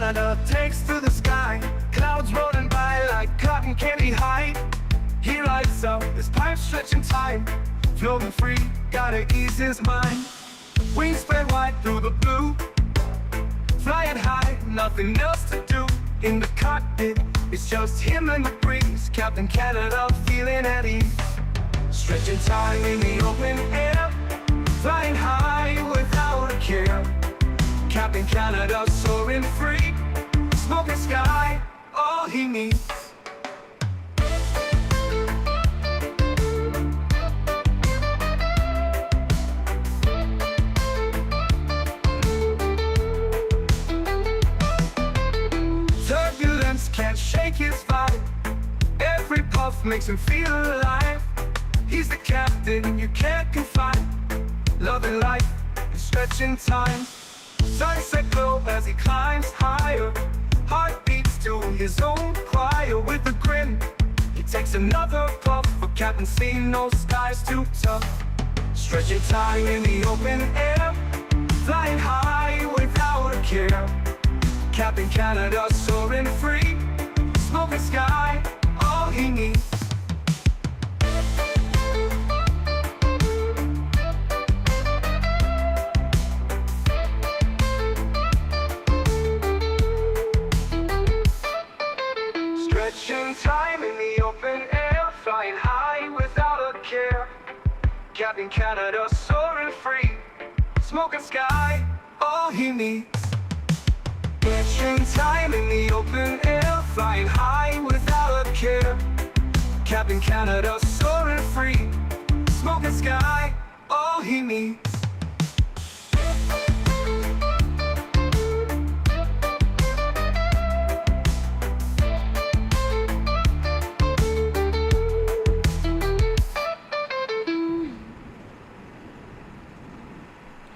Canada takes to the sky, clouds rolling by like cotton candy high. He lights up, his pipe stretching time, floating free, gotta ease his mind. Wings spread wide through the blue, flying high, nothing else to do. In the cockpit, it's just him and the breeze, Captain Canada feeling at ease. Stretching time in the open air, flying high without a care. Captain Canada soaring free, smoking sky, all he needs. Turbulence can't shake his vibe, every puff makes him feel alive. He's the captain you can't confide, loving life and stretching time. Sunset glow as he climbs higher, heart beats to his own choir. With a grin, he takes another puff, for Captain C, no sky's too tough. Stretching time in the open air, flying high without a care. Captain Canada soaring free, smoking sky, all he needs. Stretching time in the open air, flying high without a care. Captain Canada soaring free, smoking sky, all he needs. Stretching time in the open air, flying high without a care. Captain Canada soaring free, smoking sky, all he needs.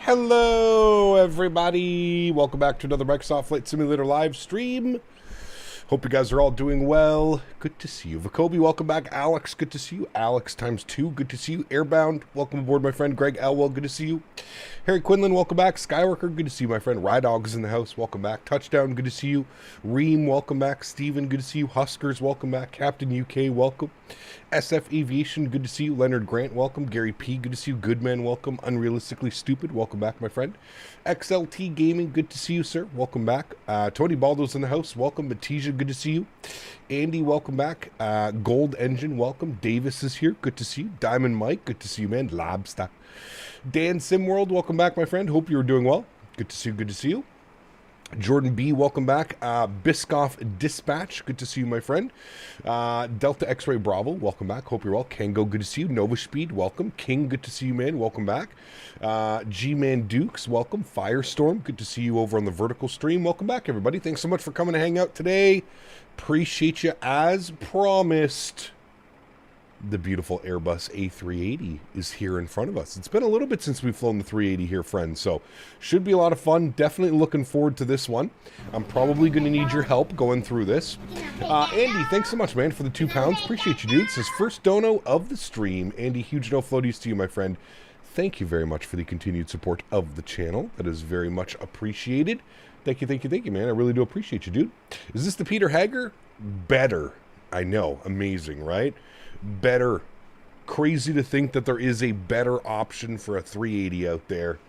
Hello everybody, welcome back to another Microsoft Flight Simulator live stream. Hope you guys are all doing well. Good to see you. Vacobi, welcome back. Alex, good to see you. Alex times 2, good to see you. Airbound, welcome aboard my friend. Greg Elwell, good to see you. Harry Quinlan, welcome back. Skyworker, good to see you, my friend. Rydog's in the house, welcome back. Touchdown, good to see you. Reem, welcome back. Steven, good to see you. Huskers, welcome back. Captain UK, welcome. SF Aviation, good to see you. Leonard Grant, welcome. Gary P, good to see you. Goodman, welcome. Unrealistically Stupid, welcome back, my friend. XLT Gaming, good to see you, sir. Welcome back. AntoniBaldo's in the house, welcome. Matija, good to see you. Andy, welcome back. Gold Engine, welcome. Davis is here, good to see you. Diamond Mike, good to see you, man. Labsta. Dan Simworld, welcome back, my friend. Hope you're doing well. Good to see you, good to see you. Jordan B, welcome back. Biscoff Dispatch, good to see you, my friend. Delta X-Ray Bravo, welcome back. Hope you're well. Kango, good to see you. Nova Speed, welcome. King, good to see you, man. Welcome back. G-Man Dukes, welcome. Firestorm, good to see you over on the vertical stream. Welcome back, everybody. Thanks so much for coming to hang out today. Appreciate you as promised. The beautiful Airbus A380 is here in front of us. It's been a little bit since we've flown the 380 here, friends, so should be a lot of fun. Definitely looking forward to this one. I'm probably going to need your help going through this. Andy, thanks so much, man, for the £2. Appreciate you, dude. It says first dono of the stream. Andy, huge no floaties to you, my friend. Thank you very much for the continued support of the channel. That is very much appreciated. Thank you, thank you, thank you, man. I really do appreciate you, dude. Is this the Peter Hager? Better. I know. Amazing, right? Better. Crazy to think that there is a better option for a 380 out there.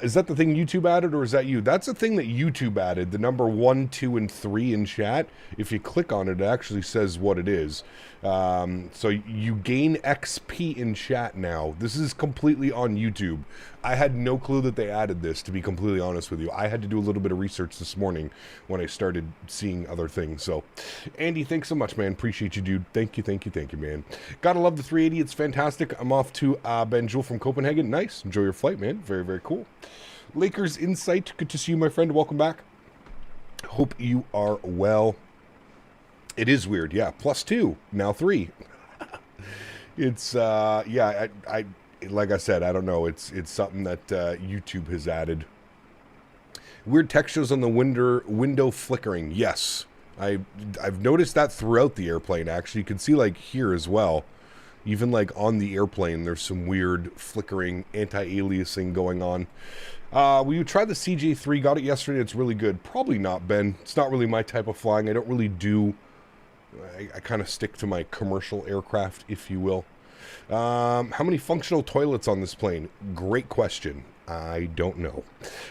Is that the thing YouTube added, or is that you? That's the thing that YouTube added, the number 1, 2, and 3 in chat. If you click on it, it actually says what it is. So you gain XP in chat now. This is completely on YouTube. I had no clue that they added this, to be completely honest with you. I had to do a little bit of research this morning when I started seeing other things. So, Andy, thanks so much, man. Appreciate you, dude. Thank you, thank you, thank you, man. Gotta love the 380. It's fantastic. I'm off to Benjul from Copenhagen. Nice. Enjoy your flight, man. Very, very cool. Lakers Insight. Good to see you, my friend. Welcome back. Hope you are well. It is weird. Yeah. +2. Now 3. It's, yeah, I like I said, I don't know. It's something that YouTube has added. Weird textures on the window flickering. Yes, I've noticed that throughout the airplane. Actually, you can see like here as well. Even like on the airplane, there's some weird flickering, anti-aliasing going on. We tried the CJ3, got it yesterday. It's really good. Probably not, Ben. It's not really my type of flying. I don't really do... I kind of stick to my commercial aircraft, if you will. How many functional toilets on this plane? Great question. I don't know.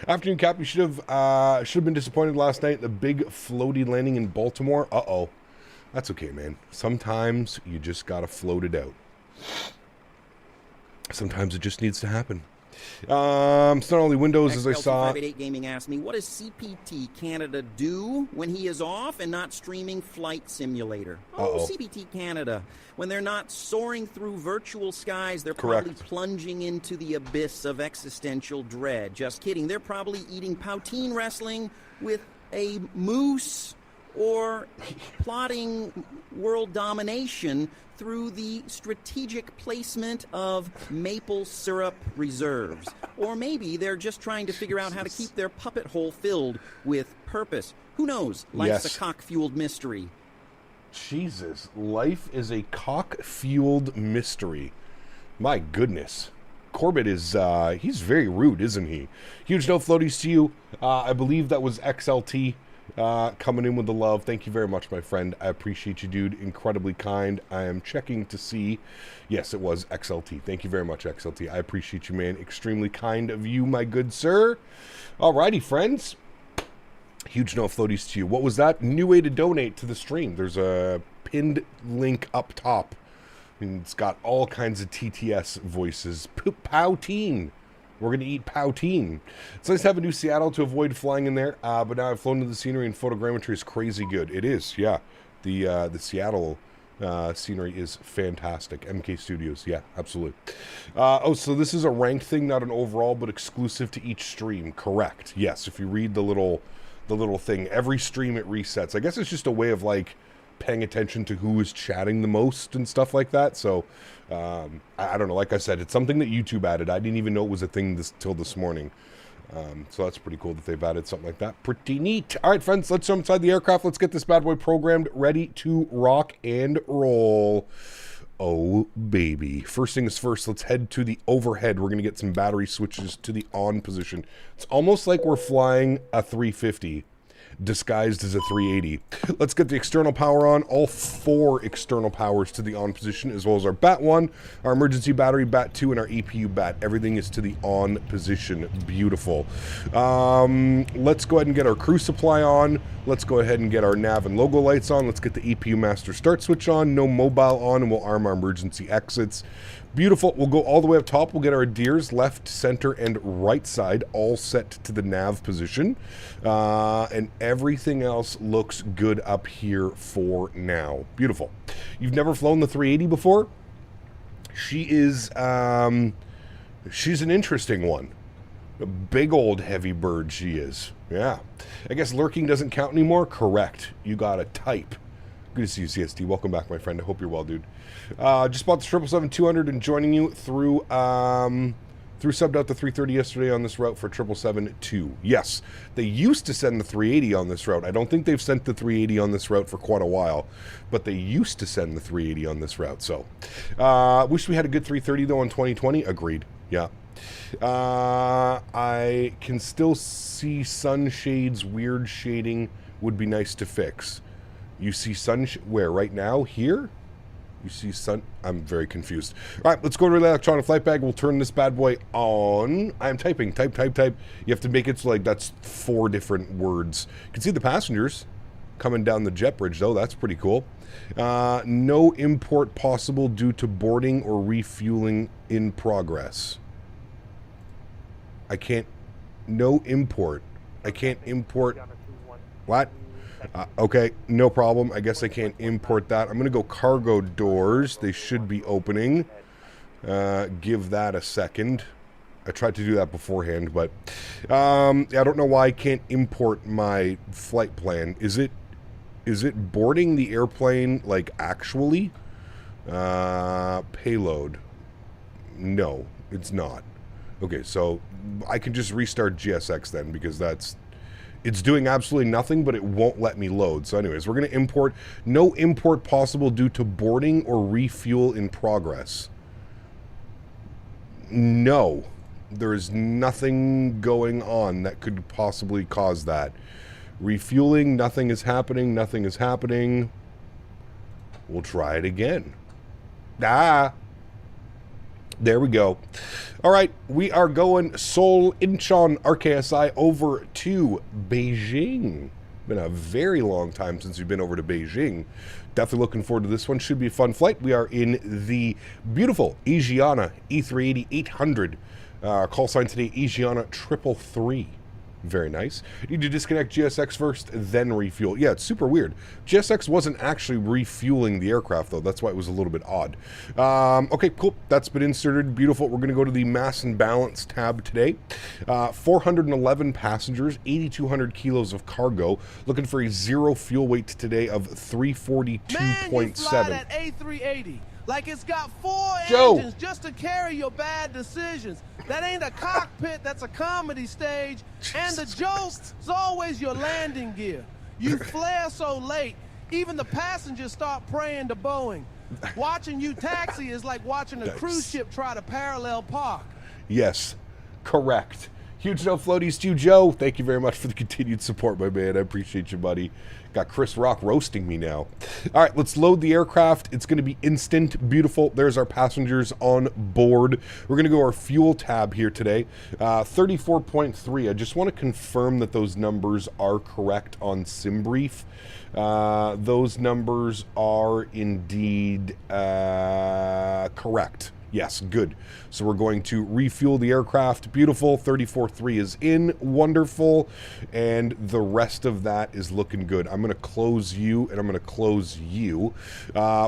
Afternoon, Cap. You should have been disappointed last night. The big floaty landing in Baltimore. Uh-oh. That's okay, man. Sometimes you just gotta float it out. Sometimes it just needs to happen. It's not only Windows, as I saw. 588 Gaming asked me, what does CPT Canada do when he is off and not streaming Flight Simulator? Oh, CPT Canada. When they're not soaring through virtual skies, they're probably plunging into the abyss of existential dread. Just kidding. They're probably eating poutine wrestling with a moose or plotting world domination through the strategic placement of maple syrup reserves. Or maybe they're just trying to figure out how to keep their puppet hole filled with purpose. Who knows? Life's a cock-fueled mystery. Jesus, life is a cock-fueled mystery. My goodness. Corbett is, he's very rude, isn't he? Huge no floaties to you. I believe that was XLT. Coming in with the love. Thank you very much, my friend. I appreciate you, dude. Incredibly kind. I am checking to see. Yes, it was XLT. Thank you very much, XLT. I appreciate you, man. Extremely kind of you, my good sir. Alrighty, friends. Huge no floaties to you. What was that? New way to donate to the stream. There's a pinned link up top. And it's got all kinds of TTS voices. Poutine. We're going to eat poutine. It's nice to have a new Seattle to avoid flying in there, but now I've flown to the scenery, and photogrammetry is crazy good. It is, yeah. The Seattle scenery is fantastic. MK Studios, yeah, absolutely. Oh, so this is a ranked thing, not an overall, but exclusive to each stream. Correct. Yes, if you read the little thing, every stream it resets. I guess it's just a way of, like, paying attention to who is chatting the most and stuff like that. So I don't know, like I said, it's something that YouTube added. I didn't even know it was a thing till this morning. So that's pretty cool that they've added something like that. Pretty neat. All right, friends, let's jump inside the aircraft. Let's get this bad boy programmed, ready to rock and roll. Oh baby, first things first, let's head to the overhead. We're gonna get some battery switches to the on position. It's almost like we're flying a 350 disguised as a 380. Let's get the external power on. All 4 external powers to the on position, as well as our BAT 1, our emergency battery, BAT 2, and our EPU BAT. Everything is to the on position. Beautiful. Let's go ahead and get our crew supply on. Let's go ahead and get our nav and logo lights on. Let's get the EPU master start switch on. No mobile on, and we'll arm our emergency exits. Beautiful. We'll go all the way up top. We'll get our DIRs left, center, and right side all set to the nav position. And everything else looks good up here for now. Beautiful. You've never flown the 380 before? She is, she's an interesting one. A big old heavy bird she is. Yeah. I guess lurking doesn't count anymore? Correct. You gotta type. Good to see you, CST. Welcome back, my friend. I hope you're well, dude. Just bought the 777-200 and joining you through subbed out the 330 yesterday on this route for 777-2. Yes, they used to send the 380 on this route. I don't think they've sent the 380 on this route for quite a while, but they used to send the 380 on this route. So, wish we had a good 330 though in 2020. Agreed. Yeah. I can still see sunshades. Weird shading would be nice to fix. You see sun where right now? Here? You see sun? I'm very confused. All right, let's go to the electronic flight bag. We'll turn this bad boy on. I'm typing. Type. You have to make it so like that's 4 different words. You can see the passengers coming down the jet bridge though. That's pretty cool. No import possible due to boarding or refueling in progress. I can't. No import. I can't import. What? Okay, no problem. I guess I can't import that. I'm going to go cargo doors. They should be opening. Give that a second. I tried to do that beforehand, but I don't know why I can't import my flight plan. Is it boarding the airplane, like, actually? Payload. No, it's not. Okay, so I can just restart GSX then, because it's doing absolutely nothing, but it won't let me load. So anyways, we're going to import. No import possible due to boarding or refuel in progress. No. There is nothing going on that could possibly cause that. Refueling, nothing is happening. Nothing is happening. We'll try it again. Ah! There we go. All right, we are going Seoul, Incheon, RKSI over to Beijing. Been a very long time since we've been over to Beijing. Definitely looking forward to this one. Should be a fun flight. We are in the beautiful Asiana A380 800. Call sign today, Asiana 333. Very nice. Need to disconnect GSX first, then refuel. Yeah, it's super weird. GSX wasn't actually refueling the aircraft, though. That's why it was a little bit odd. Okay, cool. That's been inserted. Beautiful. We're going to go to the mass and balance tab today. 411 passengers, 8,200 kilos of cargo. Looking for a zero fuel weight today of 342.7. Man, you fly that A380 like it's got 4 Joe. engines just to carry your bad decisions. That ain't a cockpit, that's a comedy stage. And the joke is always your landing gear. You flare so late, even the passengers start praying to Boeing. Watching you taxi is like watching a cruise ship try to parallel park. Yes, correct. Huge no floaties to you, Joe. Thank you very much for the continued support, my man. I appreciate you, buddy. Got Chris Rock roasting me now. All right, let's load the aircraft. It's going to be instant. Beautiful. There's our passengers on board. We're going to go our fuel tab here today. 34.3. I just want to confirm that those numbers are correct on SimBrief. Those numbers are indeed correct. Yes, good. So we're going to refuel the aircraft. Beautiful. 34.3 is in. Wonderful. And the rest of that is looking good. I'm going to close you, and I'm going to close you.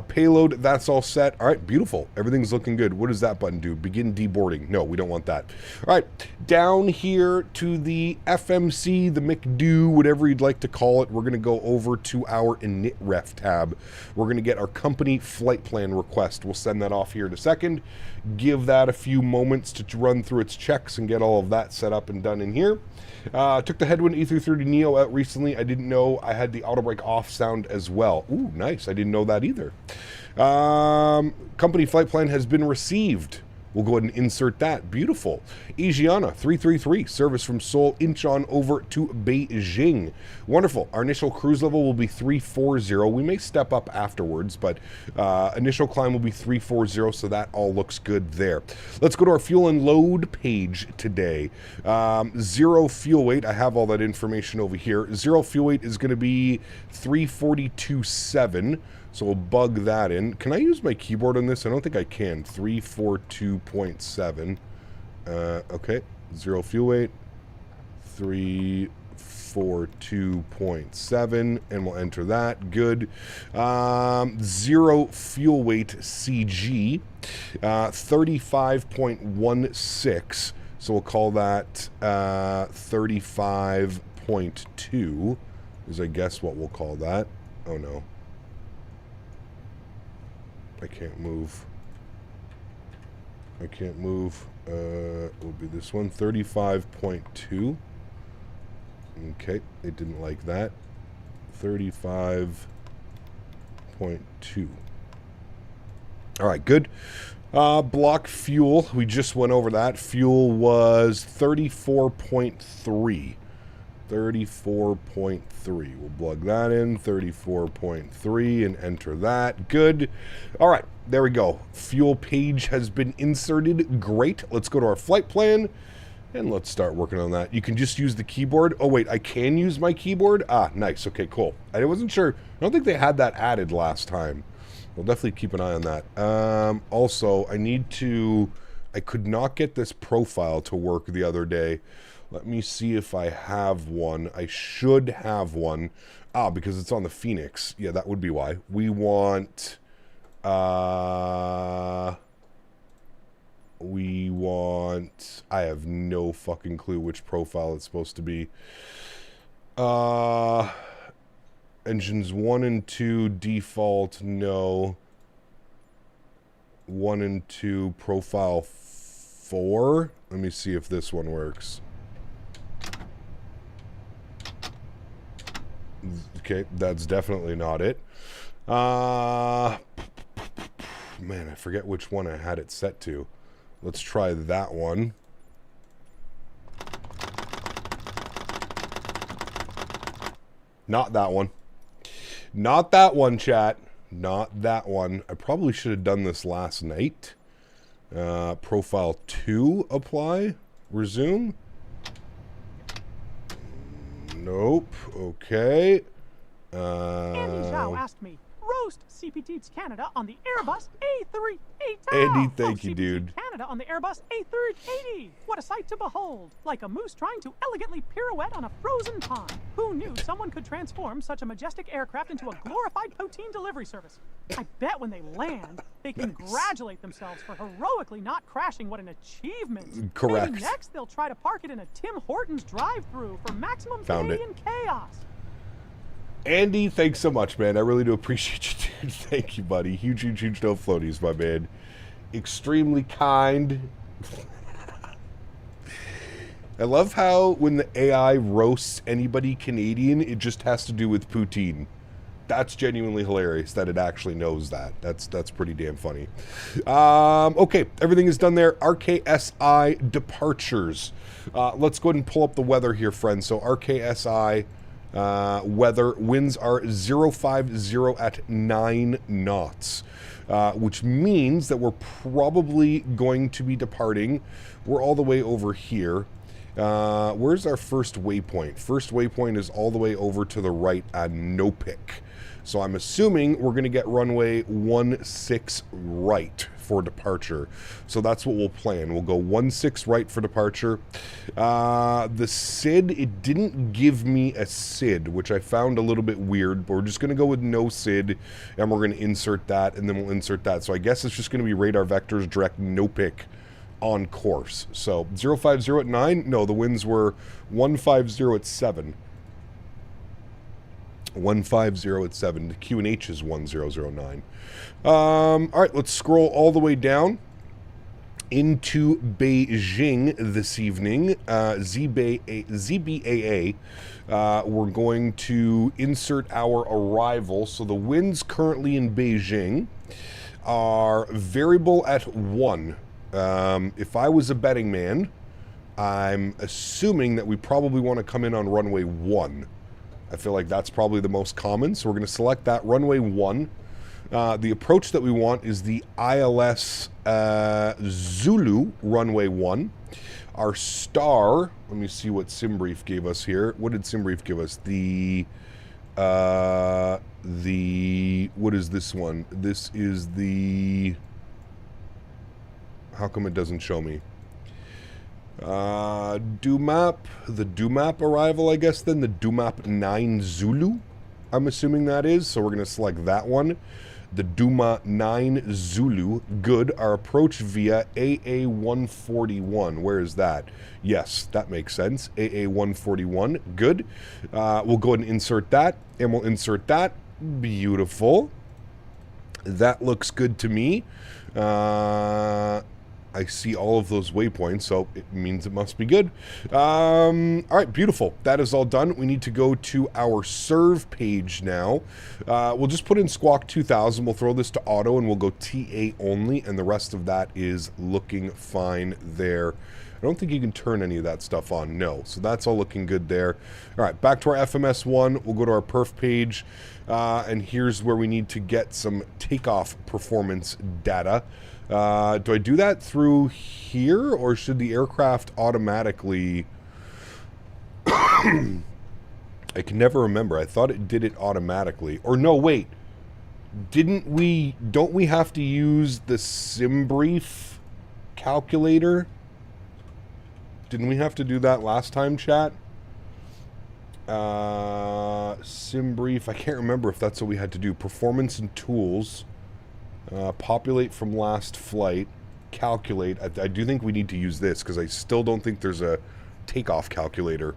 Payload, that's all set. All right, beautiful. Everything's looking good. What does that button do? Begin deboarding. No, we don't want that. All right, down here to the FMC, the McDo, whatever you'd like to call it. We're going to go over to our init-ref tab. We're going to get our company flight plan request. We'll send that off here in a second. Give that a few moments to run through its checks and get all of that set up and done in here. Took the Headwind A330neo out recently. I didn't know I had the auto brake off sound as well. Ooh, nice. I didn't know that either. Company flight plan has been received. We'll go ahead and insert that. Beautiful. Asiana 333, service from Seoul, Incheon over to Beijing. Wonderful. Our initial cruise level will be 340. We may step up afterwards, but initial climb will be 340, so that all looks good there. Let's go to our fuel and load page today. Zero fuel weight. I have all that information over here. Zero fuel weight is going to be 342.7. So we'll bug that in. Can I use my keyboard on this? I don't think I can. 342.7. Okay. Zero fuel weight. 342.7. And we'll enter that. Good. Zero fuel weight CG. 35.16. So we'll call that 35.2. Is I guess what we'll call that. Oh no. I can't move. I can't move. Will be this one. 35.2. Okay, it didn't like that. 35.2. All right, good. Block fuel. We just went over that. Fuel was 34.3. 34.3. We'll plug that in. 34.3 and enter that. Good. All right. There we go. Fuel page has been inserted. Great. Let's go to our flight plan and let's start working on that. You can just use the keyboard. Oh, wait. I can use my keyboard? Ah, nice. Okay, cool. I wasn't sure. I don't think they had that added last time. We'll definitely keep an eye on that. Also, I need to... I could not get this profile to work the other day. Let me see if I have one. I should have one. Ah, because it's on the Phoenix. Yeah, that would be why. We want... I have no fucking clue which profile it's supposed to be. Engines 1 and 2, default, no. 1 and 2, profile 4. Let me see if this one works. Okay, that's definitely not it. Man, I forget which one I had it set to. Let's try that one. Not that one. Not that one, chat. Not that one. I probably should have done this last night. Profile 2, apply. Resume. Nope. Okay. Andy Zhao asked me, roast CPT Canada on the Airbus A380. Andy, thank you, dude. Canada on the Airbus A380. What a sight to behold. Like a moose trying to elegantly pirouette on a frozen pond. Who knew someone could transform such a majestic aircraft into a glorified poutine delivery service? I bet when they land, they congratulate themselves for heroically not crashing. What an achievement. Correct. Maybe next they'll try to park it in a Tim Hortons drive-thru for maximum Canadian chaos. Andy, thanks so much, man. I really do appreciate you, dude. Thank you, buddy. Huge, huge, huge no floaties, my man. Extremely kind. I love how when the AI roasts anybody Canadian, it just has to do with poutine. That's genuinely hilarious that it actually knows that. That's pretty damn funny. Okay, everything is done there. RKSI departures. Let's go ahead and pull up the weather here, friends. So RKSI weather, winds are 050 at 9 knots, which means that we're probably going to be departing. We're all the way over here. Where's our first waypoint? First waypoint is all the way over to the right at Nopik. So I'm assuming we're going to get runway 16 right for departure. So that's what we'll plan. We'll go 16 right for departure. The SID, it didn't give me a SID, which I found a little bit weird, but we're just going to go with no SID, and we're going to insert that, and then we'll insert that. So I guess it's just going to be radar vectors direct Nopik on course. So 050 at 9? No, the winds were 150 at 7. 150 at 7. The QNH is 1009. All right, let's scroll all the way down into Beijing this evening. ZBAA. We're going to insert our arrival. So the winds currently in Beijing are variable at 1. If I was a betting man, I'm assuming that we probably want to come in on runway 1. I feel like that's probably the most common, so we're going to select that, runway 1. The approach that we want is the ILS Zulu, runway 1. Our star, let me see what SimBrief gave us here. What did SimBrief give us? What is this one? This is the, how come it doesn't show me? Dumap, the Dumap arrival, I guess, then the Dumap 9 Zulu, I'm assuming that is, so we're going to select that one, the Duma 9 Zulu. Good. Our approach via AA141, where is that? Yes, that makes sense. AA141, good. We'll go ahead and insert that, and we'll insert that. Beautiful. That looks good to me. I see all of those waypoints, so it means it must be good. All right, beautiful. That is all done. We need to go to our serve page now. We'll just put in Squawk 2000. We'll throw this to auto, and we'll go TA only, and the rest of that is looking fine there. I don't think you can turn any of that stuff on, no. So that's all looking good there. All right, back to our FMS1. We'll go to our perf page, and here's where we need to get some takeoff performance data. Do I do that through here, or should the aircraft automatically... I can never remember. I thought it did it automatically. Or no, wait. Don't we have to use the SimBrief calculator? Didn't we have to do that last time, chat? SimBrief, I can't remember if that's what we had to do. Performance and tools. Populate from last flight, calculate. I do think we need to use this because I still don't think there's a takeoff calculator.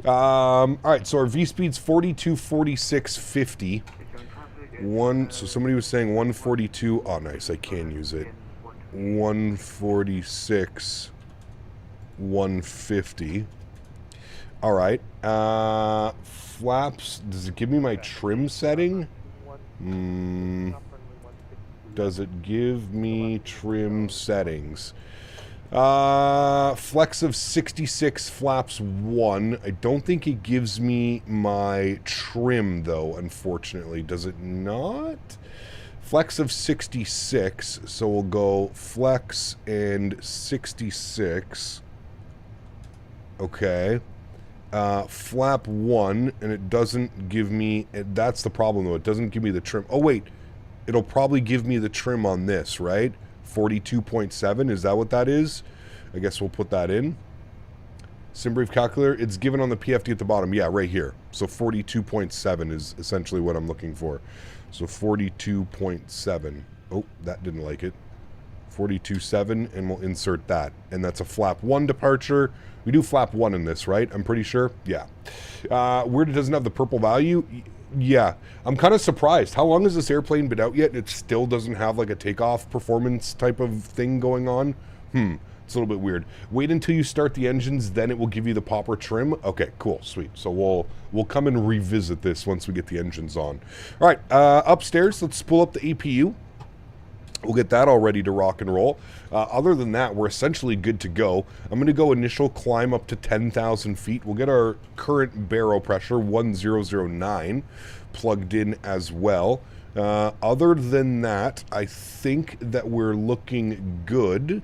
All right, so our V-speed's 4246.50. So somebody was saying 142. Oh, nice, I can use it. 146, 150. All right. Flaps, does it give me my trim setting? Does it give me trim settings? Flex of 66, flaps 1. I don't think it gives me my trim, though, unfortunately. Does it not? Flex of 66, so we'll go flex and 66. Okay. Flap 1, and it doesn't give me... That's the problem, though. It doesn't give me the trim. Oh, wait. It'll probably give me the trim on this, right? 42.7, is that what that is? I guess we'll put that in. SimBrief calculator, it's given on the PFD at the bottom. Yeah, right here. So 42.7 is essentially what I'm looking for. So 42.7. Oh, that didn't like it. 42.7, and we'll insert that. And that's a flap 1 departure. We do flap 1 in this, right? I'm pretty sure. Yeah. Weird it doesn't have the purple value. Yeah, I'm kind of surprised. How long has this airplane been out yet and it still doesn't have like a takeoff performance type of thing going on? It's a little bit weird. Wait until you start the engines, then it will give you the popper trim. Okay, cool, sweet. So we'll come and revisit this once we get the engines on. All right, upstairs, let's pull up the APU. We'll get that all ready to rock and roll. Other than that, we're essentially good to go. I'm going to go initial climb up to 10,000 feet. We'll get our current barrel pressure, 1009, plugged in as well. Other than that, I think that we're looking good.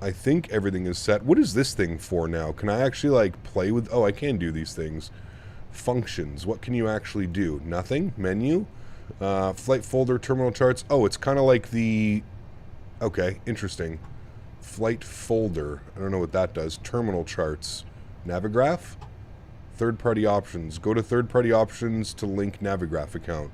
I think everything is set. What is this thing for now? Can I actually, like, play with... Oh, I can do these things. Functions. What can you actually do? Nothing? Menu? Flight folder, terminal charts. Oh, it's kind of like the... Okay, interesting. Flight folder. I don't know what that does. Terminal charts. Navigraph? Third-party options. Go to third-party options to link Navigraph account.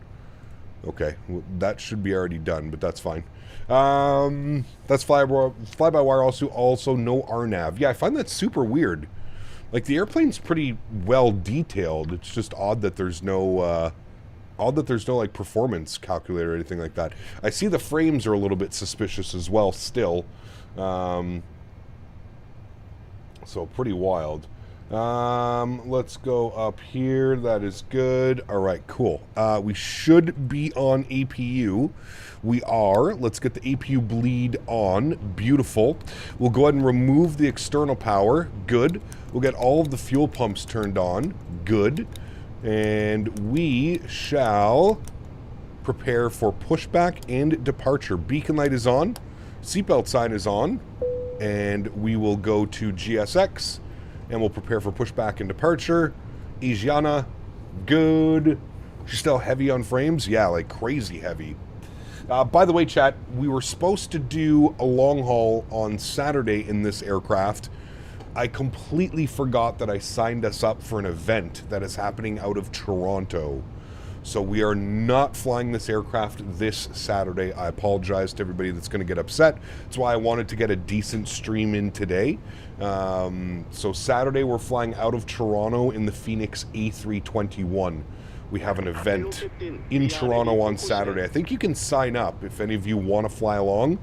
Okay, well, that should be already done, but that's fine. That's fly-by-wire, also no RNAV. Yeah, I find that super weird. Like, the airplane's pretty well detailed. It's just odd that there's no... like performance calculator or anything like that. I see the frames are a little bit suspicious as well still. So pretty wild. Let's go up here. That is good. All right, cool. We should be on APU. We are. Let's get the APU bleed on. Beautiful. We'll go ahead and remove the external power. Good. We'll get all of the fuel pumps turned on. Good. And we shall prepare for pushback and departure. Beacon light is on. Seatbelt sign is on. And we will go to GSX. And we'll prepare for pushback and departure. Asiana. Good. She's still heavy on frames? Yeah, like crazy heavy. By the way, chat, we were supposed to do a long haul on Saturday in this aircraft. I completely forgot that I signed us up for an event that is happening out of Toronto. So we are not flying this aircraft this Saturday. I apologize to everybody that's going to get upset. That's why I wanted to get a decent stream in today. So Saturday we're flying out of Toronto in the Phoenix A321. We have an event in Toronto on Saturday. I think you can sign up if any of you want to fly along.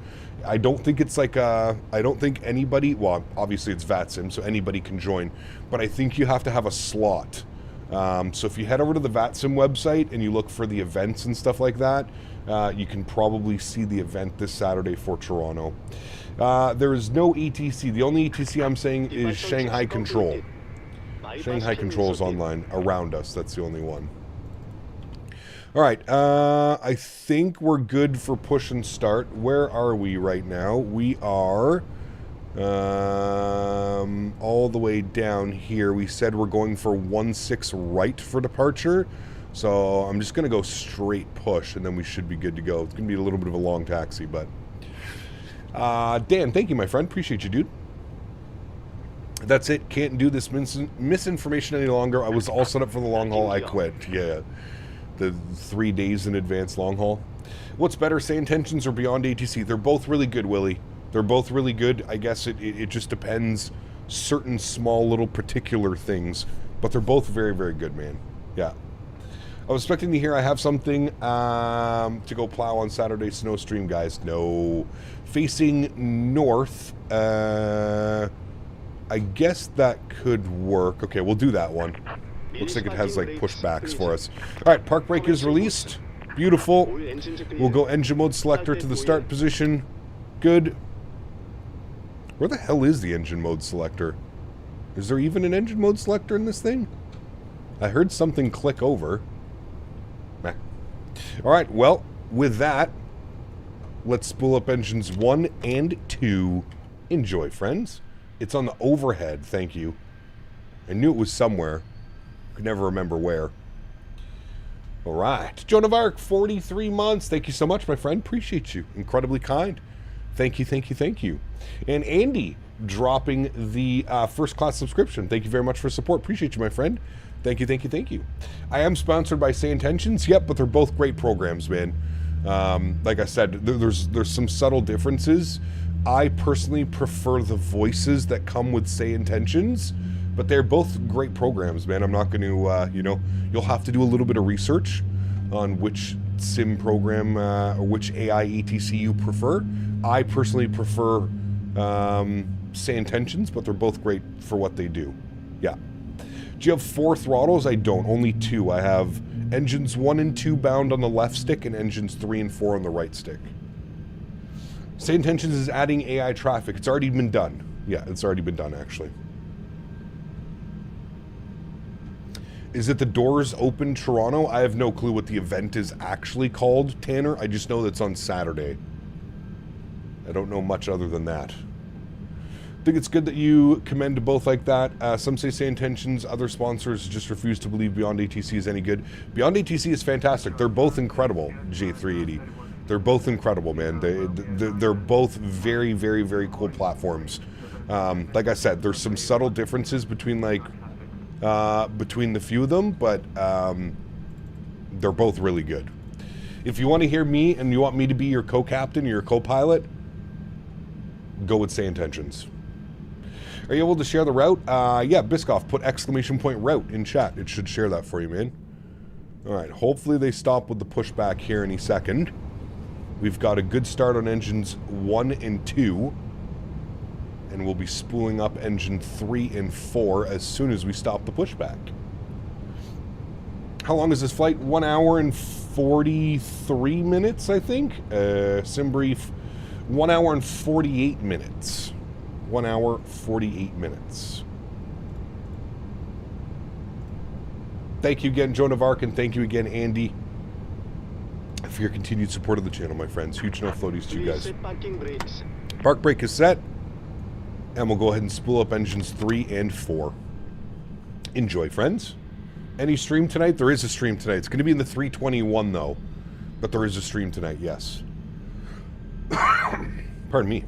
I don't think it's like I don't think anybody, well, obviously it's VATSIM, so anybody can join, but I think you have to have a slot. So if you head over to the VATSIM website and you look for the events and stuff like that, you can probably see the event this Saturday for Toronto. There is no ETC. The only ETC I'm saying is Shanghai Control. Shanghai Control is online around us. That's the only one. All right, I think we're good for push and start. Where are we right now? We are all the way down here. We said we're going for 16 right for departure. So I'm just going to go straight push, and then we should be good to go. It's going to be a little bit of a long taxi, but... Dan, thank you, my friend. Appreciate you, dude. That's it. Can't do this misinformation any longer. I was all set up for the long haul. I quit. Yeah. The 3 days in advance long haul. What's better, say intentions or beyond ATC? They're both really good, Willie. They're both really good. I guess it just depends certain small little particular things, but they're both very, very good, man. Yeah. I was expecting to hear I have something to go plow on Saturday snow stream, guys. No. Facing north. I guess that could work. Okay, we'll do that one. Looks like it has like pushbacks for us. All right, park brake is released. Beautiful. We'll go engine mode selector to the start position. Good. Where the hell is the engine mode selector? Is there even an engine mode selector in this thing? I heard something click over. Meh. Alright, well, with that, let's spool up engines 1 and 2. Enjoy, friends. It's on the overhead, thank you. I knew it was somewhere. Could never remember where. Alright. Joan of Arc, 43 months. Thank you so much, my friend. Appreciate you. Incredibly kind. Thank you, thank you, thank you. And Andy dropping the first class subscription. Thank you very much for support. Appreciate you, my friend. Thank you, thank you, thank you. I am sponsored by Say Intentions. Yep, but they're both great programs, man. Like I said, there's some subtle differences. I personally prefer the voices that come with Say Intentions, but they're both great programs, man. I'm not going to, you know, you'll have to do a little bit of research on which sim program or which AI ATC you prefer. I personally prefer Say Intentions, but they're both great for what they do. Yeah. Do you have 4 throttles? I don't. Only 2. I have engines 1 and 2 bound on the left stick and engines 3 and 4 on the right stick. Say Intentions is adding AI traffic. It's already been done. Yeah, it's already been done, actually. Is it the Doors Open Toronto? I have no clue what the event is actually called, Tanner. I just know that's on Saturday. I don't know much other than that. I think it's good that you commend both like that. Some say Intentions, other sponsors just refuse to believe Beyond ATC is any good. Beyond ATC is fantastic. They're both incredible, J380. They're both incredible, man. They're both very, very, very cool platforms. Like I said, there's some subtle differences between between the few of them, but they're both really good. If you want to hear me and you want me to be your co-captain or your co-pilot, go with Say Intentions. Are you able to share the route? Yeah, Biscoff, put ! route in chat. It should share that for you, man. Alright, hopefully they stop with the pushback here any second. We've got a good start on engines 1 and 2. And we'll be spooling up engine 3 and 4 as soon as we stop the pushback. How long is this flight? 1 hour and 43 minutes, I think. Sim brief, 1 hour and 48 minutes. 1 hour, 48 minutes. Thank you again, Joan of Arc, and thank you again, Andy, for your continued support of the channel, my friends. Huge no floaties to you guys. Park brake is set. And we'll go ahead and spool up engines 3 and 4. Enjoy, friends. Any stream tonight? There is a stream tonight. It's going to be in the 321, though. But there is a stream tonight, yes. Pardon me.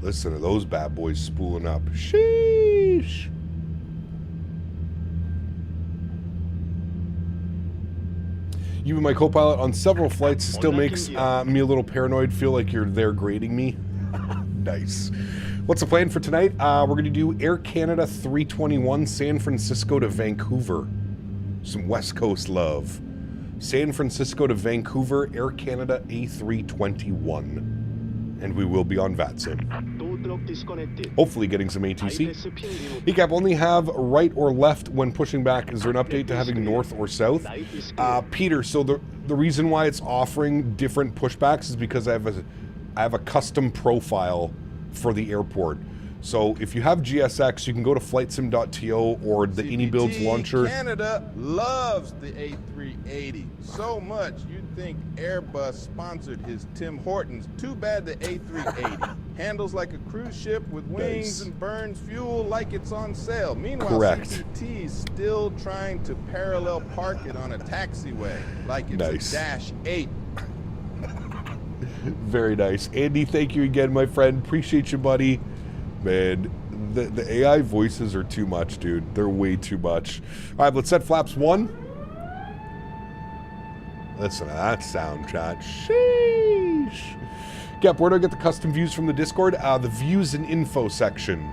Listen to those bad boys spooling up. Sheesh. You and my co-pilot on several flights still makes me a little paranoid, feel like you're there grading me. Nice. What's the plan for tonight? We're going to do Air Canada 321 San Francisco to Vancouver. Some West Coast love. San Francisco to Vancouver, Air Canada A321. And we will be on VATSIM. Hopefully getting some ATC. ECAP, only have right or left when pushing back. Is there an update to having north or south? Peter, so the reason why it's offering different pushbacks is because I have a custom profile for the airport. So if you have GSX, you can go to flightsim.to or the AnyBuilds launcher. Canada loves the A380 so much you'd think Airbus sponsored his Tim Hortons. Too bad the A380 handles like a cruise ship with wings and burns fuel like it's on sale. Meanwhile, CPT is still trying to parallel park it on a taxiway like it's a Dash 8. Very nice. Andy, thank you again, my friend. Appreciate you, buddy. Man, the AI voices are too much, dude. They're way too much. All right, let's set flaps 1. Listen to that sound, chat. Sheesh. Gap, where do I get the custom views from the Discord? The views and info section.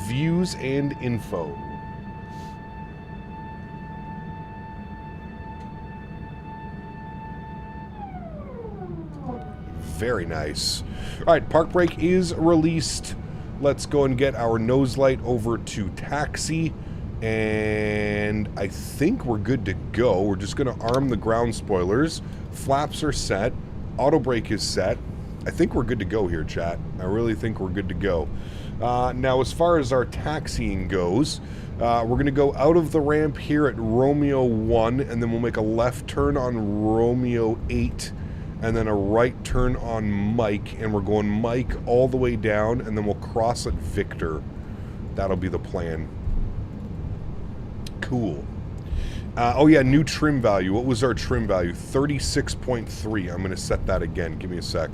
Views and info. Very nice. All right, park brake is released. Let's go and get our nose light over to taxi. And I think we're good to go. We're just going to arm the ground spoilers. Flaps are set. Auto brake is set. I think we're good to go here, chat. I really think we're good to go. Now, as far as our taxiing goes, we're going to go out of the ramp here at Romeo 1, and then we'll make a left turn on Romeo 8, and then a right turn on Mike, and we're going Mike all the way down, and then we'll cross at Victor. That'll be the plan. Cool. Oh yeah, new trim value. What was our trim value? 36.3. I'm going to set that again. Give me a sec.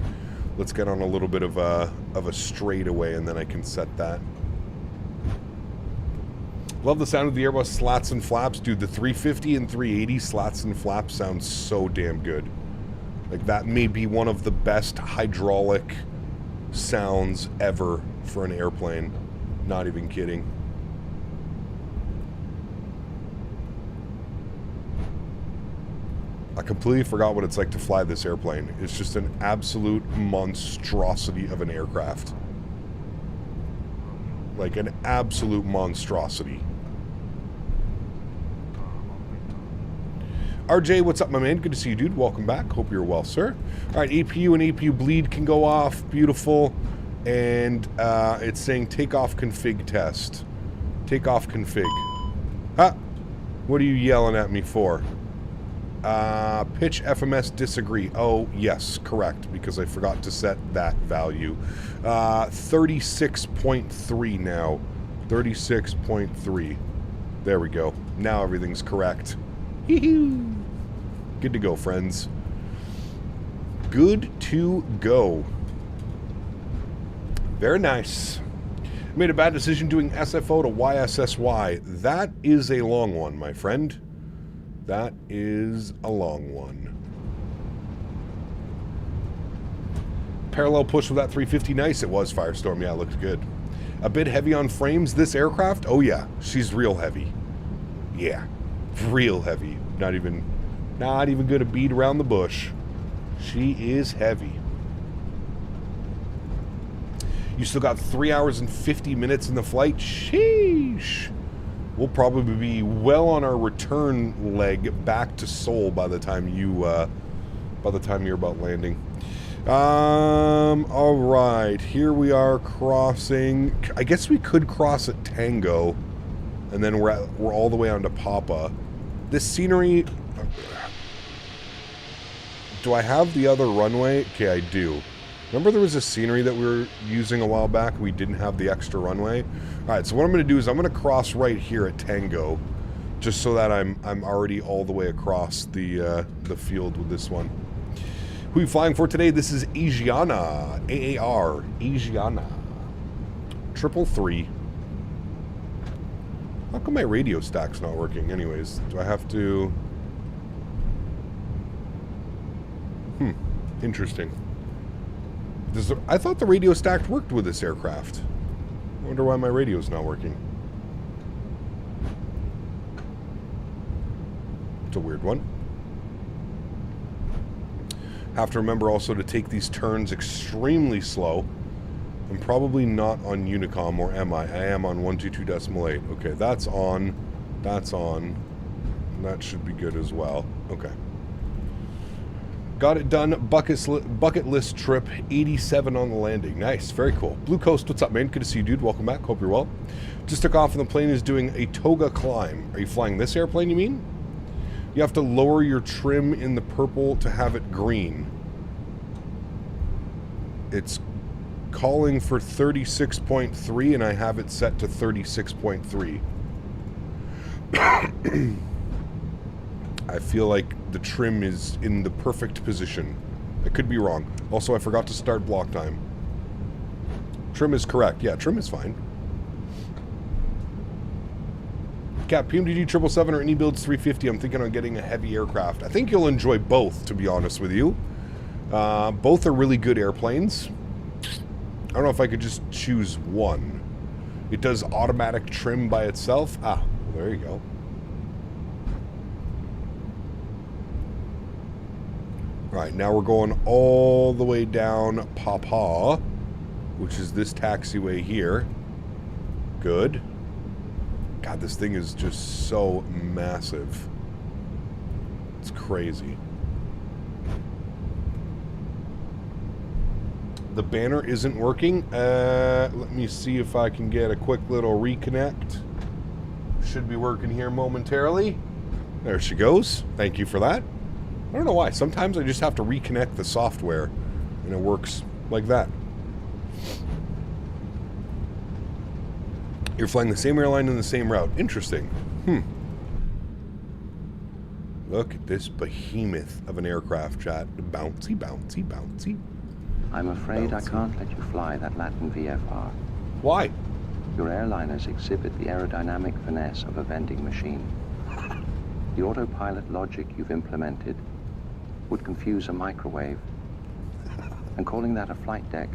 Let's get on a little bit of a straightaway, and then I can set that. Love the sound of the Airbus slats and flaps. Dude, the 350 and 380 slats and flaps sound so damn good. Like, that may be one of the best hydraulic sounds ever for an airplane. Not even kidding. I completely forgot what it's like to fly this airplane. It's just an absolute monstrosity of an aircraft. Like an absolute monstrosity. RJ, what's up, my man? Good to see you, dude. Welcome back. Hope you're well, sir. All right, APU and APU bleed can go off. Beautiful. And it's saying takeoff config test. Takeoff config. Ah, what are you yelling at me for? Pitch FMS disagree. Oh, yes, correct, because I forgot to set that value. 36.3 now. 36.3. There we go. Now everything's correct. Good to go, friends. Good to go. Very nice. Made a bad decision doing SFO to YSSY. That is a long one, my friend. That is a long one. Parallel push with that 350. Nice. It was Firestorm. Yeah, it looked good. A bit heavy on frames. This aircraft? Oh, yeah. She's real heavy. Yeah. Real heavy. Not even going to beat around the bush. She is heavy. You still got 3 hours and 50 minutes in the flight? Sheesh. We'll probably be well on our return leg back to Seoul by the time you're about landing. All right, here we are crossing. I guess we could cross at Tango, and then we're all the way on to Papa. This scenery. Do I have the other runway? Okay, I do. Remember there was a scenery that we were using a while back? We didn't have the extra runway. All right, so what I'm going to do is I'm going to cross right here at Tango, just so that I'm already all the way across the field with this one. Who are you flying for today? This is Asiana, AAR, Asiana, 333. How come my radio stack's not working? Anyways, do I have to? Interesting. I thought the radio stack worked with this aircraft. I wonder why my radio's not working. It's a weird one. Have to remember also to take these turns extremely slow. I'm probably not on Unicom, or am I? I am on 122.8. Okay, that's on. That's on. And that should be good as well. Okay. Got it done. Bucket list trip. 87 on the landing. Nice. Very cool. Blue Coast, what's up, man? Good to see you, dude. Welcome back. Hope you're well. Just took off and the plane is doing a toga climb. Are you flying this airplane, you mean? You have to lower your trim in the purple to have it green. It's calling for 36.3 and I have it set to 36.3. I feel like the trim is in the perfect position. I could be wrong. Also, I forgot to start block time. Trim is correct. Yeah, trim is fine. Cap, PMDG 777 or any builds 350. I'm thinking on getting a heavy aircraft. I think you'll enjoy both, to be honest with you. Both are really good airplanes. I don't know if I could just choose one. It does automatic trim by itself. Ah, well, there you go. All right, now we're going all the way down Papa. which is this taxiway here. Good. God, this thing is just so massive. It's crazy. The banner isn't working. Let me see if I can get a quick little reconnect. Should be working here momentarily. There she goes. Thank you for that. I don't know why. Sometimes I just have to reconnect the software, and it works like that. You're flying the same airline in the same route. Interesting. Look at this behemoth of an aircraft, chat. Bouncy, bouncy, bouncy. I'm afraid I can't let you fly that Latin VFR. Why? Your airliners exhibit the aerodynamic finesse of a vending machine. The autopilot logic you've implemented would confuse a microwave. And calling that a flight deck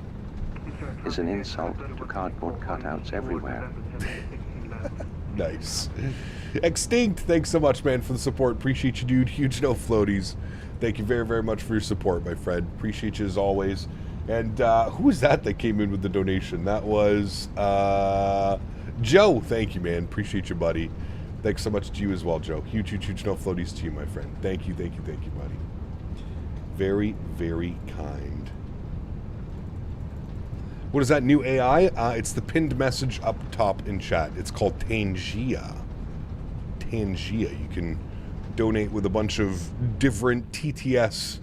is an insult to cardboard cutouts everywhere. Nice. Extinct, thanks so much, man, for the support. Appreciate you, dude. Huge no floaties. Thank you very, very much for your support, my friend. Appreciate you as always. And who was that came in with the donation? That was Joe. Thank you, man. Appreciate you, buddy. Thanks so much to you as well, Joe. Huge, huge, huge no floaties to you, my friend. Thank you, thank you, thank you, buddy. Very, very kind. What is that new AI? It's the pinned message up top in chat. It's called Tangia. Tangia. You can donate with a bunch of different TTS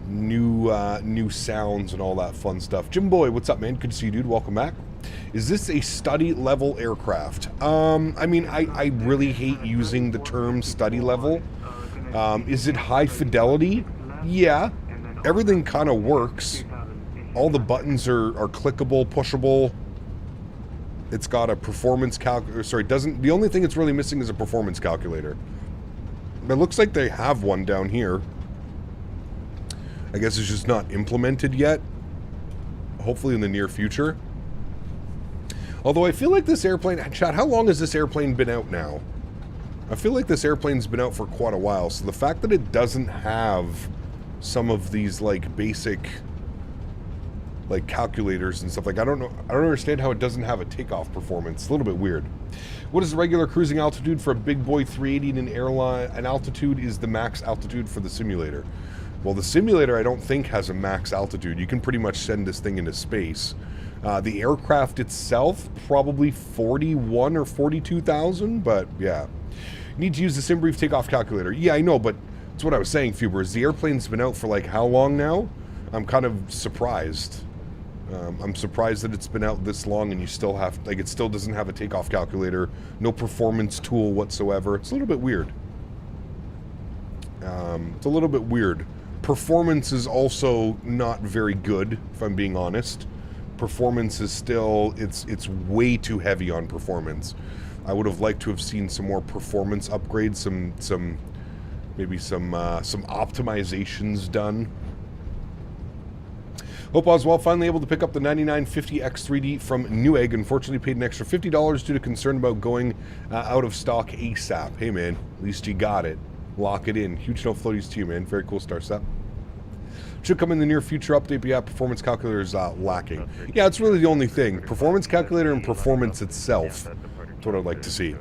new sounds and all that fun stuff. Jim Boy, what's up, man? Good to see you, dude. Welcome back. Is this a study level aircraft? I mean, I really hate using the term study level. Is it high fidelity? Yeah. Everything kind of works. All the buttons are clickable, pushable. It's got a performance calculator. Sorry, the only thing it's really missing is a performance calculator. It looks like they have one down here. I guess it's just not implemented yet. Hopefully in the near future. Although I feel like this airplane... Chat, how long has this airplane been out now? I feel like this airplane's been out for quite a while. So the fact that it doesn't have some of these, like, basic... like calculators and stuff, like I don't understand how it doesn't have a takeoff performance. It's a little bit weird. What is the regular cruising altitude for a big boy 380 in an airline? An altitude is the max altitude for the simulator. Well, the simulator I don't think has a max altitude. You can pretty much send this thing into space. The aircraft itself, probably 41 or 42,000, but yeah. You need to use the SimBrief takeoff calculator. Yeah, I know, but that's what I was saying, Fubers. The airplane's been out for like how long now? I'm kind of surprised. I'm surprised that it's been out this long and you still have, like, it still doesn't have a takeoff calculator, no performance tool whatsoever. It's a little bit weird. It's a little bit weird. Performance is also not very good, if I'm being honest. Performance is still, it's way too heavy on performance. I would have liked to have seen some more performance upgrades, maybe some optimizations done. Hope Oswald finally able to pick up the 9950 X3D from Newegg. Unfortunately paid an extra $50 due to concern about going out of stock ASAP. Hey man, at least you got it. Lock it in. Huge no floaties to you, man. Very cool, Starstep. Should come in the near future update, but yeah, performance calculator is lacking. Yeah, it's really the only thing. Performance calculator and performance itself. That's what I'd like to see.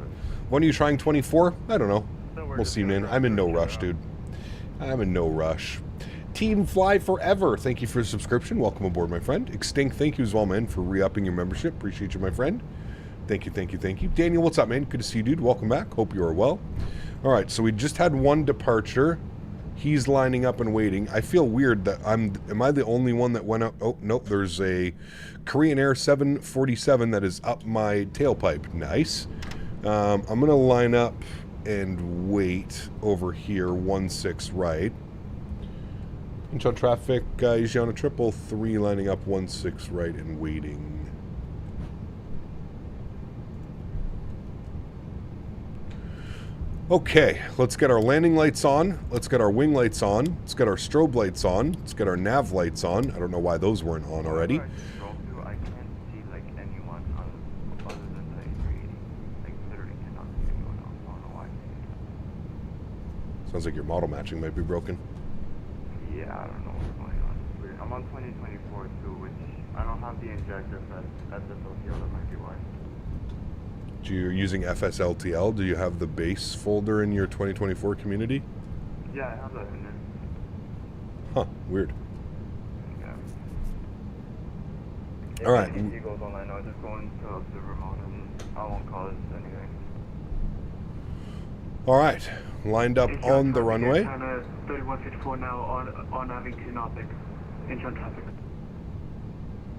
When are you trying 24? I don't know. We'll see, man. I'm in no rush, dude. I'm in no rush. Team Fly Forever, thank you for the subscription. Welcome aboard, my friend. Extinct, thank you as well, man, for re-upping your membership. Appreciate you, my friend. Thank you, thank you, thank you. Daniel, what's up, man? Good to see you, dude. Welcome back. Hope you are well. All right, so we just had one departure. He's lining up and waiting. I feel weird that am I the only one that went up? Oh, nope, there's a Korean Air 747 that is up my tailpipe. Nice. I'm going to line up and wait over here, 16 right. Incheon traffic, Asiana 333 lining up 16 right and waiting. Okay, let's get our landing lights on. Let's get our wing lights on. Let's get our strobe lights on. Let's get our nav lights on. I don't know why those weren't on already. I can't see like anyone other than the A380. Like literally cannot see anyone else. I don't know why. Sounds like your model matching might be broken. Yeah, I don't know what's going on. It's weird. I'm on 2024 too, which I don't have the injector for SSLTL, that might be why. You're using FSLTL. Do you have the base folder in your 2024 community? Yeah, I have that in there. Huh, weird. Yeah. All right. If anything goes online, I'll just go into the remote and I won't call it anything. All right, lined up on the runway. 3154 now on having to Norfolk. Incheon traffic.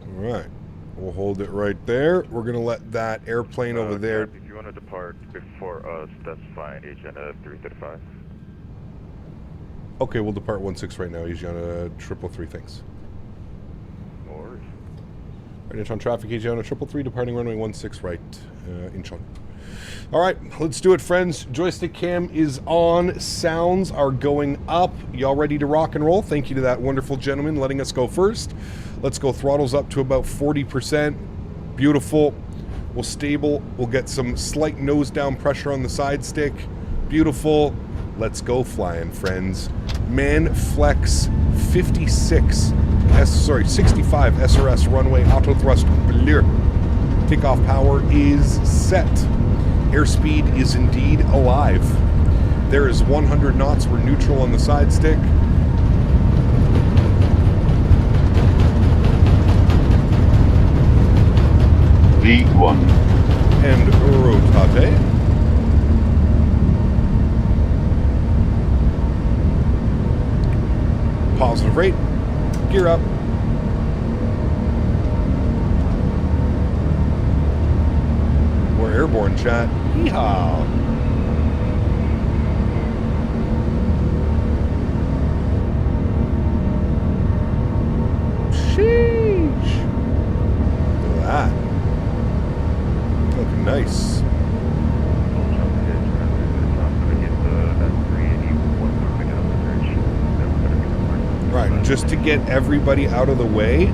All right, we'll hold it right there. We're gonna let that airplane over there. If you want to depart before us, that's fine. Asiana 335. Okay, we'll depart 16 right now. Asiana 333, thanks. No worries. Right, Incheon traffic, Asiana 333, departing runway 16 right, Incheon. All right, let's do it, friends. Joystick cam is on. Sounds are going up. Y'all ready to rock and roll? Thank you to that wonderful gentleman letting us go first. Let's go. Throttles up to about 40%. Beautiful. We'll stable. We'll get some slight nose down pressure on the side stick. Beautiful. Let's go flying, friends. Man flex 65 SRS runway auto thrust clear. Takeoff power is set. Airspeed is indeed alive. There is 100 knots. We're neutral on the side stick. V1. And rotate. Positive rate. Gear up. We're airborne, chat. Yeehaw. Sheesh. Look at that. Looking nice. Right, just to get everybody out of the way,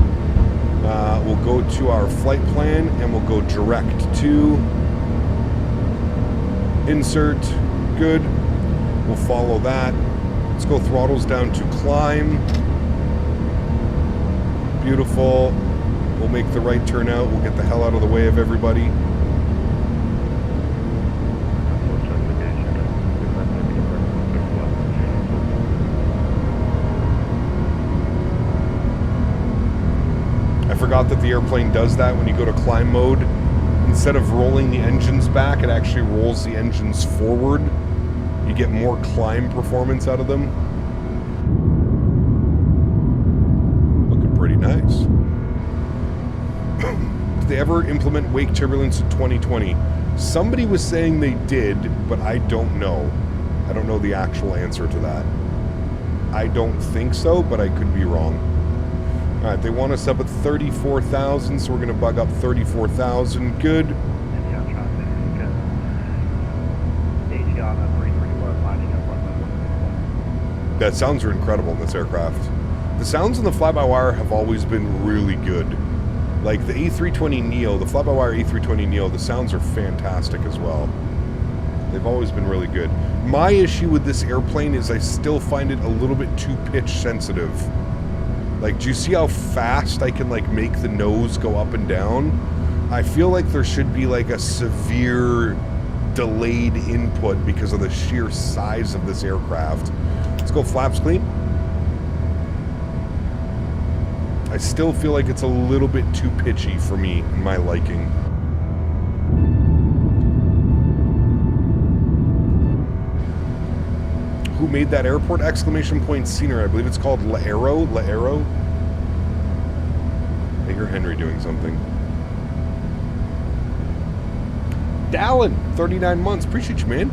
we'll go to our flight plan and we'll go direct to insert. Good. We'll follow that. Let's go throttles down to climb. Beautiful. We'll make the right turn out. We'll get the hell out of the way of everybody. I forgot that the airplane does that when you go to climb mode. Instead of rolling the engines back, it actually rolls the engines forward. You get more climb performance out of them. Looking pretty nice. Did they ever implement wake turbulence in 2020? Somebody was saying they did, but I don't know. I don't know the actual answer to that. I don't think so, but I could be wrong. All right, they want us up at 34,000, so we're going to bug up 34,000. Good. That sounds are incredible in this aircraft. The sounds in the fly-by-wire have always been really good. Like the A320neo, the fly-by-wire A320neo, the sounds are fantastic as well. They've always been really good. My issue with this airplane is I still find it a little bit too pitch sensitive. Like, do you see how fast I can, like, make the nose go up and down? I feel like there should be, like, a severe delayed input because of the sheer size of this aircraft. Let's go flaps clean. I still feel like it's a little bit too pitchy for me, in my liking. Who made that airport? Exclamation point scenery. I believe it's called Laero. Laero. I hear Henry doing something. Dallin, 39 months. Appreciate you, man.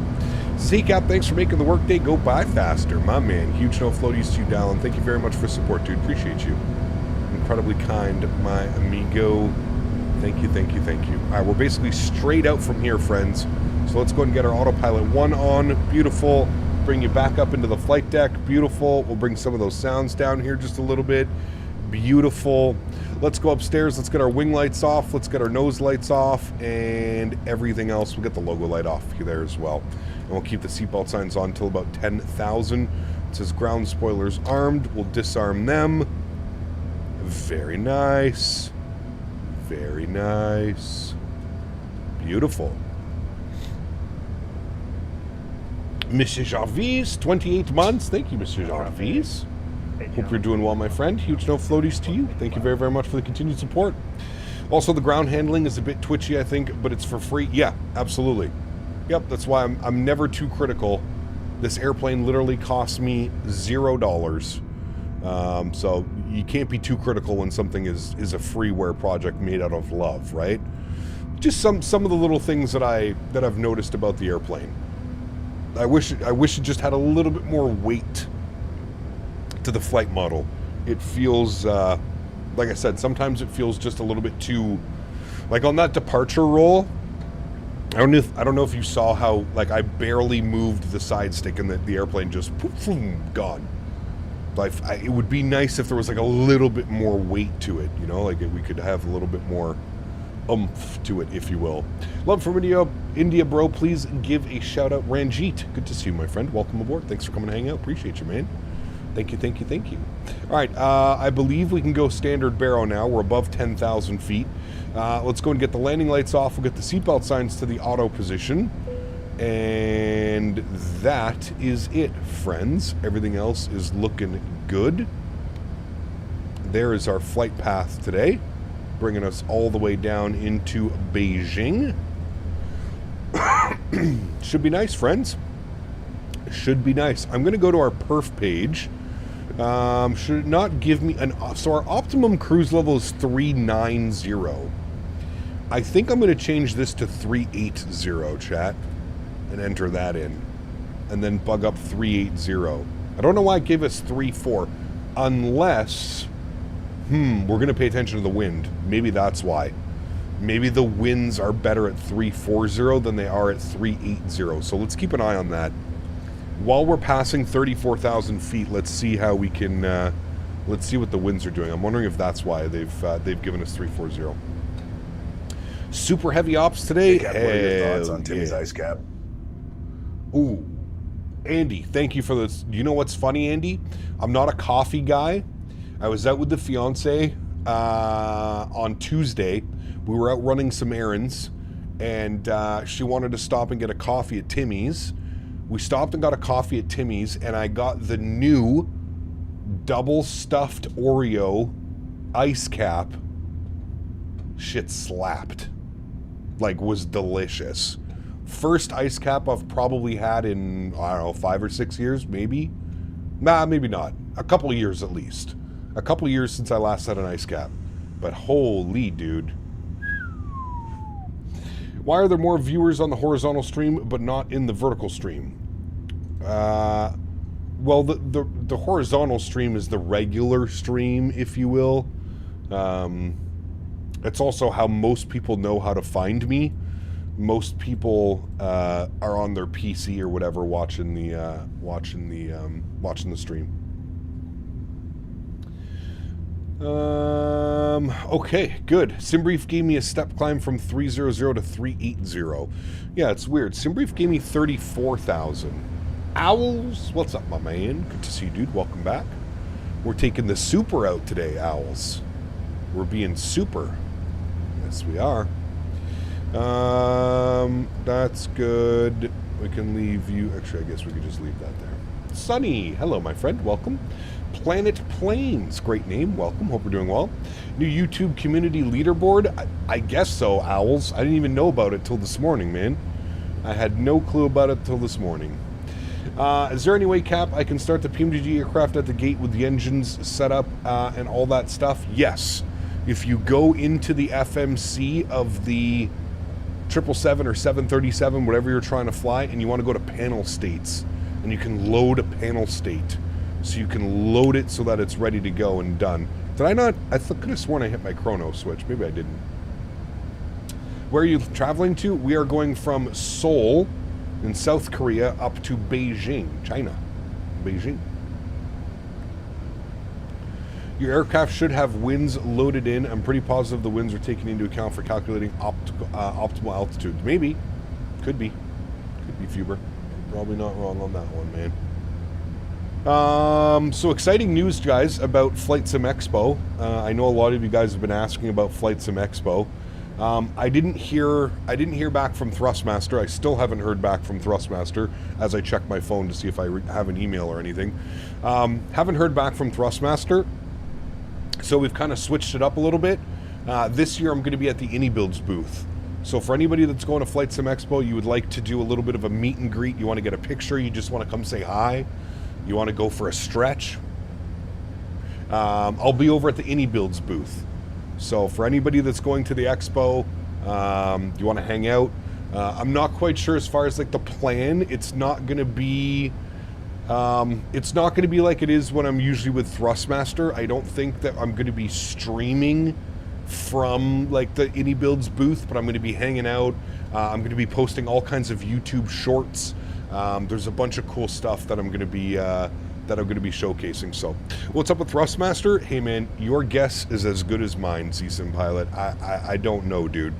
Seek out, thanks for making the workday go by faster. My man. Huge no floaties to you, Dallin. Thank you very much for support, dude. Appreciate you. Incredibly kind, my amigo. Thank you, thank you, thank you. All right, we're basically straight out from here, friends. So let's go ahead and get our autopilot 1 on. Beautiful. Bring you back up into the flight deck. Beautiful. We'll bring some of those sounds down here just a little bit. Beautiful. Let's go upstairs. Let's get our wing lights off. Let's get our nose lights off and everything else. We'll get the logo light off there as well. And we'll keep the seatbelt signs on until about 10,000. It says ground spoilers armed. We'll disarm them. Very nice. Very nice. Beautiful. Monsieur Jarvis, 28 months. Thank you, Monsieur Jarvis. Hope you're doing well, my friend. Huge no floaties to you. Thank you very, very much for the continued support. Also, the ground handling is a bit twitchy, I think, but it's for free. Yeah, absolutely. Yep, that's why I'm never too critical. This airplane literally cost me $0. So you can't be too critical when something is a freeware project made out of love, right? Just some of the little things that I've noticed about the airplane. I wish it just had a little bit more weight to the Flite model. It feels like I said, sometimes it feels just a little bit too, like on that departure roll. I don't know if you saw how, like, I barely moved the side stick and the airplane just poof, boom, gone. Like, it would be nice if there was like a little bit more weight to it, you know, like we could have a little bit more oomph to it, if you will. Love from India, bro. Please give a shout out, Ranjit. Good to see you, my friend. Welcome aboard. Thanks for coming to hang out. Appreciate you, man. Thank you, thank you, thank you. All right, I believe we can go standard barrow now. We're above 10,000 feet. Let's go and get the landing lights off. We'll get the seatbelt signs to the auto position. And that is it, friends. Everything else is looking good. There is our flight path today, bringing us all the way down into Beijing. Should be nice, friends. Should be nice. I'm going to go to our perf page. Should it not give me an... So our optimum cruise level is 390. I think I'm going to change this to 380, chat, and enter that in. And then bug up 380. I don't know why it gave us 34. Unless... we're going to pay attention to the wind. Maybe that's why. Maybe the winds are better at 340 than they are at 380. So let's keep an eye on that. While we're passing 34,000 feet, let's see how we can, let's see what the winds are doing. I'm wondering if that's why they've given us 340. Super heavy ops today. Hey, Cap, what are your thoughts on Timmy's ice cap? Ooh, Andy, thank you for this. You know what's funny, Andy? I'm not a coffee guy. I was out with the fiance on Tuesday. We were out running some errands, and she wanted to stop and get a coffee at Timmy's. We stopped and got a coffee at Timmy's, and I got the new double stuffed Oreo ice cap. Shit slapped. Like, was delicious. First ice cap I've probably had in, I don't know, 5 or 6 years, maybe? Nah, maybe not. A couple of years at least. A couple of years since I last had an ice cap. But holy dude. Why are there more viewers on the horizontal stream but not in the vertical stream? Well, the horizontal stream is the regular stream, if you will. It's also how most people know how to find me. Most people are on their PC or whatever watching the stream. Okay, good. Simbrief gave me a step climb from 300 to 380. Yeah, it's weird. Simbrief gave me 34,000. Owls, what's up, my man? Good to see you, dude. Welcome back. We're taking the super out today, Owls. We're being super. Yes, we are. That's good. We can leave you. Actually, I guess we could just leave that there. Sunny, hello, my friend. Welcome. Planet Plains, great name. Welcome. Hope you're doing well. New YouTube community leaderboard. I guess so, Owls. I didn't even know about it till this morning, man. I had no clue about it till this morning. Is there any way, Cap, I can start the PMDG aircraft at the gate with the engines set up and all that stuff? Yes. If you go into the FMC of the 777 or 737, whatever you're trying to fly, and you want to go to panel states, and you can load a panel state. So you can load it so that it's ready to go and done. Did I not? I could have sworn I hit my chrono switch. Maybe I didn't. Where are you traveling to? We are going from Seoul in South Korea up to Beijing, China. Beijing. Your aircraft should have winds loaded in. I'm pretty positive the winds are taken into account for calculating optimal altitude. Maybe. Could be. Could be, Fuber. Probably not wrong on that one, man. So exciting news, guys, about Flight Sim Expo. I know a lot of you guys have been asking about Flight Sim Expo. I didn't hear back from Thrustmaster. I still haven't heard back from Thrustmaster as I check my phone to see if I have an email or anything. Haven't heard back from Thrustmaster, so we've kind of switched it up a little bit. This year I'm going to be at the AnyBuilds booth. So for anybody that's going to Flight Sim Expo, you would like to do a little bit of a meet and greet, you want to get a picture, you just want to come say hi, you want to go for a stretch, I'll be over at the AnyBuilds booth. So for anybody that's going to the expo, you want to hang out, I'm not quite sure as far as like the plan. It's not going to be like it is when I'm usually with Thrustmaster. I don't think that I'm going to be streaming from like the AnyBuilds booth, but I'm going to be hanging out. I'm going to be posting all kinds of YouTube shorts. There's a bunch of cool stuff that I'm going to be showcasing. So, what's up with Thrustmaster? Hey man, your guess is as good as mine, CSIM pilot. I don't know, dude.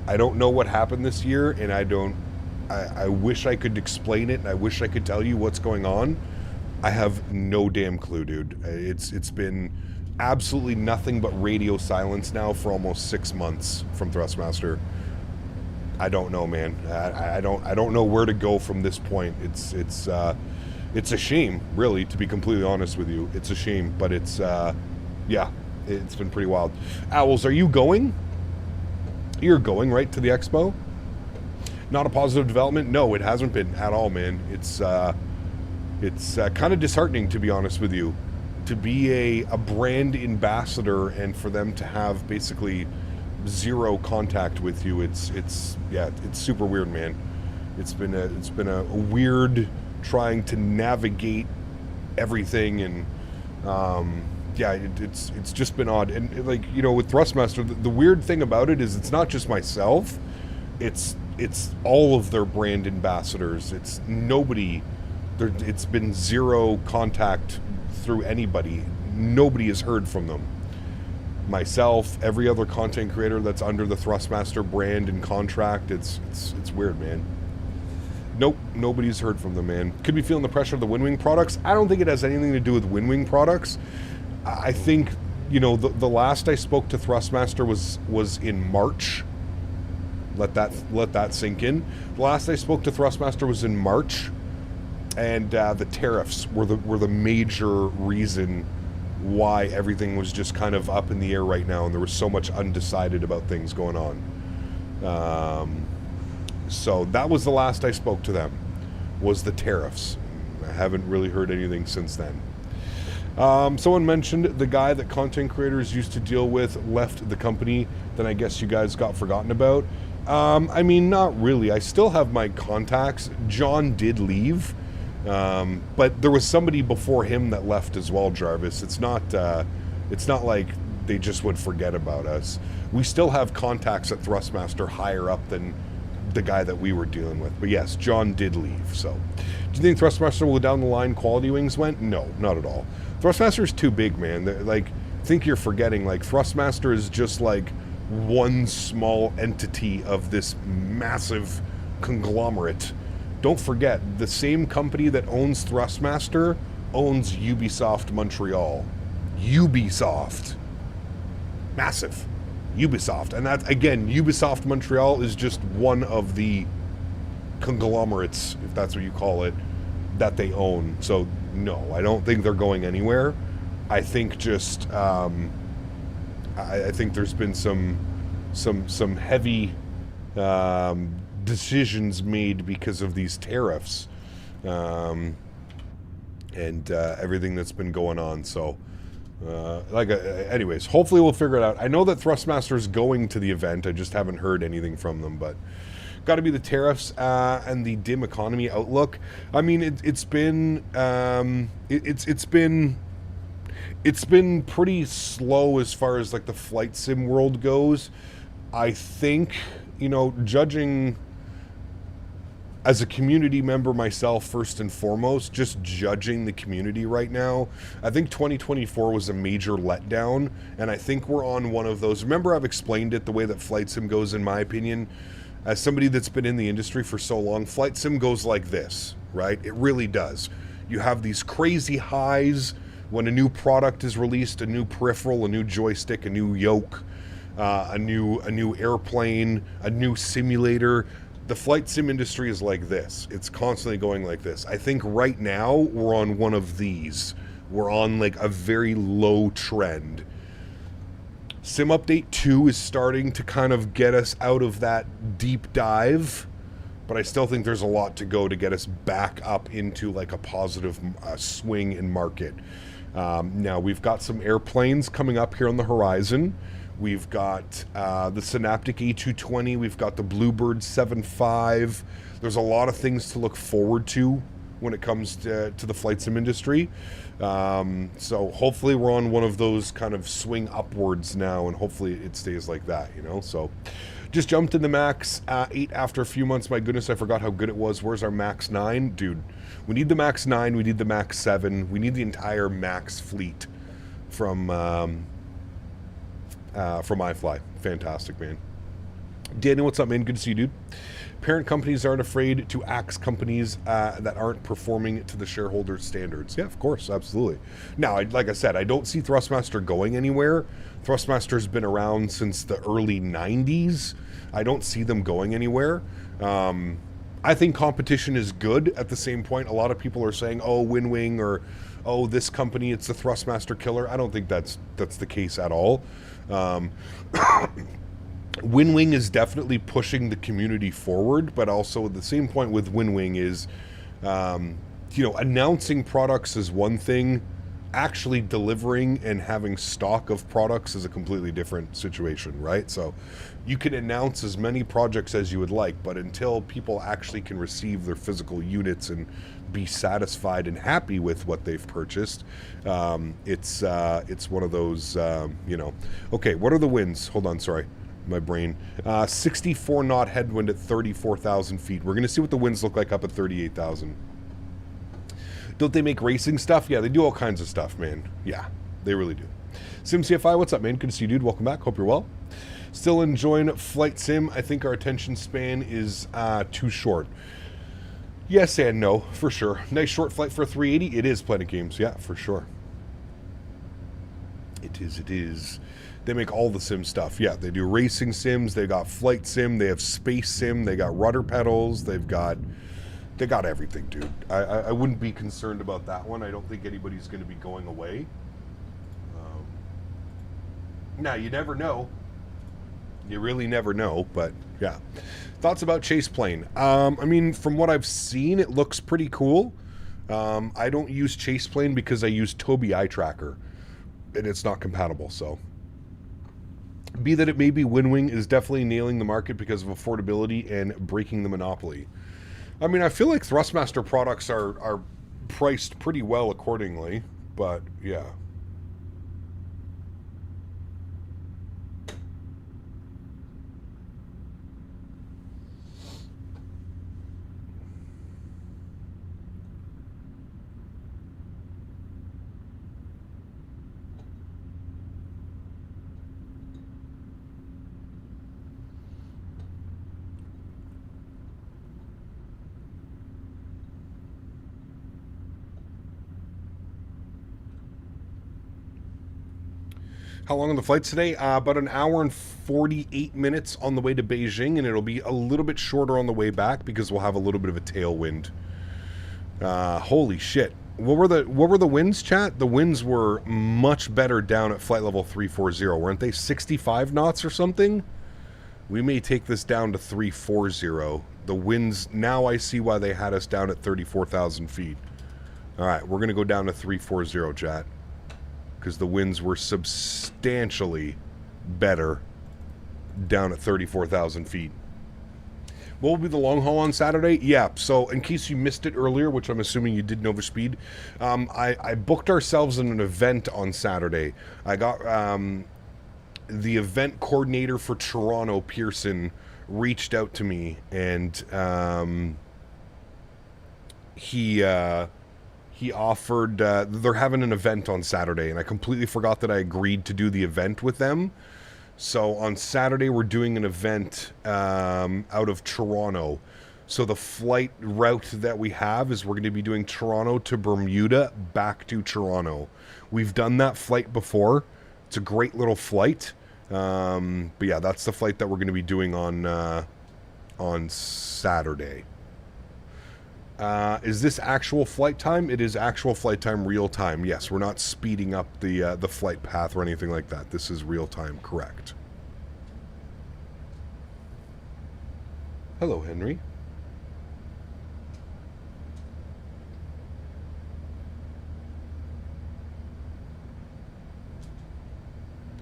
I don't know what happened this year, and I wish I could explain it, and I wish I could tell you what's going on. I have no damn clue, dude. It's been absolutely nothing but radio silence now for almost 6 months from Thrustmaster. I don't know, man. I don't know where to go from this point. It's a shame, really, to be completely honest with you. It's a shame, but it's yeah, it's been pretty wild. Owls, are you going? You're going, right, to the expo? Not a positive development? No, it hasn't been at all, man. It's kind of disheartening, to be honest with you, to be a brand ambassador and for them to have basically zero contact with you. It's super weird, man. It's been a weird trying to navigate everything, and yeah, it's just been odd. And like, you know, with Thrustmaster, the weird thing about it is it's not just myself, it's all of their brand ambassadors. It's nobody there. It's been zero contact through anybody. Nobody has heard from them. Myself, every other content creator that's under the Thrustmaster brand and contract, it's weird, man. Nope, nobody's heard from them, man. Could be feeling the pressure of the WinWing products. I don't think it has anything to do with WinWing products. I think, you know, the last I spoke to Thrustmaster was in March. Let that sink in. The last I spoke to Thrustmaster was in March, and the tariffs were the major reason why everything was just kind of up in the air right now, and there was so much undecided about things going on. So that was the last I spoke to them, was the tariffs. I haven't really heard anything since then. Someone mentioned the guy that content creators used to deal with left the company, then I guess you guys got forgotten about. I mean, not really. I still have my contacts. John did leave, but there was somebody before him that left as well, Jarvis. It's not like they just would forget about us. We still have contacts at Thrustmaster higher up than the guy that we were dealing with. But yes, John did leave. So, do you think Thrustmaster will down the line quality wings went? No, not at all. Thrustmaster is too big, man. Like, I think you're forgetting, like, Thrustmaster is just like one small entity of this massive conglomerate. Don't forget, the same company that owns Thrustmaster owns Ubisoft Montreal. Ubisoft. Massive. Ubisoft. And that, again, Ubisoft Montreal is just one of the conglomerates, if that's what you call it, that they own. So, no, I don't think they're going anywhere. I think just, I think there's been some heavy decisions made because of these tariffs and everything that's been going on. So, anyways, hopefully we'll figure it out. I know that Thrustmaster's going to the event. I just haven't heard anything from them, but got to be the tariffs and the dim economy outlook. I mean, it's been pretty slow as far as like the flight sim world goes. I think, you know, judging as a community member myself, first and foremost, just judging the community right now, I think 2024 was a major letdown, and I think we're on one of those. Remember, I've explained it the way that flight sim goes, in my opinion. As somebody that's been in the industry for so long, flight sim goes like this, right? It really does. You have these crazy highs when a new product is released, a new peripheral, a new joystick, a new yoke, a new airplane, a new simulator. The flight sim industry is like this. It's constantly going like this. I think right now we're on one of these. We're on like a very low trend. Sim Update 2 is starting to kind of get us out of that deep dive, but I still think there's a lot to go to get us back up into like a positive swing in market. Now we've got some airplanes coming up here on the horizon. We've got the Synaptic A220. We've got the Bluebird 7.5. There's a lot of things to look forward to when it comes to the flight sim industry. So hopefully we're on one of those kind of swing upwards now, and hopefully it stays like that, you know? So just jumped in the Max 8 after a few months. My goodness, I forgot how good it was. Where's our Max 9? Dude, we need the Max 9. We need the Max 7. We need the entire Max fleet from iFly. Fantastic, man. Danny, what's up, man? Good to see you, dude. Parent companies aren't afraid to axe companies that aren't performing to the shareholder standards. Yeah, of course, absolutely. Now, like I said, I don't see Thrustmaster going anywhere. Thrustmaster's been around since the early 90s. I don't see them going anywhere. I think competition is good. At the same point, a lot of people are saying, oh, Winwing, or oh, this company, it's the Thrustmaster killer. I don't think that's the case at all. Winwing is definitely pushing the community forward, but also at the same point with Winwing is, you know, announcing products is one thing. Actually delivering and having stock of products is a completely different situation, right? So you can announce as many projects as you would like, but until people actually can receive their physical units and be satisfied and happy with what they've purchased, it's one of those, you know. Okay, what are the winds? Hold on, sorry. My brain. 64 knot headwind at 34,000 feet. We're going to see what the winds look like up at 38,000. Don't they make racing stuff? Yeah, they do all kinds of stuff, man. Yeah, they really do. SimCFI, what's up, man? Good to see you, dude. Welcome back. Hope you're well. Still enjoying Flight Sim. I think our attention span is too short. Yes and no, for sure. Nice short flight for a 380. It is Planet Games. Yeah, for sure. It is, it is. They make all the sim stuff. Yeah, they do racing sims. They got flight sim. They have space sim. They got rudder pedals. They got everything, dude. I wouldn't be concerned about that one. I don't think anybody's going to be going away. Now, you never know. You really never know, but yeah. Thoughts about Chase Plane? I mean, from what I've seen, it looks pretty cool. I don't use Chase Plane because I use Tobii Eye Tracker, and it's not compatible, so... Be that it may be, Winwing is definitely nailing the market because of affordability and breaking the monopoly. I mean, I feel like Thrustmaster products are priced pretty well accordingly, but yeah. How long on the flight today? About an hour and 48 minutes on the way to Beijing, and it'll be a little bit shorter on the way back because we'll have a little bit of a tailwind. Holy shit. What were the winds, chat? The winds were much better down at flight level 340, weren't they? 65 knots or something? We may take this down to 340. The winds, now I see why they had us down at 34,000 feet. Alright, we're going to go down to 340, chat. Because the winds were substantially better down at 34,000 feet. What will be the long haul on Saturday? Yeah, so in case you missed it earlier, which I'm assuming you did Nova Speed, I booked ourselves in an event on Saturday. I got the event coordinator for Toronto, Pearson, reached out to me, and he offered, they're having an event on Saturday, and I completely forgot that I agreed to do the event with them. So on Saturday, we're doing an event out of Toronto. So the flight route that we have is we're going to be doing Toronto to Bermuda, back to Toronto. We've done that flight before. It's a great little flight. But yeah, that's the flight that we're going to be doing on Saturday. Is this actual flight time? It is actual flight time, real time. Yes, we're not speeding up the flight path or anything like that. This is real time, correct. Hello, Henry.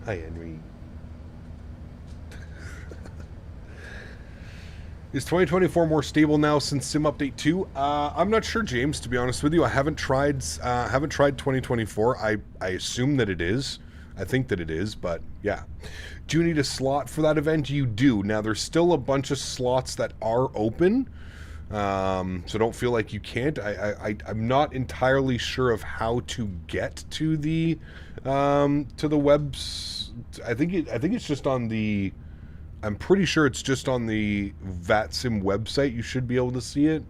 Hi, Henry. Is 2024 more stable now since Sim Update 2? I'm not sure, James, to be honest with you. I haven't tried 2024. I assume that it is. I think that it is, but yeah. Do you need a slot for that event? You do. Now, there's still a bunch of slots that are open, so don't feel like you can't. I'm not entirely sure of how to get to the webs. I think it's just on the... I'm pretty sure it's just on the VATSIM website. You should be able to see it.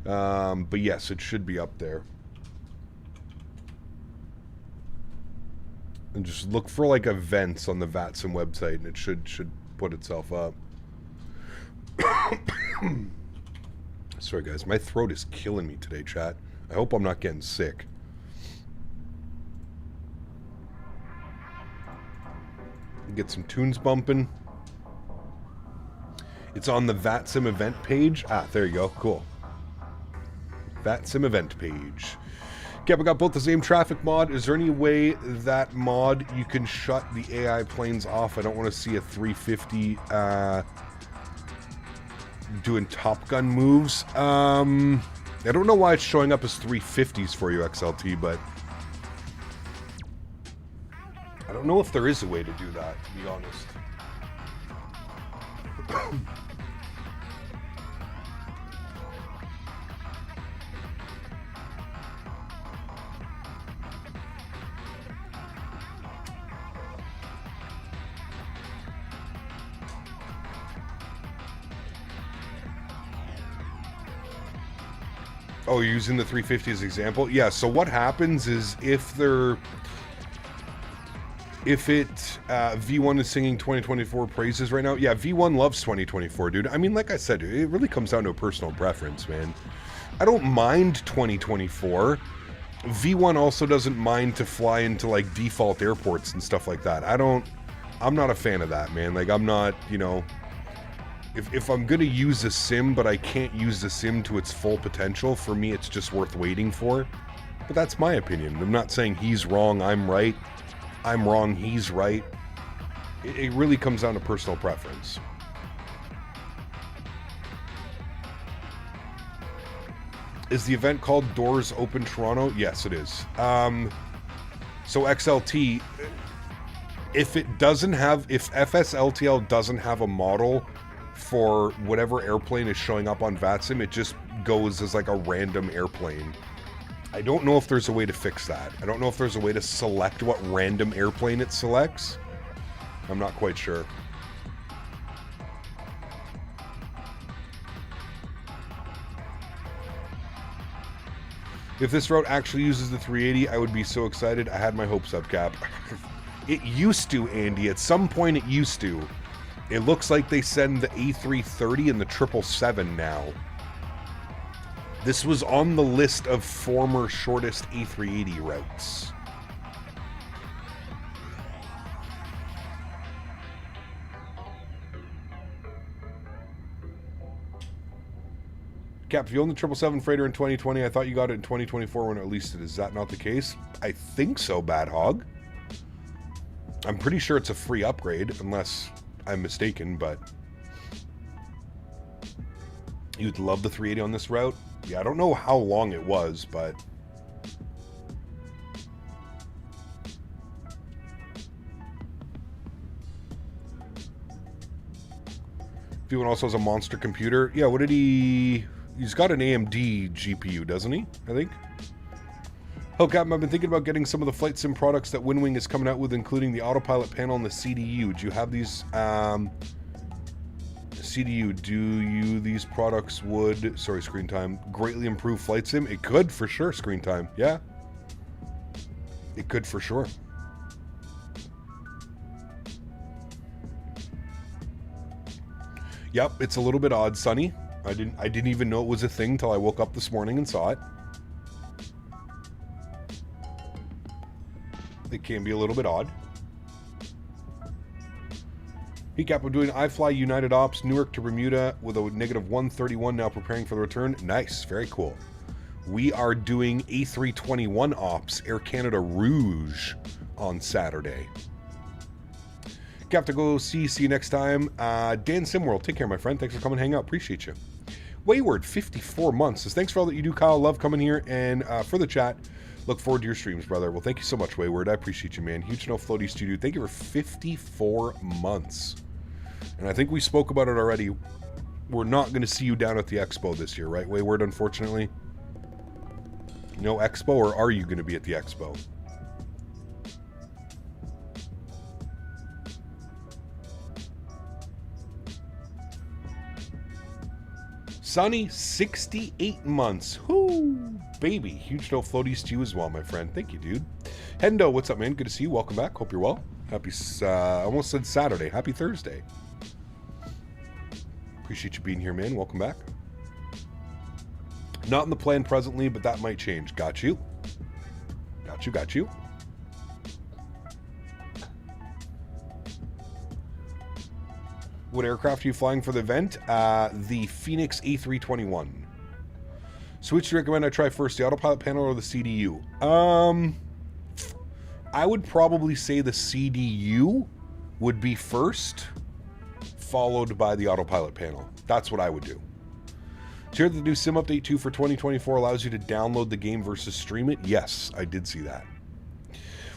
But yes, it should be up there. And just look for like events on the VATSIM website and it should put itself up. Sorry guys, my throat is killing me today, chat. I hope I'm not getting sick. Get some tunes bumping. It's on the VATSIM event page. Ah, there you go. Cool. VATSIM event page. Yep, I got both the same traffic mod. Is there any way that mod you can shut the AI planes off? I don't want to see a 350 doing Top Gun moves. I don't know why it's showing up as 350s for you, XLT, but I don't know if there is a way to do that, to be honest. Oh, you're using the 350 as example? Yeah, so what happens is if V1 is singing 2024 praises right now, yeah, V1 loves 2024, dude. I mean, like I said, it really comes down to a personal preference, man. I don't mind 2024. V1 also doesn't mind to fly into, like, default airports and stuff like that. I'm not a fan of that, man. Like, I'm not, you know... If I'm going to use a sim, but I can't use the sim to its full potential, for me it's just worth waiting for. But that's my opinion. I'm not saying he's wrong, I'm right. I'm wrong, he's right. It really comes down to personal preference. Is the event called Doors Open Toronto? Yes, it is. So XLT, if FSLTL doesn't have a model for whatever airplane is showing up on VATSIM, it just goes as like a random airplane. I don't know if there's a way to fix that. I don't know if there's a way to select what random airplane it selects. I'm not quite sure. If this route actually uses the 380, I would be so excited. I had my hopes up, Cap. It used to, Andy. At some point it used to. It looks like they send the A330 and the 777 now. This was on the list of former shortest A380 routes. Cap, if you own the 777 freighter in 2020, I thought you got it in 2024 when it released it. Is that not the case? I think so, Bad Hog. I'm pretty sure it's a free upgrade, unless I'm mistaken, but you'd love the 380 on this route. Yeah, I don't know how long it was, but V1 also has a monster computer. Yeah, what did he's got an AMD GPU, doesn't he? I think. Oh, Captain, I've been thinking about getting some of the flight sim products that WinWing is coming out with, including the autopilot panel and the CDU. Do you have these CDU, do you these products would, sorry, screen time, greatly improve flight sim? It could for sure, screen time. Yeah. It could for sure. Yep, it's a little bit odd, Sonny. I didn't even know it was a thing till I woke up this morning and saw it. It can be a little bit odd. Hey Cap, I'm doing iFly United Ops, Newark to Bermuda with a negative 131, now preparing for the return. Nice, very cool. We are doing A321 Ops, Air Canada Rouge on Saturday. Cap to go see you next time. Dan Simworld, take care, my friend. Thanks for coming hang out. Appreciate you. Wayward, 54 months, says, thanks for all that you do, Kyle. Love coming here and for the chat. Look forward to your streams, brother. Well, thank you so much, Wayward. I appreciate you, man. Huge No Floaties to you. Thank you for 54 months. And I think we spoke about it already. We're not going to see you down at the expo this year, right, Wayward, unfortunately? No expo, or are you going to be at the expo? Sunny, 68 whoo, baby. Huge No Floaties to you as well, my friend. Thank you, dude. Hendo, what's up, man? Good to see you. Welcome back. Hope you're well. Happy, almost said Saturday. Happy Thursday. Appreciate you being here, man. Welcome back. Not in the plan presently, but that might change. Got you. Got you, got you. What aircraft are you flying for the event? The Phoenix A321. So which do you recommend I try first, the autopilot panel or the CDU? I would probably say the CDU would be first, followed by the autopilot panel. That's what I would do. Did you hear that the new Sim Update 2 for 2024 allows you to download the game versus stream it? Yes, I did see that.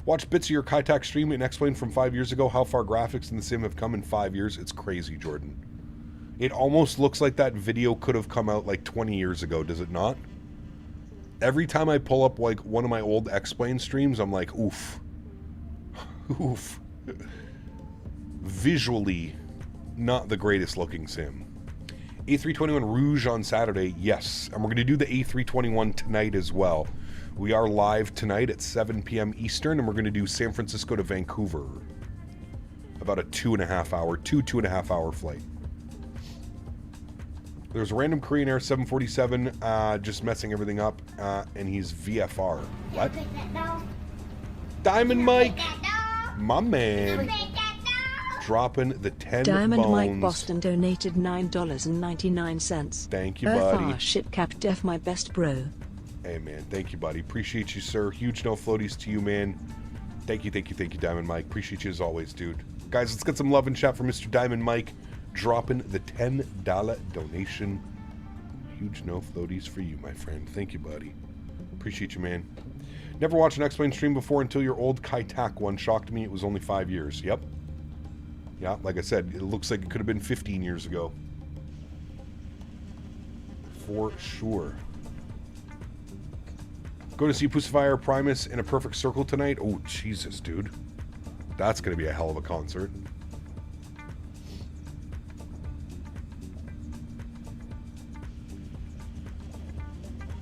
Watch bits of your Kaitak stream and explain from 5 years ago how far graphics in the sim have come in 5 years. It's crazy, Jordan. It almost looks like that video could have come out like 20 years ago, does it not? Every time I pull up like one of my old X-Plane streams, I'm like, oof. Oof. Visually, not the greatest looking sim. A321 Rouge on Saturday, yes. And we're going to do the A321 tonight as well. We are live tonight at 7 p.m. Eastern, and we're going to do San Francisco to Vancouver. About a 2.5 hour flight. There's a random Korean Air 747 just messing everything up, and he's VFR. What? Diamond Mike! My man. Dropping the 10 Diamond bones. Mike Boston donated $9.99. Thank you, buddy. Earth ship cap def my best bro. Hey, man. Thank you, buddy. Appreciate you, sir. Huge No Floaties to you, man. Thank you, Diamond Mike. Appreciate you as always, dude. Guys, let's get some love and chat for Mr. Diamond Mike. Dropping the $10 donation. Huge No Floaties for you, my friend. Thank you, buddy. Appreciate you, man. Never watched an X-Plane stream before until your old Kaitak one shocked me. It was only 5 years. Yep. Yeah, like I said, it looks like it could have been 15 years ago. For sure. Go to see Pussifier Primus in a perfect circle tonight. Oh, Jesus, dude. That's going to be a hell of a concert.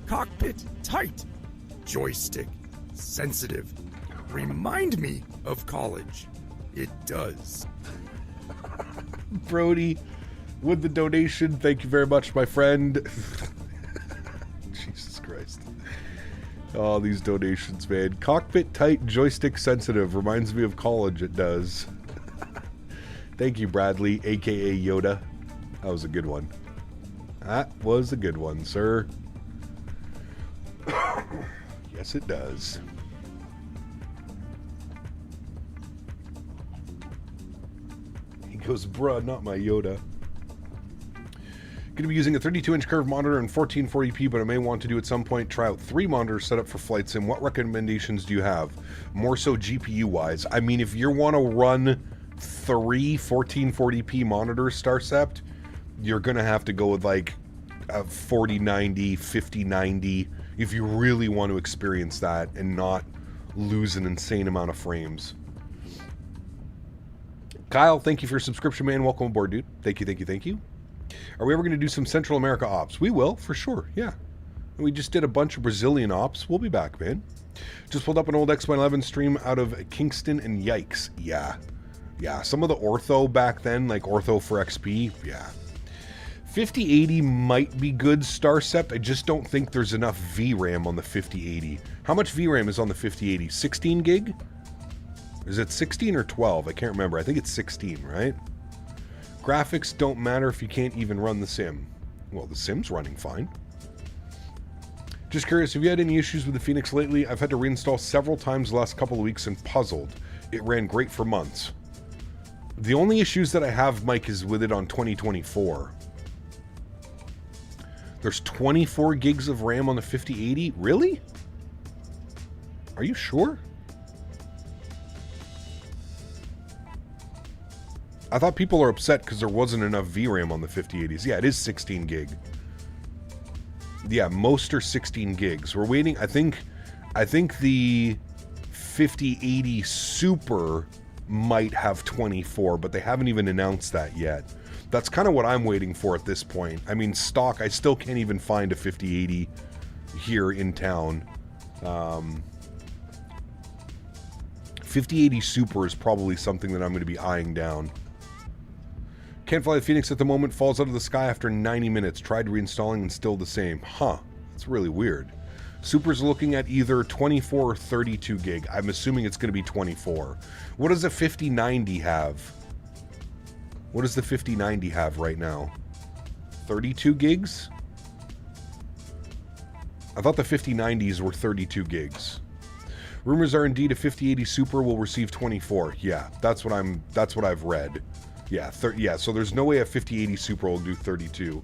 Cockpit tight. Joystick sensitive. Remind me of college. It does. Brody, with the donation, thank you very much, my friend. Jesus Christ. Oh, these donations, man. Cockpit tight, joystick sensitive. Reminds me of college, it does. Thank you, Bradley, a.k.a. Yoda. That was a good one. That was a good one, sir. Yes, it does. He goes, bruh, not my Yoda. Going to be using a 32-inch curved monitor and 1440p, but I may want to do at some point try out 3 monitors set up for flight sim. What recommendations do you have? More so GPU-wise. I mean, if you want to run 3 1440p monitors, Starcept, you're going to have to go with like a 4090, 5090, if you really want to experience that and not lose an insane amount of frames. Kyle, thank you for your subscription, man. Welcome aboard, dude. Thank you, thank you, thank you. Are we ever going to do some Central America ops? We will, for sure, yeah. We just did a bunch of Brazilian ops. We'll be back, man. Just pulled up an old X111 stream out of Kingston, and yikes. Yeah. Yeah, some of the ortho back then, like ortho for XP, yeah. 5080 might be good, Starcept. I just don't think there's enough VRAM on the 5080. How much VRAM is on the 5080? 16 gig? Is it 16 or 12? I can't remember. I think it's 16, right? Graphics don't matter if you can't even run the sim. Well, the sim's running fine. Just curious, have you had any issues with the Phoenix lately? I've had to reinstall several times the last couple of weeks and puzzled. It ran great for months. The only issues that I have, Mike, is with it on 2024. There's 24 gigs of RAM on the 5080? Really? Are you sure? I thought people are upset because there wasn't enough VRAM on the 5080s. Yeah, it is 16 gig. Yeah, most are 16 gigs. We're waiting. I think the 5080 Super might have 24, but they haven't even announced that yet. That's kind of what I'm waiting for at this point. I mean, stock, I still can't even find a 5080 here in town. 5080 Super is probably something that I'm going to be eyeing down. Can't fly the Phoenix at the moment, falls out of the sky after 90 minutes. Tried reinstalling and still the same. Huh, that's really weird. Super's looking at either 24 or 32 gig. I'm assuming it's going to be 24. What does a 5090 have? What does the 5090 have right now? 32 gigs? I thought the 5090s were 32 gigs. Rumors are indeed a 5080 Super will receive 24. Yeah, that's what I've read. Yeah, yeah, so there's no way a 5080 Super will do 32.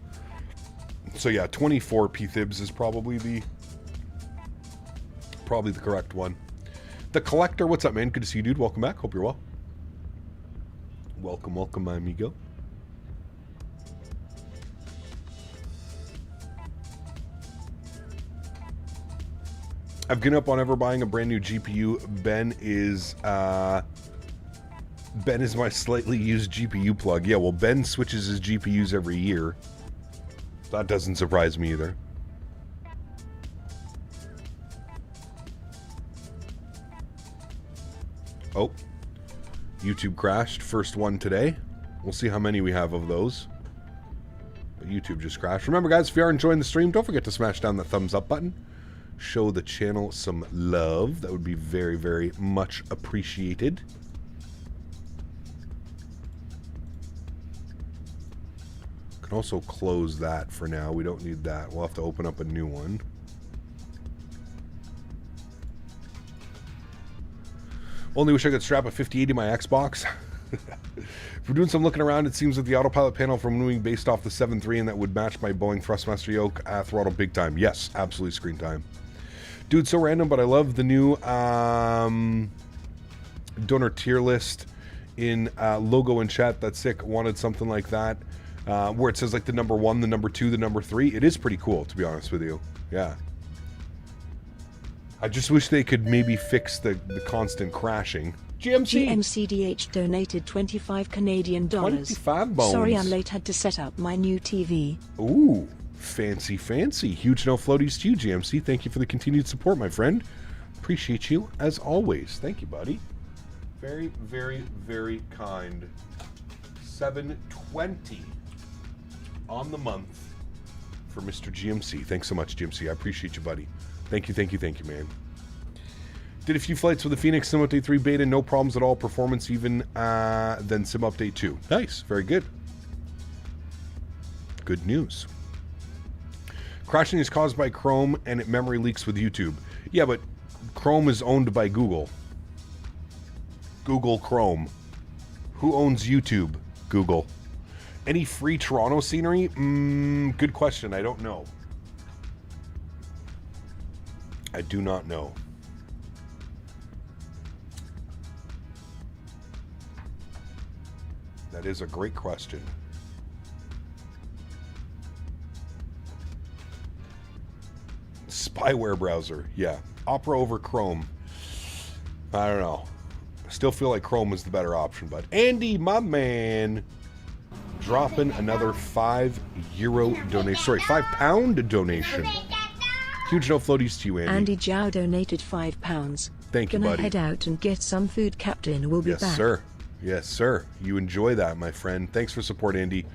So yeah, 24 P-Thibs is probably the correct one. The Collector, what's up, man? Good to see you, dude. Welcome back. Hope you're well. Welcome, welcome, my amigo. I've given up on ever buying a brand new GPU. Ben is my slightly used GPU plug. Yeah, well, Ben switches his GPUs every year. That doesn't surprise me either. Oh, YouTube crashed. First one today. We'll see how many we have of those. But YouTube just crashed. Remember, guys, if you are enjoying the stream, don't forget to smash down the thumbs up button. Show the channel some love. That would be very, very much appreciated. Can also close that for now. We don't need that. We'll have to open up a new one. Only wish I could strap a 5080 to my Xbox. If we're doing some looking around, it seems that the autopilot panel from moving based off the 7.3 and that would match my Boeing Thrustmaster yoke throttle big time. Yes, absolutely screen time. Dude, so random, but I love the new donor tier list in logo and chat. That's sick. Wanted something like that. Where it says like the number 1, the number 2, the number 3. It is pretty cool, to be honest with you. Yeah. I just wish they could maybe fix the constant crashing. GMCDH donated 25 Canadian dollars. 25 bones. Sorry I'm late, had to set up my new TV. Ooh, fancy, fancy. Huge no floaties to you, GMC. Thank you for the continued support, my friend. Appreciate you, as always. Thank you, buddy. Very, very, very kind. 720 on the month for Mr. GMC. Thanks so much, GMC. I appreciate you, buddy. Thank you, thank you, thank you, man. Did a few flights with the Phoenix Sim Update 3 beta, no problems at all. Performance even than Sim Update 2. Nice, very good. Good news. Crashing is caused by Chrome and it memory leaks with YouTube. Yeah, but Chrome is owned by Google. Google Chrome. Who owns YouTube? Google. Any free Toronto scenery? Good question. I don't know. I do not know. That is a great question. Spyware browser. Yeah. Opera over Chrome. I don't know. I still feel like Chrome is the better option, but Andy, my man. dropping another €5 donation. Sorry, £5 donation. Huge no floaties to you, Andy. Andy Jow donated £5. Thank you, Gonna buddy. head out and get some food, Captain. We'll be back. Yes, sir. Yes, sir. You enjoy that, my friend. Thanks for support, Andy.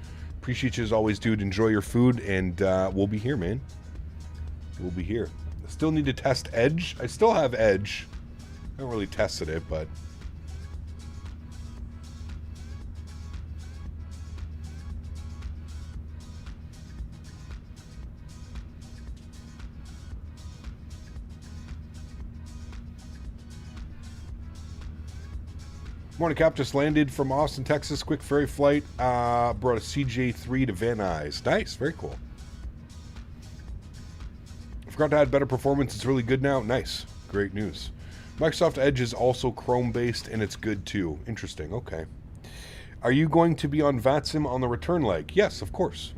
Appreciate you as always, dude. Enjoy your food, and we'll be here, man. We'll be here. I still need to test Edge. I still have Edge. I haven't really tested it, but... Morning, Cap. Just landed from Austin, Texas. Quick ferry flight. Brought a CJ3 to Van Nuys. Nice. Very cool. Forgot to add better performance. It's really good now. Nice. Great news. Microsoft Edge is also Chrome-based, and it's good, too. Interesting. Okay. Are you going to be on VATSIM on the return leg? Yes, of course.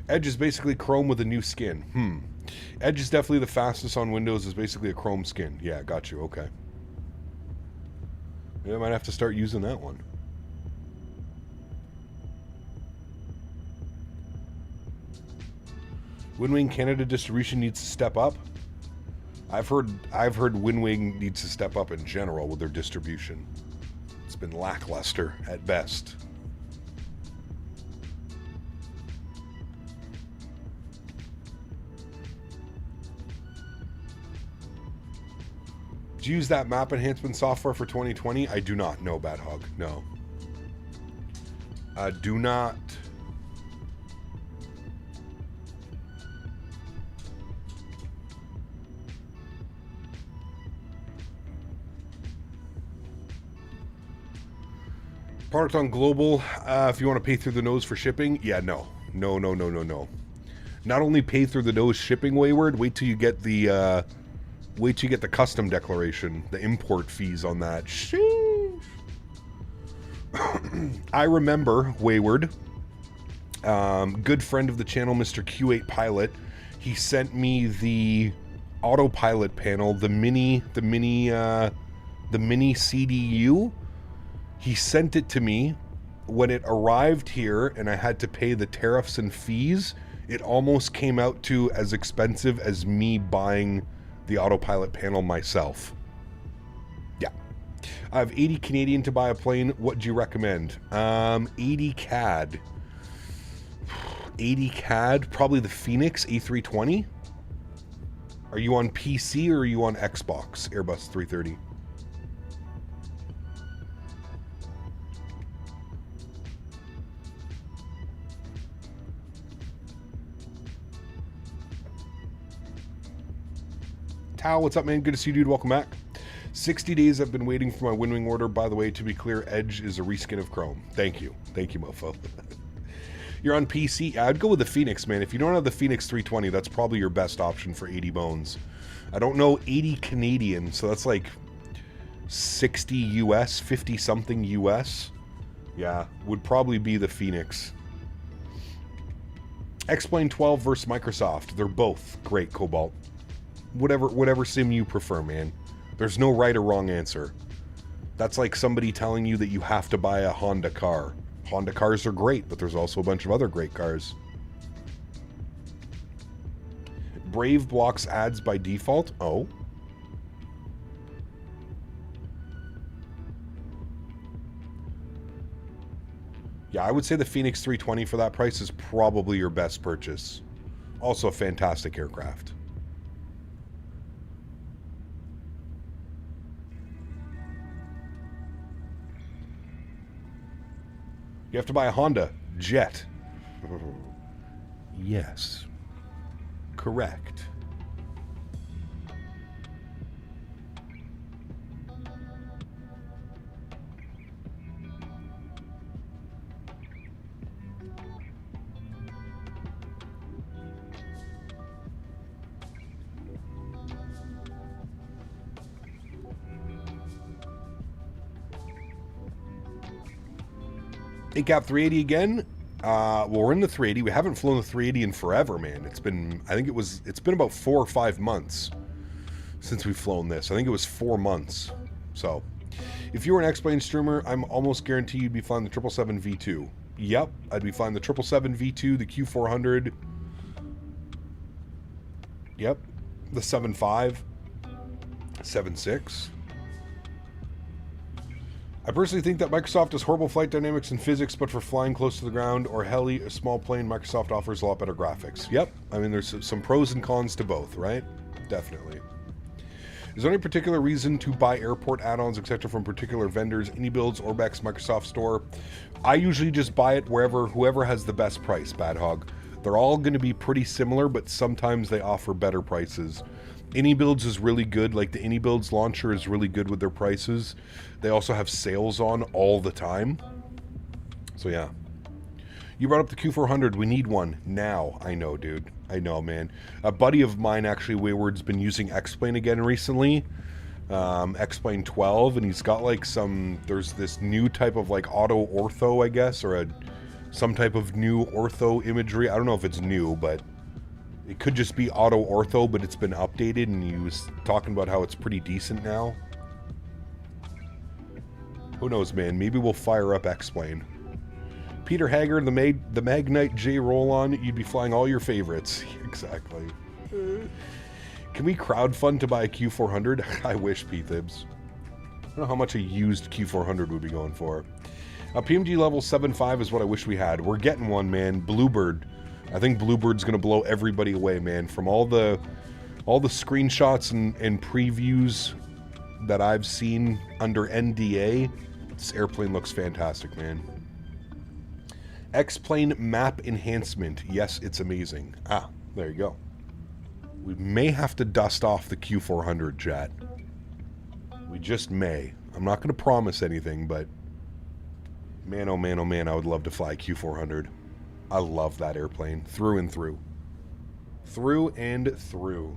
Edge is basically Chrome with a new skin. Edge is definitely the fastest on Windows. It's basically a Chrome skin. Yeah, got you. Okay. Yeah, I might have to start using that one. WinWing Canada distribution needs to step up. I've heard WinWing needs to step up in general with their distribution. It's been lackluster at best. Do you use that map enhancement software for 2020? I do not. No, Bad Hog. No. Do not. Product on Global. If you want to pay through the nose for shipping, yeah, no. No. Not only pay through the nose shipping, Wayward. Wait till you get the custom declaration, the import fees on that. Sheesh. I remember, Wayward, good friend of the channel, Mr. Q8 Pilot, he sent me the autopilot panel, the mini CDU. He sent it to me. When it arrived here and I had to pay the tariffs and fees, it almost came out to as expensive as me buying the autopilot panel myself. Yeah. I have 80 Canadian to buy a plane. What do you recommend? 80 CAD. 80 CAD, probably the Phoenix A320. Are you on PC or are you on Xbox? Airbus 330. Tao, what's up, man? Good to see you, dude. Welcome back. 60 days I've been waiting for my WinWing order. By the way, to be clear, Edge is a reskin of Chrome. Thank you. Thank you, mofo. You're on PC? I'd go with the Phoenix, man. If you don't have the Phoenix 320, that's probably your best option for 80 bones. I don't know 80 Canadian, so that's like 60 US, 50 something US. Yeah, would probably be the Phoenix. X-Plane 12 versus Microsoft. They're both great, Cobalt. Whatever sim you prefer, man. There's no right or wrong answer. That's like somebody telling you that you have to buy a Honda car. Honda cars are great, but there's also a bunch of other great cars. Brave blocks ads by default. Oh. Yeah, I would say the Phoenix 320 for that price is probably your best purchase. Also a fantastic aircraft. You have to buy a Honda Jet. Yes. Correct. Takeoff 380 again. Well, we're in the 380. We haven't flown the 380 in forever, man. It's been, it's been about 4 or 5 months since we've flown this. I think it was 4 months. So, if you were an X-Plane streamer, I'm almost guaranteed you'd be flying the 777 V2. Yep, I'd be flying the 777 V2, the Q400. Yep, the 7.5, 7.6. I personally think that Microsoft has horrible flight dynamics and physics, but for flying close to the ground or heli, a small plane, Microsoft offers a lot better graphics. Yep, I mean, there's some pros and cons to both, right? Definitely. Is there any particular reason to buy airport add-ons, etc. from particular vendors, AnyBuilds, Orbex, Microsoft Store? I usually just buy it whoever has the best price, Bad Hog. They're all going to be pretty similar, but sometimes they offer better prices. AnyBuilds is really good. Like the AnyBuilds launcher is really good with their prices. They also have sales on all the time. So yeah. You brought up the Q400. We need one now. I know, dude. I know, man. A buddy of mine, actually, Wayward's been using X-Plane again recently. X-Plane 12, and he's got like there's this new type of like auto ortho, I guess, or some type of new ortho imagery. I don't know if it's new, but it could just be auto ortho, but it's been updated, and he was talking about how it's pretty decent now. Who knows, man? Maybe we'll fire up X-Plane. Peter Hager, the Magnite J Roll-On, you'd be flying all your favorites. Exactly. Can we crowdfund to buy a Q400? I wish, P-Thibs. I don't know how much a used Q400 would be going for. A PMG level 7.5 is what I wish we had. We're getting one, man. Bluebird. I think Bluebird's going to blow everybody away, man. From all the screenshots and previews that I've seen under NDA, this airplane looks fantastic, man. X-Plane map enhancement. Yes, it's amazing. Ah, there you go. We may have to dust off the Q400 jet. We just may. I'm not going to promise anything, but man, oh man, oh man, I would love to fly Q400. I love that airplane through and through. Through and through.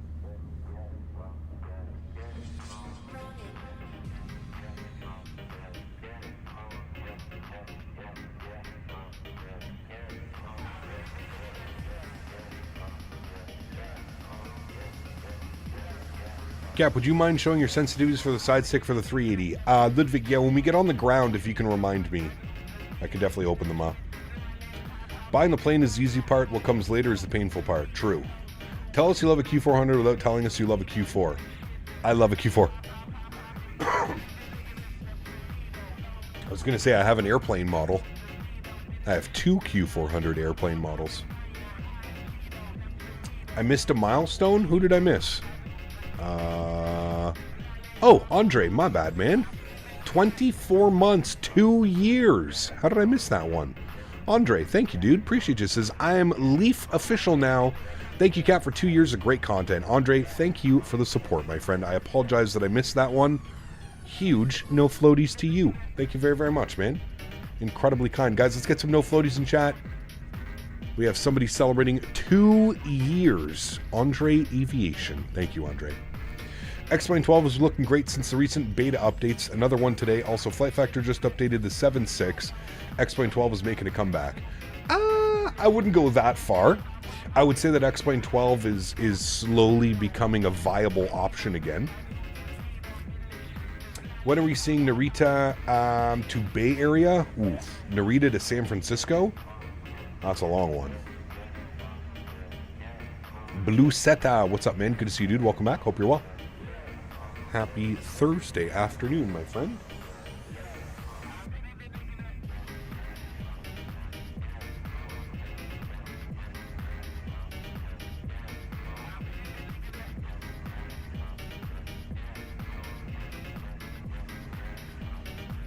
Cap, would you mind showing your sensitivities for the side stick for the 380? Ludwig, yeah, when we get on the ground, if you can remind me, I can definitely open them up. Buying the plane is the easy part. What comes later is the painful part. True. Tell us you love a Q400 without telling us you love a Q4. I love a Q4. I was going to say I have an airplane model. I have two Q400 airplane models. I missed a milestone? Who did I miss? Oh, Andre, my bad, man. 24 months, 2 years. How did I miss that one? Andre, thank you, dude. Appreciate you. Says, I am Leaf official now. Thank you, Cap, for 2 years of great content. Andre, thank you for the support, my friend. I apologize that I missed that one. Huge no floaties to you. Thank you very, very much, man. Incredibly kind. Guys, let's get some no floaties in chat. We have somebody celebrating 2 years. Andre Aviation. Thank you, Andre. X-Plane 12 is looking great since the recent beta updates. Another one today. Also, Flight Factor just updated the 7.6. X-Plane 12 is making a comeback. I wouldn't go that far. I would say that X-Plane 12 is slowly becoming a viable option again. When are we seeing Narita to Bay Area? Oof. Narita to San Francisco? That's a long one. Blue Seta, what's up, man? Good to see you, dude. Welcome back. Hope you're well. Happy Thursday afternoon, my friend.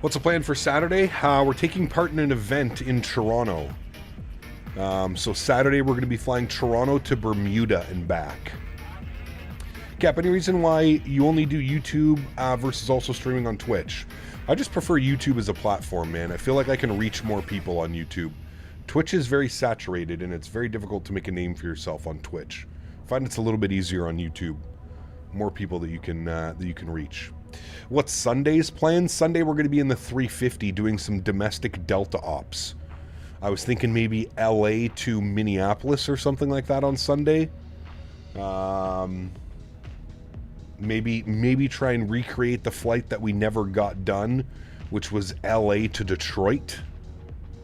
What's the plan for Saturday? We're taking part in an event in Toronto. So Saturday we're going to be flying Toronto to Bermuda and back. Cap, any reason why you only do YouTube versus also streaming on Twitch? I just prefer YouTube as a platform, man. I feel like I can reach more people on YouTube. Twitch is very saturated, and it's very difficult to make a name for yourself on Twitch. I find it's a little bit easier on YouTube. More people that you can reach. What's Sunday's plan? Sunday we're going to be in the 350 doing some domestic Delta ops. I was thinking maybe LA to Minneapolis or something like that on Sunday. Maybe try and recreate the flight that we never got done, which was LA to Detroit.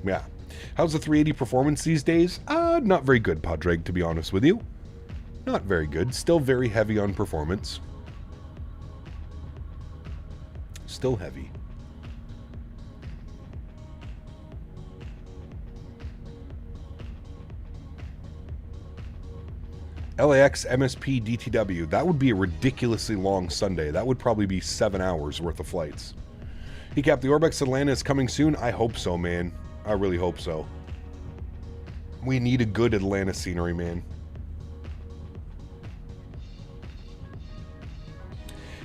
Yeah. How's the 380 performance these days? Not very good, Padraig, to be honest with you. Not very good. Still very heavy on performance. Still heavy. LAX MSP DTW. That would be a ridiculously long Sunday. That would probably be 7 hours worth of flights. He capped the Orbex Atlanta is coming soon. I hope so, man. I really hope so. We need a good Atlanta scenery, man.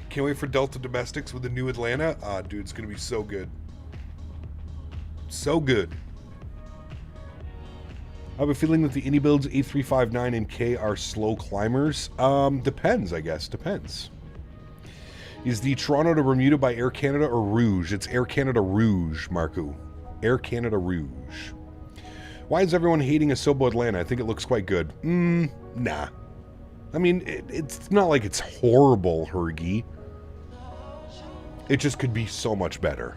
Can't wait for Delta Domestics with the new Atlanta. Dude, it's going to be so good. So good. I have a feeling that the Indy builds A359 and K are slow climbers. Depends, I guess. Depends. Is the Toronto to Bermuda by Air Canada or Rouge? It's Air Canada Rouge, Marco. Air Canada Rouge. Why is everyone hating Asobo Atlanta? I think it looks quite good. Nah. I mean, it's not like it's horrible, Hergy. It just could be so much better.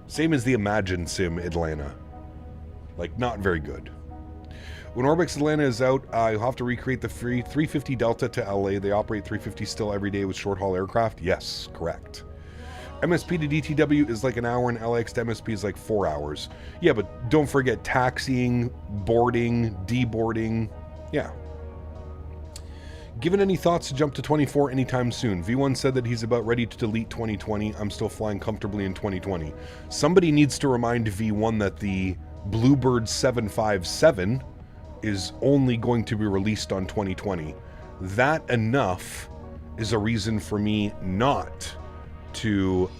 Same as the Imagine Sim Atlanta. Like, not very good. When Orbex Atlanta is out, you'll have to recreate the free 350 Delta to LA. They operate 350 still every day with short-haul aircraft? Yes, correct. MSP to DTW is like an hour, and LAX to MSP is like 4 hours. Yeah, but don't forget taxiing, boarding, deboarding. Yeah. Given any thoughts to jump to 24 anytime soon? V1 said that he's about ready to delete 2020. I'm still flying comfortably in 2020. Somebody needs to remind V1 that the Bluebird 757 is only going to be released on 2020. That enough is a reason for me not to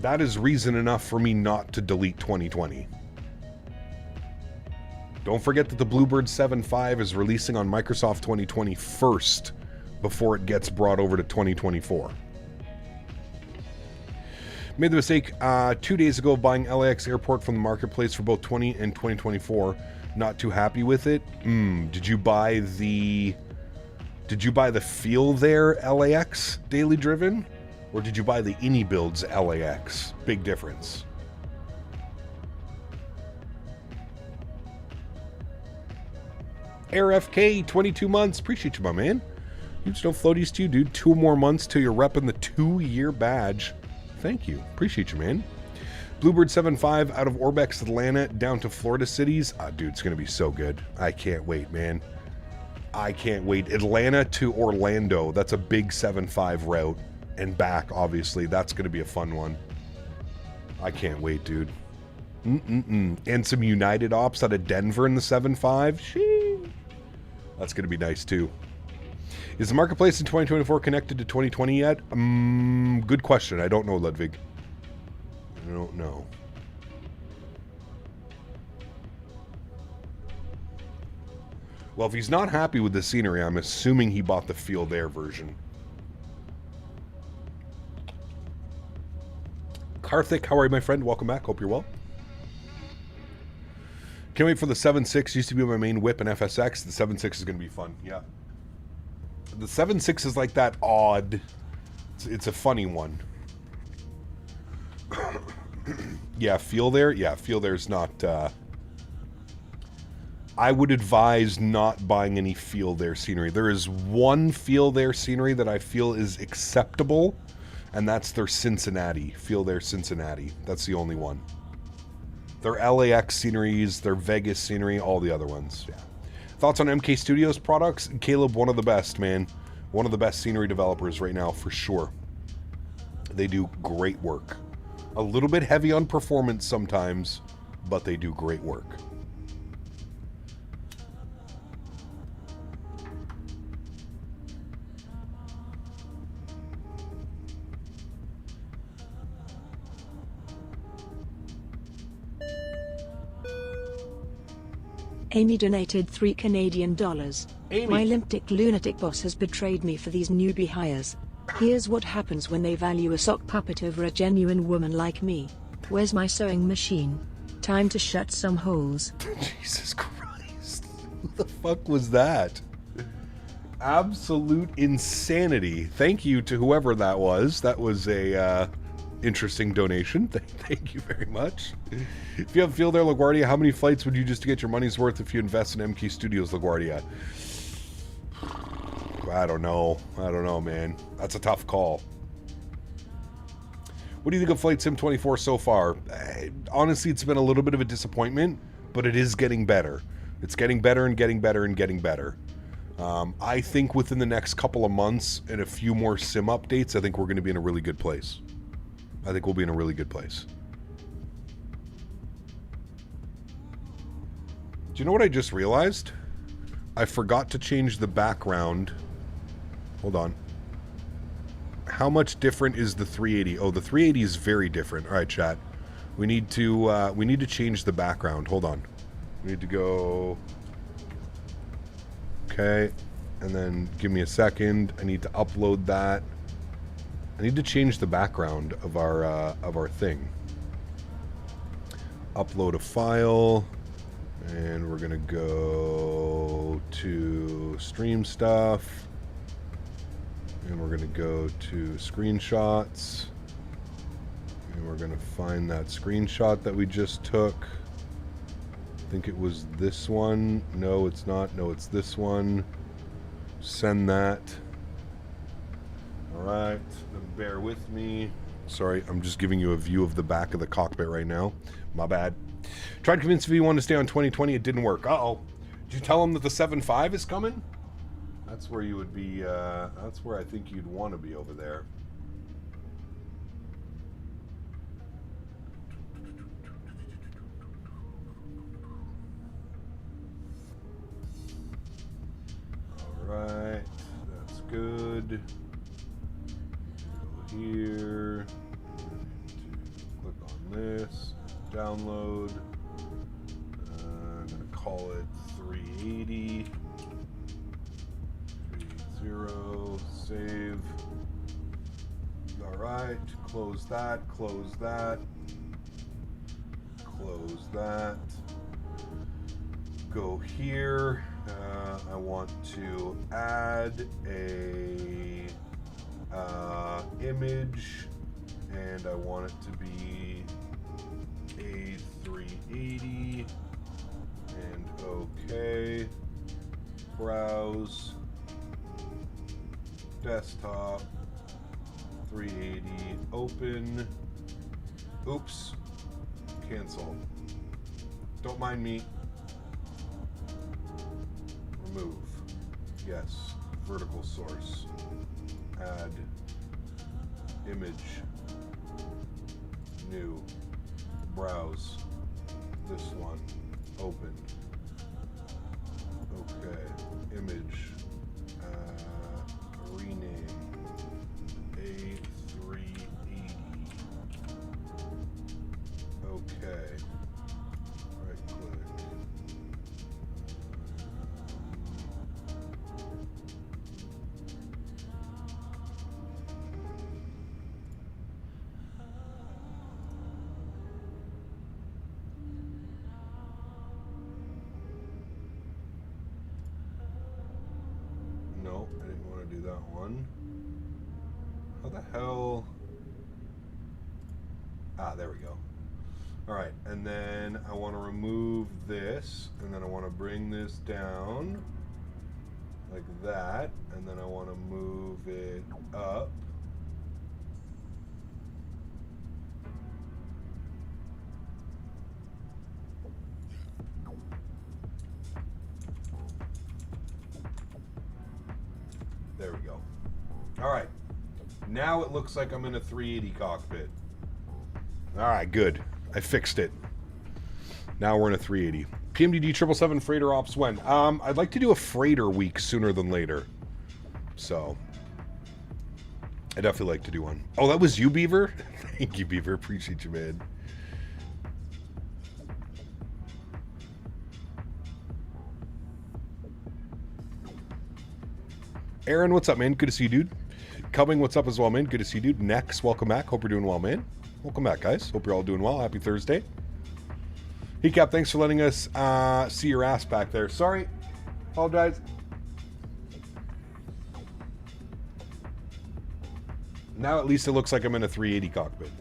that is reason enough for me not to delete 2020. Don't forget that the Bluebird 7.5 is releasing on Microsoft 2020 first before it gets brought over to 2024. Made the mistake 2 days ago of buying LAX Airport from the marketplace for both 20 and 2024. Not too happy with it. Did you buy the Feel There LAX daily driven, or did you buy the Indy Builds LAX? Big difference. AirFK 22 months. Appreciate you, my man. Huge no floaties to you, dude. 2 more months till you're repping the 2-year badge. Thank you. Appreciate you, man. Bluebird 7.5 out of Orbex Atlanta down to Florida cities. Dude, it's going to be so good. I can't wait, man. I can't wait. Atlanta to Orlando. That's a big 7.5 route. And back, obviously. That's going to be a fun one. I can't wait, dude. And some United Ops out of Denver in the 7.5. Sheesh. That's going to be nice, too. Is the marketplace in 2024 connected to 2020 yet? Good question. I don't know, Ludwig. I don't know. Well, if he's not happy with the scenery, I'm assuming he bought the Feel There version. Karthik, how are you, my friend? Welcome back. Hope you're well. Can't wait for the 7.6. Used to be my main whip in FSX. The 7.6 is going to be fun. Yeah. The 7.6 is like that odd. It's a funny one. Yeah, Feel There. Yeah, Feel There's not. I would advise not buying any Feel There scenery. There is one Feel There scenery that I feel is acceptable, and that's their Cincinnati. Feel There Cincinnati. That's the only one. Their LAX sceneries, their Vegas scenery, all the other ones. Yeah. Thoughts on MK Studios products? Caleb, one of the best, man. One of the best scenery developers right now, for sure. They do great work. A little bit heavy on performance sometimes, but they do great work. Amy donated $3 Canadian. Amy. My limptic lunatic boss has betrayed me for these newbie hires. Here's what happens when they value a sock puppet over a genuine woman like me. Where's my sewing machine? Time to shut some holes. Jesus Christ. Who the fuck was that? Absolute insanity. Thank you to whoever that was. That was a interesting donation. Thank you very much. If you have field there, LaGuardia, how many flights would you just to get your money's worth if you invest in MK Studios, LaGuardia? I don't know. I don't know, man. That's a tough call. What do you think of Flight Sim 24 so far? Honestly, it's been a little bit of a disappointment, but it is getting better. It's getting better and getting better and getting better. I think within the next couple of months and a few more sim updates, I think we're going to be in a really good place. I think we'll be in a really good place. Do you know what I just realized? I forgot to change the background. Hold on. How much different is the 380? Oh, the 380 is very different. All right, chat. We need to change the background. Hold on. We need to go. Okay, and then give me a second. I need to upload that. I need to change the background of our thing. Upload a file, and we're gonna go to stream stuff, and we're gonna go to screenshots, and we're gonna find that screenshot that we just took. I think it was this one. No, it's not. No, it's this one. Send that. All right, then bear with me. Sorry, I'm just giving you a view of the back of the cockpit right now. My bad. Tried to convince V1 to stay on 2020. It didn't work. Uh-oh. Did you tell him that the 7.5 is coming? That's where you would be, that's where I think you'd want to be over there. Alright, that's good. Go here. Click on this. Download. I'm going to call it 380. 380. Save. Alright, close that. Close that. Close that. Go here. I want to add a image, and I want it to be A380, and okay. Browse, desktop, 380, open. Oops, cancel. Don't mind me. Remove. Yes. Vertical source. Add. Image. New. Browse. This one. Open. Okay. Image. Rename. A380. Okay. Right click. No, I didn't want to do that one. How the hell? Ah, there we go. All right, and then I want to remove this, and then I want to bring this down like that, and then I want to move it up. There we go. All right. Now it looks like I'm in a 380 cockpit. All right, good. I fixed it. Now we're in a 380. PMDD 777 freighter ops when? I'd like to do a freighter week sooner than later. So, I definitely like to do one. Oh, that was you, Beaver? Thank you, Beaver. Appreciate you, man. Erin, what's up, man? Good to see you, dude. Coming, what's up as well, man? Good to see you, dude. Next, welcome back. Hope you're doing well, man. Welcome back, guys. Hope you're all doing well. Happy Thursday. Hey, Cap, thanks for letting us see your ass back there. Sorry. Apologize. Now at least it looks like I'm in a 380 cockpit.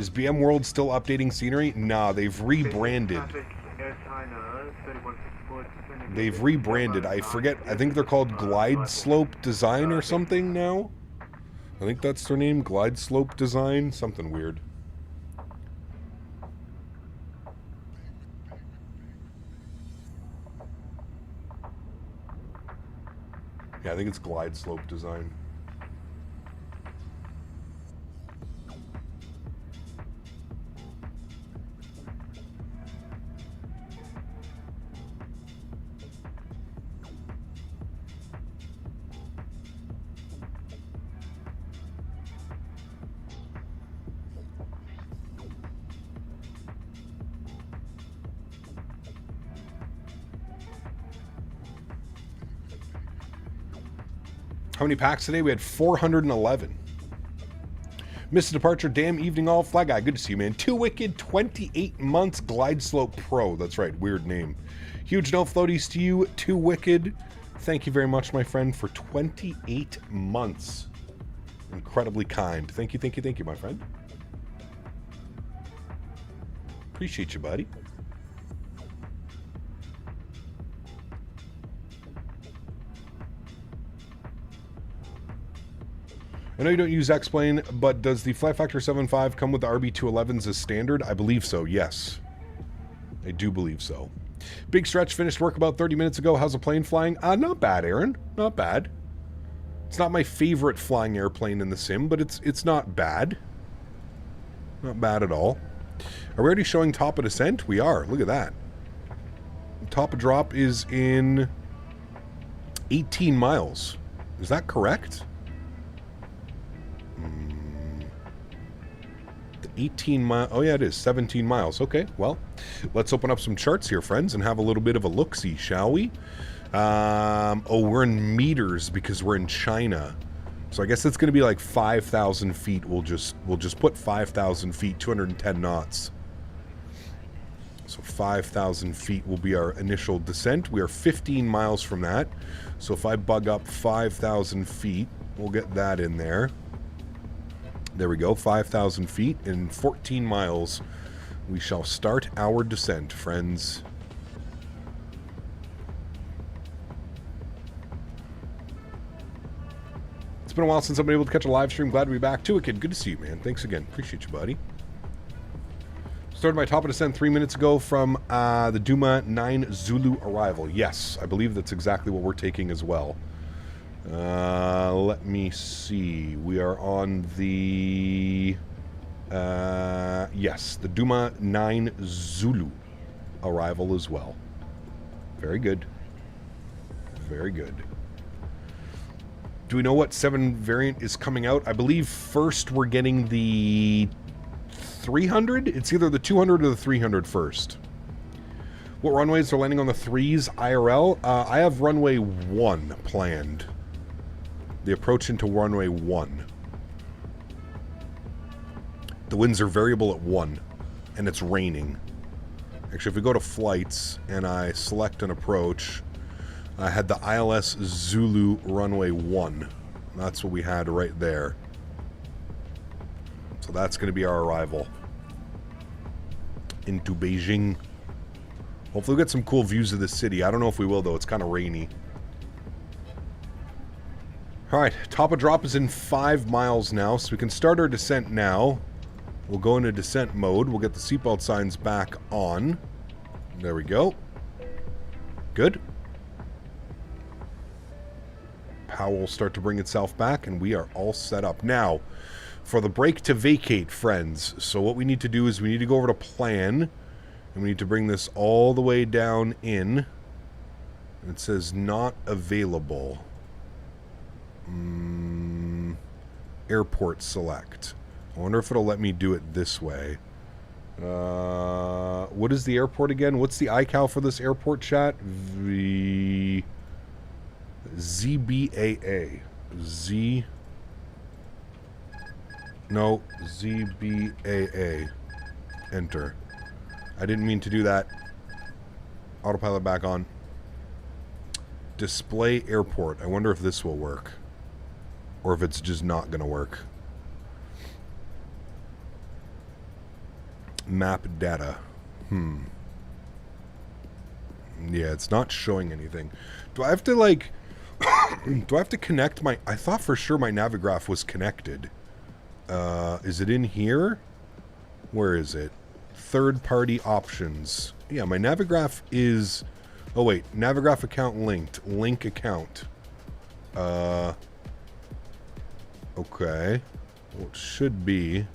Is BM World still updating scenery? Nah, they've rebranded. They've rebranded. I forget. I think they're called Glide Slope Design or something now. I think that's their name. Glide Slope Design. Something weird. Yeah, I think it's Glide Slope Design. How many packs today? We had 411. Missed a departure. Damn evening all. Flag guy. Good to see you, man. 2 Wicked, 28 months. Glide Slope Pro. That's right. Weird name. Huge no floaties to you. 2 Wicked. Thank you very much, my friend, for 28 months. Incredibly kind. Thank you, thank you, thank you, my friend. Appreciate you, buddy. I know you don't use X-Plane, but does the Flight Factor 7.5 come with the RB211s as standard? I believe so, yes. I do believe so. Big stretch, finished work about 30 minutes ago. How's the plane flying? Not bad, Erin. Not bad. It's not my favorite flying airplane in the sim, but it's not bad. Not bad at all. Are we already showing top of descent? We are. Look at that. Top of drop is in 18 miles. Is that correct? 18 miles. Oh yeah, it is 17 miles. Okay, well, let's open up some charts here, friends, and have a little bit of a look-see, shall we? Oh, we're in meters because we're in China, so I guess it's going to be like 5,000 feet. We'll just put 5,000 feet, 210 knots. So 5,000 feet will be our initial descent. We are 15 miles from that, so if I bug up 5,000 feet, we'll get that in there. There we go, 5,000 feet in 14 miles. We shall start our descent, friends. It's been a while since I've been able to catch a live stream. Glad to be back. Too, kid. Good to see you, man. Thanks again. Appreciate you, buddy. Started my top of descent 3 minutes ago from the Duma 9 Zulu arrival. Yes, I believe that's exactly what we're taking as well. Let me see. We are on the yes, the Duma 9 Zulu arrival as well. Very good. Very good. Do we know what 7 variant is coming out? I believe first we're getting the 300. It's either the 200 or the 300 first. What runways are landing on the 3s IRL? I have runway 1 planned. The approach into runway 1. The winds are variable at 1, and it's raining. Actually, if we go to flights and I select an approach, I had the ILS Zulu runway 1. That's what we had right there. So that's going to be our arrival into Beijing. Hopefully we'll get some cool views of the city. I don't know if we will, though. It's kind of rainy. Alright, top of drop is in 5 miles now, so we can start our descent now. We'll go into descent mode. We'll get the seatbelt signs back on. There we go. Good. Power will start to bring itself back, and we are all set up. Now, for the brake to vacate, friends. So what we need to do is we need to go over to plan, and we need to bring this all the way down in. And it says not available. Airport select. I wonder if it'll let me do it this way. What is the airport again? What's the iCal for this airport, chat? ZBAA. No, ZBAA. Enter. I didn't mean to do that. Autopilot back on. Display airport. I wonder if this will work. Or if it's just not going to work. Map data. Yeah, it's not showing anything. Do I have to, like... do I have to connect my... I thought for sure my Navigraph was connected. Is it in here? Where is it? Third-party options. Yeah, my Navigraph is... Oh, wait. Navigraph account linked. Link account. Okay. Well, it should be...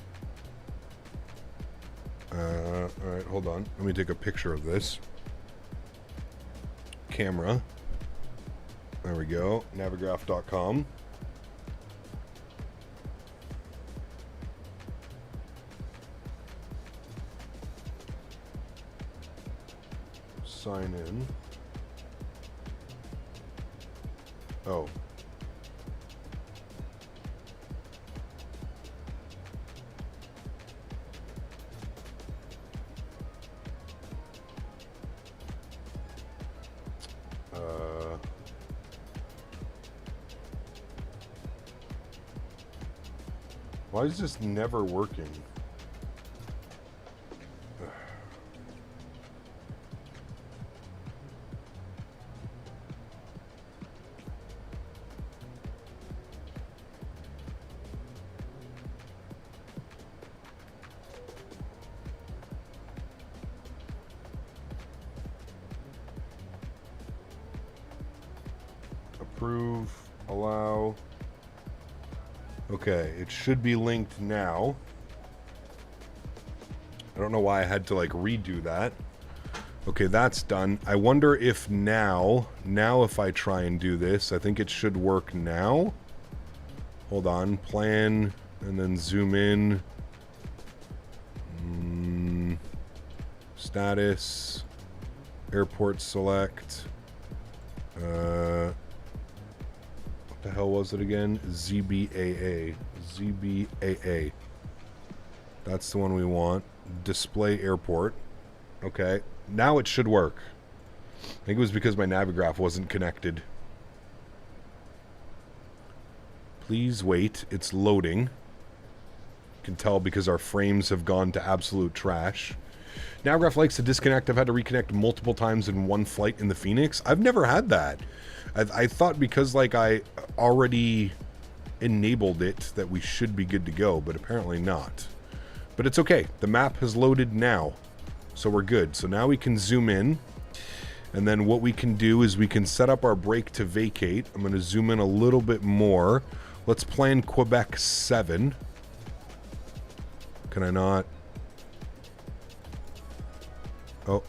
alright, hold on. Let me take a picture of this. Camera. There we go. Navigraph.com. Sign in. Oh. Why is this never working? Approve, allow. Okay, it should be linked now. I don't know why I had to like redo that. Okay, that's done. I wonder if now if I try and do this, I think it should work now. Hold on, plan, and then zoom in. Status, airport select. What the hell was it again? ZBAA. ZBAA. That's the one we want. Display airport. Okay. Now it should work. I think it was because my Navigraph wasn't connected. Please wait. It's loading. You can tell because our frames have gone to absolute trash. Navigraph likes to disconnect. I've had to reconnect multiple times in one flight in the Phoenix. I've never had that. I thought because like I already enabled it that we should be good to go, but apparently not. But it's okay. The map has loaded now, so we're good. So now we can zoom in, and then what we can do is we can set up our brake to vacate. I'm going to zoom in a little bit more. Let's plan Quebec 7. Can I not? Oh.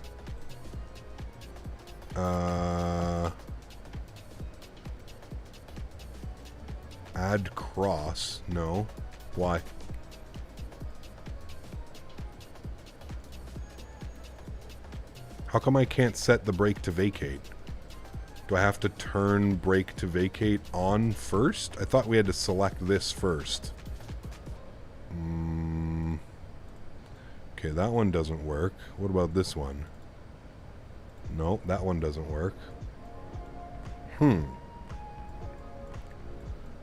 Add cross. No. Why? How come I can't set the brake to vacate? Do I have to turn brake to vacate on first? I thought we had to select this first. Okay, that one doesn't work. What about this one? No, that one doesn't work.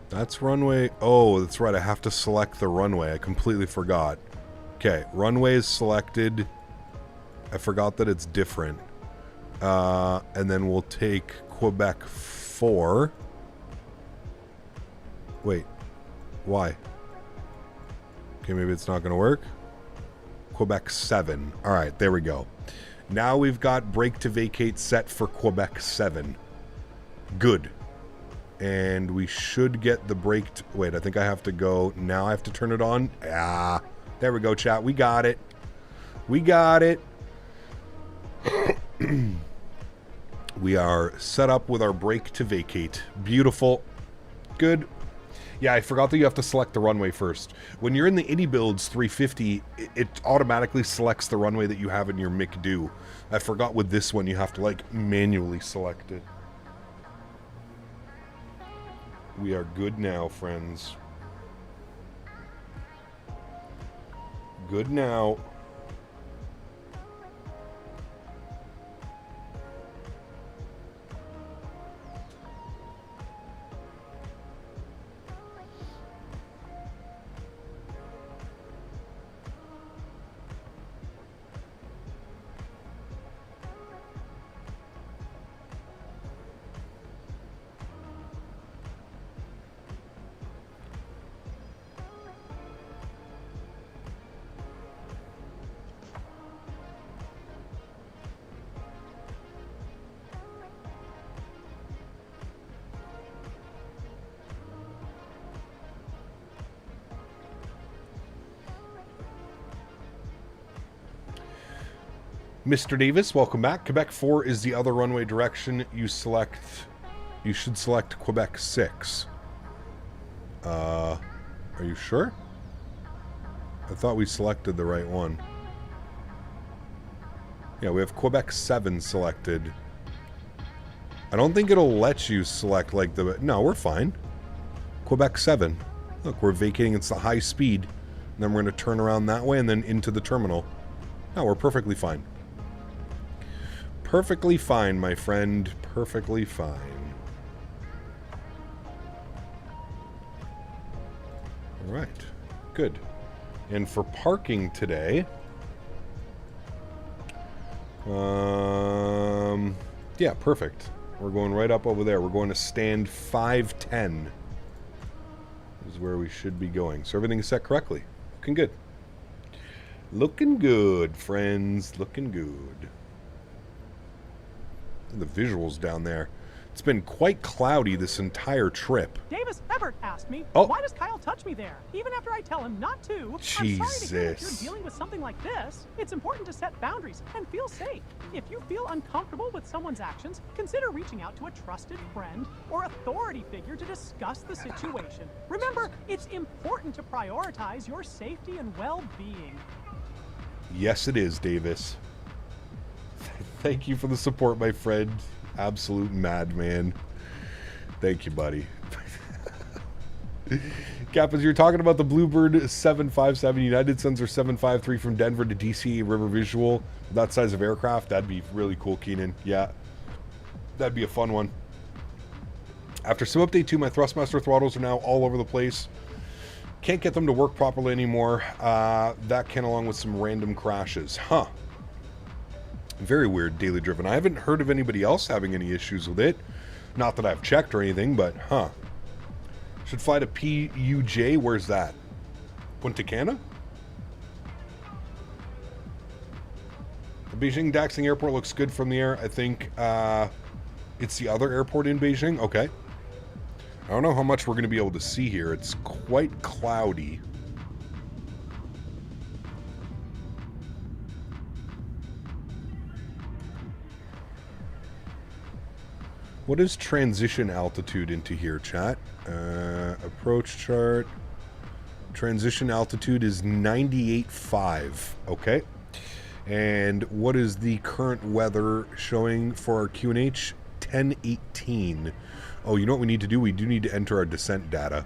That's runway. Oh, that's right. I have to select the runway. I completely forgot. Okay, runway is selected. I forgot that it's different. And then we'll take Quebec 4. Wait. Why? Okay, maybe it's not going to work. Quebec 7. All right, there we go. Now we've got brake to vacate set for Quebec 7. Good. And we should get the brake... Wait, I think I have to go... Now I have to turn it on. Ah, there we go, chat. We got it. We got it. We are set up with our brake to vacate. Beautiful. Good. Yeah, I forgot that you have to select the runway first. When you're in the Indy Builds 350, it automatically selects the runway that you have in your McDo. I forgot with this one you have to, like, manually select it. We are good now, friends. Good now. Mr. Davis, welcome back. Quebec 4 is the other runway direction. You should select Quebec 6. Are you sure? I thought we selected the right one. Yeah, we have Quebec 7 selected. I don't think it'll let you select like the... No, we're fine. Quebec 7. Look, we're vacating. It's the high speed. And then we're going to turn around that way and then into the terminal. No, we're perfectly fine. Perfectly fine, my friend. Perfectly fine. All right. Good. And for parking today... yeah, perfect. We're going right up over there. We're going to stand 510. Is where we should be going. So everything is set correctly. Looking good. Looking good, friends. Looking good. The visuals down there. It's been quite cloudy this entire trip. Davis Everett asked me, oh, why does Kyle touch me there? Even after I tell him not to. Jesus. I'm sorry to hear that you're dealing with something like this. It's important to set boundaries and feel safe. If you feel uncomfortable with someone's actions, consider reaching out to a trusted friend or authority figure to discuss the situation. Remember, it's important to prioritize your safety and well-being. Yes, it is, Davis. Thank you for the support, my friend. Absolute madman. Thank you, buddy. Cap, as you're talking about the Bluebird 757, United sends their 753 from Denver to DC River Visual. That size of aircraft, that'd be really cool, Keenan. Yeah, that'd be a fun one. After Sim Update 2, my Thrustmaster throttles are now all over the place. Can't get them to work properly anymore. That can, along with some random crashes. Huh. Very weird, daily driven. I haven't heard of anybody else having any issues with it. Not that I've checked or anything, but huh. Should fly to PUJ. Where's that? Punta Cana? The Beijing Daxing Airport looks good from the air. I think it's the other airport in Beijing. Okay. I don't know how much we're going to be able to see here. It's quite cloudy. What is transition altitude into here, chat? Approach chart. Transition altitude is 98.5. Okay. And what is the current weather showing for our QNH? 1018. Oh, you know what we need to do? We do need to enter our descent data.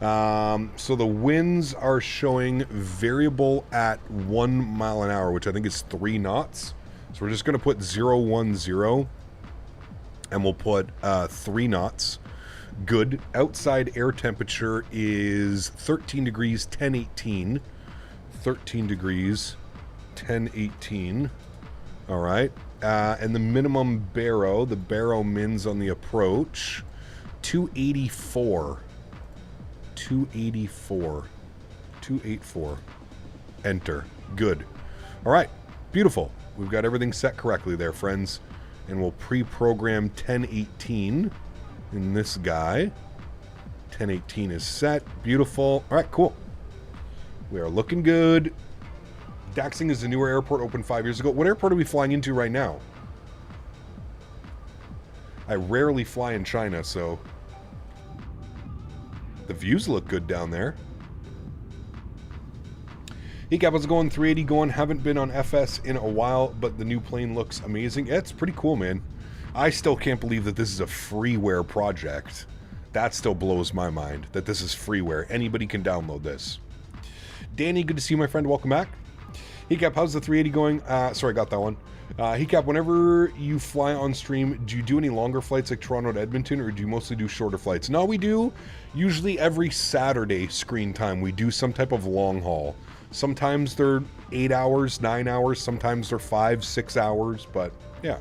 So the winds are showing variable at 1 mile an hour, which I think is 3 knots. So we're just going to put 010. And we'll put 3 knots. Good. Outside air temperature is 13 degrees, 1018. 13 degrees, 1018. All right. And the minimum baro, the baro mins on the approach, 284. 284. 284. Enter. Good. All right. Beautiful. We've got everything set correctly there, friends. And we'll pre-program 1018 in this guy. 1018 is set. Beautiful. All right, cool. We are looking good. Daxing is a newer airport, opened 5 years ago. What airport are we flying into right now? I rarely fly in China, so... The views look good down there. Hey Cap, how's it going? 380 going. Haven't been on FS in a while, but the new plane looks amazing. Yeah, it's pretty cool, man. I still can't believe that this is a freeware project. That still blows my mind, that this is freeware. Anybody can download this. Danny, good to see you, my friend. Welcome back. Hey Cap, how's the 380 going? Sorry, I got that one. Hey Cap, whenever you fly on stream, do you do any longer flights like Toronto to Edmonton, or do you mostly do shorter flights? No, we do. Usually every Saturday screen time, we do some type of long haul. Sometimes they're 8 hours, 9 hours. Sometimes they're 5, 6 hours. But yeah.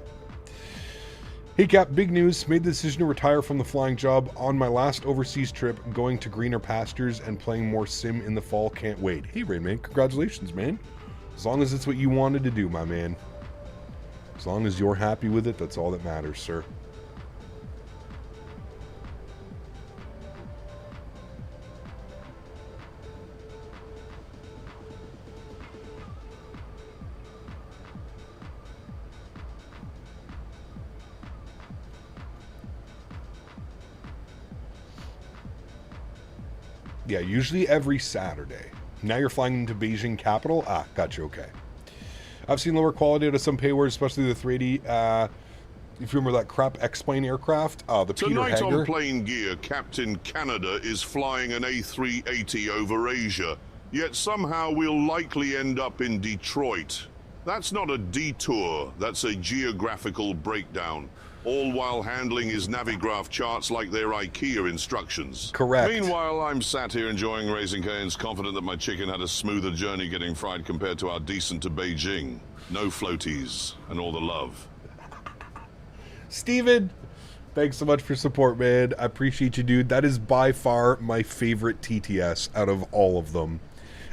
Hey Cap, big news. Made the decision to retire from the flying job on my last overseas trip, going to greener pastures and playing more sim in the fall. Can't wait. Hey Rain Man, congratulations, man. As long as it's what you wanted to do, my man. As long as you're happy with it, that's all that matters, sir. Yeah, usually every Saturday. Now you're flying into Beijing capital? Ah, gotcha, okay. I've seen lower quality out of some payways, especially the 380. If you remember that crap X-Plane aircraft, the Peter Tonight Hager. on Plane Gear, Captain Canada is flying an A380 over Asia, yet somehow we'll likely end up in Detroit. That's not a detour, that's a geographical breakdown, all while handling his Navigraph charts like they're IKEA instructions. Correct. Meanwhile, I'm sat here enjoying Raising Cane's, confident that my chicken had a smoother journey getting fried compared to our descent to Beijing. No floaties, and all the love. Steven, thanks so much for support, man. I appreciate you, dude. That is by far my favorite TTS out of all of them.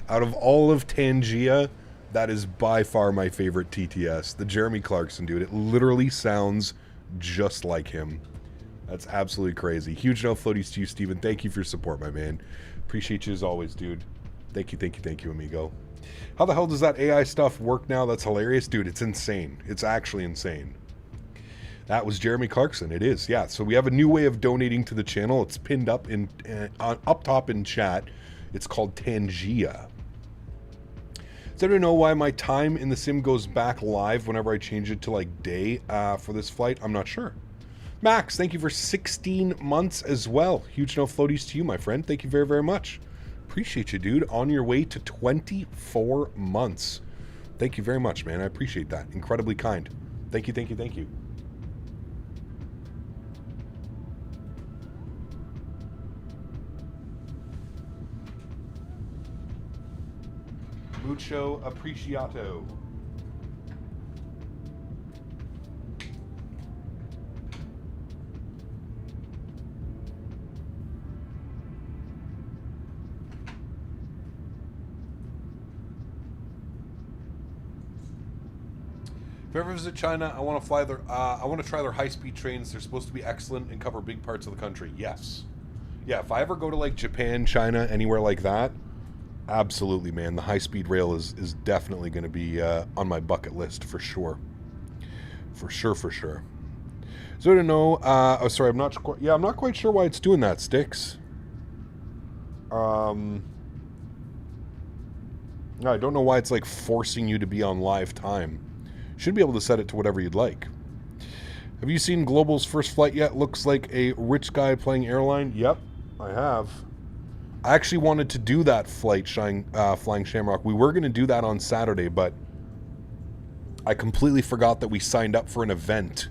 Out of all of Tangia, that is by far my favorite TTS. The Jeremy Clarkson, dude. It literally sounds just like him. That's absolutely crazy. Huge no floaties to you, Steven. Thank you for your support, my man. Appreciate you as always, dude. Thank you, amigo. How the hell does that AI stuff work now? That's hilarious. Dude, it's insane. It's actually insane. That was Jeremy Clarkson. It is, yeah. So we have a new way of donating to the channel. It's pinned up in up top in chat. It's called Tangia. Does anyone know why my time in the sim goes back live whenever I change it to like day for this flight? I'm not sure. Max, thank you for 16 months as well. Huge no floaties to you, my friend. Thank you very, very much. Appreciate you, dude. On your way to 24 months. Thank you very much, man. I appreciate that. Incredibly kind. Thank you. Mucho appreciato. If I ever visit China, I want to fly their. I want to try their high-speed trains. They're supposed to be excellent and cover big parts of the country. Yes, yeah. If I ever go to like Japan, China, anywhere like that, absolutely, man. The high-speed rail is definitely going to be on my bucket list for sure. For sure. So I don't know. Oh, sorry. I'm not quite sure why it's doing that. Sticks. I don't know why it's like forcing you to be on live time. Should be able to set it to whatever you'd like. Have you seen Global's first flight yet? Looks like a rich guy playing airline. Yep, I have. I actually wanted to do that flight, Flying Shamrock. We were going to do that on Saturday, but I completely forgot that we signed up for an event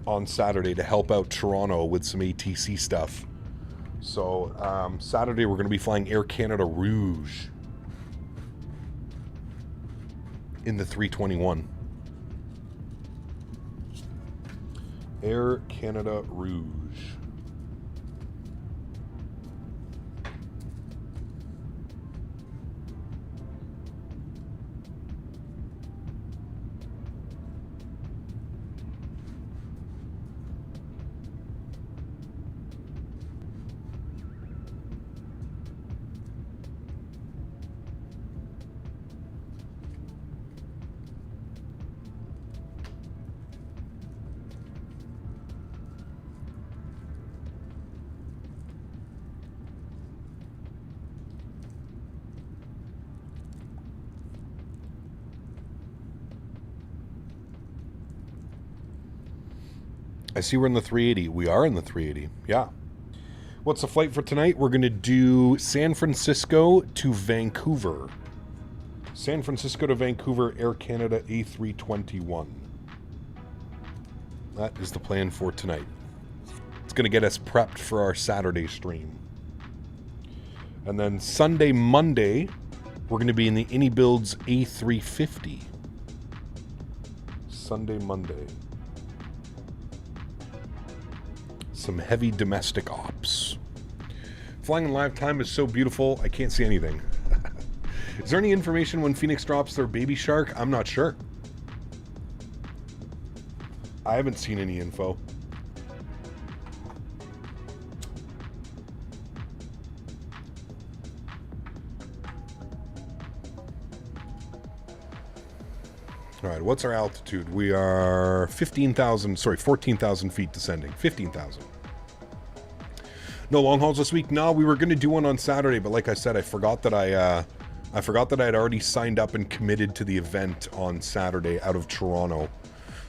on Saturday to help out Toronto with some ATC stuff. So Saturday we're going to be flying Air Canada Rouge in the 321. Air Canada Rouge. I see we're in the 380. We are in the 380. Yeah. What's the flight for tonight? We're going to do San Francisco to Vancouver. San Francisco to Vancouver, Air Canada A321. That is the plan for tonight. It's going to get us prepped for our Saturday stream. And then Sunday, Monday, we're going to be in the AnyBuilds A350. Sunday, Monday. Some heavy domestic ops. Flying in live time is so beautiful, I can't see anything. Is there any information when Phoenix drops their baby shark? I'm not sure. I haven't seen any info. All right, what's our altitude? We are 14,000 feet descending. 15,000. No long hauls this week. No, we were going to do one on Saturday, but like I said, I forgot that I had already signed up and committed to the event on Saturday out of Toronto.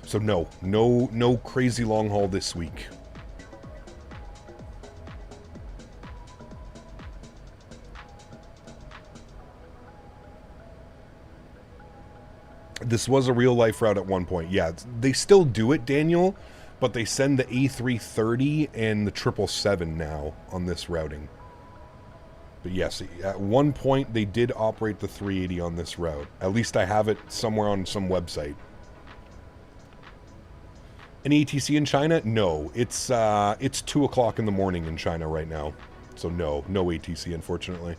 So no crazy long haul this week. This was a real life route at one point. Yeah, they still do it, Daniel, but they send the A330 and the 777 now on this routing. But yes, at one point they did operate the 380 on this route. At least I have it somewhere on some website. Any ATC in China? No, it's 2 o'clock in the morning in China right now. So no ATC, unfortunately.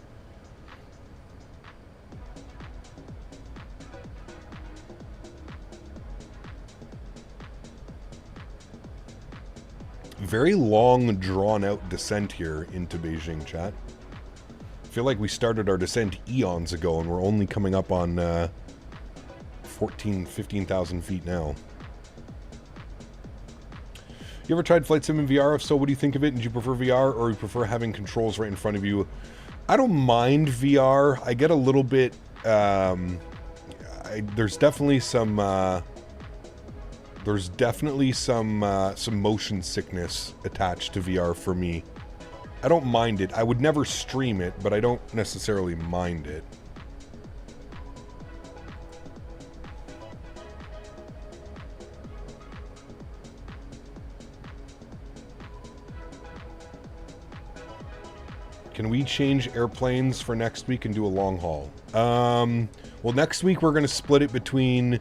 Very long, drawn-out descent here into Beijing, chat. I feel like we started our descent eons ago, and we're only coming up on 15,000 feet now. You ever tried Flight Sim in VR? If so, what do you think of it? Did you prefer VR, or you prefer having controls right in front of you? I don't mind VR. I get a little bit... there's definitely some... some motion sickness attached to VR for me. I don't mind it. I would never stream it, but I don't necessarily mind it. Can we change airplanes for next week and do a long haul? Well, next week we're going to split it between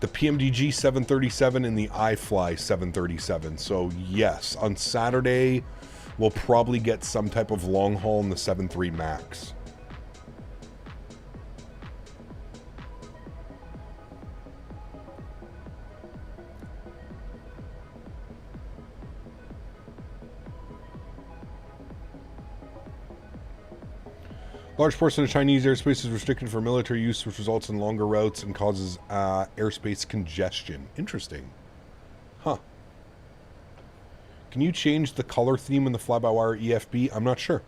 the PMDG 737 and the iFly 737. So yes, on Saturday, we'll probably get some type of long haul in the 73 MAX. Large portion of Chinese airspace is restricted for military use, which results in longer routes and causes airspace congestion. Interesting. Huh. Can you change the color theme in the fly-by-wire EFB? I'm not sure.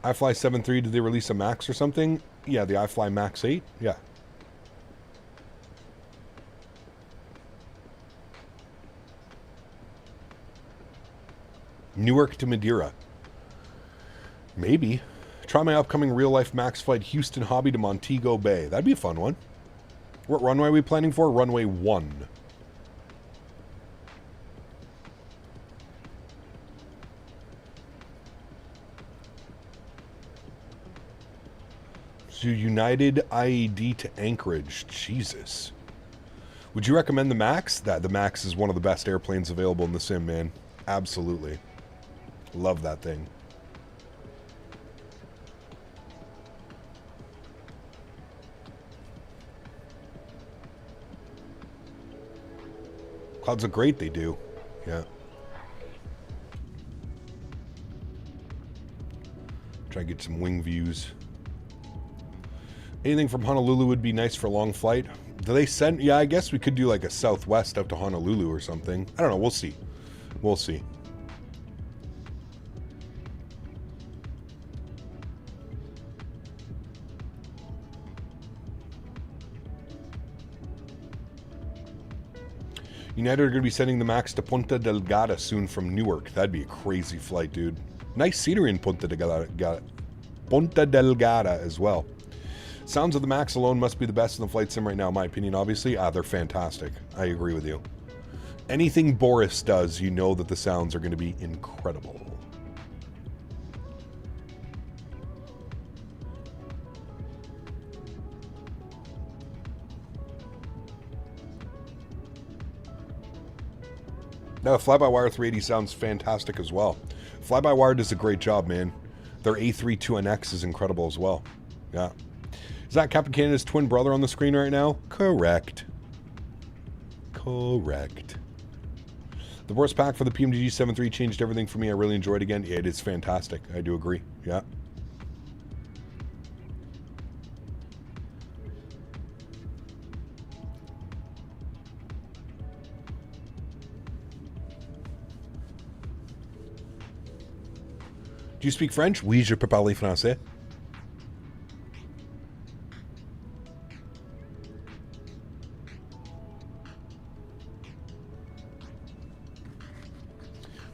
iFly 7.3, did they release a Max or something? Yeah, the iFly Max 8? Yeah. Newark to Madeira. Maybe. Try my upcoming real-life Max flight Houston Hobby to Montego Bay. That'd be a fun one. What runway are we planning for? Runway 1. So United IED to Anchorage. Jesus. Would you recommend the Max? The Max is one of the best airplanes available in the sim, man. Absolutely. Love that thing. Clouds look great, they do. Yeah. Try to get some wing views. Anything from Honolulu would be nice for a long flight. Do they send... Yeah, I guess we could do like a Southwest up to Honolulu or something. I don't know. We'll see. We'll see. United are going to be sending the Max to Punta Delgada soon from Newark. That'd be a crazy flight, dude. Nice scenery in Punta Delgada as well. Sounds of the Max alone must be the best in the flight sim right now, in my opinion, obviously. They're fantastic. I agree with you. Anything Boris does, you know that the sounds are going to be incredible. Now, the Fly-by-Wire 380 sounds fantastic as well. Fly-by-Wire does a great job, man. Their A32NX is incredible as well. Yeah. Is that Captain Canada's twin brother on the screen right now? Correct. Correct. The Boris pack for the PMDG 7.3 changed everything for me. I really enjoyed it again. Yeah, it is fantastic. I do agree. Yeah. Do you speak French? Oui, je peux parler français.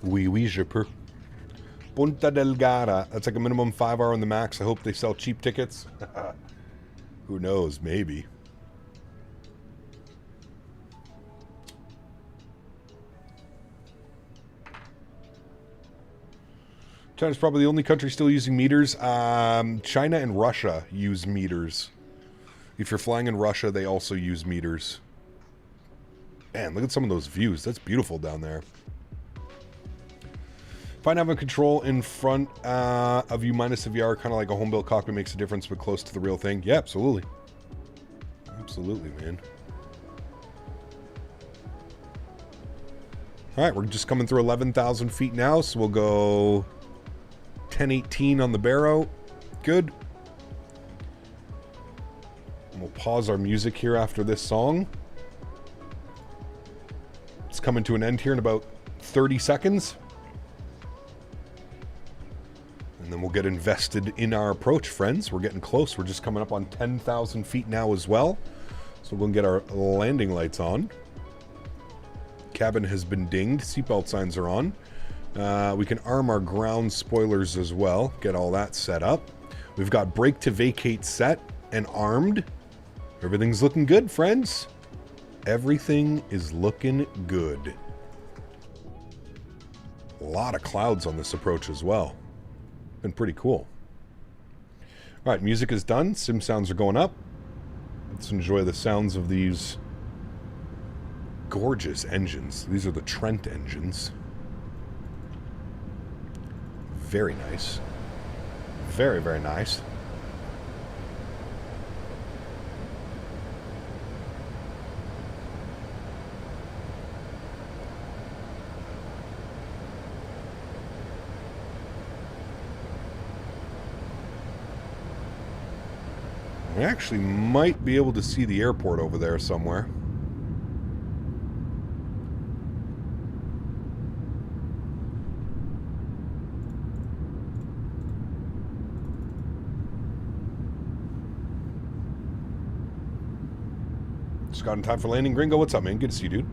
Oui, oui, je peux. Punta Delgada. That's like a minimum 5-hour on the max. I hope they sell cheap tickets. Who knows? Maybe. China's probably the only country still using meters. China and Russia use meters. If you're flying in Russia, they also use meters. Man, look at some of those views. That's beautiful down there. Fine having control in front of you minus the VR, kind of like a home-built cockpit makes a difference, but close to the real thing. Yeah, absolutely. Absolutely, man. All right, we're just coming through 11,000 feet now, so we'll go 1018 on the Barrow. Good. And we'll pause our music here after this song. It's coming to an end here in about 30 seconds. And then we'll get invested in our approach, friends. We're getting close. We're just coming up on 10,000 feet now as well. So we'll get our landing lights on. Cabin has been dinged. Seatbelt signs are on. We can arm our ground spoilers as well. Get all that set up. We've got brake to vacate set and armed. Everything's looking good, friends. Everything is looking good. A lot of clouds on this approach as well. Been pretty cool. All right, music is done. Sim sounds are going up. Let's enjoy the sounds of these gorgeous engines. These are the Trent engines. Very nice. Very, very nice. We actually might be able to see the airport over there somewhere. Just got in time for landing. Gringo, what's up, man? Good to see you, dude.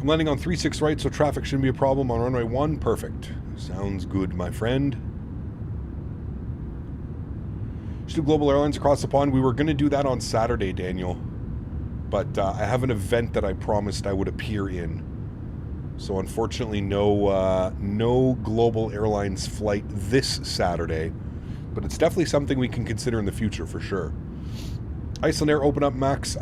I'm landing on 3-6 right, so traffic shouldn't be a problem on runway 1. Perfect. Sounds good, my friend. Just do Global Airlines across the pond. We were going to do that on Saturday, Daniel. But I have an event that I promised I would appear in. So unfortunately, no Global Airlines flight this Saturday. But it's definitely something we can consider in the future for sure. Iceland Air open up MAX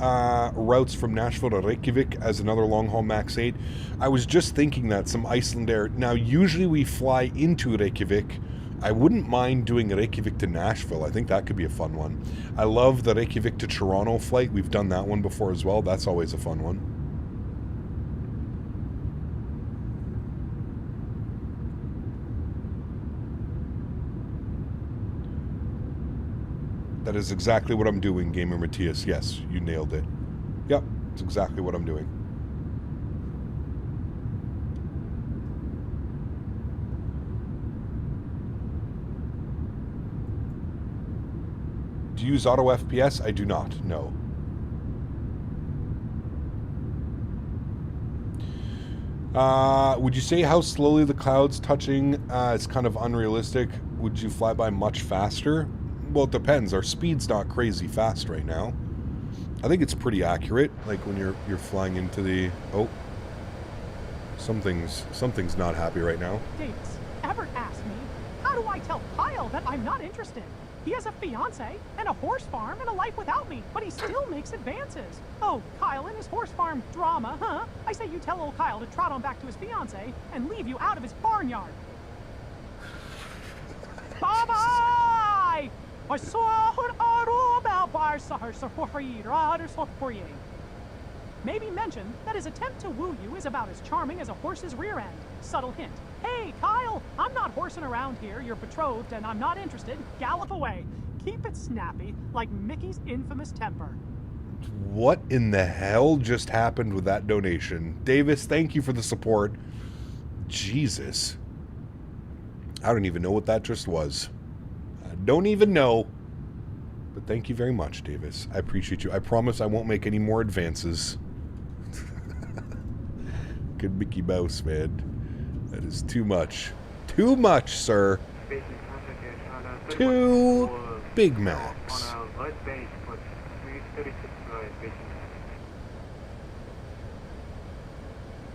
routes from Nashville to Reykjavik as another long-haul MAX 8. I was just thinking that some Iceland Air... Now, usually we fly into Reykjavik. I wouldn't mind doing Reykjavik to Nashville. I think that could be a fun one. I love the Reykjavik to Toronto flight. We've done that one before as well. That's always a fun one. That is exactly what I'm doing, Gamer Matthias. Yes, you nailed it. Yep, it's exactly what I'm doing. Do you use auto FPS? I do not, no. Would you say how slowly the clouds touching is kind of unrealistic? Would you fly by much faster? Well, it depends. Our speed's not crazy fast right now. I think it's pretty accurate. Like when you're flying into the... Oh. Something's not happy right now. Davis, ever asked me, how do I tell Kyle that I'm not interested? He has a fiance and a horse farm and a life without me, but he still makes advances. Oh, Kyle and his horse farm drama, huh? I say you tell old Kyle to trot on back to his fiance and leave you out of his barnyard. Bye-bye! Maybe mention that his attempt to woo you is about as charming as a horse's rear end. Subtle hint. Hey, Kyle, I'm not horsing around here. You're betrothed and I'm not interested. Gallop away. Keep it snappy, like Mickey's infamous temper. What in the hell just happened with that donation? Davis, thank you for the support. Jesus. I don't even know what that just was. I don't even know. But thank you very much, Davis. I appreciate you. I promise I won't make any more advances. Good Mickey Mouse, man. That is too much. Too much, sir. Two Big Macs.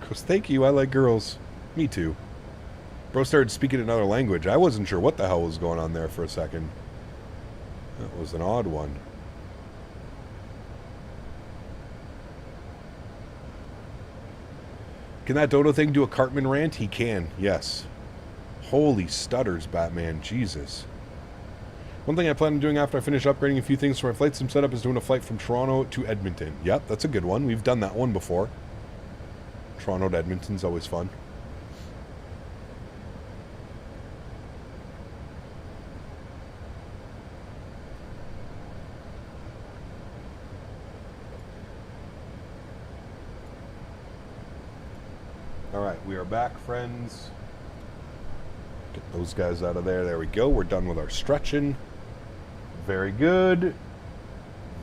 Because thank you, I like girls. Me too. Bro started speaking another language. I wasn't sure what the hell was going on there for a second. That was an odd one. Can that Dodo thing do a Cartman rant? He can, yes. Holy stutters, Batman. Jesus. One thing I plan on doing after I finish upgrading a few things for my flight sim setup is doing a flight from Toronto to Edmonton. Yep, that's a good one. We've done that one before. Toronto to Edmonton's always fun. Alright, we are back, friends. Get those guys out of there. There we go. We're done with our stretching. Very good.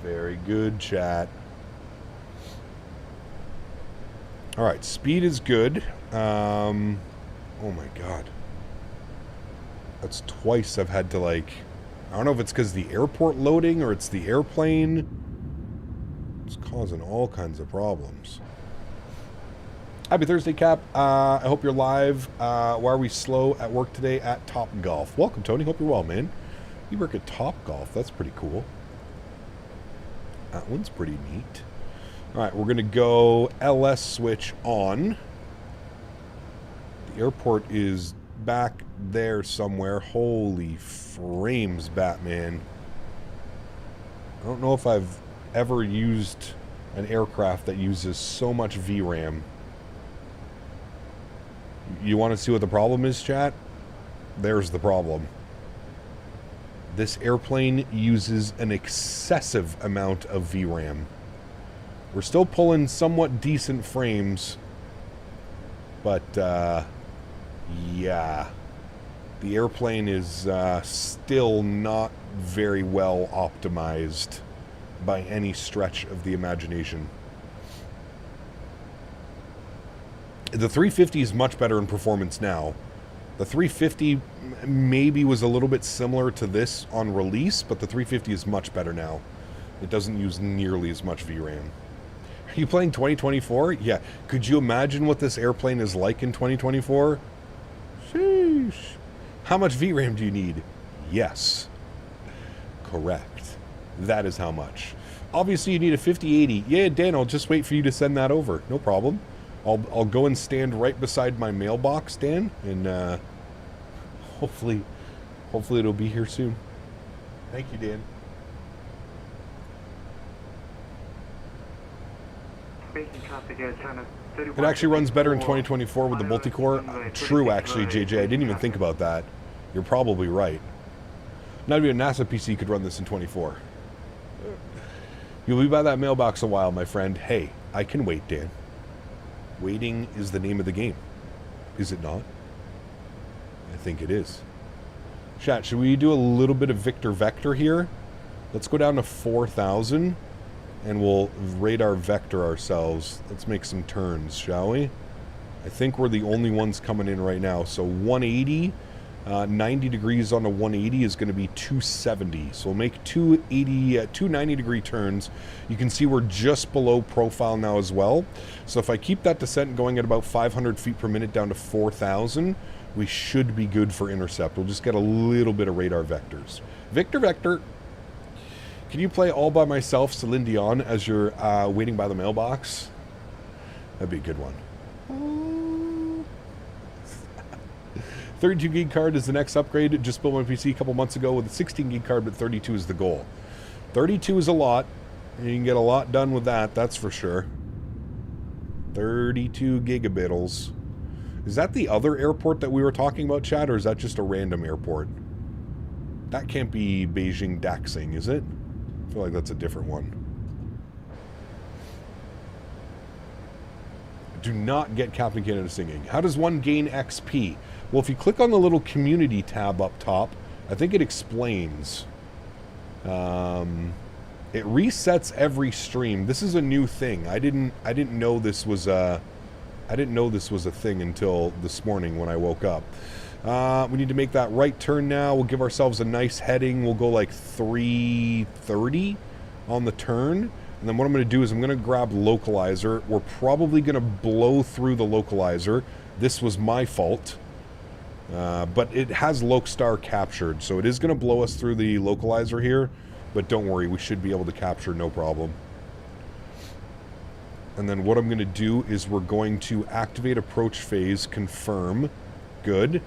Very good, chat. Alright, speed is good. Oh my god. That's twice I've had to, like... I don't know if it's because the airport loading or it's the airplane. It's causing all kinds of problems. Happy Thursday, Cap. I hope you're live. Why are we slow at work today at Top Golf? Welcome, Tony. Hope you're well, man. You work at Top Golf. That's pretty cool. That one's pretty neat. All right, we're going to go LS switch on. The airport is back there somewhere. Holy frames, Batman. I don't know if I've ever used an aircraft that uses so much VRAM. You want to see what the problem is, chat? There's the problem. This airplane uses an excessive amount of VRAM. We're still pulling somewhat decent frames, but yeah, the airplane is still not very well optimized by any stretch of the imagination. The 350 is much better in performance now. The 350 maybe was a little bit similar to this on release, but the 350 is much better now. It doesn't use nearly as much VRAM. Are you playing 2024? Yeah. Could you imagine what this airplane is like in 2024? Sheesh. How much VRAM do you need? Yes. Correct. That is how much. Obviously you need a 5080. Yeah, Dan, I'll just wait for you to send that over. No problem. I'll go and stand right beside my mailbox, Dan, and hopefully it'll be here soon. Thank you, Dan. It actually runs better in 2024 with the multi-core. True, actually, JJ. I didn't even think about that. You're probably right. Not even a NASA PC could run this in 24. You'll be by that mailbox a while, my friend. Hey, I can wait, Dan. Waiting is the name of the game. Is it not? I think it is. Chat, should we do a little bit of Victor Vector here? Let's go down to 4,000 and we'll radar vector ourselves. Let's make some turns, shall we? I think we're the only ones coming in right now. So 180, 90 degrees on a 180 is going to be 270. So we'll make 280, 290 degree turns. You can see we're just below profile now as well. So if I keep that descent going at about 500 feet per minute down to 4,000, we should be good for intercept. We'll just get a little bit of radar vectors. Victor Vector, can you play All By Myself, Celine Dion, as you're waiting by the mailbox? That'd be a good one. 32 gig card is the next upgrade. Just built my PC a couple months ago with a 16 gig card, but 32 is the goal. 32 is a lot. And you can get a lot done with that, that's for sure. 32 gigabittles. Is that the other airport that we were talking about, Chad, or is that just a random airport? That can't be Beijing Daxing, is it? I feel like that's a different one. Do not get Captain Canada singing. How does one gain XP? Well, if you click on the little community tab up top, I think it explains. It resets every stream. This is a new thing. I didn't know this was a thing until this morning when I woke up. We need to make that right turn now. We'll give ourselves a nice heading. We'll go like 330 on the turn. And then what I'm going to do is I'm going to grab localizer. We're probably going to blow through the localizer. This was my fault. But it has Lokestar captured. So it is going to blow us through the localizer here. But don't worry, we should be able to capture no problem. And then what I'm going to do is we're going to activate approach phase, confirm. Good.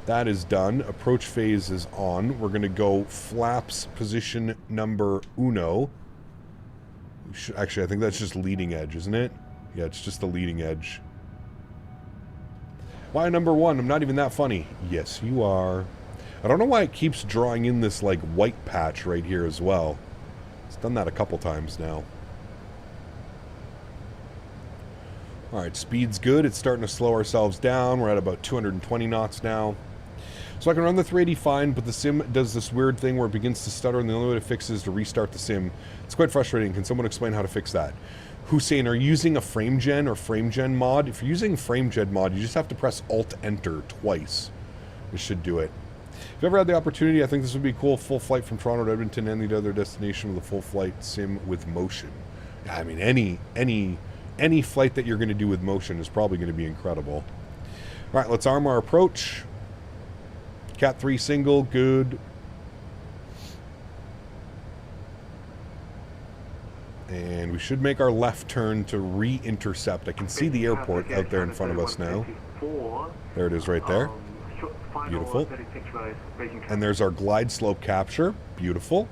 That is done. Approach phase is on. We're going to go flaps position number uno. Actually, I think that's just leading edge, isn't it? Yeah, it's just the leading edge. Why number 1? I'm not even that funny. Yes, you are. I don't know why it keeps drawing in this, like, white patch right here as well. It's done that a couple times now. Alright, speed's good. It's starting to slow ourselves down. We're at about 220 knots now. So I can run the 380 fine, but the sim does this weird thing where it begins to stutter, and the only way to fix it is to restart the sim. It's quite frustrating. Can someone explain how to fix that? Hussein, are you using a frame gen or frame gen mod? If you're using frame gen mod, you just have to press Alt-Enter twice. It should do it. If you ever had the opportunity, I think this would be cool. Full flight from Toronto to Edmonton and the other destination with a full flight sim with motion. I mean, any flight that you're going to do with motion is probably going to be incredible. All right, let's arm our approach. Cat 3 single, good. And we should make our left turn to re-intercept. I can see the airport out there in front of us now. There it is right there. Beautiful. And there's our glide slope capture. Beautiful.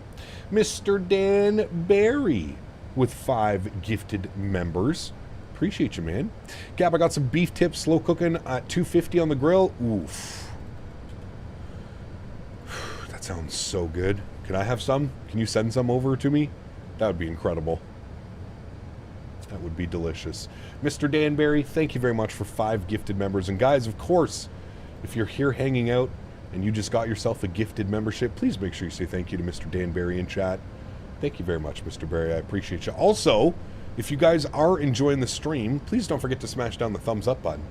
Mr. Dan Barry with 5 gifted members. Appreciate you, man. Gap, I got some beef tips, slow cooking at 250 on the grill. Oof. That sounds so good. Can I have some? Can you send some over to me? That would be incredible. That would be delicious. Mr. Danbury, thank you very much for 5 gifted members. And guys, of course, if you're here hanging out and you just got yourself a gifted membership, please make sure you say thank you to Mr. Danbury in chat. Thank you very much, Mr. Barry. I appreciate you. Also, if you guys are enjoying the stream, please don't forget to smash down the thumbs up button.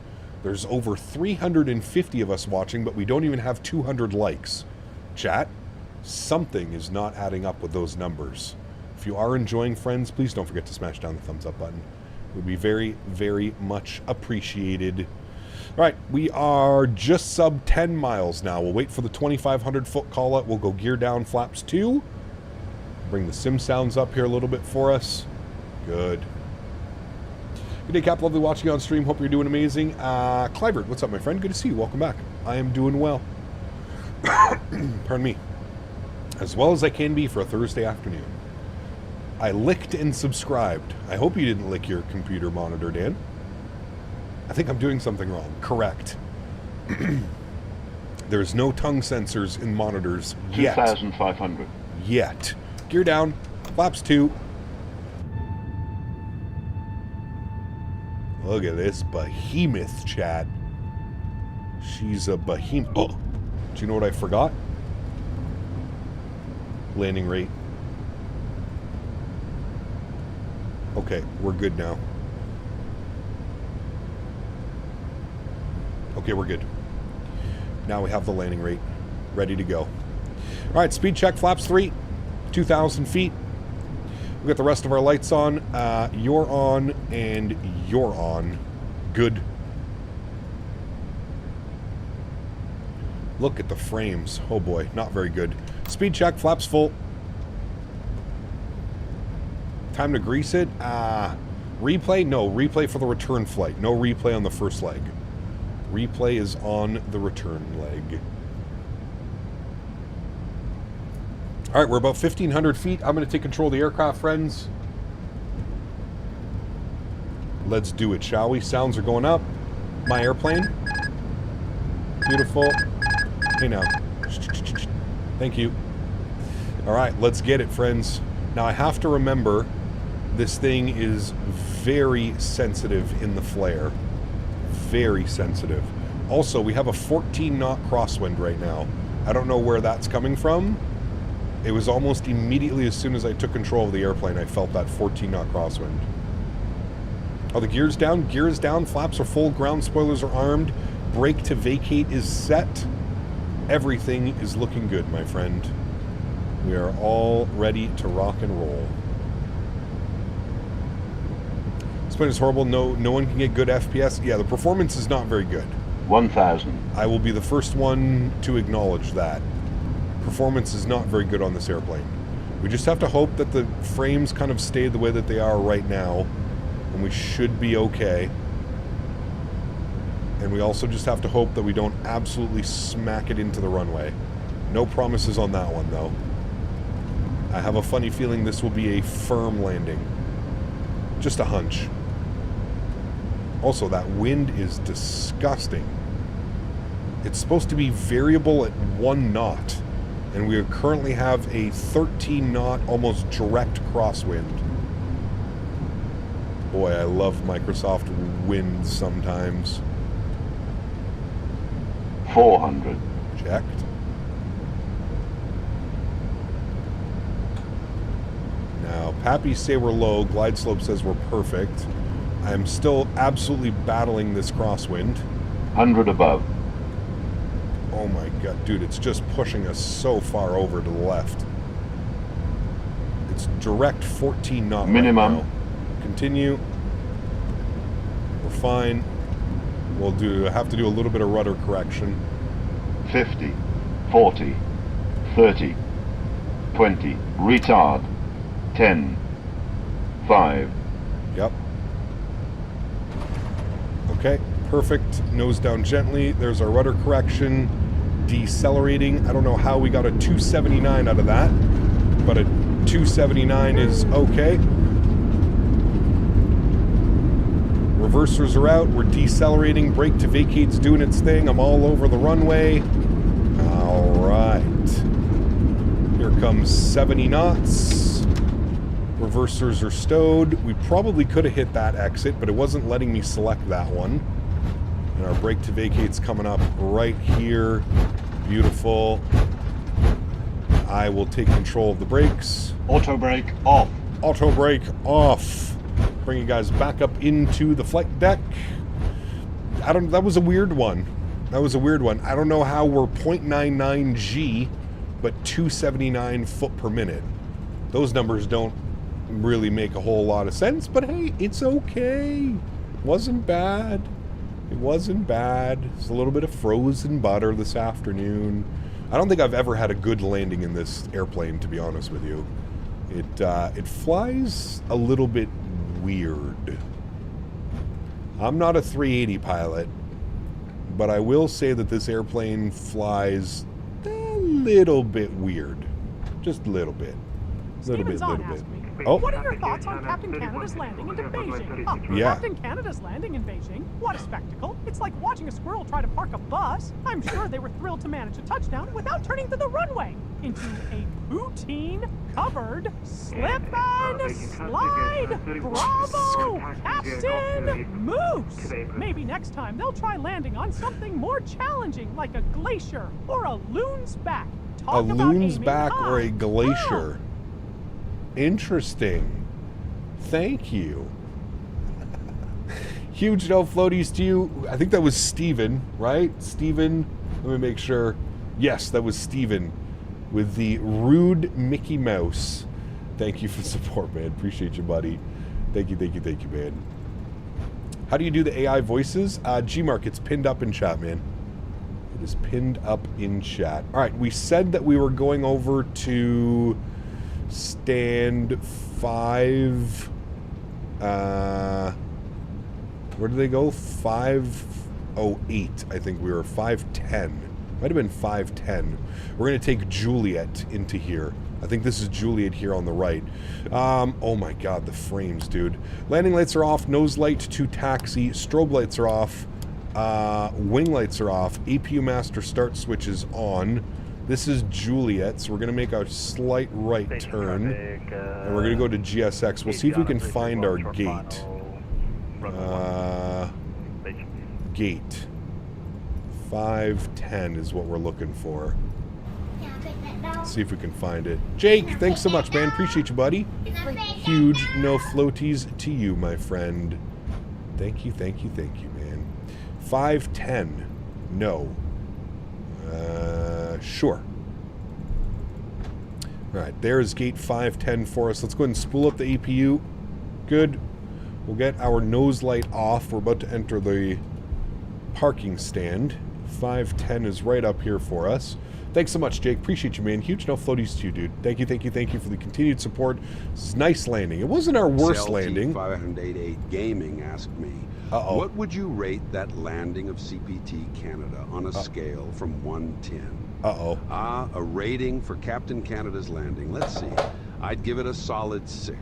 There's over 350 of us watching, but we don't even have 200 likes. Chat, something is not adding up with those numbers. If you are enjoying, friends, please don't forget to smash down the thumbs up button. It would be very, very much appreciated. All right, we are just sub 10 miles now. We'll wait for the 2,500 foot call out. We'll go gear down flaps 2. Bring the sim sounds up here a little bit for us. Good. Good day, Cap. Lovely watching you on stream. Hope you're doing amazing. Clivert, what's up, my friend? Good to see you. Welcome back. I am doing well. Pardon me. As well as I can be for a Thursday afternoon. I licked and subscribed. I hope you didn't lick your computer monitor, Dan. I think I'm doing something wrong. Correct. There's no tongue sensors in monitors yet. 2,500. Yet. Gear down. Flaps 2. Look at this behemoth, chat. She's a behemoth. Oh, do you know what I forgot? Landing rate. Okay, we're good now. Okay, we're good. Now we have the landing rate ready to go. All right, speed check, flaps 3, 2,000 feet. We got the rest of our lights on. You're on, and you're on. Good. Look at the frames. Oh boy, not very good. Speed check, flaps full. Time to grease it. Replay? No, replay for the return flight. No replay on the first leg. Replay is on the return leg. All right, we're about 1,500 feet. I'm going to take control of the aircraft, friends. Let's do it, shall we? Sounds are going up. My airplane. Beautiful. Hey now. Thank you. All right, let's get it, friends. Now I have to remember This thing is very sensitive in the flare. Very sensitive. Also, we have a 14-knot crosswind right now. I don't know where that's coming from. It was almost immediately as soon as I took control of the airplane, I felt that 14-knot crosswind. Oh, the gear's down. Gear is down. Flaps are full. Ground spoilers are armed. Brake to vacate is set. Everything is looking good, my friend. We are all ready to rock and roll. This plane is horrible. No one can get good FPS. Yeah, the performance is not very good. 1,000. I will be the first one to acknowledge that. Performance is not very good on this airplane. We just have to hope that the frames kind of stay the way that they are right now, and we should be okay. And we also just have to hope that we don't absolutely smack it into the runway. No promises on that one, though. I have a funny feeling this will be a firm landing. Just a hunch. Also, that wind is disgusting. It's supposed to be variable at 1 knot, and we currently have a 13-knot, almost direct crosswind. Boy, I love Microsoft winds sometimes. 400. Checked. Now, Pappy say we're low. Glide slope says we're perfect. I'm still absolutely battling this crosswind. 100 above. Oh my god, dude, it's just pushing us so far over to the left. It's direct 14 knot minimum. Right now. Continue. We're fine. We'll have to do a little bit of rudder correction. 50, 40, 30, 20, retard, 10, 5. Yep. Okay, perfect. Nose down gently. There's our rudder correction. Decelerating. I don't know how we got a 279 out of that, but a 279 is okay. Reversers are out. We're decelerating. Brake to vacate's doing its thing. I'm all over the runway. All right. Here comes 70 knots. Reversers are stowed. We probably could have hit that exit, but it wasn't letting me select that one. And our brake to vacate's coming up right here. Beautiful. I will take control of the brakes. Auto brake off. Auto brake off. Bring you guys back up into the flight deck. That was a weird one. That was a weird one. I don't know how we're 0.99 G, but 279 foot per minute. Those numbers don't really make a whole lot of sense, but hey, it's okay. Wasn't bad. It wasn't bad. It's a little bit of frozen butter this afternoon. I don't think I've ever had a good landing in this airplane, to be honest with you. It flies a little bit weird. I'm not a 380 pilot, but I will say that this airplane flies a little bit weird. Just a little bit. Little bit. Oh. What are your thoughts on Captain Canada's landing into Beijing? Oh, yeah. Captain Canada's landing in Beijing? What a spectacle. It's like watching a squirrel try to park a bus. I'm sure they were thrilled to manage a touchdown without turning to the runway into a poutine-covered slip and slide. Bravo, Captain Moose. Maybe next time they'll try landing on something more challenging like a glacier or a loon's back. Talk a about loon's aiming back high. or a glacier. Interesting. Thank you. Huge no floaties to you. I think that was Steven, right? Steven, let me make sure. Yes, that was Steven with the rude Mickey Mouse. Thank you for the support, man. Appreciate you, buddy. Thank you, man. How do you do the AI voices? Gmark, it's pinned up in chat, man. It is pinned up in chat. All right, we said that we were going over to stand 5. Where did they go? 508. I think we were 510. Might have been 510. We're going to take Juliet into here. I think this is Juliet here on the right. Oh my god, the frames, dude. Landing lights are off. Nose light to taxi. Strobe lights are off. Wing lights are off. APU master start switch is on. This is Juliet, so we're going to make a slight right turn. And we're going to go to GSX. We'll see if we can find our gate. Gate. 510 is what we're looking for. Let's see if we can find it. Jake, thanks so much, man. Appreciate you, buddy. Huge no floaties to you, my friend. Thank you, thank you, thank you, man. 510. No. Sure. Alright, there's gate 510 for us. Let's go ahead and spool up the APU. Good. We'll get our nose light off. We're about to enter the parking stand. 510 is right up here for us. Thanks so much, Jake. Appreciate you, man. Huge no floaties to you, dude. Thank you, thank you, thank you for the continued support. This is nice landing. It wasn't our worst landing. 588 Gaming asked me, what would you rate that landing of CPT Canada on a scale from 1 to 10? A rating for Captain Canada's landing. Let's see. I'd give it a solid 6.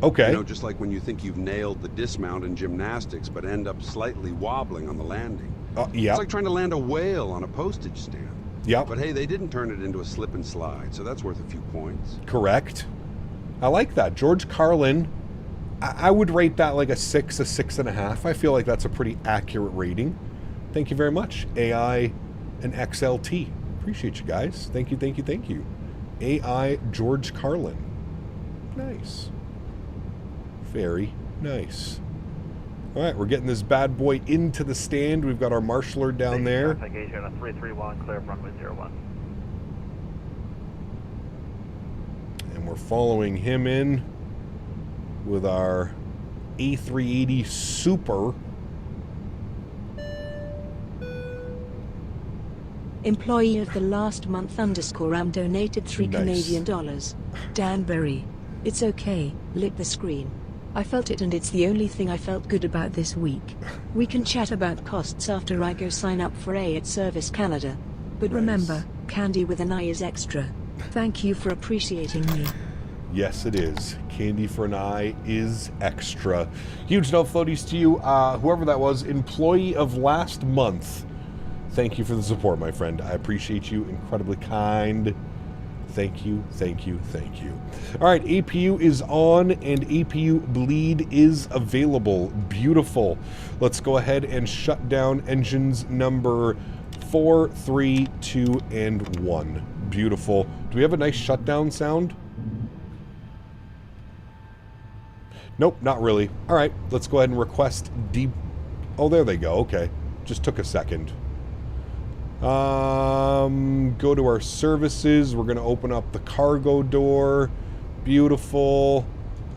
Okay. You know, just like when you think you've nailed the dismount in gymnastics, but end up slightly wobbling on the landing. Yeah. It's like trying to land a whale on a postage stamp. Yeah. But hey, they didn't turn it into a slip and slide, so that's worth a few points. Correct. I like that. George Carlin, I would rate that like a 6, a 6.5. I feel like that's a pretty accurate rating. Thank you very much. AI and XLT. Appreciate you guys. Thank you, thank you, thank you. AI George Carlin. Nice. Very nice. All right, we're getting this bad boy into the stand. We've got our marshaller down there. Asiana 331, clear runway 01. And we're following him in with our A380 Super. Employee of the last month _ donated 3 Canadian dollars. Danbury. It's okay, lick the screen. I felt it and it's the only thing I felt good about this week. We can chat about costs after I go sign up for A at Service Canada. But remember, candy with an eye is extra. Thank you for appreciating me. Yes, it is. Candy for an eye is extra. Huge no floaties to you. Whoever that was, employee of last month. Thank you for the support, my friend. I appreciate you. Incredibly kind. Thank you, thank you, thank you. All right, APU is on and APU bleed is available. Beautiful. Let's go ahead and shut down engines number 4, 3, 2, and 1. Beautiful. Do we have a nice shutdown sound? Nope, not really. All right, let's go ahead and request Oh, there they go. Okay. Just took a second. Go to our services. We're going to open up the cargo door. Beautiful.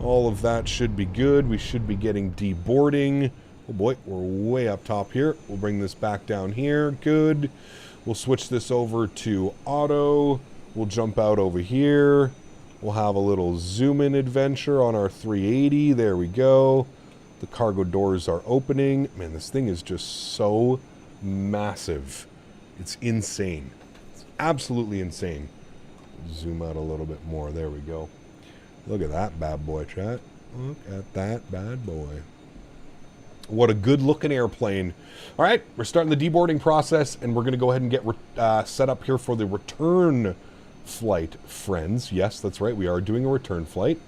All of that should be good. We should be getting deboarding. Oh boy, we're way up top here. We'll bring this back down here. Good. We'll switch this over to auto. We'll jump out over here. We'll have a little zoom in adventure on our 380. There we go. The cargo doors are opening. Man, this thing is just so massive. It's insane. It's absolutely insane. Zoom out a little bit more. There we go. Look at that bad boy, chat. Look at that bad boy. What a good looking airplane. All right, we're starting the deboarding process, and we're going to go ahead and get set up here for the return flight, friends. Yes, that's right. We are doing a return flight.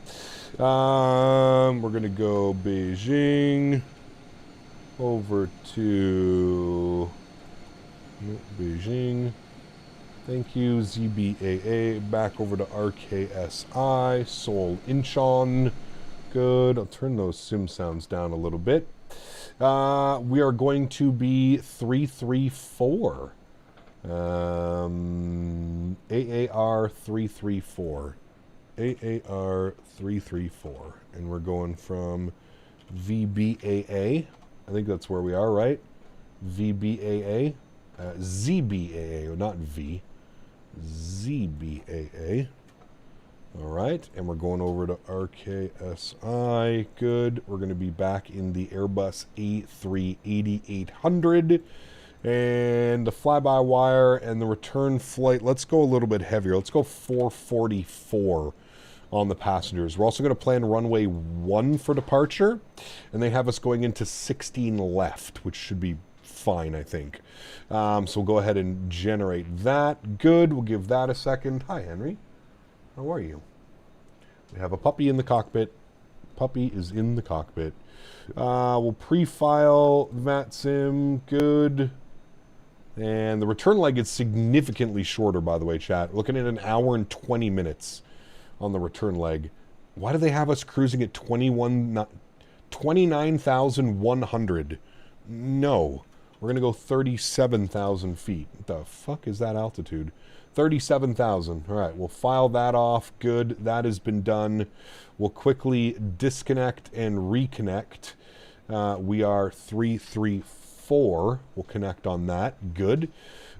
We're going to go Beijing over to Beijing. Thank you, ZBAA. Back over to RKSI. Seoul Incheon. Good. I'll turn those sim sounds down a little bit. We are going to be 334. AAR 334. AAR 334. And we're going from VBAA. I think that's where we are, right? VBAA. ZBAA, not V. ZBAA. All right, and we're going over to RKSI. Good. We're going to be back in the Airbus A380-800. And the fly-by-wire and the return flight. Let's go a little bit heavier. Let's go 444 on the passengers. We're also going to plan runway 1 for departure. And they have us going into 16 left, which should be fine, I think. So we'll go ahead and generate that. Good. We'll give that a second. Hi, Henry. How are you? We have a puppy in the cockpit. Puppy is in the cockpit. We'll pre-file VATSIM. Good. And the return leg is significantly shorter, by the way, chat. Looking at an hour and 20 minutes on the return leg. Why do they have us cruising at 29,100? No. We're going to go 37,000 feet. What the fuck is that altitude? 37,000. All right, we'll file that off. Good. That has been done. We'll quickly disconnect and reconnect. We are 334. We'll connect on that. Good.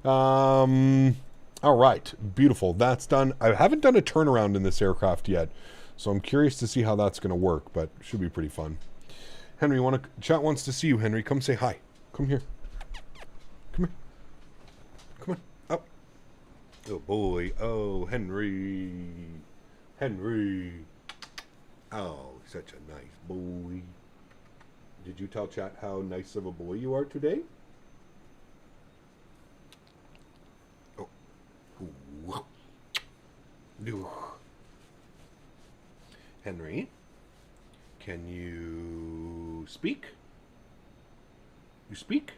All right. Beautiful. That's done. I haven't done a turnaround in this aircraft yet, so I'm curious to see how that's going to work, but it should be pretty fun. Henry, chat wants to see you, Henry. Come say hi. Come here. Come here. Come on. Up. Oh, boy. Oh, Henry. Henry. Oh, such a nice boy. Did you tell chat how nice of a boy you are today? Oh. Ooh. Henry, can you speak? You speak?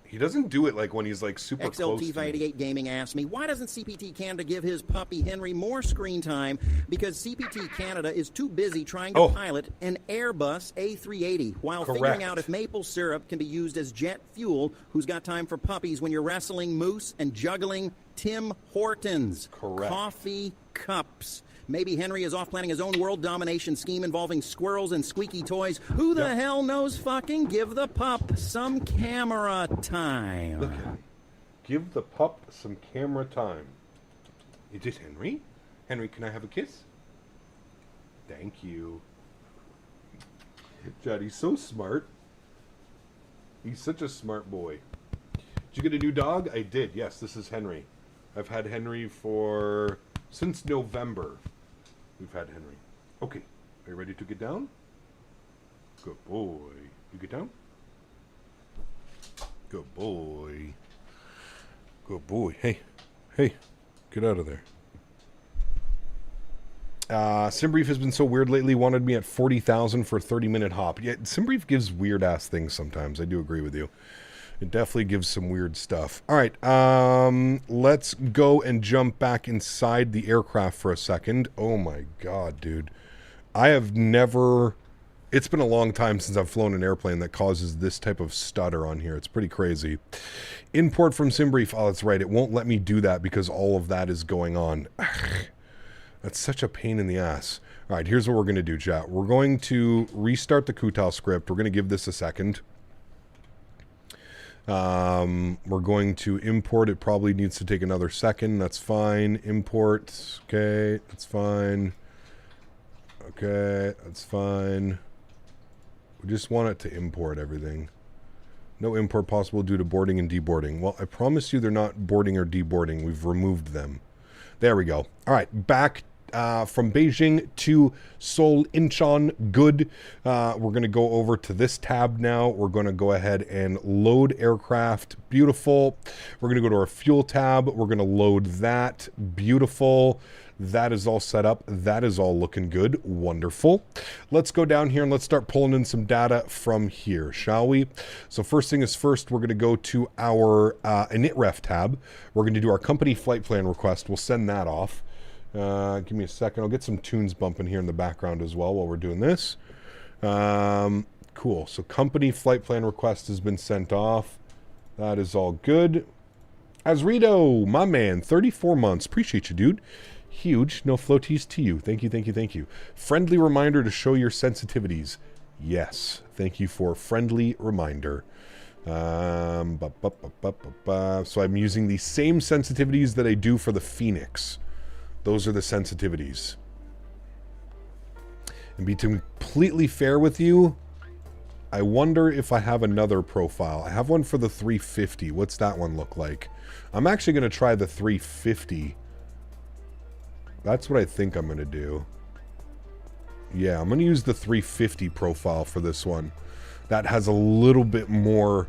He doesn't do it like when he's like super close to me. XLT588 Gaming asked me, why doesn't CPT Canada give his puppy Henry more screen time? Because CPT Canada is too busy trying to pilot an Airbus A380 while figuring out if maple syrup can be used as jet fuel. Who's got time for puppies when you're wrestling moose and juggling Tim Hortons? Correct. Coffee cups. Maybe Henry is off planning his own world domination scheme involving squirrels and squeaky toys. Who the hell knows fucking? Give the pup some camera time. Look at him. Give the pup some camera time. Is it Henry? Henry, can I have a kiss? Thank you. Chad, he's so smart. He's such a smart boy. Did you get a new dog? I did. Yes, this is Henry. I've had Henry since November. We've had Henry. Okay. Are you ready to get down? Good boy. You get down? Good boy. Good boy. Hey. Hey. Get out of there. Simbrief has been so weird lately. Wanted me at 40,000 for a 30-minute hop. Yeah, Simbrief gives weird-ass things sometimes. I do agree with you. It definitely gives some weird stuff. All right, let's go and jump back inside the aircraft for a second. Oh my God, dude. I have never... It's been a long time since I've flown an airplane that causes this type of stutter on here. It's pretty crazy. Import from Simbrief. Oh, that's right. It won't let me do that because all of that is going on. That's such a pain in the ass. All right, here's what we're going to do, chat. We're going to restart the Kutal script. We're going to give this a second. We're going to import. It probably needs to take another second. That's fine. Import. Okay, that's fine. Okay, that's fine. We just want it to import everything. No import possible due to boarding and deboarding. Well, I promise you they're not boarding or deboarding. We've removed them. There we go. All right, back from Beijing to Seoul, Incheon. Good. We're going to go over to this tab now. We're going to go ahead and load aircraft. Beautiful. We're going to go to our fuel tab. We're going to load that. Beautiful. That is all set up. That is all looking good. Wonderful. Let's go down here and let's start pulling in some data from here, shall we? So first thing is first, we're going to go to our initref tab. We're going to do our company flight plan request. We'll send that off. Give me a second. I'll get some tunes bumping here in the background as well while we're doing this. Cool. So company flight plan request has been sent off. That is all good. Azrito, my man, 34 months. Appreciate you, dude. Huge. No floaties to you. Thank you, thank you, thank you. Friendly reminder to show your sensitivities. Yes. Thank you for friendly reminder. So I'm using the same sensitivities that I do for the Phoenix. Those are the sensitivities. And be completely fair with you, I wonder if I have another profile. I have one for the 350. What's that one look like? I'm actually going to try the 350. That's what I think I'm going to do. Yeah, I'm going to use the 350 profile for this one. that has a little bit more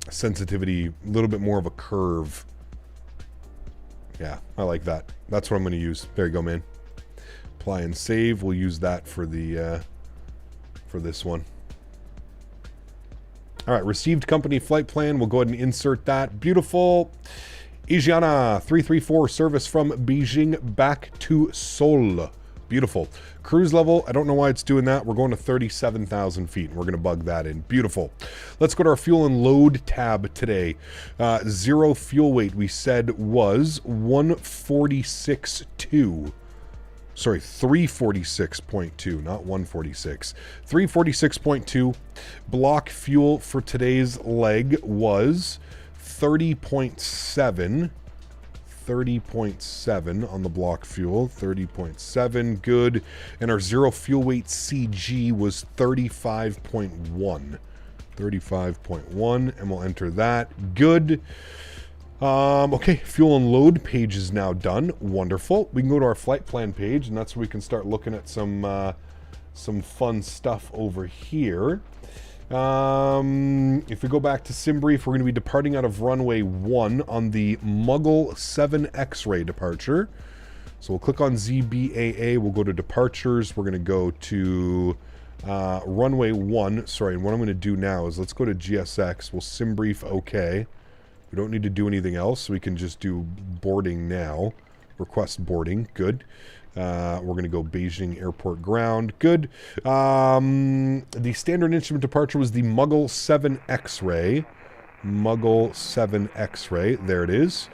sensitivity, a little bit more of a curve. Yeah, I like that. That's what I'm going to use. There you go, man. Apply and save. We'll use that for the for this one. All right, received company flight plan. We'll go ahead and insert that. Beautiful. Asiana 334 service from Beijing back to Seoul. Beautiful. Cruise level, I don't know why it's doing that. We're going to 37,000 feet, and we're going to bug that in. Beautiful. Let's go to our fuel and load tab today. Zero fuel weight, we said, was 146.2. Sorry, 346.2, not 146. 346.2. Block fuel for today's leg was 30.7. 30.7 on the block fuel. 30.7, good. And our zero fuel weight CG was 35.1. 35.1, and we'll enter that. Good. Okay, fuel and load page is now done. Wonderful. We can go to our flight plan page, and that's where we can start looking at some fun stuff over here. If we go back to SimBrief, we're going to be departing out of runway 1 on the Muggle 7 X-ray departure. So we'll click on ZBAA. We'll go to departures. We're going to go to runway 1. Sorry, and what I'm going to do now is let's go to GSX. We'll SimBrief OK. We don't need to do anything else, so we can just do boarding now. Request boarding. Good. We're going to go Beijing Airport Ground. Good. The standard instrument departure was the Muggle 7 X-ray. Muggle 7 X-ray. There it is.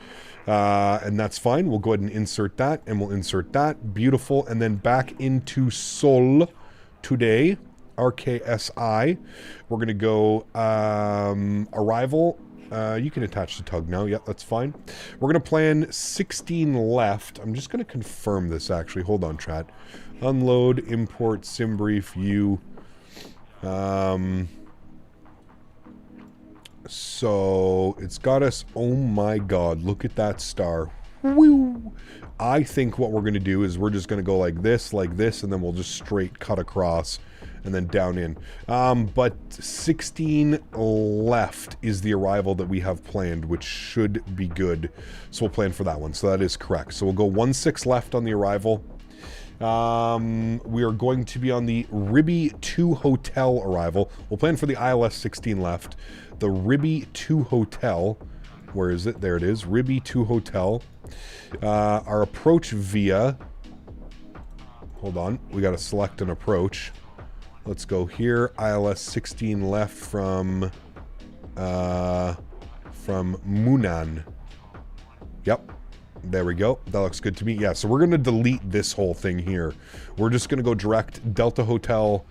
And that's fine. We'll go ahead and insert that, and we'll insert that. Beautiful. And then back into Seoul today. RKSI. We're going to go arrival. You can attach the tug now. Yep, that's fine. We're going to plan 16 left. I'm just going to confirm this, actually. Hold on, chat. Unload, import, SimBrief, U. So, it's got us... Oh my god, look at that star. Woo! I think what we're going to do is we're just going to go like this, and then we'll just straight cut across and then down in. But 16 left is the arrival that we have planned, which should be good. So we'll plan for that one. So that is correct. So we'll go 16 left on the arrival. We are going to be on the Ribby 2 Hotel arrival. We'll plan for the ILS 16 left. The Ribby 2 Hotel. Where is it? There it is. Ribby 2 Hotel. Our approach via... Hold on. We got to select an approach. Let's go here. ILS 16 left from Munan. Yep. There we go. That looks good to me. Yeah, so we're going to delete this whole thing here. We're just going to go direct Delta Hotel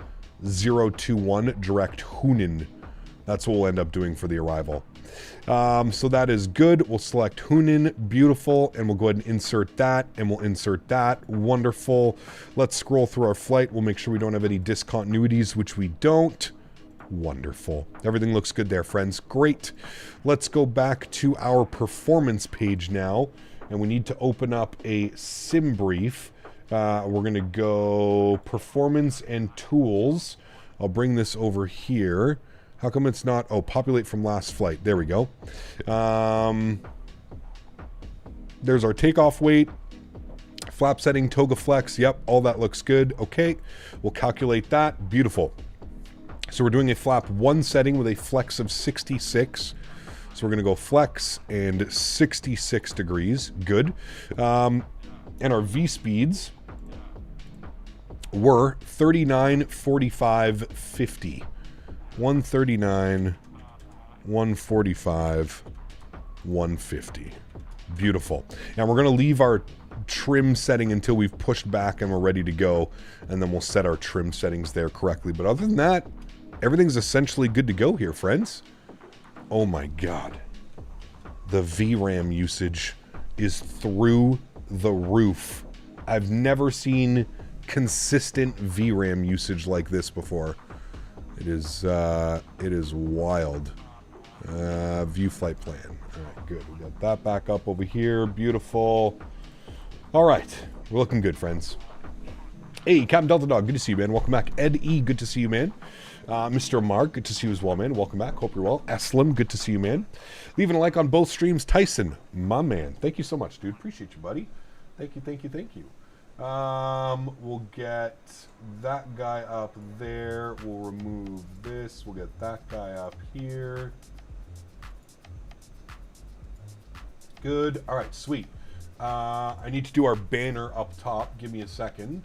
021, direct Hunan. That's what we'll end up doing for the arrival. So that is good. We'll select Hunan, beautiful, and we'll go ahead and insert that, and we'll insert that. Wonderful. Let's scroll through our flight. We'll make sure we don't have any discontinuities, which we don't. Wonderful. Everything looks good there, friends. Great. Let's go back to our performance page now, and we need to open up a SimBrief. We're going to go performance and tools. I'll bring this over here. How come it's not... Oh, populate from last flight. There we go. There's our takeoff weight. Flap setting, toga flex. Yep, all that looks good. Okay, we'll calculate that. Beautiful. So we're doing a flap 1 setting with a flex of 66. So we're going to go flex and 66 degrees. Good. And our V speeds were 39, 45, 50. 139, 145, 150. Beautiful. Now we're going to leave our trim setting until we've pushed back and we're ready to go, and then we'll set our trim settings there correctly. But other than that, everything's essentially good to go here, friends. Oh my god. The VRAM usage is through the roof. I've never seen consistent VRAM usage like this before. It is wild. View flight plan. All right, good. We got that back up over here. Beautiful. All right. We're looking good, friends. Hey, Captain Delta Dog, good to see you, man. Welcome back. Ed E, good to see you, man. Mr. Mark, good to see you as well, man. Welcome back. Hope you're well. Eslam, good to see you, man. Leaving a like on both streams. Tyson, my man. Thank you so much, dude. Appreciate you, buddy. Thank you, thank you, thank you. We'll get that guy up there. We'll remove this. We'll get that guy up here. Good. All right, sweet. I need to do our banner up top. Give me a second.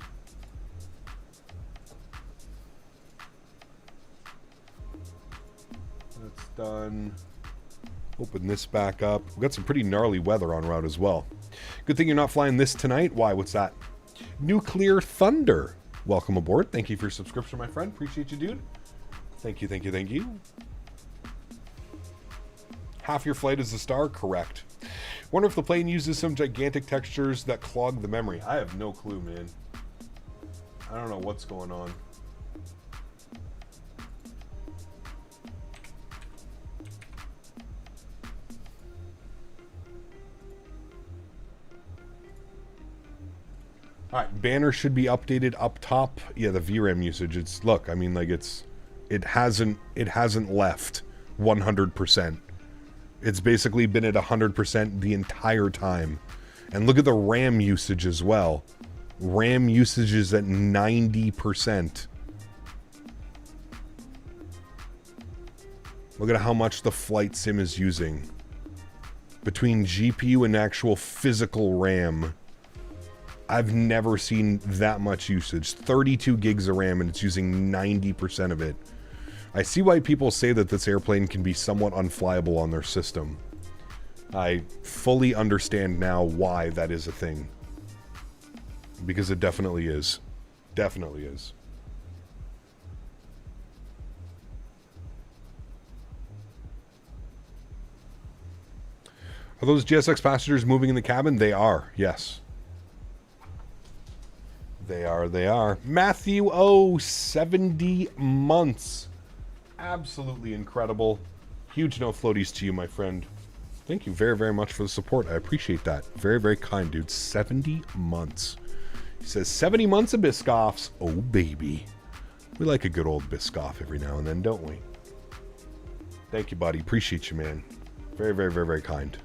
That's done. Open this back up. We've got some pretty gnarly weather en route as well. Good thing you're not flying this tonight. Why? What's that? Nuclear Thunder. Welcome aboard. Thank you for your subscription, my friend. Appreciate you, dude. Thank you, thank you, thank you. Half your flight is a star? Correct. Wonder if the plane uses some gigantic textures that clog the memory. I have no clue, man. I don't know what's going on. All right, banner should be updated up top. Yeah, the VRAM usage. It's look. I mean, like it hasn't left 100%. It's basically been at 100% the entire time. And look at the RAM usage as well. RAM usage is at 90%. Look at how much the flight sim is using. Between GPU and actual physical RAM, I've never seen that much usage. 32 gigs of RAM and it's using 90% of it. I see why people say that this airplane can be somewhat unflyable on their system. I fully understand now why that is a thing. Because it definitely is. Definitely is. Are those GSX passengers moving in the cabin? They are, yes. They are, they are. Matthew O, 70 months. Absolutely incredible. Huge no floaties to you, my friend. Thank you very, very much for the support. I appreciate that. Very, very kind, dude. 70 months. He says 70 months of Biscoffs. Oh, baby. We like a good old Biscoff every now and then, don't we? Thank you, buddy. Appreciate you, man. Very, very, very, very kind.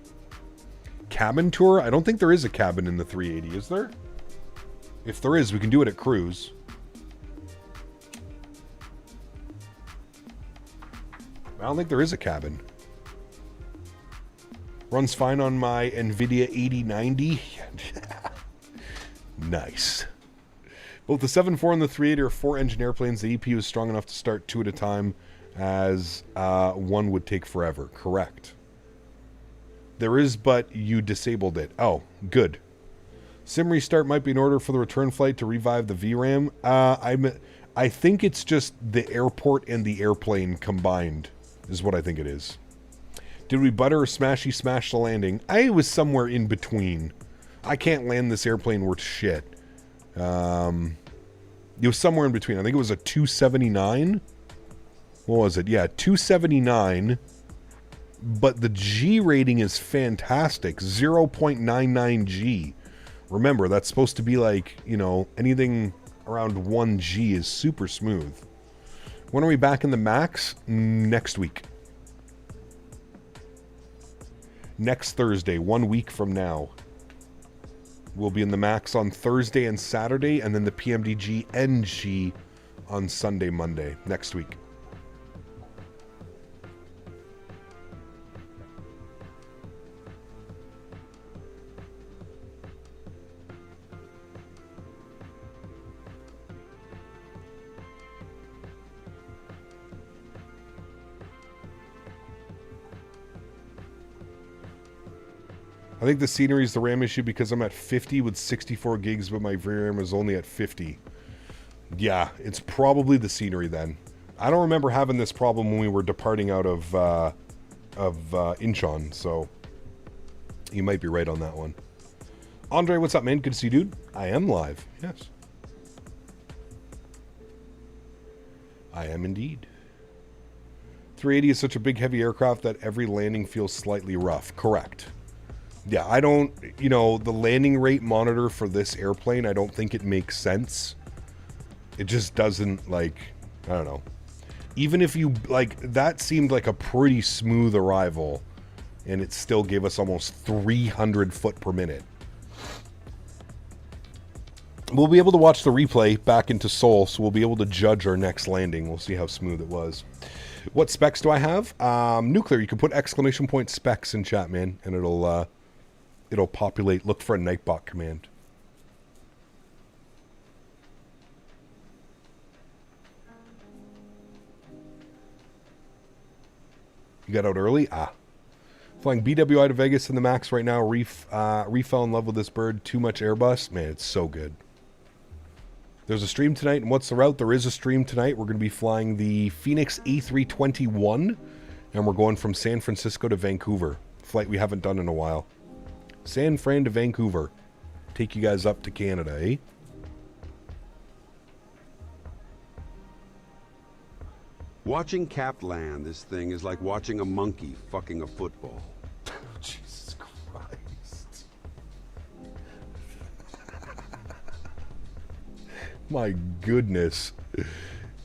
Cabin tour? I don't think there is a cabin in the 380, is there? If there is, we can do it at cruise. I don't think there is a cabin. Runs fine on my NVIDIA 8090. Nice. Both the 7.4 and the 380 are 4-engine airplanes. The EPU is strong enough to start 2 at a time, as one would take forever. Correct. There is, but you disabled it. Oh, good. Sim restart might be in order for the return flight to revive the VRAM. I think it's just the airport and the airplane combined is what I think it is. Did we butter or smashy smash the landing? I was somewhere in between. I can't land this airplane worth shit. It was somewhere in between. I think it was a 279. What was it? Yeah, 279. But the G rating is fantastic. 0.99 G. Remember, that's supposed to be like, you know, anything around 1 G is super smooth. When are we back in the max? Next week. Next Thursday, 1 week from now. We'll be in the max on Thursday and Saturday, and then the PMDG NG on Sunday, Monday, next week. I think the scenery is the RAM issue because I'm at 50 with 64 gigs, but my VRAM is only at 50. Yeah, it's probably the scenery then. I don't remember having this problem when we were departing out of Incheon, so you might be right on that one. Andre, what's up, man? Good to see you, dude. I am live. Yes. I am indeed. 380 is such a big, heavy aircraft that every landing feels slightly rough. Correct. Yeah, I don't, you know, the landing rate monitor for this airplane, I don't think it makes sense. It just doesn't, like, I don't know. Even if you, like, that seemed like a pretty smooth arrival, and it still gave us almost 300 foot per minute. We'll be able to watch the replay back into Seoul, so we'll be able to judge our next landing. We'll see how smooth it was. What specs do I have? Nuclear. You can put exclamation point specs in chat, man, and it'll populate. Look for a Nightbot command. You got out early? Flying BWI to Vegas in the MAX right now. Fell in love with this bird. Too much Airbus. Man, it's so good. There's a stream tonight, and what's the route? There is a stream tonight. We're going to be flying the Phoenix A321, and we're going from San Francisco to Vancouver. Flight we haven't done in a while. San Fran to Vancouver. Take you guys up to Canada, eh? Watching Cap land this thing is like watching a monkey fucking a football. Jesus Christ. My goodness.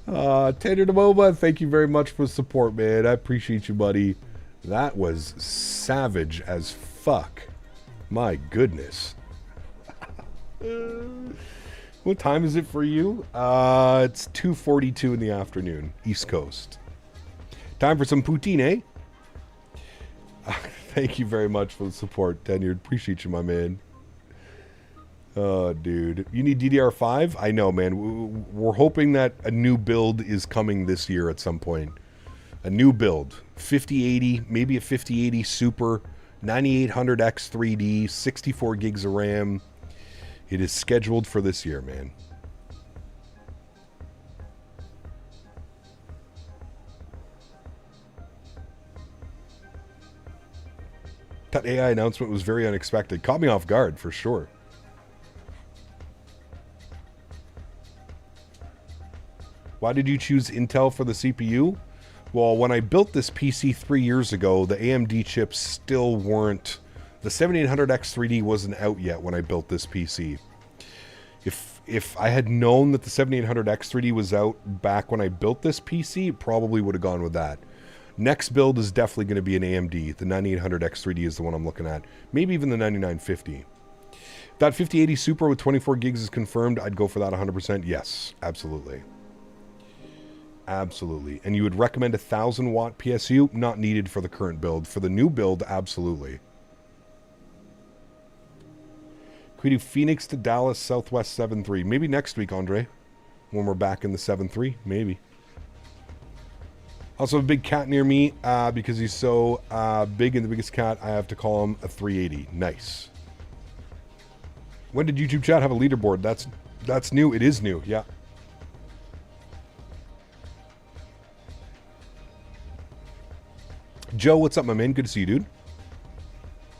Tanner DeMoba, thank you very much for the support, man. I appreciate you, buddy. That was savage as fuck. My goodness. What time is it for you? It's 2:42 in the afternoon, East Coast. Time for some poutine, eh? Thank you very much for the support, Tenured. Appreciate you, my man. Oh, dude. You need DDR5? I know, man. We're hoping that a new build is coming this year at some point. A new build. 5080, maybe a 5080 Super, 9800X 3D, 64 gigs of RAM. It is scheduled for this year, man. That AI announcement was very unexpected. Caught me off guard, for sure. Why did you choose Intel for the CPU? Well, when I built this PC 3 years ago, the AMD chips still weren't... The 7800X 3D wasn't out yet when I built this PC. If I had known that the 7800X 3D was out back when I built this PC, probably would have gone with that. Next build is definitely going to be an AMD. The 9800X 3D is the one I'm looking at. Maybe even the 9950. If that 5080 Super with 24 gigs is confirmed, I'd go for that 100%. Yes, absolutely. Absolutely. And you would recommend a 1000 watt PSU? Not needed for the current build. For the new build, absolutely. Could we do Phoenix to Dallas Southwest 7-3? Maybe next week, Andre. When we're back in the 7-3. Maybe. Also, a big cat near me because he's so big and the biggest cat, I have to call him a 380. Nice. When did YouTube chat have a leaderboard? That's new. It is new. Yeah. Joe, what's up, my man? Good to see you, dude.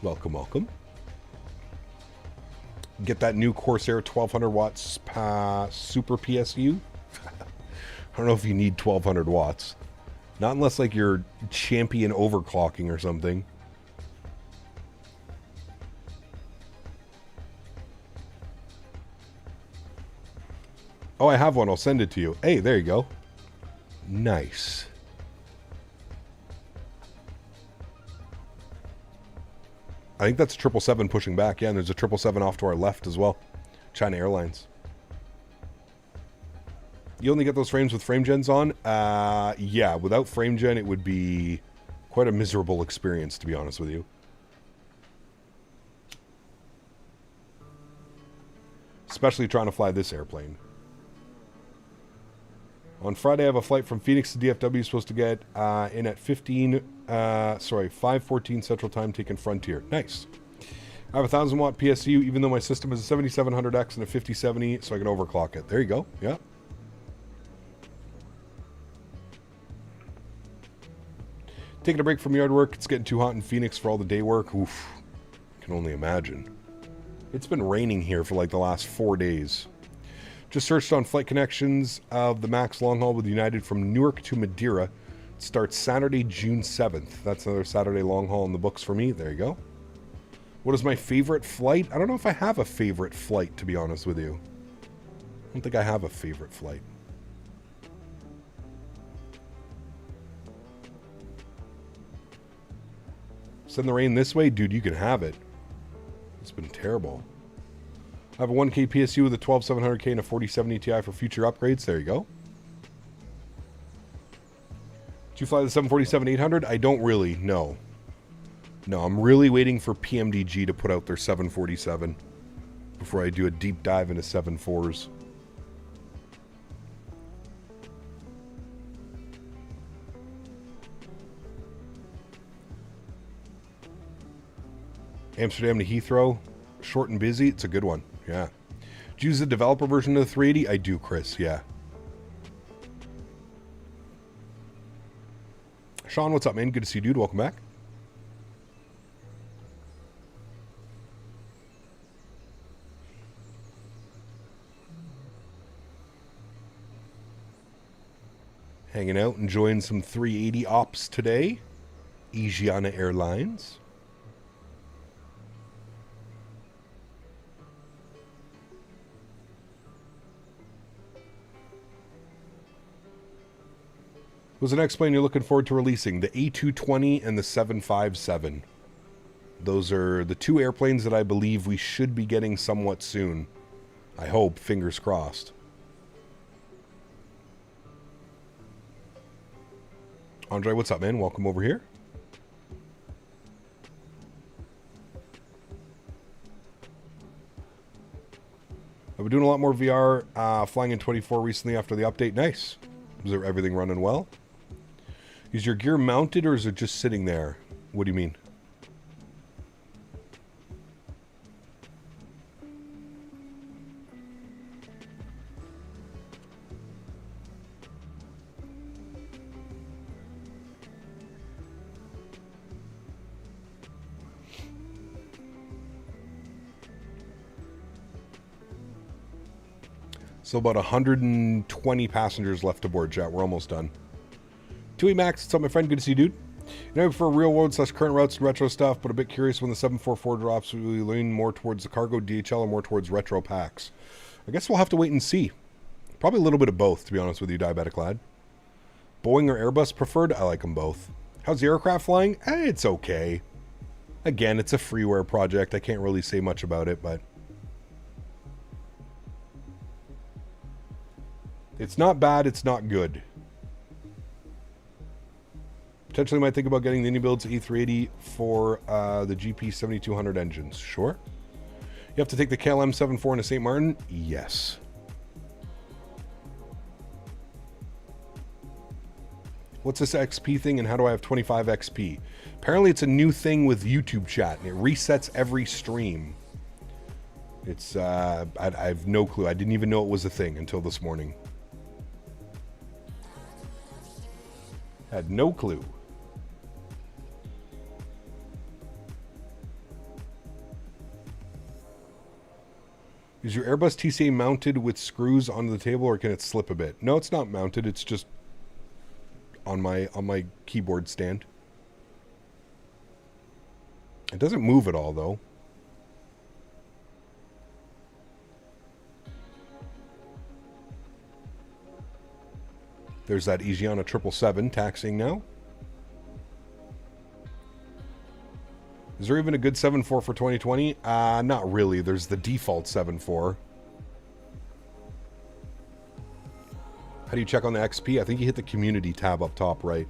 Welcome, welcome. Get that new Corsair 1200 watts Super PSU. I don't know if you need 1200 watts. Not unless, like, you're champion overclocking or something. Oh, I have one. I'll send it to you. Hey, there you go. Nice. I think that's 777 pushing back. Yeah, and there's a 777 off to our left as well. China Airlines. You only get those frames with frame gens on? Yeah, without frame gen, it would be quite a miserable experience, to be honest with you. Especially trying to fly this airplane. On Friday, I have a flight from Phoenix to DFW, supposed to get in at 5:14 Central Time, taking Frontier. Nice. I have a 1000 watt PSU, even though my system is a 7700X and a 5070, so I can overclock it. There you go. Yeah. Taking a break from yard work. It's getting too hot in Phoenix for all the day work. Oof. Can only imagine. It's been raining here for like the last 4 days. Just searched on flight connections of the MAX long haul with United from Newark to Madeira. It starts Saturday, June 7th. That's another Saturday long haul in the books for me. There you go. What is my favorite flight? I don't know if I have a favorite flight, to be honest with you. don't think I have a favorite flight. Send the rain this way? Dude, you can have it. It's been terrible. I have a 1K PSU with a 12700K and a 4070 Ti for future upgrades. There you go. Did you fly the 747-800? I don't really, no. No, I'm really waiting for PMDG to put out their 747 before I do a deep dive into 7.4s. Amsterdam to Heathrow, short and busy. It's a good one, yeah. Do you use the developer version of the 380? I do, Chris, yeah. Sean, what's up, man? Good to see you, dude. Welcome back. Hanging out, enjoying some 380 ops today. Asiana Airlines. What's the next plane you're looking forward to releasing? The A220 and the 757. Those are the two airplanes that I believe we should be getting somewhat soon. I hope, fingers crossed. Andre, what's up, man? Welcome over here. I've been doing a lot more VR, flying in 24 recently after the update. Nice. Is there everything running well? Is your gear mounted or is it just sitting there? What do you mean? So about 120 passengers left aboard, chat. We're almost done. 2E Max, what's up, my friend? Good to see you, dude. You know, for real world / current routes and retro stuff, but a bit curious when the 744 drops. Will we lean more towards the cargo DHL or more towards retro packs? I guess we'll have to wait and see. Probably a little bit of both, to be honest with you, Diabetic Lad. Boeing or Airbus preferred? I like them both. How's the aircraft flying? It's okay. Again, it's a freeware project. I can't really say much about it, but it's not bad, it's not good. Potentially might think about getting the Unibuilds A380 for the GP 7200 engines. Sure. You have to take the KLM 7.4 into St. Martin? Yes. What's this XP thing and how do I have 25 XP? Apparently it's a new thing with YouTube chat and it resets every stream. It's, I have no clue. I didn't even know it was a thing until this morning. Had no clue. Is your Airbus TCA mounted with screws onto the table or can it slip a bit? No, it's not mounted. It's just on my keyboard stand. It doesn't move at all though. There's that Asiana 777 taxiing now. Is there even a good 7.4 for 2020? Not really. There's the default 7.4. How do you check on the XP? I think you hit the community tab up top right.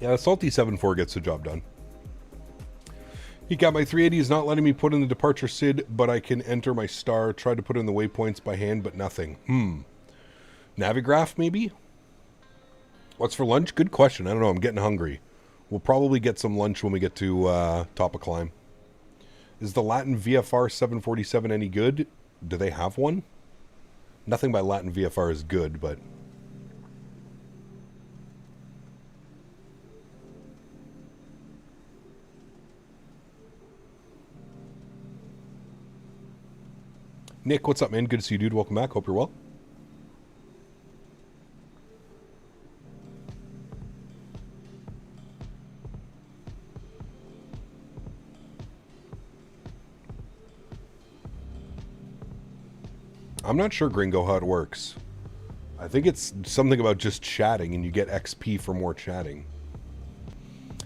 Yeah, the Salty 7.4 gets the job done. He got my 380 is not letting me put in the departure SID, but I can enter my star. Tried to put in the waypoints by hand, but nothing. Navigraph, maybe? What's for lunch? Good question. I don't know. I'm getting hungry. We'll probably get some lunch when we get to Top of Climb. Is the Latin VFR 747 any good? Do they have one? Nothing by Latin VFR is good, but Nick, what's up, man? Good to see you, dude. Welcome back. Hope you're well. I'm not sure, Gringo, how it works. I think it's something about just chatting, and you get XP for more chatting.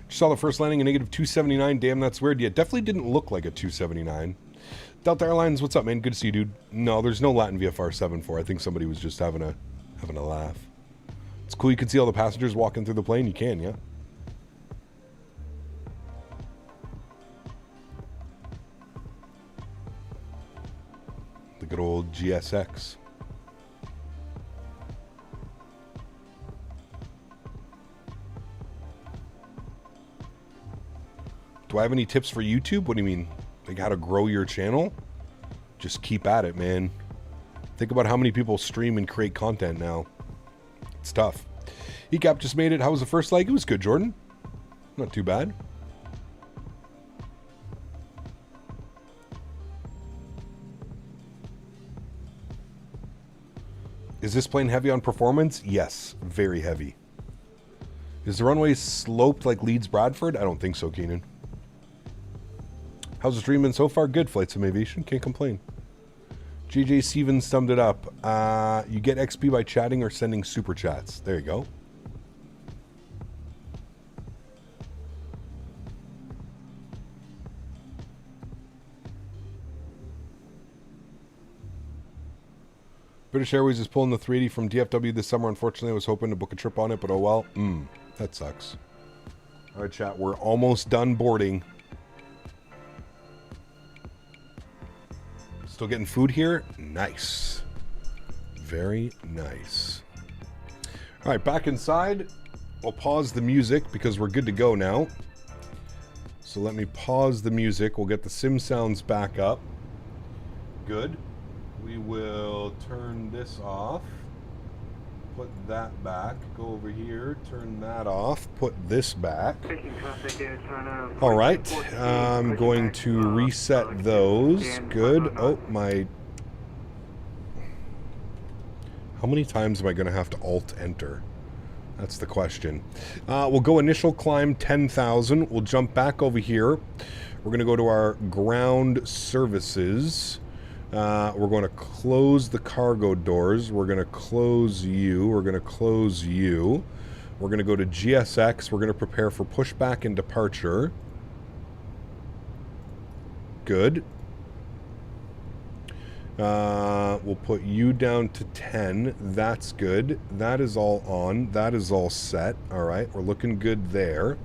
Just saw the first landing, a negative 279. Damn, that's weird. Yeah, it definitely didn't look like a 279. Delta Airlines, what's up, man? Good to see you, dude. No, there's no Latin VFR 74. I think somebody was just having a laugh. It's cool you can see all the passengers walking through the plane. You can, yeah. The good old GSX. Do I have any tips for YouTube? What do you mean? Like how to grow your channel? Just keep at it, man. Think about how many people stream and create content now. It's tough. ECAP just made it. How was the first leg? It was good, Jordan. Not too bad. Is this plane heavy on performance? Yes, very heavy. Is the runway sloped like Leeds Bradford? I don't think so, Keenan. How's the stream been so far? Good, Flight Sim Aviation. Can't complain. JJ Stevens summed it up. You get XP by chatting or sending super chats. There you go. British Airways is pulling the 380 from DFW this summer. Unfortunately, I was hoping to book a trip on it, but oh well. That sucks. All right, chat. We're almost done boarding. Still getting food here? Nice. Very nice. All right, back inside. We'll pause the music because we're good to go now. So let me pause the music. We'll get the sim sounds back up. Good. We will turn this off. Put that back. Go over here. Turn that off. Put this back. All right. I'm going to reset those. Good. Oh, my... How many times am I going to have to Alt-Enter? That's the question. We'll go initial climb 10,000. We'll jump back over here. We're going to go to our ground services. We're going to close the cargo doors. We're going to close you. We're going to close you. We're going to go to GSX. We're going to prepare for pushback and departure. Good. We'll put you down to 10. That's good. That is all on. That is all set. All right. We're looking good there.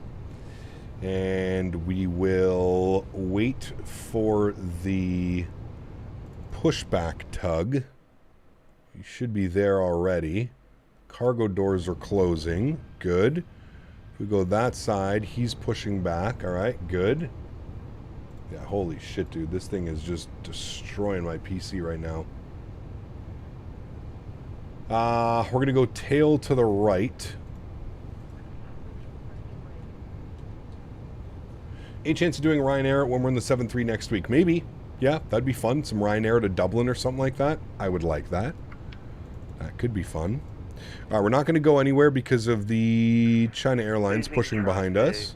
And we will wait for the pushback tug. You should be there already. Cargo doors are closing. Good. If we go that side, he's pushing back. All right, good. Yeah, holy shit, dude. This thing is just destroying my PC right now. We're going to go tail to the right. Any chance of doing Ryanair when we're in the 7-3 next week? Maybe. Yeah, that'd be fun. Some Ryanair to Dublin or something like that. I would like that. That could be fun. We're not going to go anywhere because of the China Airlines pushing behind us.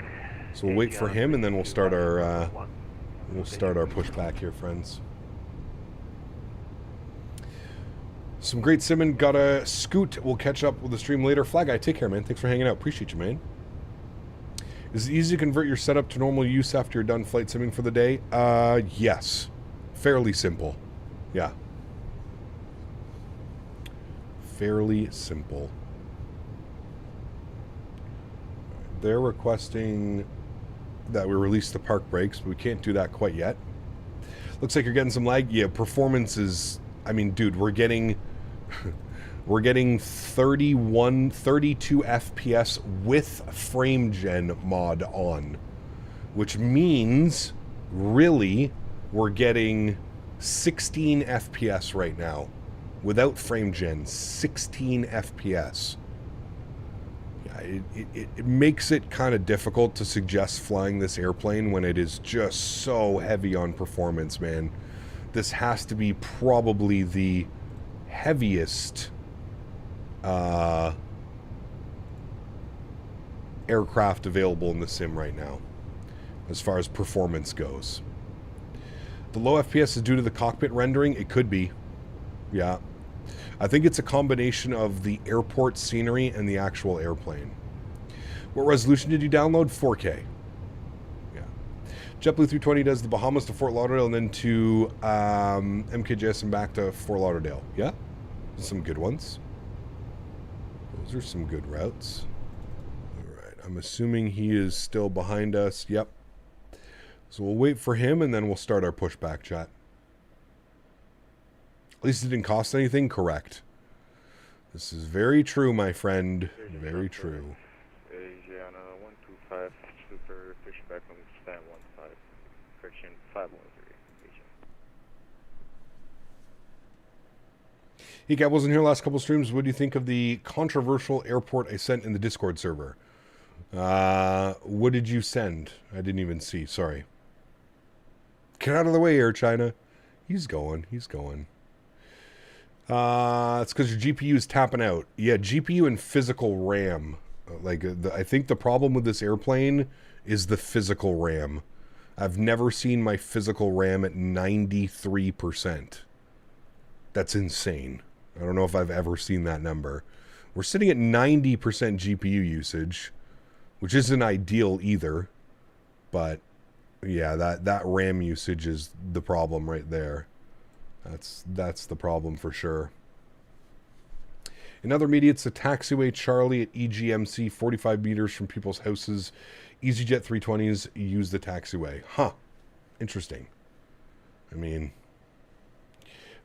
So we'll wait for him, and then we'll start our pushback here, friends. Some great simming. Gotta scoot. We'll catch up with the stream later. Flag Guy, take care, man. Thanks for hanging out. Appreciate you, man. Is it easy to convert your setup to normal use after you're done flight simming for the day? Yes. Fairly simple. Yeah. Fairly simple. They're requesting that we release the park brakes, but we can't do that quite yet. Looks like you're getting some lag. Yeah, performance is... I mean, dude, we're getting... We're getting 32 FPS with frame gen mod on, which means really we're getting 16 FPS right now without frame gen. 16 FPS. Yeah, it makes it kind of difficult to suggest flying this airplane when it is just so heavy on performance, man. this has to be probably the heaviest aircraft available in the sim right now, as far as performance goes. The low FPS is due to the cockpit rendering? It could be. Yeah. I think it's a combination of the airport scenery and the actual airplane. What resolution did you download? 4K. Yeah. JetBlue 320 does the Bahamas to Fort Lauderdale and then to MKJS and back to Fort Lauderdale. Yeah. Some good ones. Those are some good routes. Alright, I'm assuming he is still behind us. Yep. So we'll wait for him and then we'll start our pushback, chat. At least it didn't cost anything. Correct. This is very true, my friend. Very true. Asiana 125 super pushback from stand 15. Correction 513. Hey, Gab, wasn't here last couple streams. What do you think of the controversial airport I sent in the Discord server? What did you send? I didn't even see. Sorry. Get out of the way, Air China. He's going. He's going. It's because your GPU is tapping out. Yeah, GPU and physical RAM. I think the problem with this airplane is the physical RAM. I've never seen my physical RAM at 93%. That's insane. I don't know if I've ever seen that number. We're sitting at 90% GPU usage, which isn't ideal either. But yeah, that RAM usage is the problem right there. That's the problem for sure. In other media, it's a taxiway Charlie at EGMC, 45 meters from people's houses. EasyJet 320s use the taxiway. Huh. Interesting. I mean,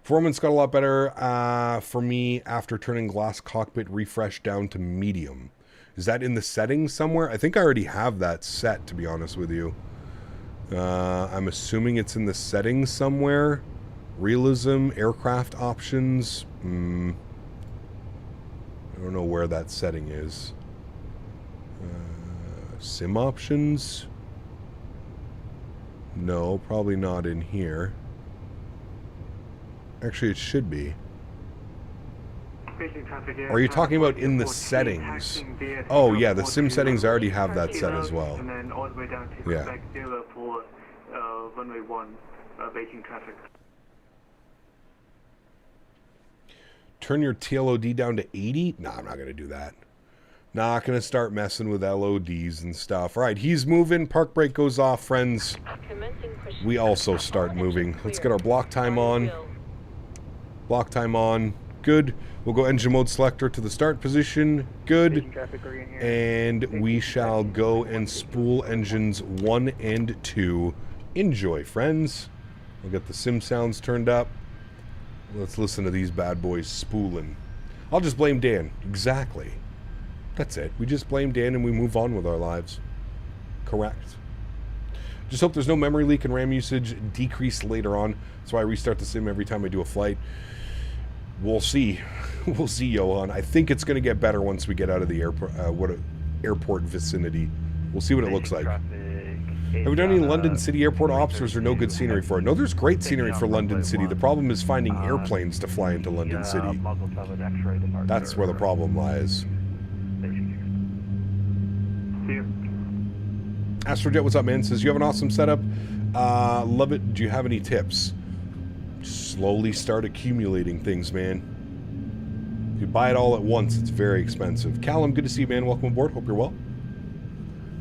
performance got a lot better for me after turning glass cockpit refresh down to medium. Is that in the settings somewhere? I think I already have that set, to be honest with you. I'm assuming it's in the settings somewhere. Realism, aircraft options. I don't know where that setting is. Sim options? No, probably not in here. Actually, it should be. Or are you talking about in the settings? Oh, yeah, the sim settings already have that set as well. Yeah. Beijing traffic. Turn your TLOD down to 80? Nah, I'm not going to do that. Not going to start messing with LODs and stuff. All right, he's moving. Park brake goes off, friends. We also start moving. Let's get our block time on. Block time on. Good. We'll go engine mode selector to the start position. Good. And we shall go and spool engines 1 and 2. Enjoy, friends. We'll get the sim sounds turned up. Let's listen to these bad boys spooling. I'll just blame Dan. Exactly. That's it. We just blame Dan and we move on with our lives. Correct. Just hope there's no memory leak and RAM usage decrease later on. That's why I restart the sim every time I do a flight. We'll see. We'll see, Johan. I think it's going to get better once we get out of the airport vicinity. We'll see what it looks like. Have we done any London City airport ops, or is there no good scenery for it? No, there's great scenery for London City. The problem is finding airplanes to fly into London City. That's where the problem lies. Astrojet, what's up, man? Says, you have an awesome setup. Love it. Do you have any tips? Slowly start accumulating things, man. If you buy it all at once, it's very expensive. Callum, good to see you, man. Welcome aboard. Hope you're well.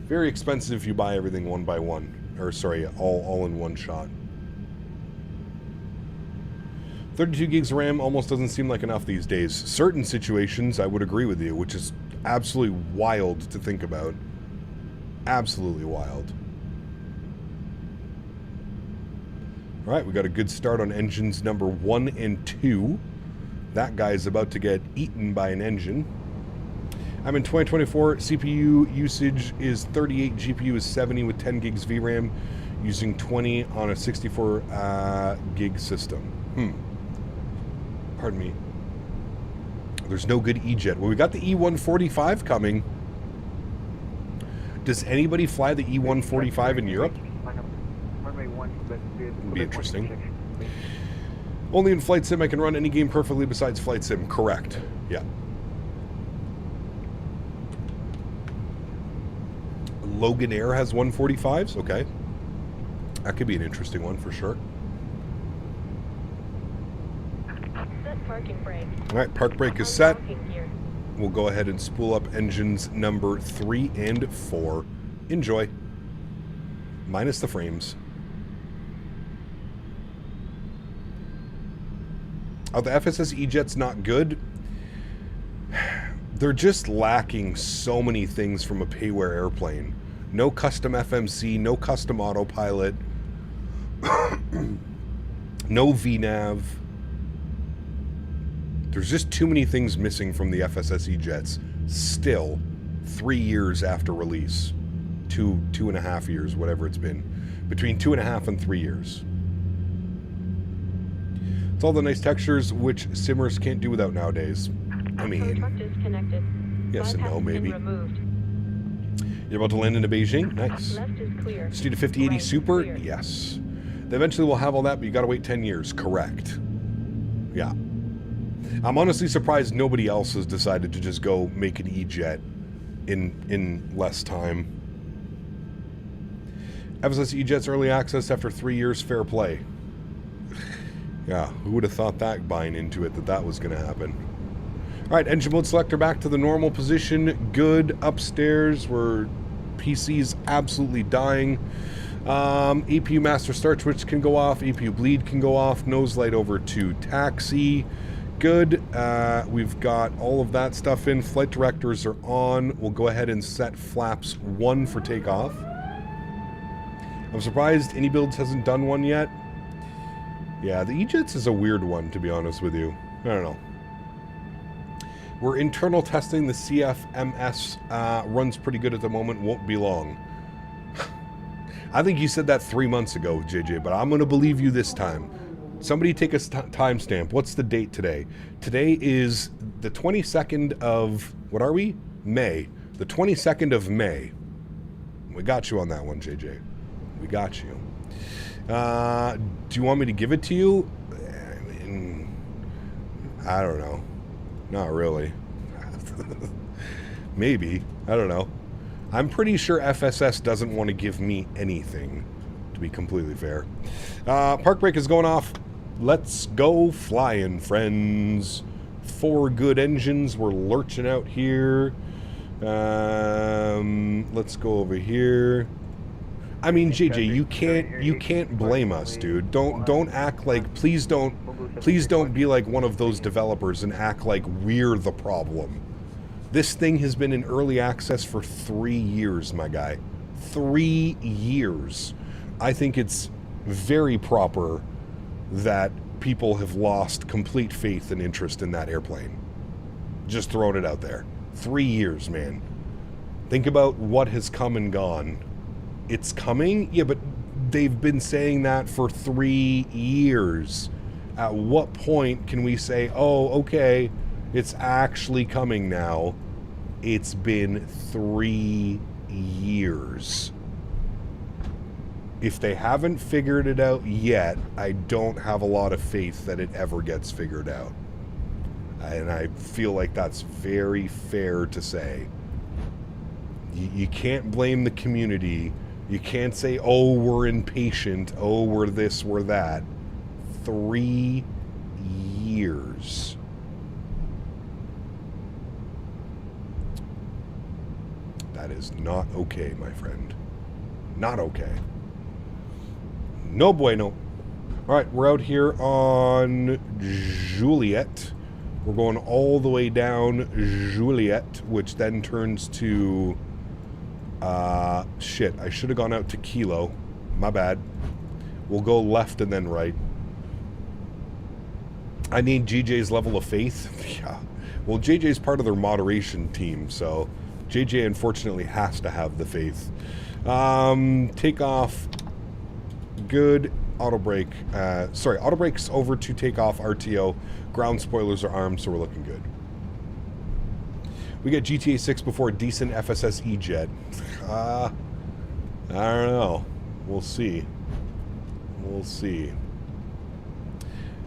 Very expensive if you buy everything one by one. Or, sorry, all in one shot. 32 gigs of RAM almost doesn't seem like enough these days. Certain situations, I would agree with you, which is absolutely wild to think about. Absolutely wild. All right, we got a good start on engines number 1 and 2. That guy's about to get eaten by an engine. I'm in 2024. CPU usage is 38. GPU is 70 with 10 gigs VRAM, using 20 on a 64 gig system. Pardon me. There's no good E-Jet. Well, we got the E145 coming. Does anybody fly the E145 in Europe? Would be interesting. Only in Flight Sim I can run any game perfectly besides Flight Sim. Correct. Yeah. Logan Air has 145s. Okay. That could be an interesting one for sure. Set parking brake. All right, park brake is set. We'll go ahead and spool up engines number 3 and 4. Enjoy. Minus the frames. Are the FSS E-Jets not good? They're just lacking so many things from a payware airplane. No custom FMC, no custom autopilot, no VNAV. There's just too many things missing from the FSS E-Jets. Still, 3 years after release. 2.5 years, whatever it's been. Between 2.5 and 3 years. It's all the nice textures which simmers can't do without nowadays. I mean, yes and no, maybe. You're about to land into Beijing? Nice. Just need a 5080 Super? Yes. They eventually will have all that, but you gotta wait 10 years. Correct. Yeah. I'm honestly surprised nobody else has decided to just go make an E-Jet in less time. FSS E-Jets early access after 3 years, fair play. Yeah, who would have thought that buying into it, that was going to happen. All right, engine mode selector back to the normal position. Good. Upstairs where PC's absolutely dying. APU master start switch can go off. APU bleed can go off. Nose light over to taxi. Good. We've got all of that stuff in. Flight directors are on. We'll go ahead and set flaps 1 for takeoff. I'm surprised Any Builds hasn't done one yet. Yeah, the E-Jets is a weird one, to be honest with you. I don't know. We're internal testing. The CFMS runs pretty good at the moment. Won't be long. I think you said that 3 months ago, JJ, but I'm going to believe you this time. Somebody take a timestamp. What's the date today? Today is the 22nd of... What are we? May. The 22nd of May. We got you on that one, JJ. We got you. Do you want me to give it to you? I mean, I don't know. Not really. Maybe. I don't know. I'm pretty sure FSS doesn't want to give me anything, to be completely fair. Park brake is going off. Let's go flying, friends. 4 good engines. We're lurching out here. Let's go over here. I mean, JJ, you can't blame us, dude. Don't act like, please don't be like one of those developers and act like we're the problem. This thing has been in early access for 3 years, my guy. 3 years. I think it's very proper that people have lost complete faith and interest in that airplane. Just throwing it out there. 3 years, man. Think about what has come and gone. It's coming? Yeah, but they've been saying that for 3 years. At what point can we say, oh, okay, it's actually coming now? It's been 3 years. If they haven't figured it out yet, I don't have a lot of faith that it ever gets figured out. And I feel like that's very fair to say. You can't blame the community. You can't say, oh, we're impatient. Oh, we're this, we're that. 3 years. That is not okay, my friend. Not okay. No bueno. All right, we're out here on Juliet. We're going all the way down Juliet, which then turns to... shit, I should have gone out to Kilo. My bad. We'll go left and then right. I need GJ's level of faith. Yeah. Well, JJ's part of their moderation team, so JJ unfortunately has to have the faith. Takeoff. Good. Auto brake. Sorry, auto brake's over to takeoff RTO. Ground spoilers are armed, so we're looking good. We got GTA 6 before a decent FSS E-Jet. I don't know. We'll see. We'll see.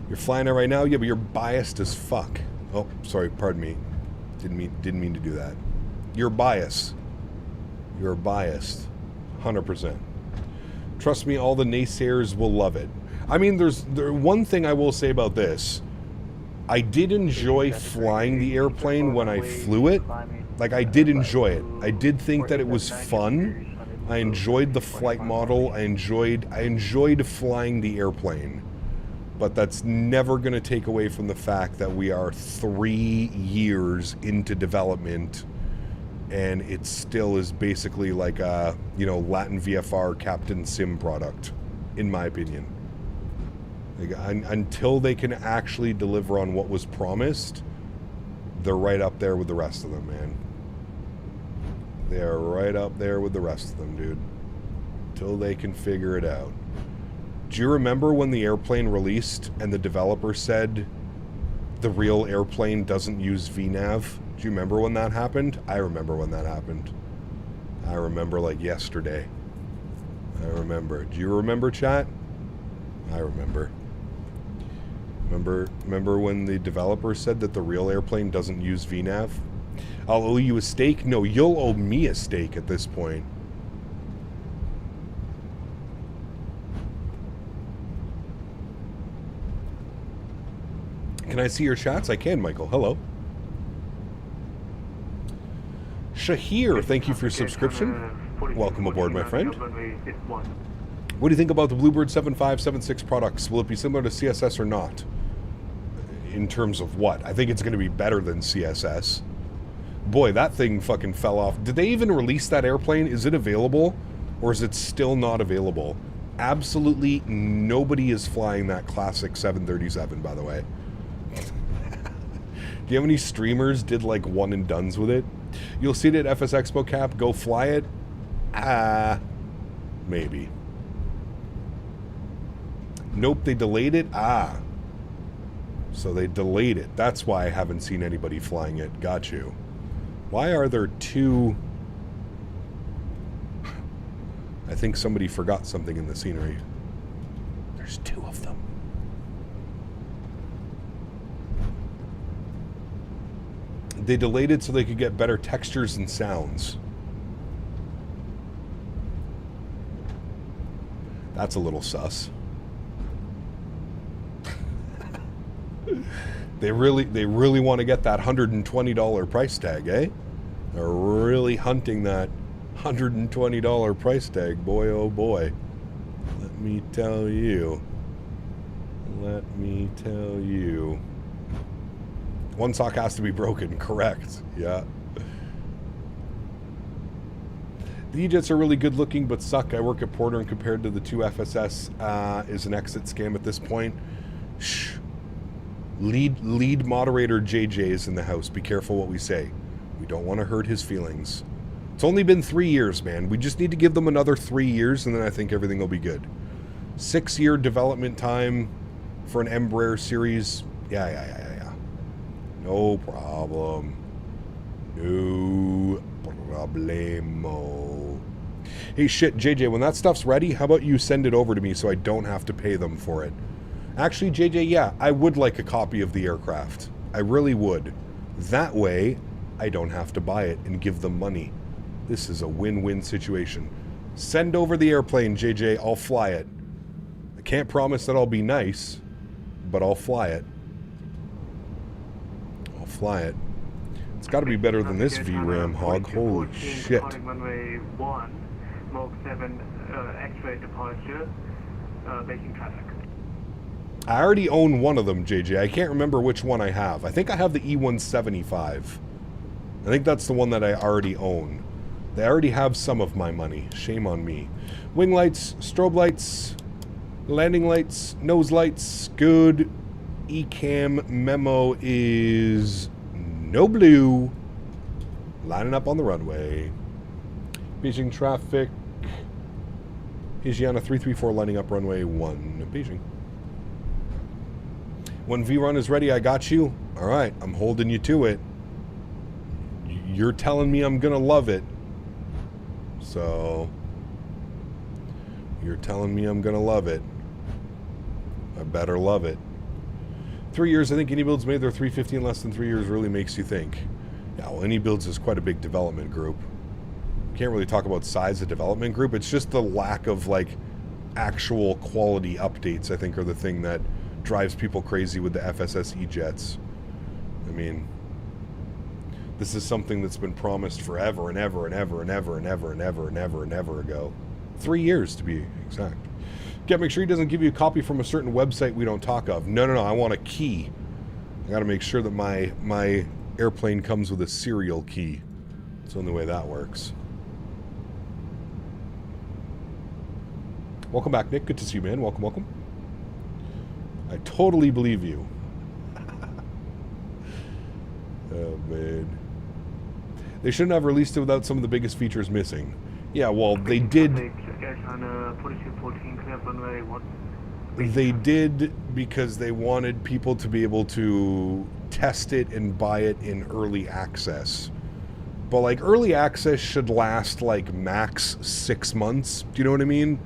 You're flying it right now? Yeah, but you're biased as fuck. Oh, sorry, pardon me. Didn't mean to do that. You're biased. You're biased. 100%. Trust me, all the naysayers will love it. I mean, there's one thing I will say about this. I did enjoy flying the airplane when I flew it. Like, I did enjoy it. I did think that it was fun. I enjoyed the flight model. I enjoyed flying the airplane. But that's never going to take away from the fact that we are 3 years into development, and it still is basically like a, you know, Latin VFR Captain Sim product, in my opinion. Like, until they can actually deliver on what was promised, they're right up there with the rest of them, man. They're right up there with the rest of them, dude. Until they can figure it out. Do you remember when the airplane released and the developer said the real airplane doesn't use VNav? Do you remember when that happened? I remember when that happened. I remember like yesterday. I remember. Do you remember, chat? I remember. Remember when the developer said that the real airplane doesn't use VNav? I'll owe you a steak? No, you'll owe me a steak at this point. Can I see your chats? I can, Michael. Hello. Shahir, thank you for your subscription. Welcome aboard, my friend. What do you think about the Bluebird 7576 products? Will it be similar to CSS or not? In terms of what? I think it's going to be better than CSS. Boy, that thing fucking fell off. Did they even release that airplane? Is it available? Or is it still not available? Absolutely nobody is flying that classic 737, by the way. Do you have any streamers did like one and dones with it? You'll see it at FS Expo Cap. Go fly it? Maybe. Nope, they delayed it? So they delayed it. That's why I haven't seen anybody flying it. Got you. Why are there two? I think somebody forgot something in the scenery. There's two of them. They delayed it so they could get better textures and sounds. That's a little sus. They really want to get that $120 price tag, eh? They're really hunting that $120 price tag, boy oh boy. Let me tell you. Let me tell you. One sock has to be broken, correct. Yeah. The E-Jets are really good looking, but suck. I work at Porter, and compared to the two FSS is an exit scam at this point. Shh. Lead moderator JJ is in the house. Be careful what we say. We don't want to hurt his feelings. It's only been 3 years, man. We just need to give them another 3 years, and then I think everything will be good. 6-year development time for an Embraer series. Yeah. No problem. No problemo. Hey, shit, JJ, when that stuff's ready, how about you send it over to me so I don't have to pay them for it? Actually, JJ, yeah, I would like a copy of the aircraft. I really would. That way, I don't have to buy it and give them money. This is a win-win situation. Send over the airplane, JJ. I'll fly it. I can't promise that I'll be nice, but I'll fly it. I'll fly it. It's got to be better than this VRAM hog. Holy shit. Runway 1, Mach 7, X-ray departure, Beijing traffic. I already own one of them, JJ. I can't remember which one I have. I think I have the E175. I think that's the one that I already own. They already have some of my money. Shame on me. Wing lights, strobe lights, landing lights, nose lights, good. ECAM memo is no blue. Lining up on the runway. Beijing traffic. Asiana 334 lining up runway 1. Beijing. When V-Run is ready, I got you. All right, I'm holding you to it. You're telling me I'm going to love it. So, you're telling me I'm going to love it. I better love it. 3 years, I think any builds made their 350 in less than 3 years really makes you think. Yeah, well, any builds is quite a big development group. Can't really talk about size of development group. It's just the lack of, like, actual quality updates, I think, are the thing that drives people crazy with the FSSE jets. I mean, this is something that's been promised forever and ever and ever and ever and ever and ever and ever and ever ago. 3 years, to be exact. Yeah, make sure he doesn't give you a copy from a certain website we don't talk of. No, I want a key. I got to make sure that my airplane comes with a serial key. It's the only way that works. Welcome back, Nick. Good to see you, man. Welcome, welcome. I totally believe you. Oh, man. They shouldn't have released it without some of the biggest features missing. Yeah, well, they did. They did because they wanted people to be able to test it and buy it in early access. But, like, early access should last, like, max 6 months. Do you know what I mean?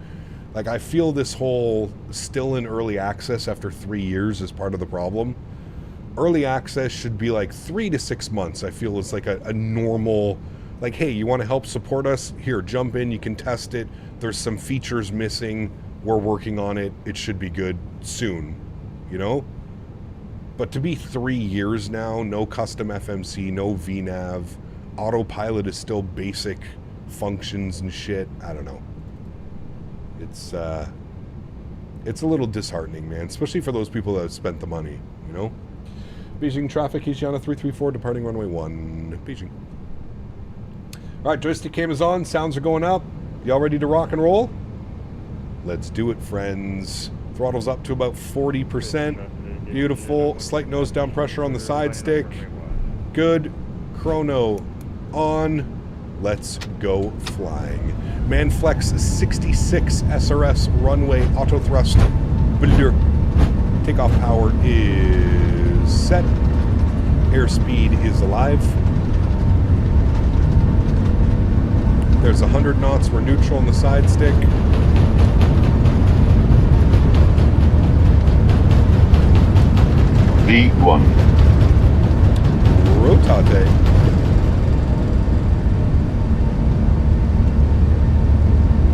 Like, I feel this whole still in early access after 3 years is part of the problem. Early access should be like 3 to 6 months. I feel it's like a normal, like, hey, you want to help support us? Here, jump in, you can test it. There's some features missing. We're working on it. It should be good soon, you know? But to be 3 years now, no custom FMC, no VNAV, autopilot is still basic functions and shit. I don't know. It's a little disheartening, man, especially for those people that have spent the money, you know? Beijing traffic, Asiana 334, departing runway 1, Beijing. All right, joystick cam is on, sounds are going up. Y'all ready to rock and roll? Let's do it, friends. Throttle's up to about 40%. Beautiful. Slight nose down pressure on the side stick. Good. Chrono on. Let's go flying. Manflex 66 SRS runway auto thrust. Takeoff power is set. Airspeed is alive. There's 100 knots. We're neutral on the side stick. V1. Rotate.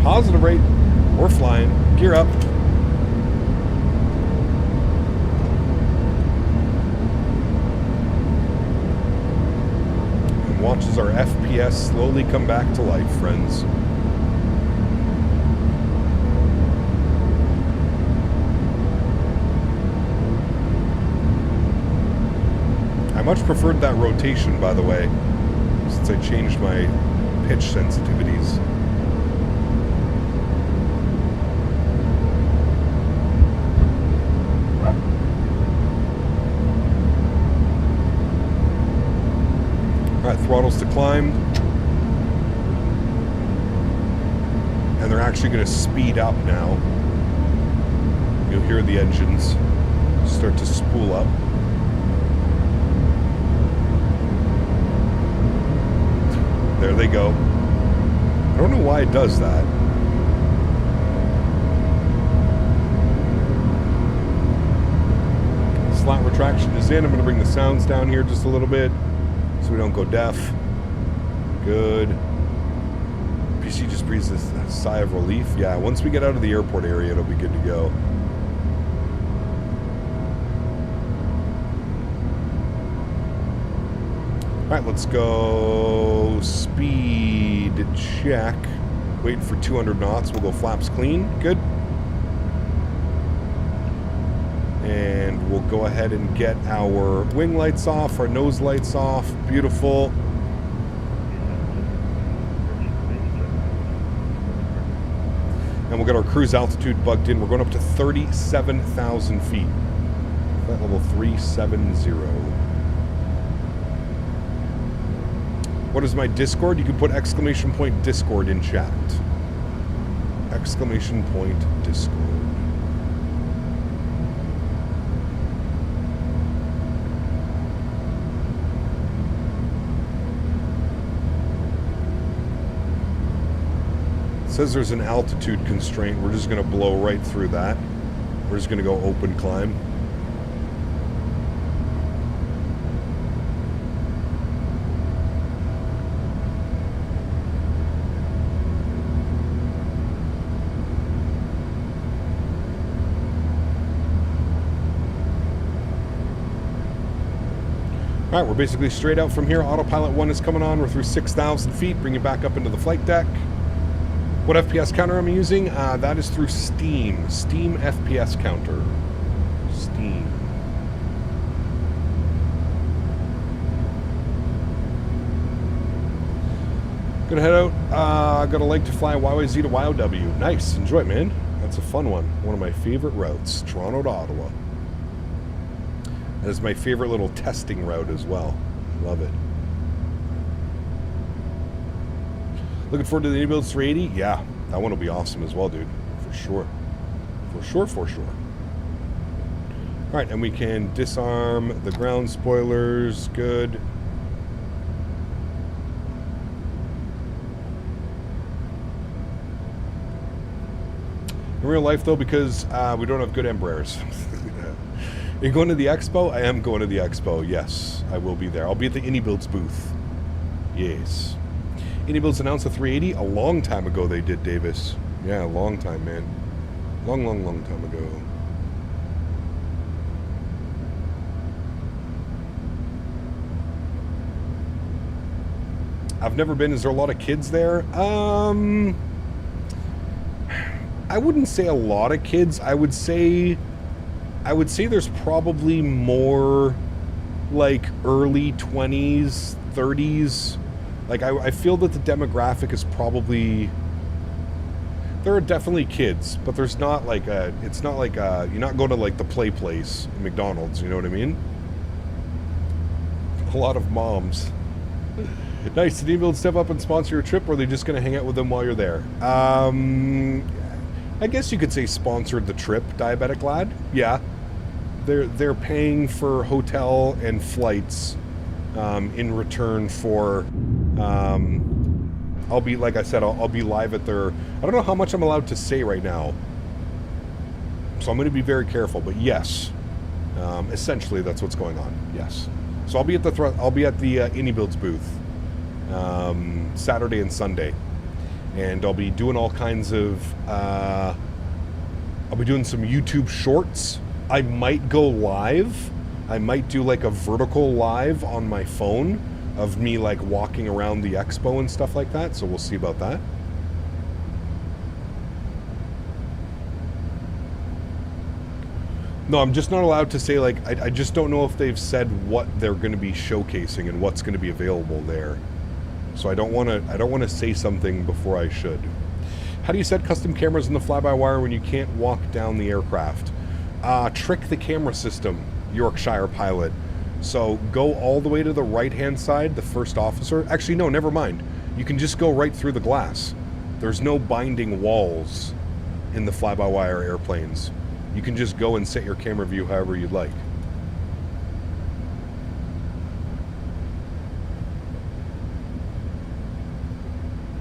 Positive rate. We're flying. Gear up. And watch as our FPS slowly come back to life, friends. I much preferred that rotation, by the way, since I changed my pitch sensitivities. Alright, throttles to climb. And they're actually going to speed up now. You'll hear the engines start to spool up. There they go. I don't know why it does that. Slat retraction is in. I'm going to bring the sounds down here just a little bit so we don't go deaf. Good. PC just breathes this sigh of relief. Yeah, once we get out of the airport area, it'll be good to go. Alright, let's go speed check. Wait for 200 knots. We'll go flaps clean. Good. And we'll go ahead and get our wing lights off, our nose lights off. Beautiful. And we'll get our cruise altitude bugged in. We're going up to 37,000 feet. Flight level 370. What is my Discord? You can put exclamation point Discord in chat. Exclamation point Discord. It says there's an altitude constraint. We're just going to blow right through that. We're just going to go open climb. All right, we're basically straight out from here. Autopilot 1 is coming on. We're through 6,000 feet. Bring you back up into the flight deck. What FPS counter am I using? That is through Steam. Steam FPS counter. Steam. Gonna head out. Got a leg to fly YYZ to YOW. Nice. Enjoy it, man. That's a fun one. One of my favorite routes. Toronto to Ottawa. That is my favorite little testing route as well. Love it. Looking forward to the new build 380? Yeah, that one will be awesome as well, dude. For sure. For sure, for sure. Alright, and we can disarm the ground spoilers. Good. In real life, though, because we don't have good Embraers. Are you going to the expo? I am going to the expo, yes. I will be there. I'll be at the AnyBuilds booth. Yes. AnyBuilds announced the 380 a long time ago they did, Davis. Yeah, a long time, man. Long, long, long time ago. I've never been. Is there a lot of kids there? I wouldn't say a lot of kids. I would say there's probably more like early 20s, 30s. Like I feel that the demographic is probably, there are definitely kids, but there's not like it's not like you're not going to like the play place at McDonald's, you know what I mean? A lot of moms. Nice. Did AnyBuilds step up and sponsor your trip, or are they just going to hang out with them while you're there? I guess you could say sponsored the trip, Diabetic Lad. Yeah. They're paying for hotel and flights in return for I'll be, like I said, I'll be live at their, I don't know how much I'm allowed to say right now, so I'm going to be very careful, but yes, essentially that's what's going on. Yes. So I'll be at the AnyBuilds booth Saturday and Sunday. And I'll be doing all kinds of, I'll be doing some YouTube shorts. I might go live. I might do like a vertical live on my phone of me like walking around the expo and stuff like that. So we'll see about that. No, I'm just not allowed to say, like, I just don't know if they've said what they're going to be showcasing and what's going to be available there. So I don't want to say something before I should. How do you set custom cameras in the fly-by-wire when you can't walk down the aircraft? Trick the camera system, Yorkshire pilot. So go all the way to the right-hand side, the first officer. Actually, no, never mind. You can just go right through the glass. There's no binding walls in the fly-by-wire airplanes. You can just go and set your camera view however you'd like.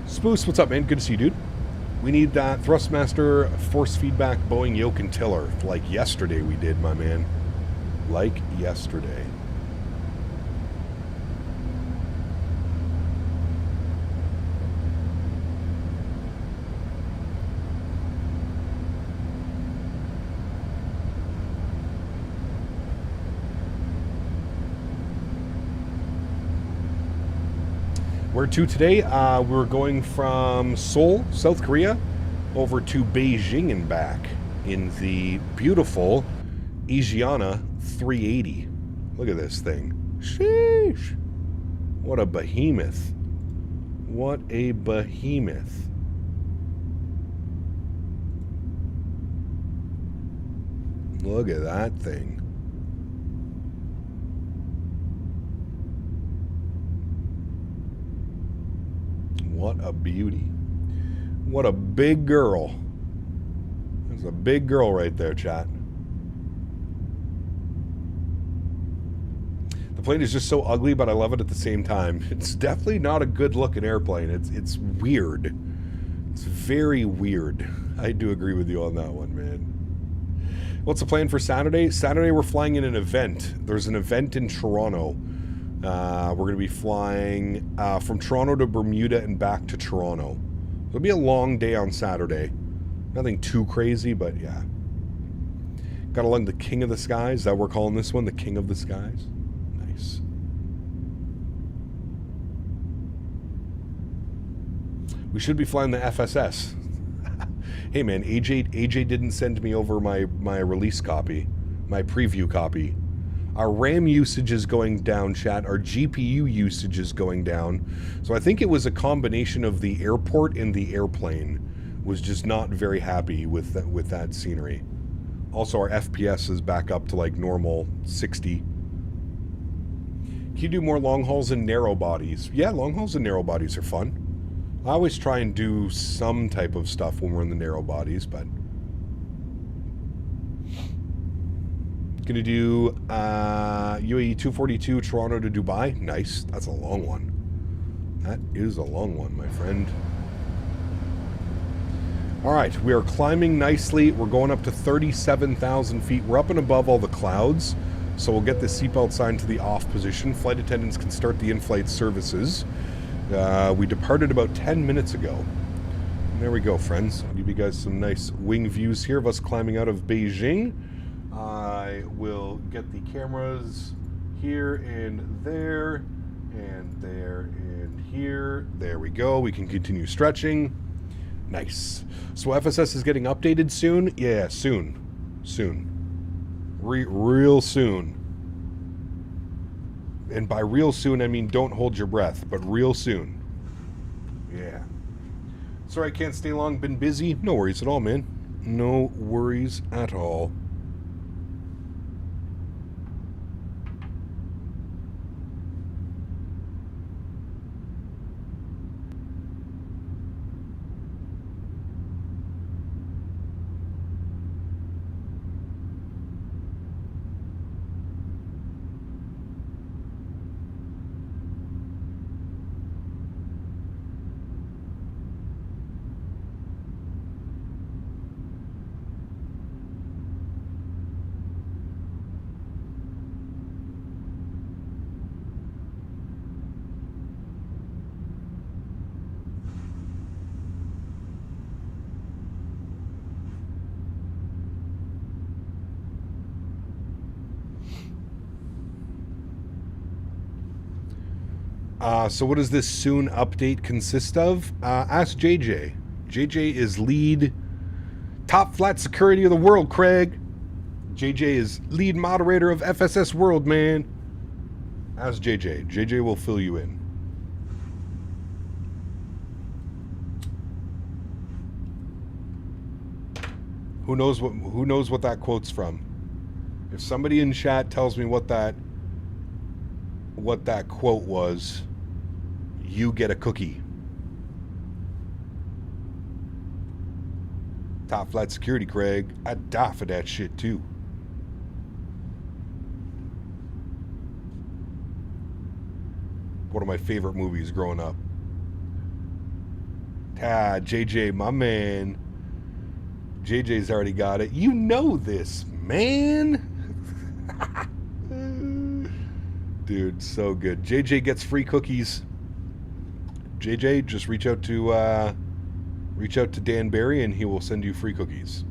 Spoos, what's up, man? Good to see you, dude. We need that Thrustmaster force feedback Boeing yoke and tiller. Like yesterday we did, my man. Like yesterday. Where to today? We're going from Seoul, South Korea, over to Beijing and back in the beautiful Asiana 380. Look at this thing. Sheesh. What a behemoth. What a behemoth. Look at that thing. What a beauty. What a big girl. There's a big girl right there, chat. The plane is just so ugly, but I love it at the same time. It's definitely not a good looking airplane. It's weird. It's very weird. I do agree with you on that one, man. What's the plan for Saturday? Saturday we're flying in an event. There's an event in Toronto. We're going to be flying from Toronto to Bermuda and back to Toronto. It'll be a long day on Saturday. Nothing too crazy, but yeah. Got along the King of the Skies. That we're calling this one the King of the Skies. Nice. We should be flying the FSS. Hey man, AJ didn't send me over my release copy, my preview copy. Our RAM usage is going down, chat. Our GPU usage is going down. So I think it was a combination of the airport and the airplane. Was just not very happy with that scenery. Also, our FPS is back up to like normal 60. Can you do more long hauls and narrow bodies? Yeah, long hauls and narrow bodies are fun. I always try and do some type of stuff when we're in the narrow bodies, but... Gonna do UAE 242 Toronto to Dubai. Nice. That's a long one. That is a long one, my friend. Alright, we are climbing nicely. We're going up to 37,000 feet. We're up and above all the clouds. So we'll get the seatbelt sign to the off position. Flight attendants can start the in-flight services. We departed about 10 minutes ago. And there we go, friends. I'll give you guys some nice wing views here of us climbing out of Beijing. I will get the cameras here and there, and there and here. There we go. We can continue stretching. Nice. So FSS is getting updated soon? Yeah, soon. Soon. Real soon. And by real soon, I mean don't hold your breath, but real soon. Yeah. Sorry I can't stay long. Been busy. No worries at all, man. No worries at all. So what does this soon update consist of? Ask JJ. JJ is lead top flight security of the world, Craig. JJ is lead moderator of FSS World, man. Ask JJ. JJ will fill you in. Who knows what that quote's from? If somebody in chat tells me what that quote was, you get a cookie. Top flight security, Craig. I'd die for that shit too. One of my favorite movies growing up. JJ, my man. JJ's already got it. You know this, man. Dude, so good. JJ gets free cookies. JJ, just reach out to Dan Barry and he will send you free cookies.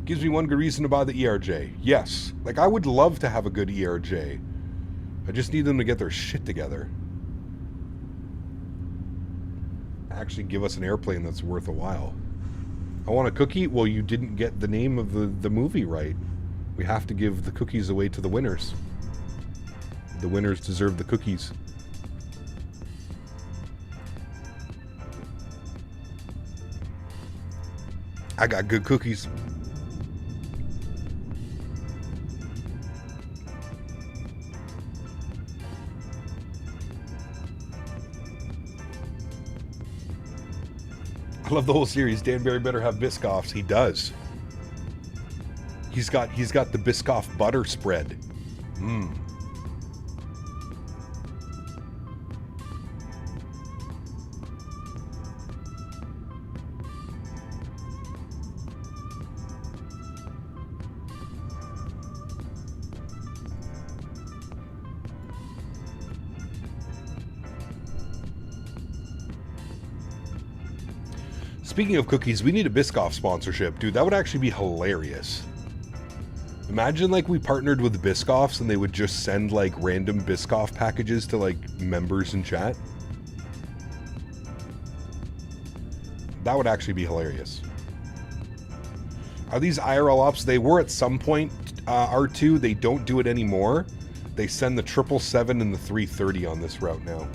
Gives me one good reason to buy the ERJ. Yes. Like, I would love to have a good ERJ. I just need them to get their shit together. Actually give us an airplane that's worth a while. I want a cookie? Well, you didn't get the name of the movie right. We have to give the cookies away to the winners. The winners deserve the cookies. I got good cookies. I love the whole series. Dan Barry better have Biscoffs. He does. He's got the Biscoff butter spread. Mmm. Speaking of cookies, we need a Biscoff sponsorship. Dude, that would actually be hilarious. Imagine, like, we partnered with Biscoffs and they would just send, like, random Biscoff packages to, like, members in chat. That would actually be hilarious. Are these IRL ops? They were at some point, R2. They don't do it anymore. They send the 777 and the 330 on this route now.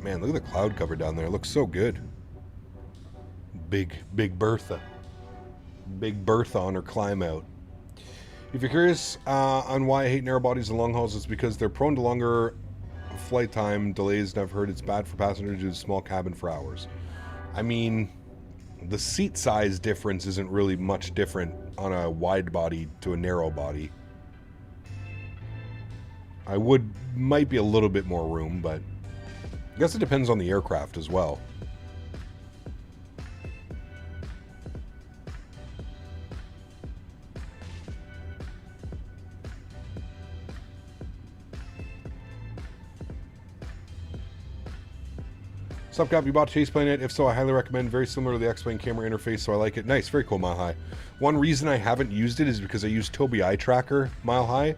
Man, look at the cloud cover down there. It looks so good. Big Bertha. Big Bertha on her climb out. If you're curious on why I hate narrow bodies and long hauls, it's because they're prone to longer flight time delays, and I've heard it's bad for passengers due to small cabin for hours. I mean, the seat size difference isn't really much different on a wide body to a narrow body. Might be a little bit more room, but I guess it depends on the aircraft as well. Sup, Cap, you bought Chase Plane yet? If so, I highly recommend. Very similar to the X-Plane camera interface, so I like it. Nice, very cool, Mile High. One reason I haven't used it is because I use Tobii Eye Tracker, Mile High,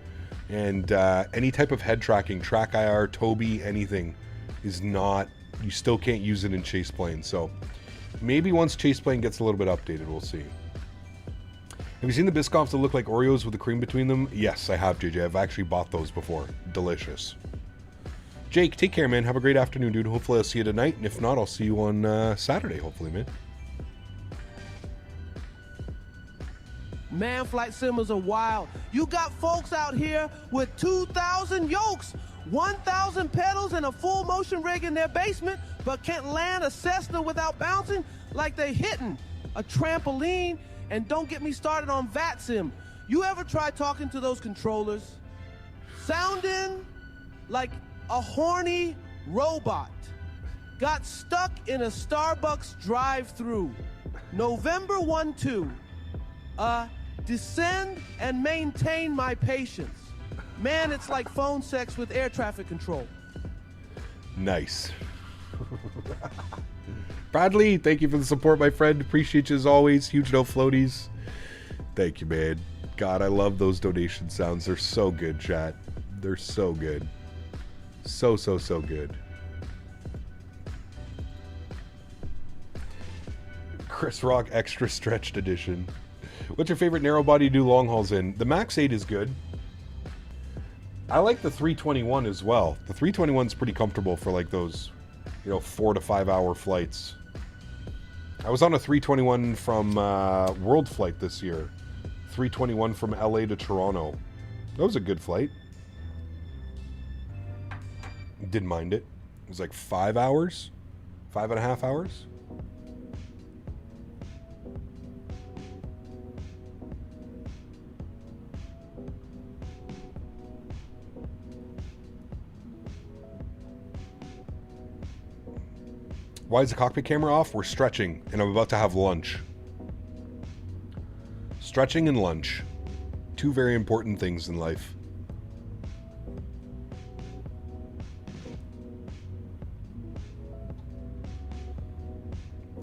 and any type of head tracking, Track IR, Tobii, anything, is not, you still can't use it in Chase Plane. So maybe once Chase Plane gets a little bit updated, we'll see. Have you seen the Biscoffs that look like Oreos with the cream between them? Yes, I have, JJ. I've actually bought those before. Delicious. Jake, take care, man. Have a great afternoon, dude. Hopefully I'll see you tonight, and if not, I'll see you on Saturday, hopefully, man. Man, flight simmers are wild. You got folks out here with 2,000 yokes, 1,000 pedals, and a full motion rig in their basement, but can't land a Cessna without bouncing like they hitting a trampoline. And don't get me started on VATSIM. You ever try talking to those controllers? Sounding like a horny robot. Got stuck in a Starbucks drive-thru. November 1-2. Descend and maintain my patience. Man, it's like phone sex with air traffic control. Nice. Bradley, thank you for the support, my friend. Appreciate you as always. Huge no floaties. Thank you, man. God, I love those donation sounds. They're so good, chat. They're so good. So good. Chris Rock Extra Stretched Edition. What's your favorite narrow body to do long hauls in? The Max 8 is good. I like the 321 as well. The 321 is pretty comfortable for like those, 4 to 5 hour flights. I was on a 321 from World Flight this year. 321 from LA to Toronto. That was a good flight. Didn't mind it. It was like 5 hours, 5.5 hours. Why is the cockpit camera off? We're stretching, and I'm about to have lunch. Stretching and lunch. Two very important things in life.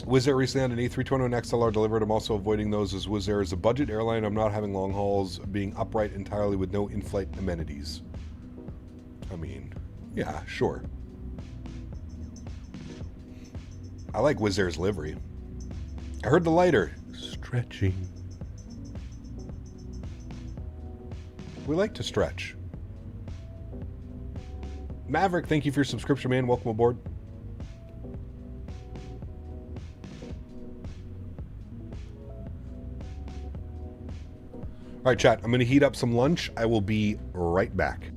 Wizz Air recently had an A320 and XLR delivered. I'm also avoiding those as Wizz Air is a budget airline. I'm not having long hauls, being upright entirely with no in-flight amenities. I mean, yeah, sure. I like Wizz Air's livery. I heard the lighter. Stretching. We like to stretch. Maverick, thank you for your subscription, man. Welcome aboard. All right, chat. I'm going to heat up some lunch. I will be right back.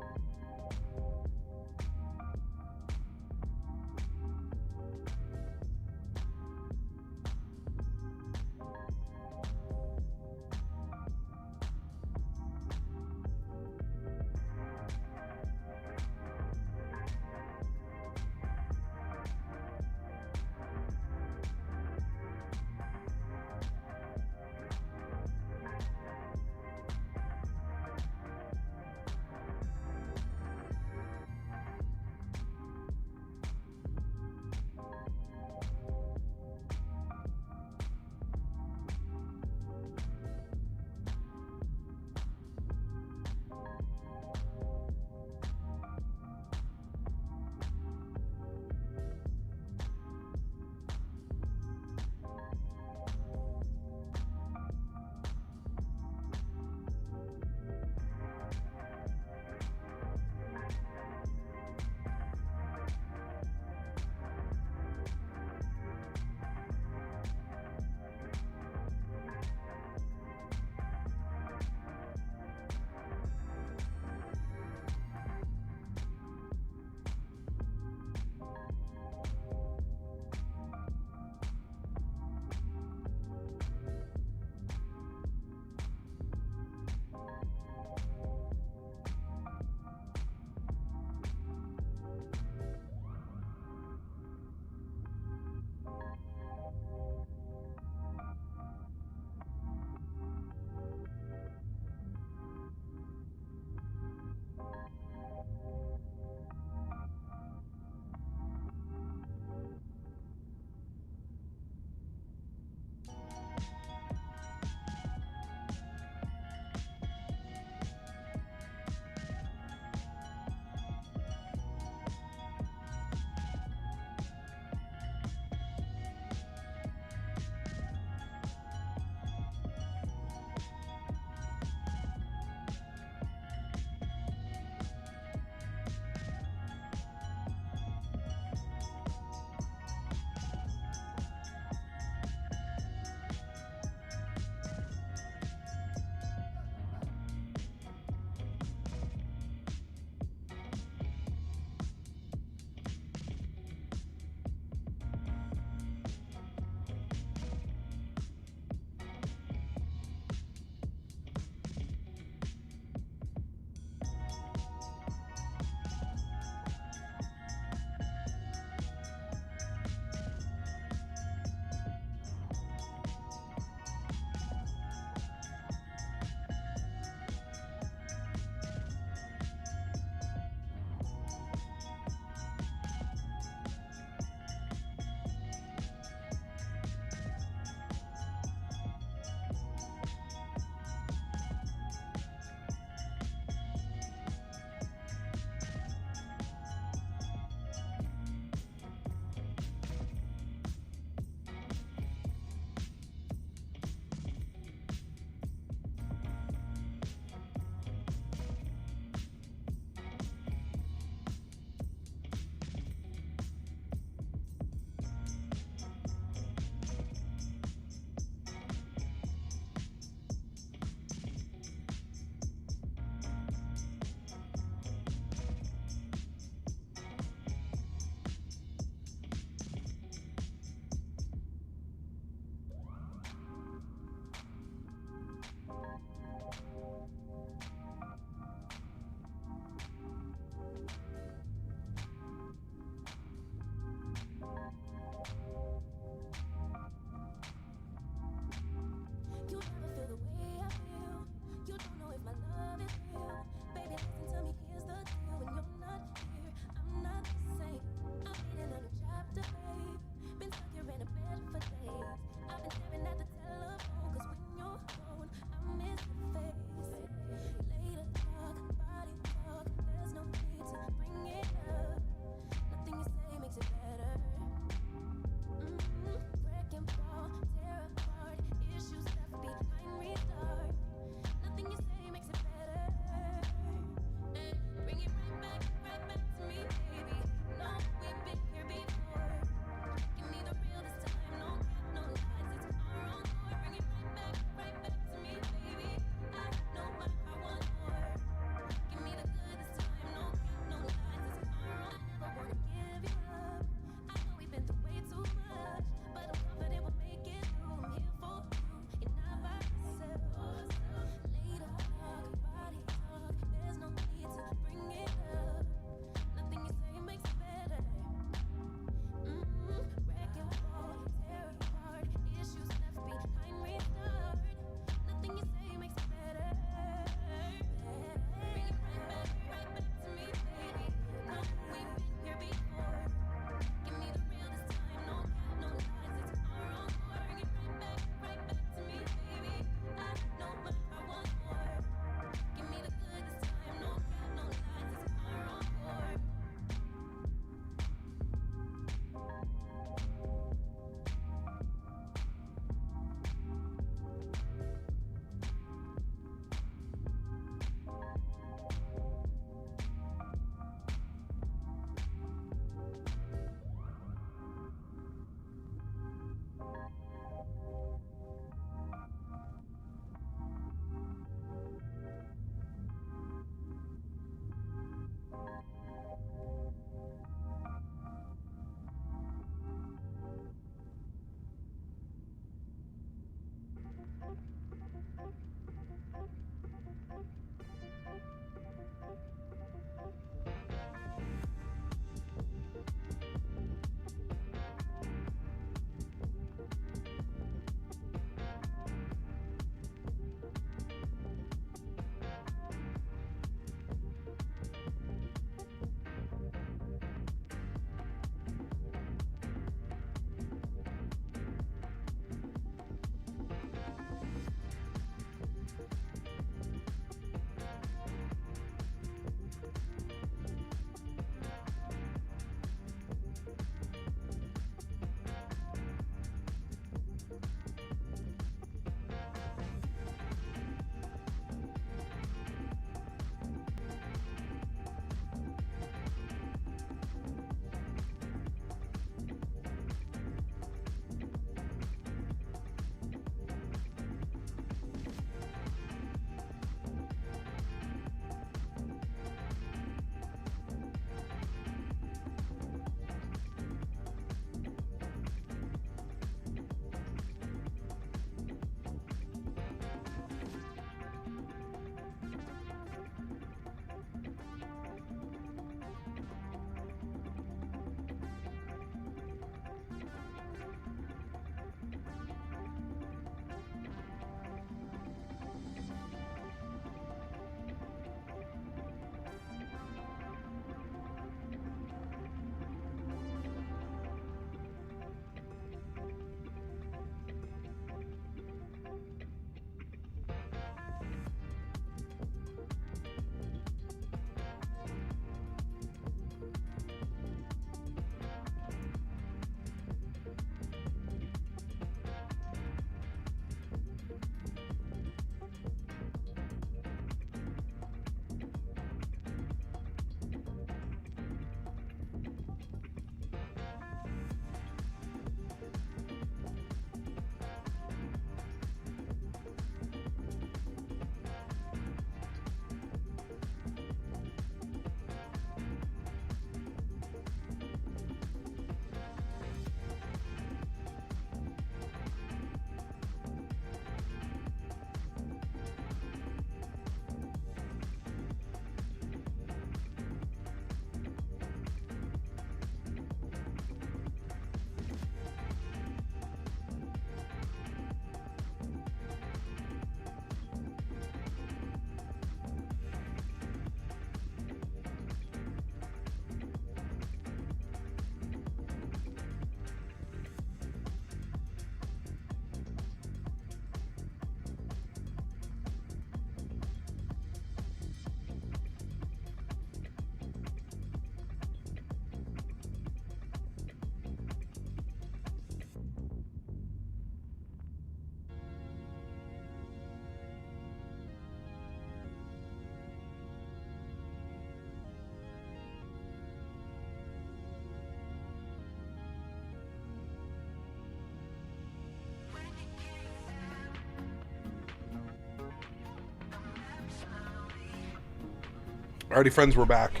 Alrighty, friends, we're back.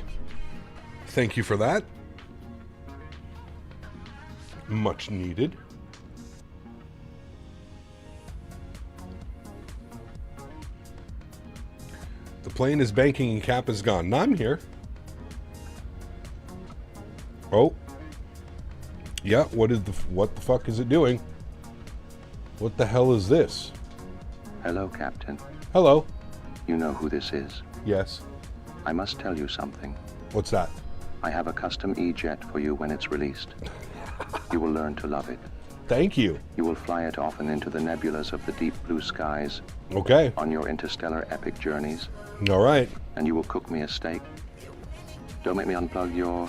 Thank you for that. Much needed. The plane is banking and cap is gone. Now I'm here. Oh. Yeah, what the fuck is it doing? What the hell is this? Hello, Captain. Hello. You know who this is? Yes. I must tell you something. What's that? I have a custom E-jet for you when it's released. You will learn to love it. Thank you. You will fly it often into the nebulas of the deep blue skies. Okay. On your interstellar epic journeys. All right. And you will cook me a steak. Don't make me unplug your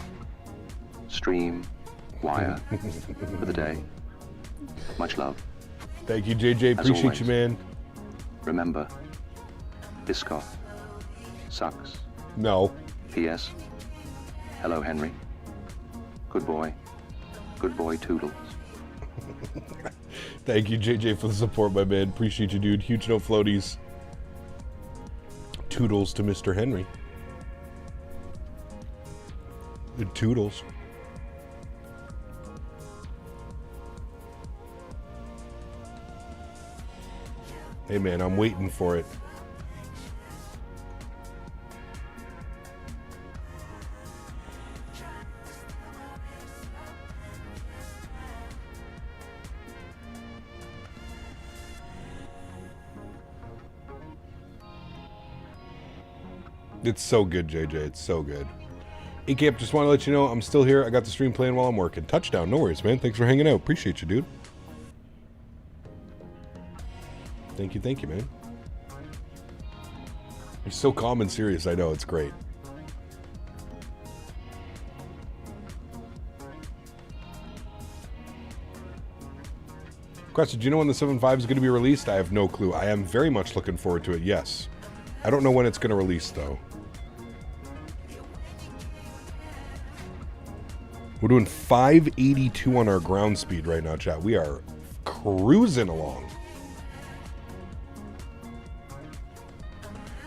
stream wire for the day. Much love. Thank you, JJ. Appreciate you, man. Remember, Biscoff sucks. No. P.S. Hello, Henry. Good boy. Good boy, Toodles. Thank you, JJ, for the support, my man. Appreciate you, dude. Huge no floaties. Toodles to Mr. Henry. The Toodles. Hey, man, I'm waiting for it. It's so good, JJ. It's so good. Camp, just want to let you know I'm still here. I got the stream playing while I'm working. Touchdown. No worries, man. Thanks for hanging out. Appreciate you, dude. Thank you, man. You're so calm and serious. I know. It's great. Question, do you know when the 7.5 is going to be released? I have no clue. I am very much looking forward to it, yes. I don't know when it's going to release, though. We're doing 582 on our ground speed right now, chat. We are cruising along.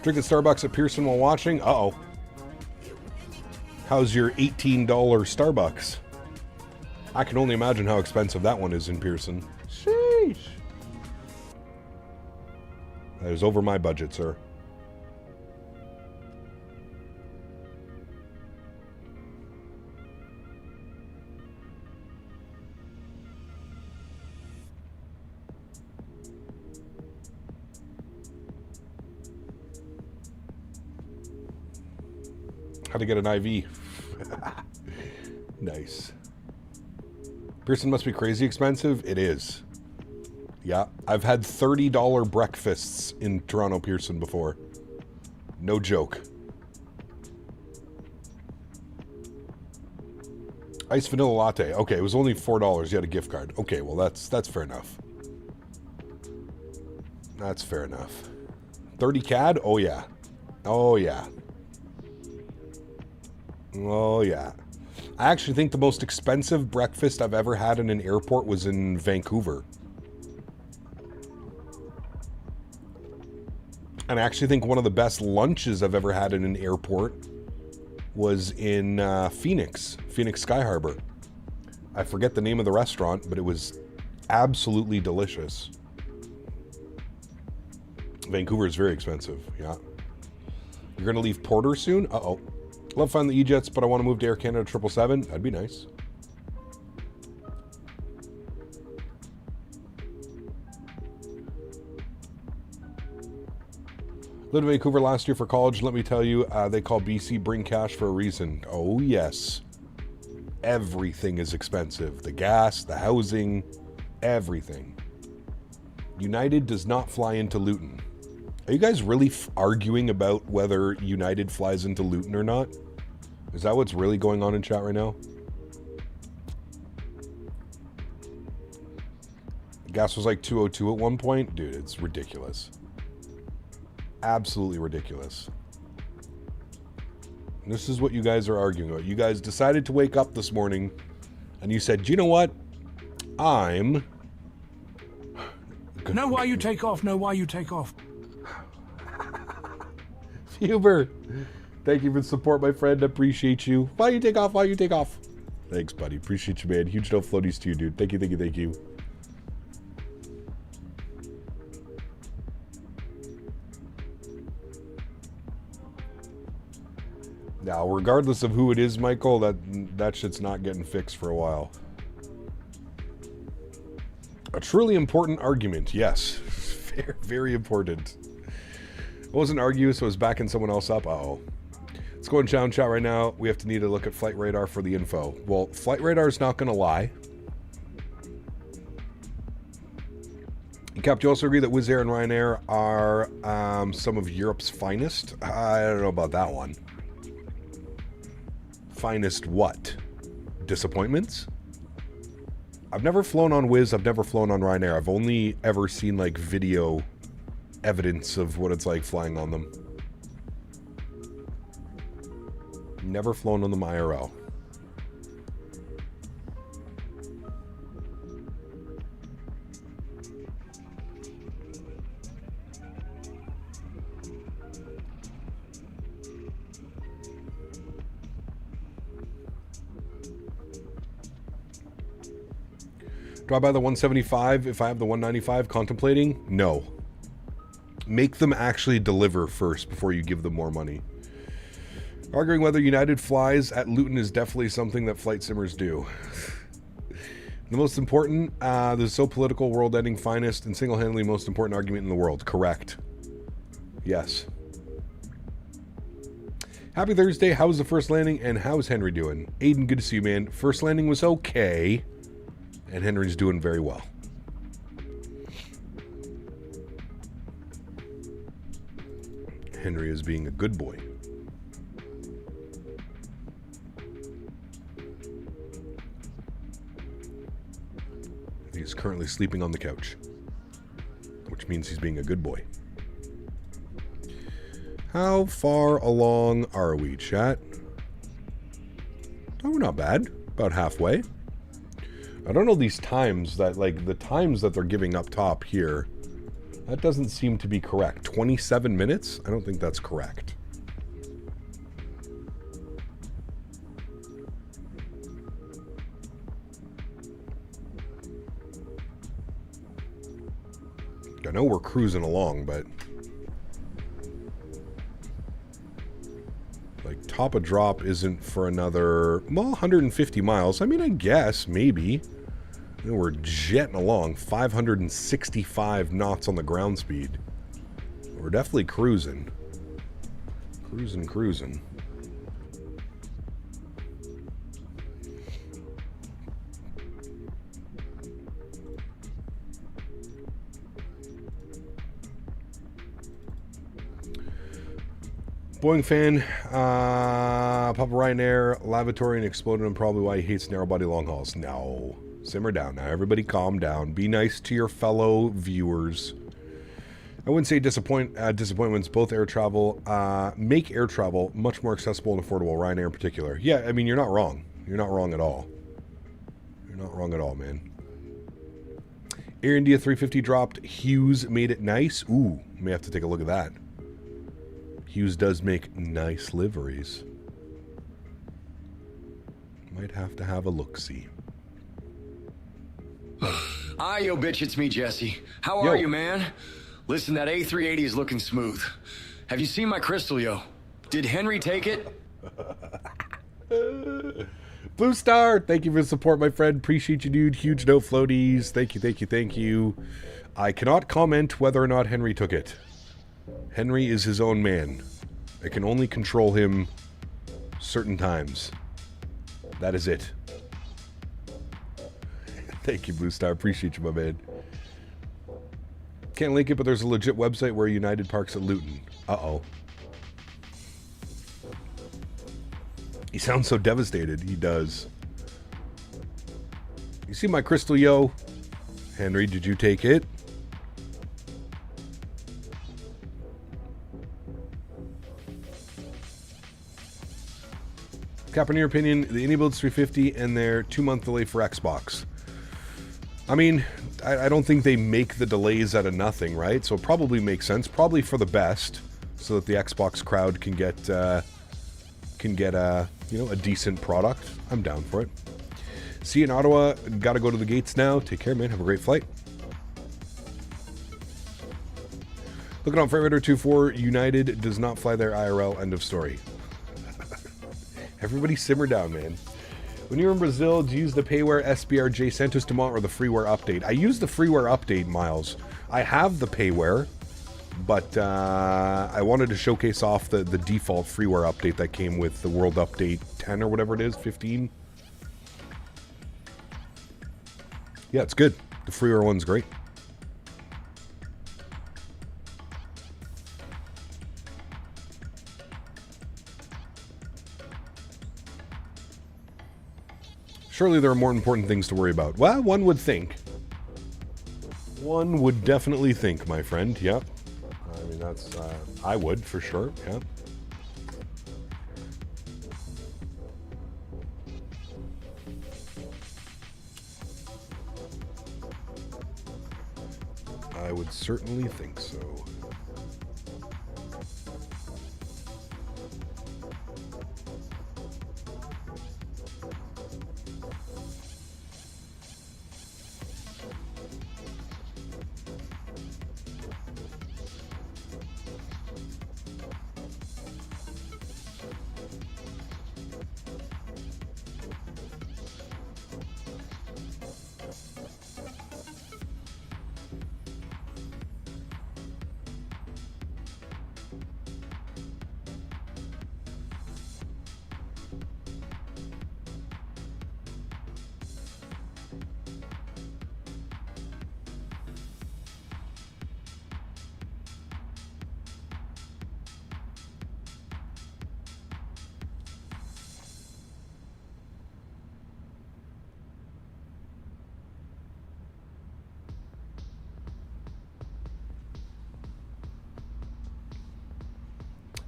Drink at Starbucks at Pearson while watching? Uh-oh. How's your $18 Starbucks? I can only imagine how expensive that one is in Pearson. Sheesh. That is over my budget, sir. How to get an IV. Nice. Pearson must be crazy expensive. It is. Yeah, I've had $30 breakfasts in Toronto Pearson before. No joke. Iced vanilla latte. Okay, it was only $4. You had a gift card. Okay, well that's fair enough. That's fair enough. 30 CAD? Oh yeah. Oh yeah. Oh, yeah. I actually think the most expensive breakfast I've ever had in an airport was in Vancouver. And I actually think one of the best lunches I've ever had in an airport was in Phoenix Sky Harbor. I forget the name of the restaurant, but it was absolutely delicious. Vancouver is very expensive, yeah. You're going to leave Porter soon? Uh-oh. Love flying the E-Jets, but I want to move to Air Canada 777. That'd be nice. Lived in Vancouver last year for college. Let me tell you, they call BC bring cash for a reason. Oh, yes. Everything is expensive. The gas, the housing, everything. United does not fly into Luton. Are you guys really arguing about whether United flies into Luton or not? Is that what's really going on in chat right now? Gas was like 202 at one point. Dude, it's ridiculous. Absolutely ridiculous. And this is what you guys are arguing about. You guys decided to wake up this morning and you said, you know what? I'm... Know why you take off. Know why you take off. Huber, Thank you for the support, my friend. Appreciate you. Why you take off? Why you take off? Thanks, buddy. Appreciate you, man. Huge no floaties to you, dude. Thank you, thank you, thank you. Now, regardless of who it is, Michael, that shit's not getting fixed for a while. A truly important argument, yes. Very, very important. I wasn't arguing, so I was backing someone else up. Uh-oh. Let's go and chat right now. We have to need to look at flight radar for the info. Well, flight radar is not going to lie. Cap, do you also agree that Wizz Air and Ryanair are some of Europe's finest? I don't know about that one. Finest what? Disappointments? I've never flown on Wizz. I've never flown on Ryanair. I've only ever seen like video evidence of what it's like flying on them. Never flown on them IRL. Do I buy the 175 if I have the 195 contemplating? No. Make them actually deliver first before you give them more money. Arguing whether United flies at Luton is definitely something that flight simmers do. The most important, the so political, world-ending, finest, and single-handedly most important argument in the world. Correct. Yes. Happy Thursday. How was the first landing, and how's Henry doing? Aiden, good to see you, man. First landing was okay. And Henry's doing very well. Henry is being a good boy. He's currently sleeping on the couch, which means he's being a good boy. How far along are we, chat? Oh, we're not bad. About halfway. I don't know these times that, like, the times that they're giving up top here. That doesn't seem to be correct. 27 minutes? I don't think that's correct. I know we're cruising along, but... like, top of drop isn't for another, well, 150 miles. I mean, I guess, maybe. We're jetting along, 565 knots on the ground speed. We're definitely cruising. Cruising. Boeing fan, Papa Ryanair, lavatory and exploded, and probably why he hates narrow-body long hauls. No. Simmer down now. Everybody calm down. Be nice to your fellow viewers. I wouldn't say disappointments. Both air travel make air travel much more accessible and affordable. Ryanair in particular. Yeah, I mean, you're not wrong. You're not wrong at all. You're not wrong at all, man. Air India 350 dropped. Hughes made it nice. Ooh, may have to take a look at that. Hughes does make nice liveries. Might have to have a look-see. Hi, yo, bitch, it's me, Jesse. How are you, man? Listen, that A380 is looking smooth. Have you seen my crystal, yo? Did Henry take it? Blue Star, thank you for the support, my friend. Appreciate you, dude. Huge no floaties. Thank you. I cannot comment whether or not Henry took it. Henry is his own man. I can only control him certain times. That is it. Thank you, Blue Star. Appreciate you, my man. Can't link it, but there's a legit website where United parks at Luton. Uh-oh. He sounds so devastated. He does. You see my crystal, yo? Henry, did you take it? Cap, in your opinion, the AnyBuilds 350 and their 2-month delay for Xbox. I mean, I don't think they make the delays out of nothing, right? So it probably makes sense. Probably for the best, so that the Xbox crowd can get can get a, you know, a decent product, I'm down for it. See you in Ottawa. Got to go to the gates now. Take care, man. Have a great flight. Looking on Freighter 24, United does not fly their IRL. End of story. Everybody simmer down, man. When you're in Brazil, do you use the payware SBRJ Santos Dumont or the freeware update? I use the freeware update, Miles. I have the payware, but I wanted to showcase off the default freeware update that came with the World Update 10 or whatever it is, 15. Yeah, it's good. The freeware one's great. Surely there are more important things to worry about. Well, one would think. One would definitely think, my friend. Yep. I mean, that's... I would, for sure. Yeah. I would certainly think so.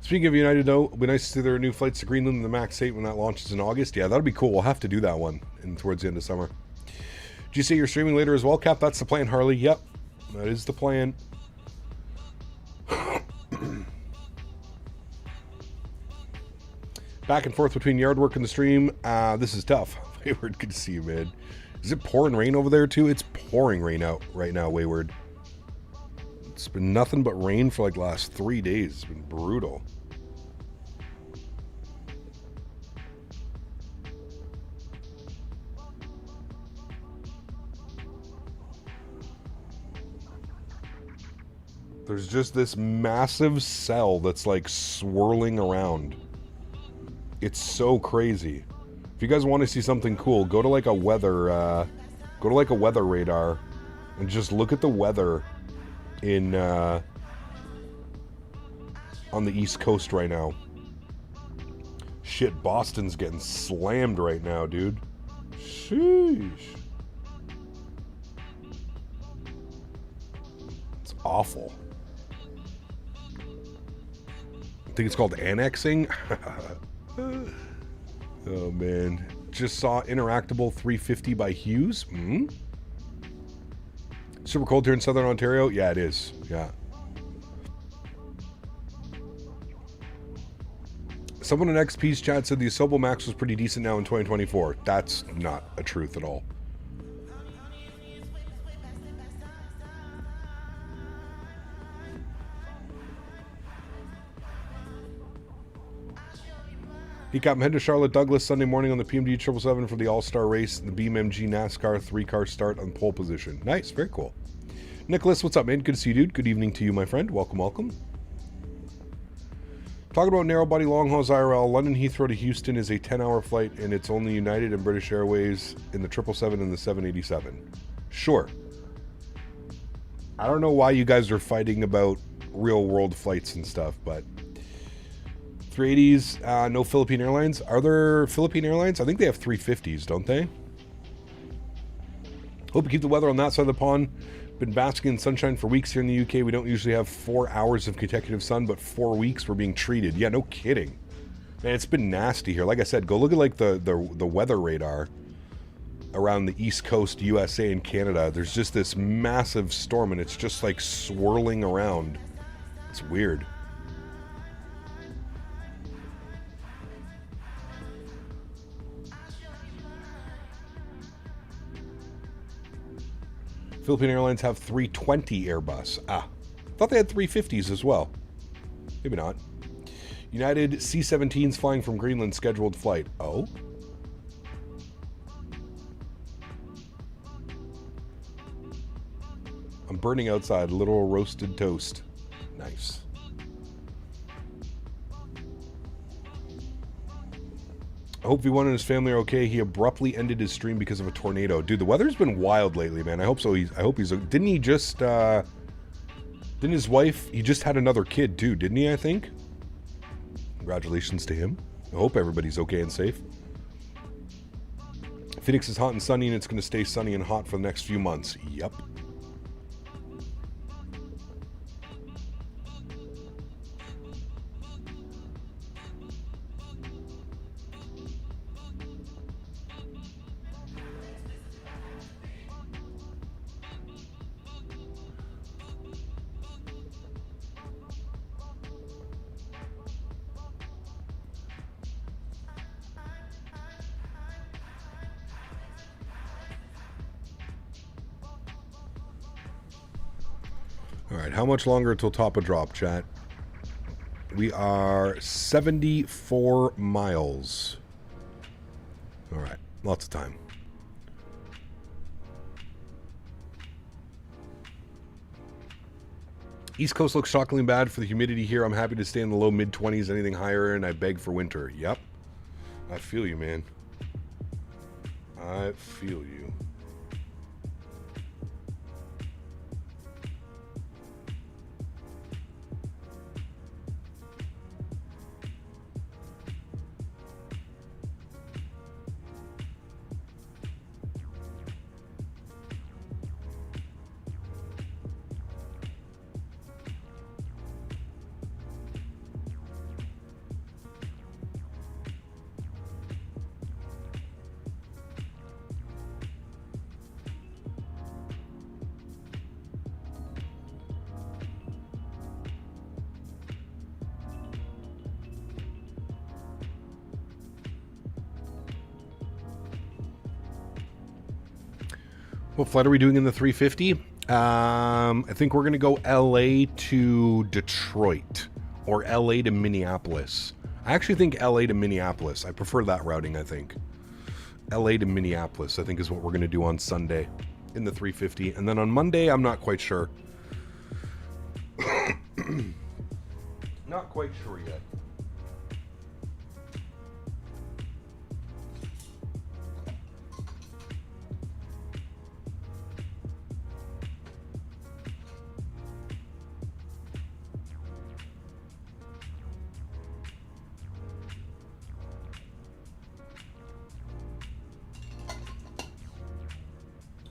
Speaking of United, though, it'll be nice to see there are new flights to Greenland and the MAX 8 when that launches in August. Yeah, that'll be cool. We'll have to do that one towards the end of summer. Did you say you're streaming later as well, Cap? That's the plan, Harley. Yep, that is the plan. Back and forth between yard work and the stream. This is tough. Wayward, good to see you, man. Is it pouring rain over there, too? It's pouring rain out right now, Wayward. It's been nothing but rain for like the last 3 days. It's been brutal. There's just this massive cell that's like swirling around. It's so crazy. If you guys want to see something cool, go to like a weather radar and just look at the weather in on the East Coast right now. Shit, Boston's getting slammed right now, dude. Sheesh. It's awful. I think it's called annexing. Oh man. Just saw Interactable 350 by Hughes. Super cold here in Southern Ontario? Yeah, it is. Yeah. Someone in XP's chat said the Asobel Max was pretty decent now in 2024. That's not a truth at all. He got head to Charlotte Douglas Sunday morning on the PMD 777 for the All-Star race, the BeamMG NASCAR 3-car start on pole position. Nice, very cool. Nicholas, what's up, man? Good to see you, dude. Good evening to you, my friend. Welcome, welcome. Talking about narrow-body long-hauls IRL, London Heathrow to Houston is a 10-hour flight, and it's only United and British Airways in the 777 and the 787. Sure. I don't know why you guys are fighting about real-world flights and stuff, but... 380s, no Philippine Airlines. Are there Philippine Airlines? I think they have 350s, don't they? Hope you keep the weather on that side of the pond. Been basking in sunshine for weeks here in the UK. We don't usually have 4 hours of consecutive sun, but 4 weeks we're being treated. Yeah, no kidding. Man, it's been nasty here. Like I said, go look at like the weather radar around the East Coast, USA and Canada. There's just this massive storm and it's just like swirling around. It's weird. Philippine Airlines have 320 Airbus. Thought they had 350s as well. Maybe not. United C-17s flying from Greenland scheduled flight. Oh? I'm burning outside. Little roasted toast. Nice. I hope V1 and his family are okay. He abruptly ended his stream because of a tornado. Dude, the weather's been wild lately, man. I hope so. I hope he's... Didn't he just... Didn't his wife... He just had another kid, too, didn't he, I think? Congratulations to him. I hope everybody's okay and safe. Phoenix is hot and sunny, and it's going to stay sunny and hot for the next few months. Yep. Alright, how much longer till top of drop, chat? We are 74 miles. Alright, lots of time. East Coast looks shockingly bad for the humidity here. I'm happy to stay in the low mid-20s, anything higher, and I beg for winter. Yep. I feel you, man. I feel you. What flight are we doing in the 350? I think we're going to go LA to Detroit or LA to Minneapolis. I actually think LA to Minneapolis. I prefer that routing, I think. LA to Minneapolis, I think, is what we're going to do on Sunday in the 350. And then on Monday, I'm not quite sure. Not quite sure yet.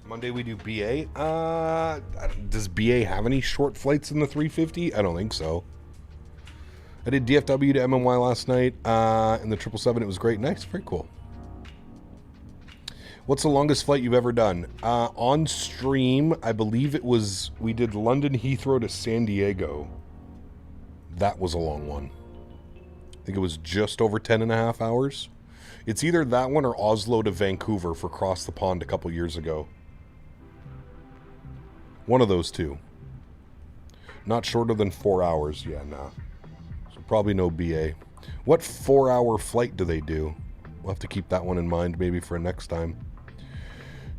Monday we do BA. Does BA have any short flights in the 350? I don't think so. I did DFW to MMY last night in the 777. It was great. Nice. Very cool. What's the longest flight you've ever done? On stream, I believe it was... We did London Heathrow to San Diego. That was a long one. I think it was just over 10.5 hours. It's either that one or Oslo to Vancouver for Cross the Pond a couple years ago. One of those two. Not shorter than 4 hours. Yeah, nah. So probably no BA. What 4-hour flight do they do? We'll have to keep that one in mind maybe for next time.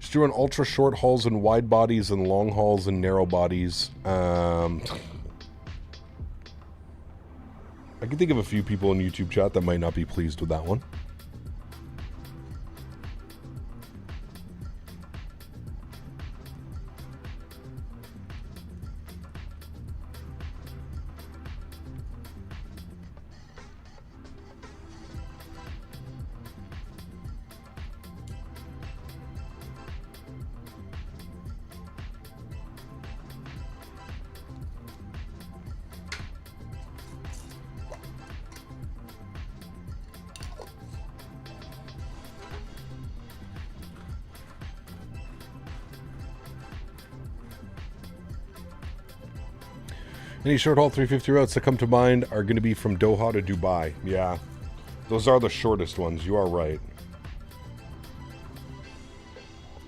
Just doing ultra short hauls and wide bodies and long hauls and narrow bodies. I can think of a few people in YouTube chat that might not be pleased with that one. Any short-haul 350 routes that come to mind are going to be from Doha to Dubai. Yeah, those are the shortest ones. You are right.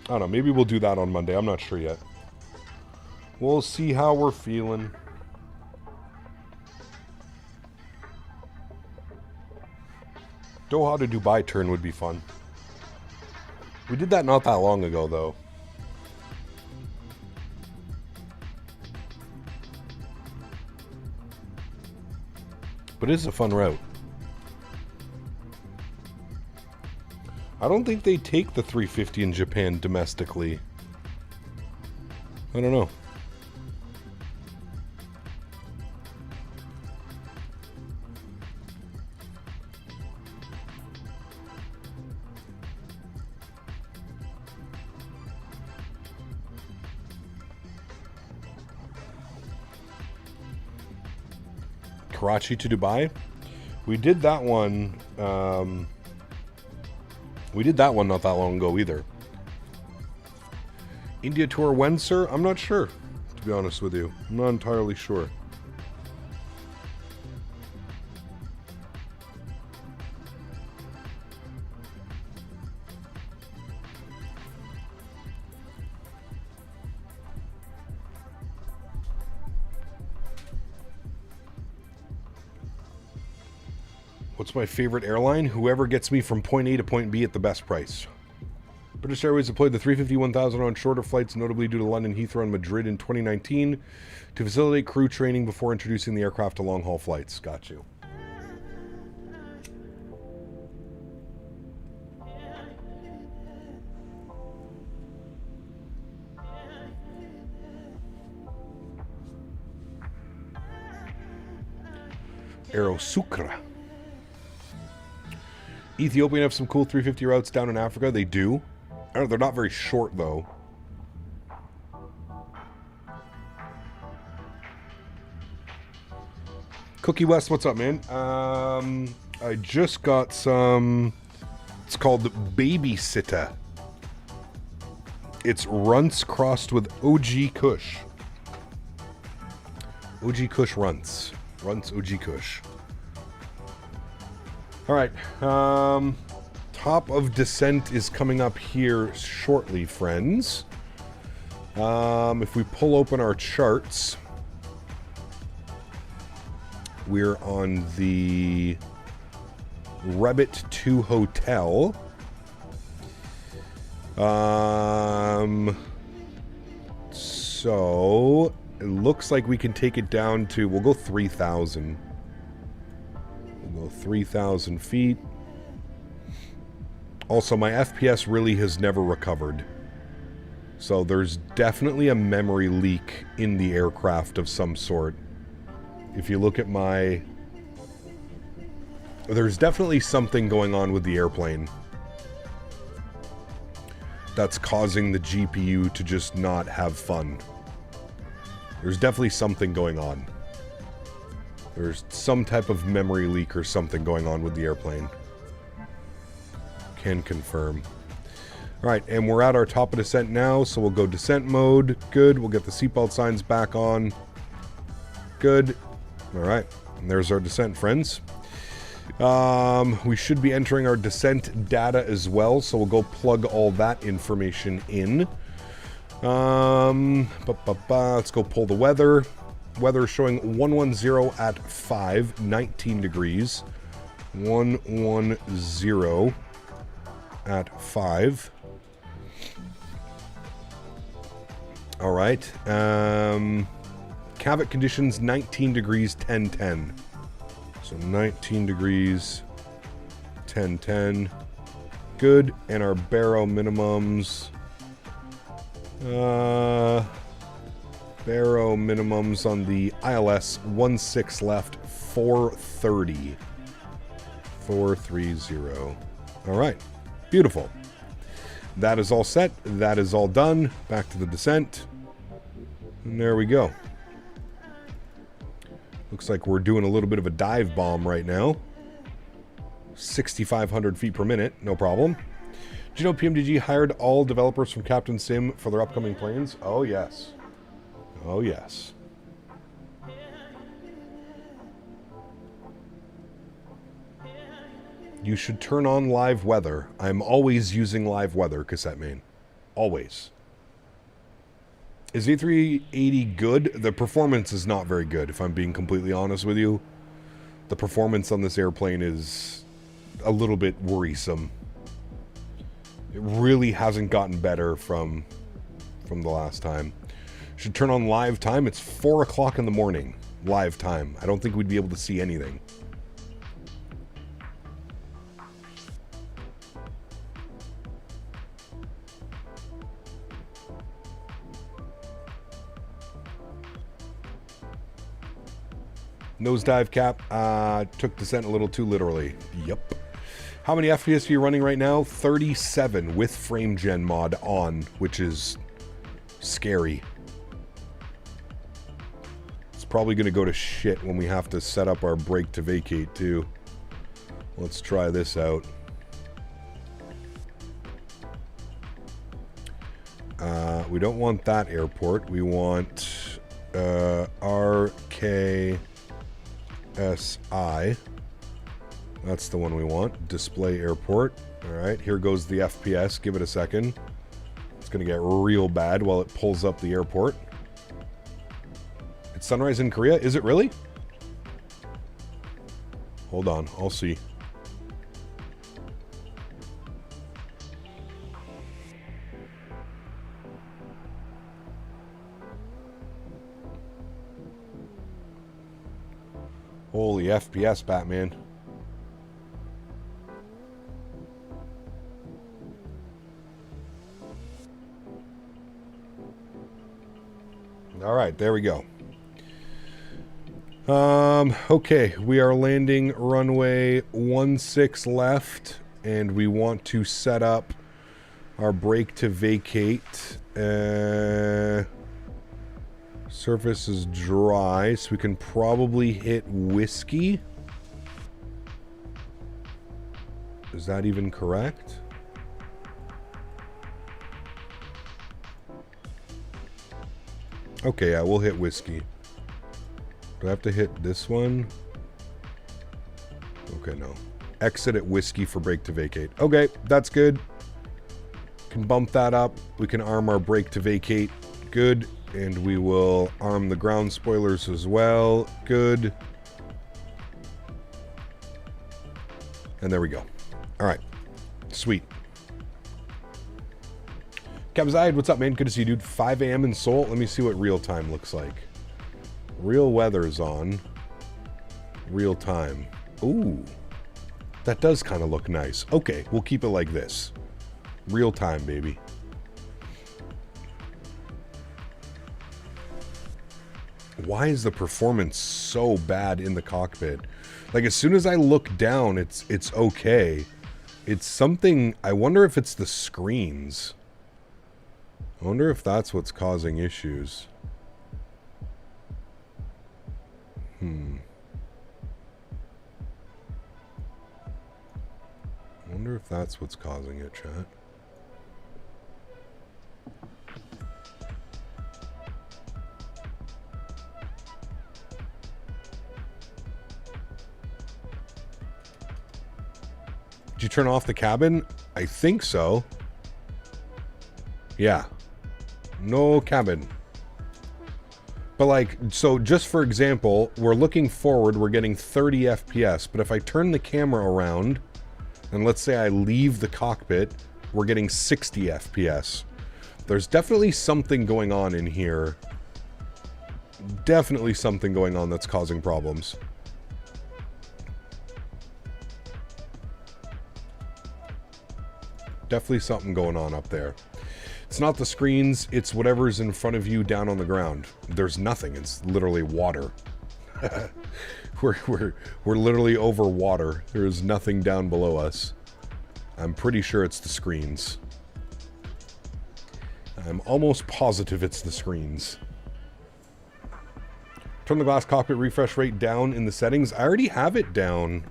I don't know. Maybe we'll do that on Monday. I'm not sure yet. We'll see how we're feeling. Doha to Dubai turn would be fun. We did that not that long ago, though. But it's a fun route. I don't think they take the 350 in Japan domestically. I don't know. Karachi to Dubai. We did that one. We did that one not that long ago either. India tour when, sir? I'm not sure, to be honest with you. I'm not entirely sure. What's my favorite airline? Whoever gets me from point A to point B at the best price. British Airways deployed the 350-1000 on shorter flights, notably due to London Heathrow and Madrid in 2019, to facilitate crew training before introducing the aircraft to long-haul flights. Got you. Aerosukra. Ethiopian have some cool 350 routes down in Africa. They do. I don't know, they're not very short, though. Cookie West, what's up, man? I just got some... It's called Babysitter. It's runts crossed with OG Kush. OG Kush runts. Runts OG Kush. Alright, top of descent is coming up here shortly, friends. If we pull open our charts, we're on the Rebit 2 Hotel. So, it looks like we can take it down to, we'll go 3,000. We'll go 3,000 feet. Also, my FPS really has never recovered. So there's definitely a memory leak in the aircraft of some sort. If you look at my... There's definitely something going on with the airplane that's causing the GPU to just not have fun. There's definitely something going on. There's some type of memory leak or something going on with the airplane. Can confirm. Alright, and we're at our top of descent now, so we'll go descent mode. Good. We'll get the seatbelt signs back on. Good. Alright, and there's our descent, friends. We should be entering our descent data as well, so we'll go plug all that information in. Let's go pull the weather. Weather showing 110 at 5, 19 degrees. 110 at 5. All right. Cavit conditions 19 degrees, 1010. So 19 degrees, 1010. Good. And our baro minimums. Baro minimums on the ILS 16 left, 430. 430. All right. Beautiful. That is all set. That is all done. Back to the descent. And there we go. Looks like we're doing a little bit of a dive bomb right now. 6,500 feet per minute. No problem. Did you know PMDG hired all developers from Captain Sim for their upcoming planes? Oh, yes. Oh, yes. You should turn on live weather. I'm always using live weather, Cassette Main. Always. Is A380 good? The performance is not very good, if I'm being completely honest with you. The performance on this airplane is a little bit worrisome. It really hasn't gotten better from the last time. Should turn on live time. It's 4 o'clock in the morning. Live time. I don't think we'd be able to see anything. Nosedive cap. Took descent a little too literally. Yep. How many FPS are you running right now? 37 with frame gen mod on, which is scary. It's probably going to go to shit when we have to set up our brake to vacate too. Let's try this out. We don't want that airport. We want RKSI. That's the one we want. Display airport. All right, here goes the FPS. Give it a second. It's going to get real bad while it pulls up the airport. It's sunrise in Korea. Is it really? Hold on. I'll see. Holy FPS, Batman. All right, there we go. Okay, we are landing runway 16 left, and we want to set up our brake to vacate. Surface is dry, so we can probably hit whiskey. Is that even correct? Okay, yeah, we'll hit whiskey. Do I have to hit this one? Okay, no. Exit at whiskey for brake to vacate. Okay, that's good. Can bump that up. We can arm our brake to vacate. Good. And we will arm the ground spoilers as well. Good. And there we go. All right. Sweet. Kabzide, what's up, man? Good to see you, dude. 5 a.m. in Seoul. Let me see what real time looks like. Real weather's on. Real time. Ooh. That does kind of look nice. Okay, we'll keep it like this. Real time, baby. Why is the performance so bad in the cockpit? Like, as soon as I look down, it's okay. It's something... I wonder if it's the screens. I wonder if that's what's causing issues. I wonder if that's what's causing it, chat. Did you turn off the cabin? I think so. Yeah. No cabin. But like, so just for example, we're looking forward, we're getting 30 FPS, but if I turn the camera around, and let's say I leave the cockpit, we're getting 60 FPS. There's definitely something going on in here. Definitely something going on that's causing problems. Definitely something going on up there. It's not the screens, it's whatever's in front of you down on the ground. There's nothing, it's literally water. we're literally over water. There is nothing down below us. I'm pretty sure it's the screens. I'm almost positive it's the screens. Turn the glass cockpit refresh rate down in the settings. I already have it down.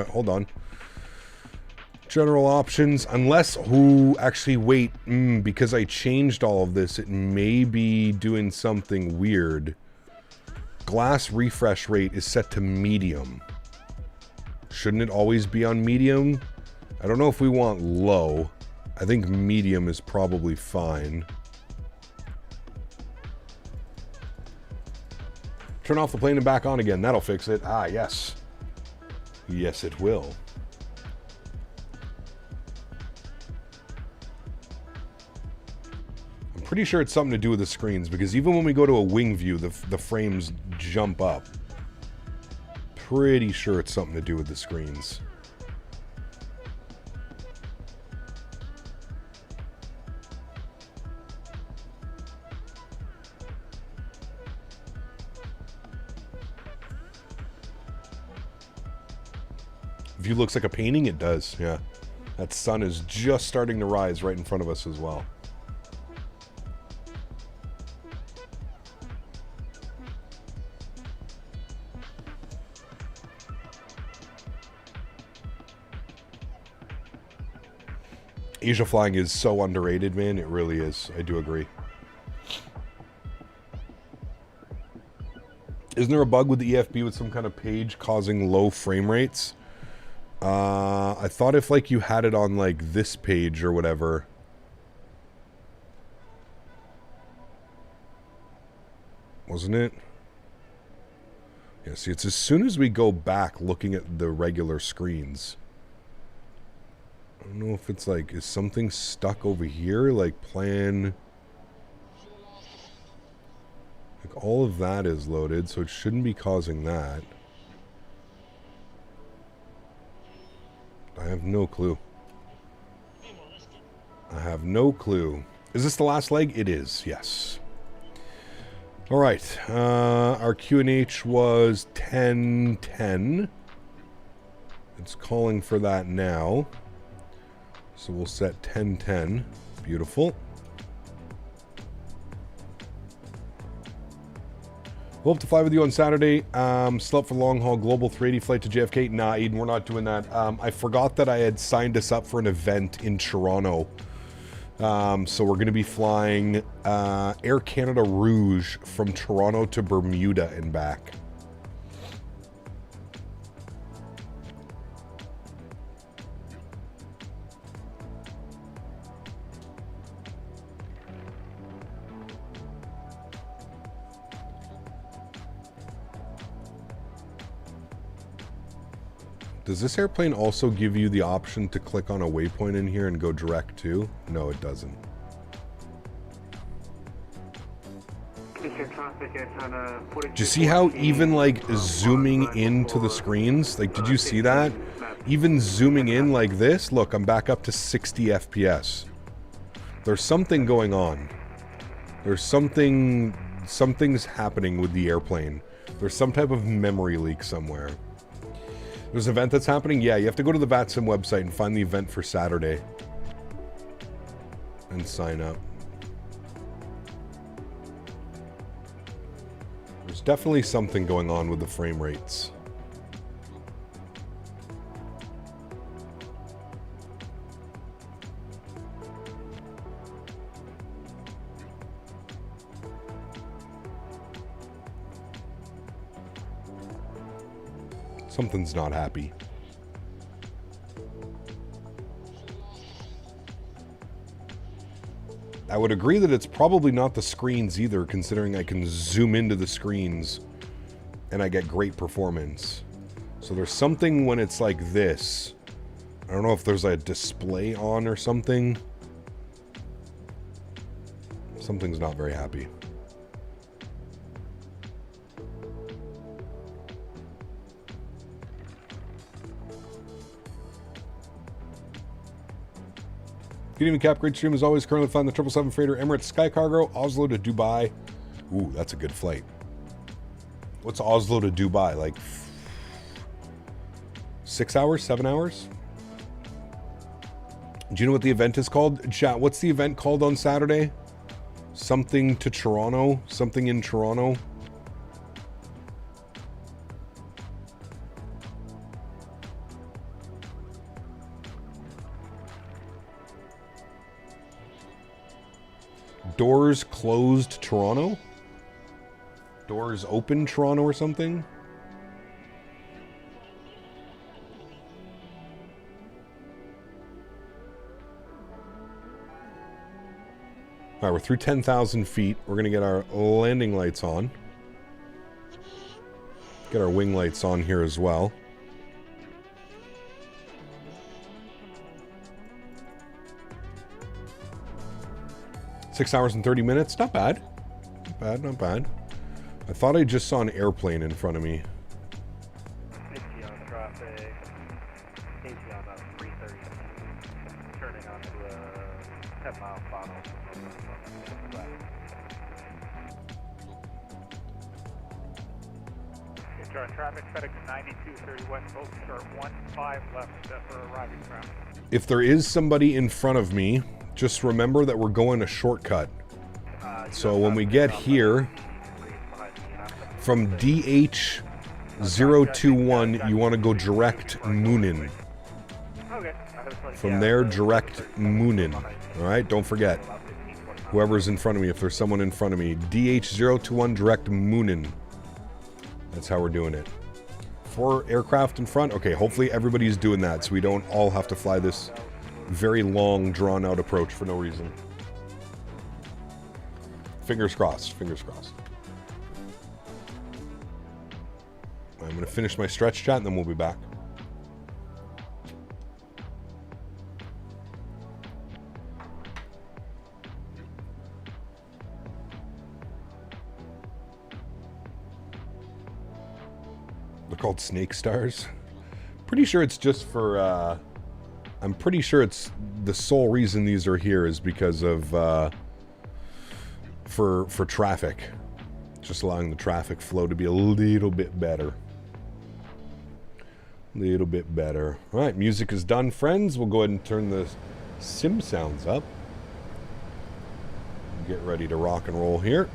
Hold on. General options, unless, actually wait, because I changed all of this, it may be doing something weird. Glass refresh rate is set to medium. Shouldn't it always be on medium? I don't know if we want low. I think medium is probably fine. Turn off the plane and back on again. That'll fix it. Ah, yes. Yes, it will. I'm pretty sure it's something to do with the screens, because even when we go to a wing view, the frames jump up. Pretty sure it's something to do with the screens. View looks like a painting. It does, yeah. That sun is just starting to rise right in front of us as well. Asia flying is so underrated, man. It really is. I do agree. Isn't there a bug with the EFB with some kind of page causing low frame rates? I thought if like you had it on like this page or whatever. Wasn't it? Yeah, see, it's as soon as we go back looking at the regular screens. I don't know if it's like, is something stuck over here? Like plan... Like all of that is loaded, so it shouldn't be causing that. I have no clue. I have no clue. Is this the last leg? It is, yes. All right. Our QNH was 1010. It's calling for that now. So we'll set 1010. Beautiful. We'll have to fly with you on Saturday. Still up for long haul global 380 flight to JFK. Nah, Eden, we're not doing that. I forgot that I had signed us up for an event in Toronto. So we're going to be flying Air Canada Rouge from Toronto to Bermuda and back. Does this airplane also give you the option to click on a waypoint in here and go direct to? No, it doesn't. Do you see how even like zooming into the screens? Like, did you see that? Even zooming in like this, look, I'm back up to 60 FPS. There's something going on. There's something's happening with the airplane. There's some type of memory leak somewhere. There's an event that's happening? Yeah, you have to go to the VATSIM website and find the event for Saturday. And sign up. There's definitely something going on with the frame rates. Something's not happy. I would agree that it's probably not the screens either, considering I can zoom into the screens and I get great performance. So there's something when it's like this. I don't know if there's a display on or something. Something's not very happy. Good evening, Cap. Great stream as always. Currently flying the 777 freighter Emirates Sky Cargo, Oslo to Dubai. Ooh, that's a good flight. What's Oslo to Dubai? Like 6 hours, 7 hours? Do you know what the event is called? Chat, what's the event called on Saturday? Something to Toronto? Something in Toronto? Doors closed Toronto? Doors open Toronto or something? Alright, we're through 10,000 feet. We're going to get our landing lights on. Get our wing lights on here as well. Six hours and 30 minutes. Not bad. Not bad, not bad. I thought I just saw an airplane in front of me. Asiana traffic. Asiana 330. Turning onto a 10-mile funnel. Intro traffic, FedEx 9230 West Coast, start 15 left for arriving traffic. If there is somebody in front of me, just remember that we're going a shortcut. So when we get here, from DH021, you want to go direct Moonin. From there, direct Moonin. Alright, don't forget. Whoever's in front of me, if there's someone in front of me, DH021, direct Moonin. That's how we're doing it. 4 aircraft in front? Okay, hopefully everybody's doing that so we don't all have to fly this very long, drawn-out approach for no reason. Fingers crossed, fingers crossed. I'm going to finish my stretch chat and then we'll be back. They're called snake stars. Pretty sure it's just for, I'm pretty sure it's the sole reason these are here is because of, for traffic. Just allowing the traffic flow to be a little bit better. Little bit better. All right, music is done, friends. We'll go ahead and turn the sim sounds up. Get ready to rock and roll here.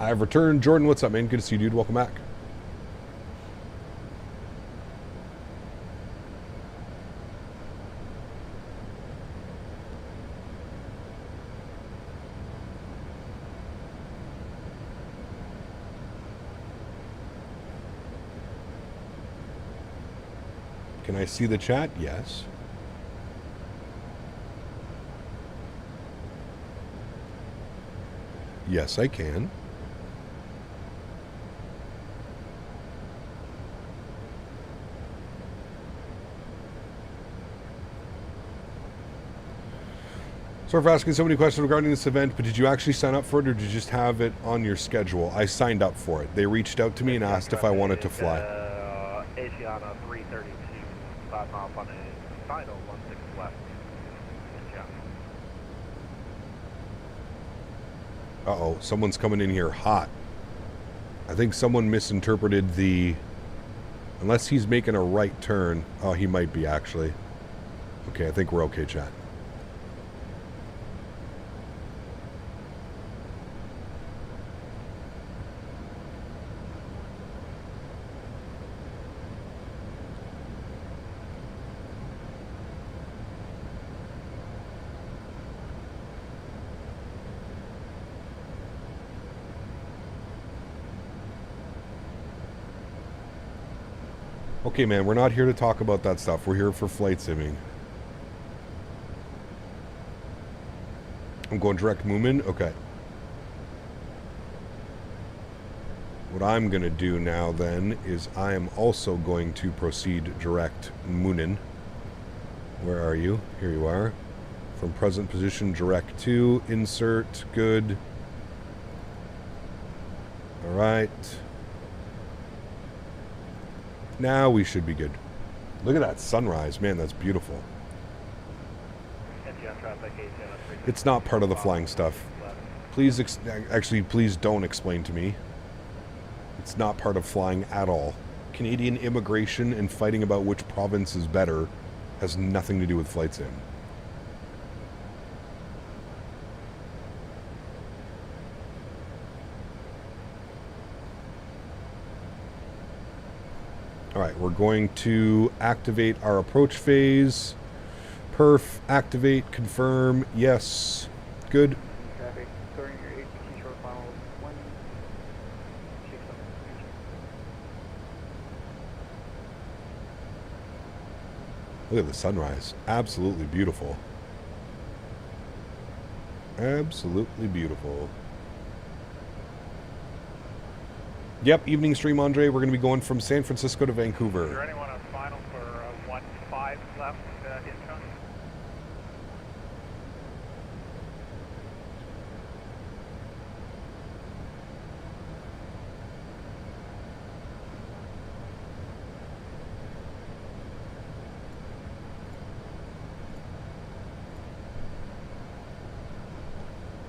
I've returned. Jordan, what's up, man? Good to see you, dude. Welcome back. Can I see the chat? Yes. Yes, I can. Sorry for asking so many questions regarding this event, but did you actually sign up for it or did you just have it on your schedule? I signed up for it. They reached out to me and asked if I wanted to fly. Asiana 332, 5 mile on a final 16 left. Uh-oh, someone's coming in here hot. I think someone misinterpreted the... Unless he's making a right turn. Oh, he might be, actually. Okay, I think we're okay, chat. Okay, man, we're not here to talk about that stuff. We're here for flight simming. I'm going direct Moomin? Okay. What I'm going to do now, then, is I am also going to proceed direct Moonin. Where are you? Here you are. From present position, direct to, insert, good. All right. Now we should be good. Look at that sunrise. Man, that's beautiful. It's not part of the flying stuff. Please, actually, please don't explain to me. It's not part of flying at all. Canadian immigration and fighting about which province is better has nothing to do with flight sim. Alright, we're going to activate our approach phase. Perf, activate, confirm, yes. Good. Traffic, starting your ATT short final Look at the sunrise. Absolutely beautiful. Absolutely beautiful. Yep, evening stream, Andre. We're going to be going from San Francisco to Vancouver. Is there anyone on final for 1-5 left inbound?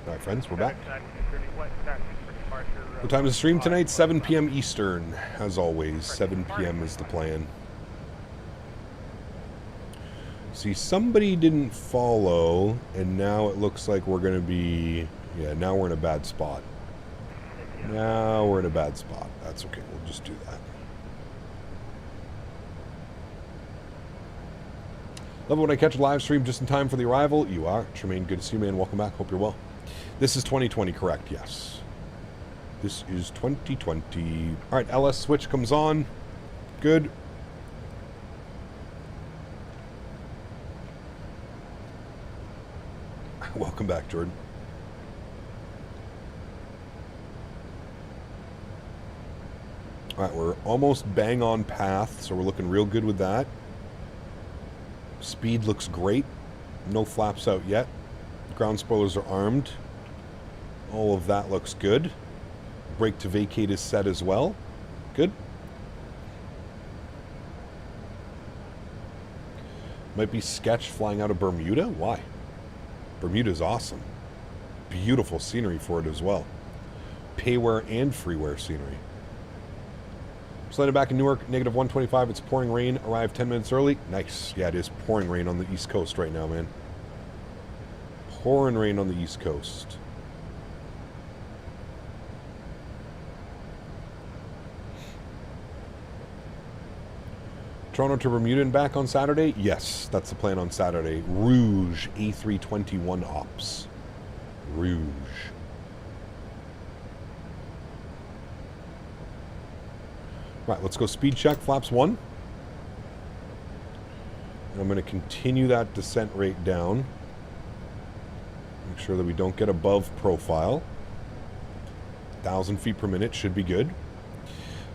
All right, friends, we're back. What time is the stream tonight? 7 p.m. Eastern. As always, 7 p.m. is the plan. See, somebody didn't follow, and now it looks like we're going to be... Yeah, now we're in a bad spot. Now we're in a bad spot. That's okay. We'll just do that. Love it when I catch a live stream just in time for the arrival. You are. Tremaine, good to see you, man. Welcome back. Hope you're well. This is 2020, correct? Yes. This is 2020. All right, LS switch comes on. Good. Welcome back, Jordan. All right, we're almost bang on path, so we're looking real good with that. Speed looks great. No flaps out yet. Ground spoilers are armed. All of that looks good. Brake to vacate is set as well. Good. Might be sketch flying out of Bermuda. Why? Bermuda's awesome. Beautiful scenery for it as well. Payware and freeware scenery. Sliding back in Newark, negative 125. It's pouring rain. Arrived 10 minutes early. Nice. Yeah, it is pouring rain on the East Coast right now, man. Pouring rain on the East Coast. Toronto to Bermuda and back on Saturday? Yes, that's the plan on Saturday. Rouge A321 ops. Rouge. Right, let's go speed check, flaps 1. And I'm going to continue that descent rate down. Make sure that we don't get above profile. 1,000 feet per minute should be good.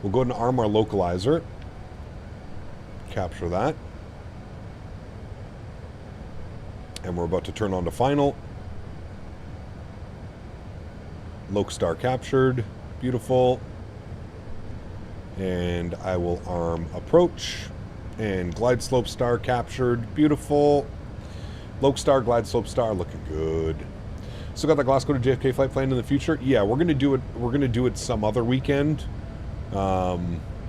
We'll go ahead and arm our localizer. Capture that. And we're about to turn on to final. Lokestar captured. Beautiful. And I will arm approach. And glide slope star captured. Beautiful. Lokestar, glide slope star looking good. Still got the Glasgow to JFK flight planned in the future. Yeah, we're gonna do it. We're gonna do it some other weekend.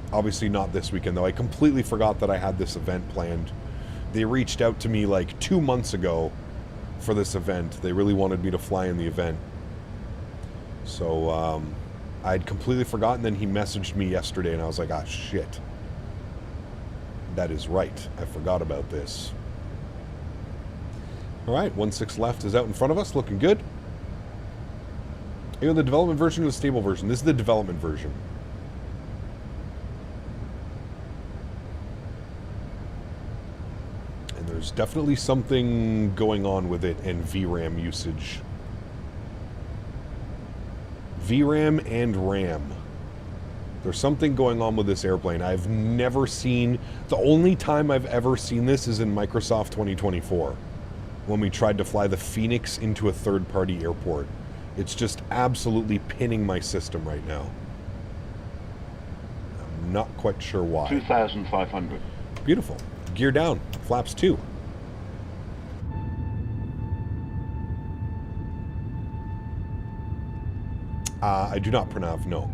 Obviously not this weekend though. I completely forgot that I had this event planned. They reached out to me like 2 months ago for this event. They really wanted me to fly in the event. So I'd completely forgotten. Then he messaged me yesterday and I was like, ah, shit. That is right. I forgot about this. All right, 1.6 left is out in front of us. Looking good. You know, the development version or the stable version? This is the development version. There's definitely something going on with it and VRAM usage. VRAM and RAM. There's something going on with this airplane. I've never seen... The only time I've ever seen this is in Microsoft 2024. When we tried to fly the Phoenix into a third-party airport. It's just absolutely pinning my system right now. I'm not quite sure why. 2,500. Beautiful. Gear down. Flaps 2. I do not pronounce, no.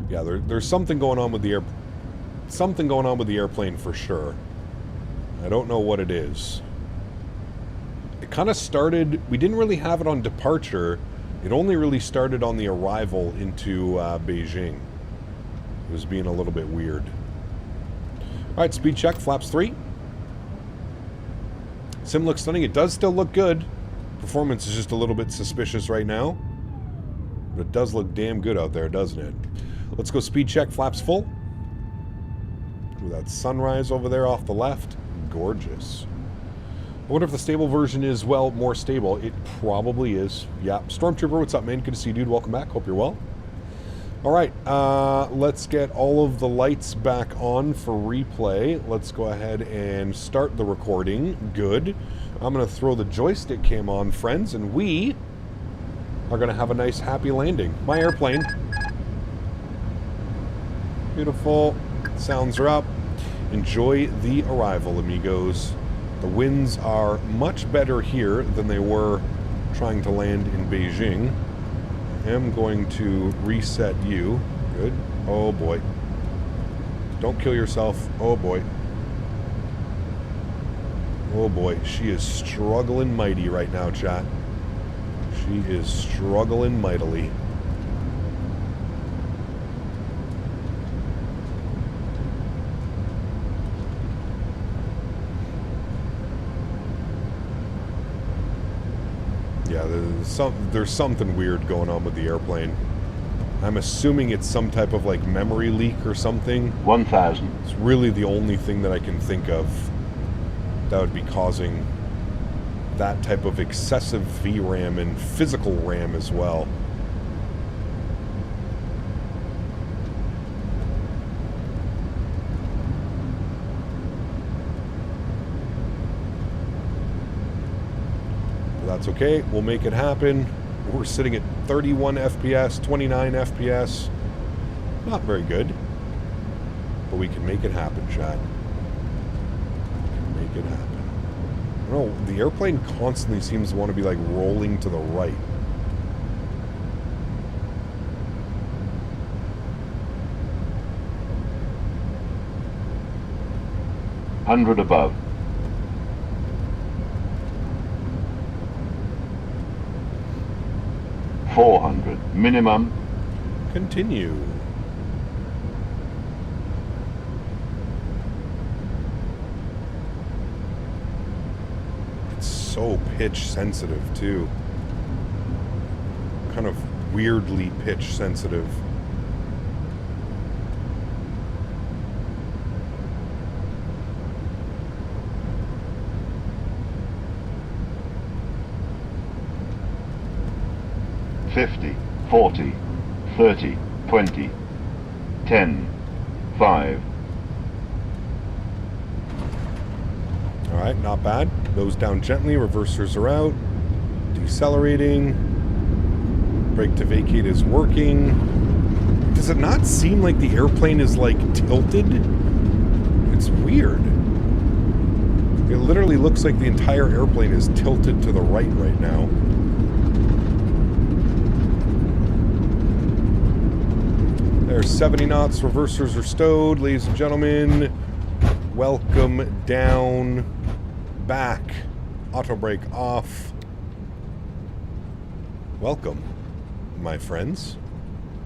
Yeah, there's something going on with the airplane for sure. I don't know what it is. It kind of started, we didn't really have it on departure. It only really started on the arrival into Beijing. It was being a little bit weird. All right, speed check, flaps 3. Sim looks stunning. It does still look good. Performance is just a little bit suspicious right now. But it does look damn good out there, doesn't it? Let's go speed check, flaps full. With that sunrise over there off the left. Gorgeous. I wonder if the stable version is, well, more stable. It probably is. Yeah. Stormtrooper, what's up, man? Good to see you, dude. Welcome back. Hope you're well. All right. Let's get all of the lights back on for replay. Let's go ahead and start the recording. Good. I'm going to throw the joystick cam on, friends, and we are going to have a nice, happy landing. My airplane. Beautiful. Sounds are up. Enjoy the arrival, amigos. The winds are much better here than they were trying to land in Beijing. I am going to reset you. Good. Oh boy. Don't kill yourself. Oh boy. Oh boy. She is struggling mighty right now, chat. She is struggling mightily. Yeah, there's something weird going on with the airplane. I'm assuming it's some type of like memory leak or something. 1,000. It's really the only thing that I can think of that would be causing that type of excessive VRAM and physical RAM as well. That's okay, we'll make it happen. We're sitting at 31 FPS, 29 FPS. Not very good. But we can make it happen, chat. We can make it happen. I don't know, the airplane constantly seems to want to be like rolling to the right. Hundred above. 400 minimum. Continue. It's so pitch sensitive too. Kind of weirdly pitch sensitive. $50, 40, 30, 20, 10, 5. All right, not bad. Nose down gently. Reversers are out. Decelerating. Brake to vacate is working. Does it not seem like the airplane is like tilted? It's weird. It literally looks like the entire airplane is tilted to the right now. There's 70 knots. Reversers are stowed. Ladies and gentlemen, welcome down. Back. Auto brake off. Welcome, my friends.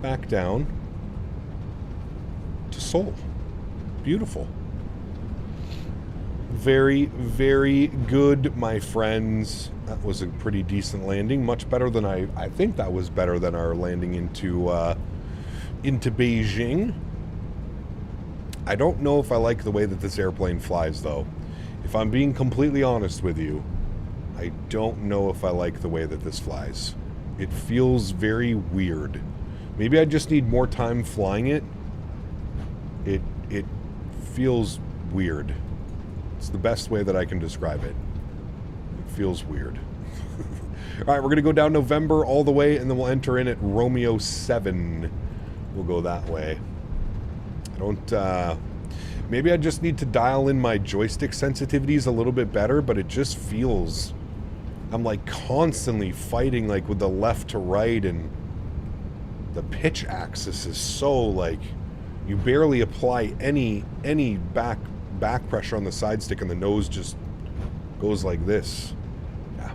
Back down to Seoul. Beautiful. Very, very good, my friends. That was a pretty decent landing. Much better than I think that was better than our landing into Beijing. I don't know if I like the way that this airplane flies, though. If I'm being completely honest with you, I don't know if I like the way that this flies. It feels very weird. Maybe I just need more time flying it. It feels weird. It's the best way that I can describe it. It feels weird. All right, we're going to go down November all the way, and then we'll enter in at Romeo 7. We'll go that way. I don't, maybe I just need to dial in my joystick sensitivities a little bit better, but it just feels, I'm like constantly fighting like with the left to right, and the pitch axis is so like, you barely apply any back pressure on the side stick, and the nose just goes like this. Yeah.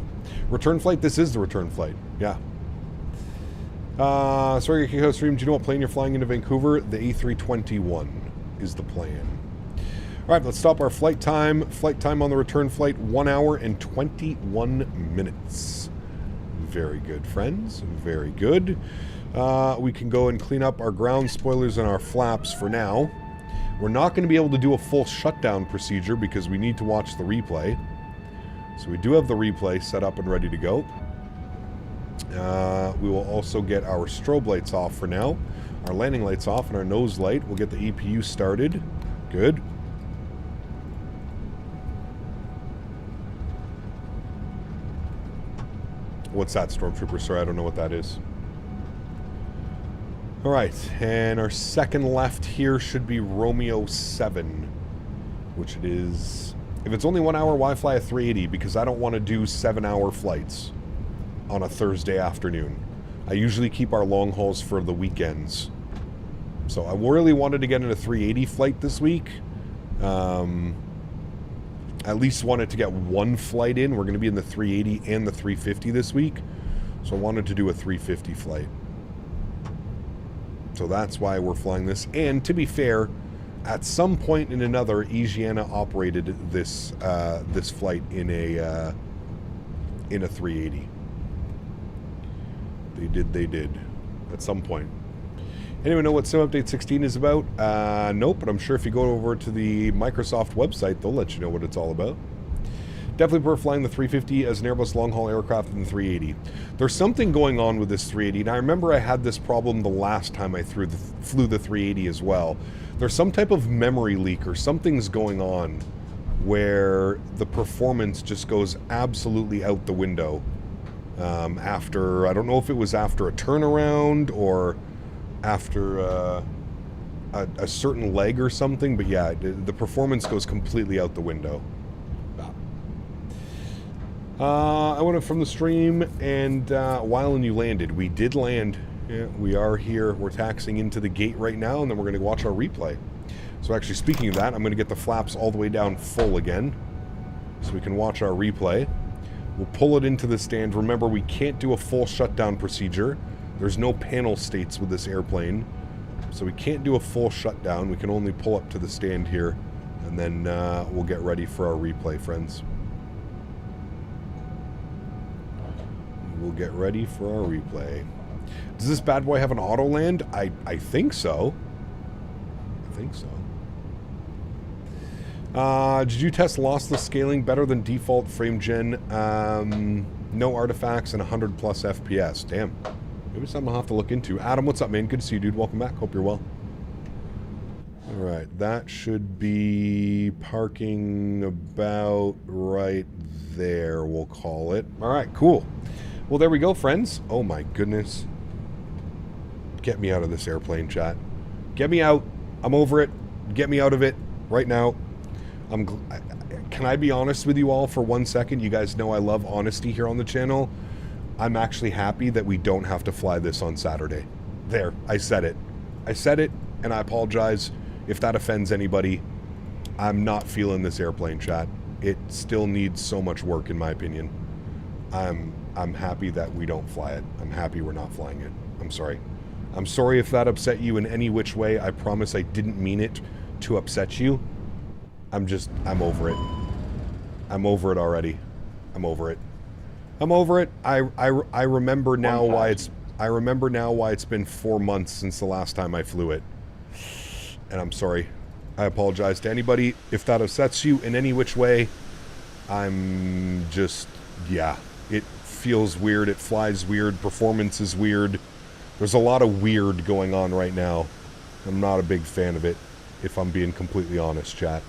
Return flight, this is the return flight. Yeah. Sorry, Takeoff stream. Do you know what plane you're flying into Vancouver? The A321 is the plan. All right, let's stop our flight time. Flight time on the return flight, 1 hour and 21 minutes. Very good, friends. Very good. We can go and clean up our ground spoilers and our flaps for now. We're not going to be able to do a full shutdown procedure because we need to watch the replay. So we do have the replay set up and ready to go. We will also get our strobe lights off for now. Our landing lights off and our nose light. We'll get the EPU started. Good. What's that, Stormtrooper? Sorry, I don't know what that is. Alright, and our second left here should be Romeo 7, which it is. If it's only 1 hour, why fly a 380? Because I don't want to do 7-hour flights on a Thursday afternoon. I usually keep our long hauls for the weekends. So I really wanted to get in a 380 flight this week. At least wanted to get one flight in. We're going to be in the 380 and the 350 this week. So I wanted to do a 350 flight. So that's why we're flying this. And to be fair, at some point in another, Asiana operated this this flight in a 380. They did. At some point. Anyone know what Sim Update 16 is about? Nope, but I'm sure if you go over to the Microsoft website, they'll let you know what it's all about. Definitely prefer flying the 350 as an Airbus long-haul aircraft than the 380. There's something going on with this 380, and I remember I had this problem the last time I flew the 380 as well. There's some type of memory leak or something's going on where the performance just goes absolutely out the window after, I don't know if it was after a turnaround or after a certain leg or something, but yeah, the performance goes completely out the window. I went up from the stream, and while you landed, we did land. Yeah, we are here. We're taxiing into the gate right now, and then we're going to watch our replay. So actually, speaking of that, I'm going to get the flaps all the way down full again, so we can watch our replay. We'll pull it into the stand. Remember, we can't do a full shutdown procedure. There's no panel states with this airplane, so we can't do a full shutdown. We can only pull up to the stand here, and then we'll get ready for our replay, friends. We'll get ready for our replay. Does this bad boy have an auto land? I think so. I think so. Did you test lossless scaling better than default frame gen? No artifacts and 100 plus FPS. Damn. Maybe something I'll have to look into. Adam, what's up, man? Good to see you, dude. Welcome back. Hope you're well. Alright, that should be parking about right there, we'll call it. Alright, cool. Well, there we go, friends. Oh my goodness. Get me out of this airplane, chat. Get me out. I'm over it. Get me out of it right now. Can I be honest with you all for 1 second? You guys know I love honesty here on the channel. I'm actually happy that we don't have to fly this on Saturday. There, I said it. I said it, and I apologize if that offends anybody. I'm not feeling this airplane, chat. It still needs so much work, in my opinion. I'm happy that we don't fly it. I'm happy we're not flying it. I'm sorry. I'm sorry if that upset you in any which way. I promise I didn't mean it to upset you. I'm over it. I'm over it already. I'm over it. I'm over it. I remember now why it's been 4 months since the last time I flew it. And I'm sorry. I apologize to anybody if that upsets you in any which way. I'm just, yeah, it feels weird. It flies weird. Performance is weird. There's a lot of weird going on right now. I'm not a big fan of it, if I'm being completely honest, chat.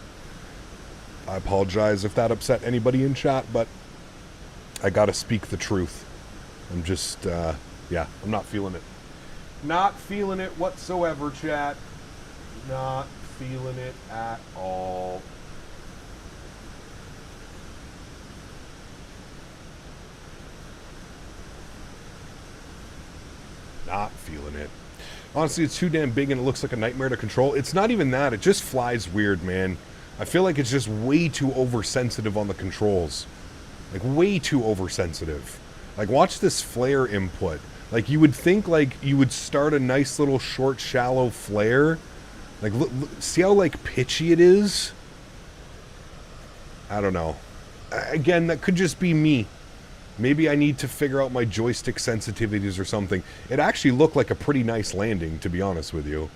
I apologize if that upset anybody in chat, but I gotta speak the truth. I'm just, yeah, I'm not feeling it. Not feeling it whatsoever, chat. Not feeling it at all. Not feeling it. Honestly, it's too damn big and it looks like a nightmare to control. It's not even that. It just flies weird, man. I feel like it's just way too oversensitive on the controls. Like, way too oversensitive. Like, watch this flare input. Like, you would think, like, you would start a nice little short, shallow flare. Like, look, see how, like, pitchy it is? I don't know. Again, that could just be me. Maybe I need to figure out my joystick sensitivities or something. It actually looked like a pretty nice landing, to be honest with you.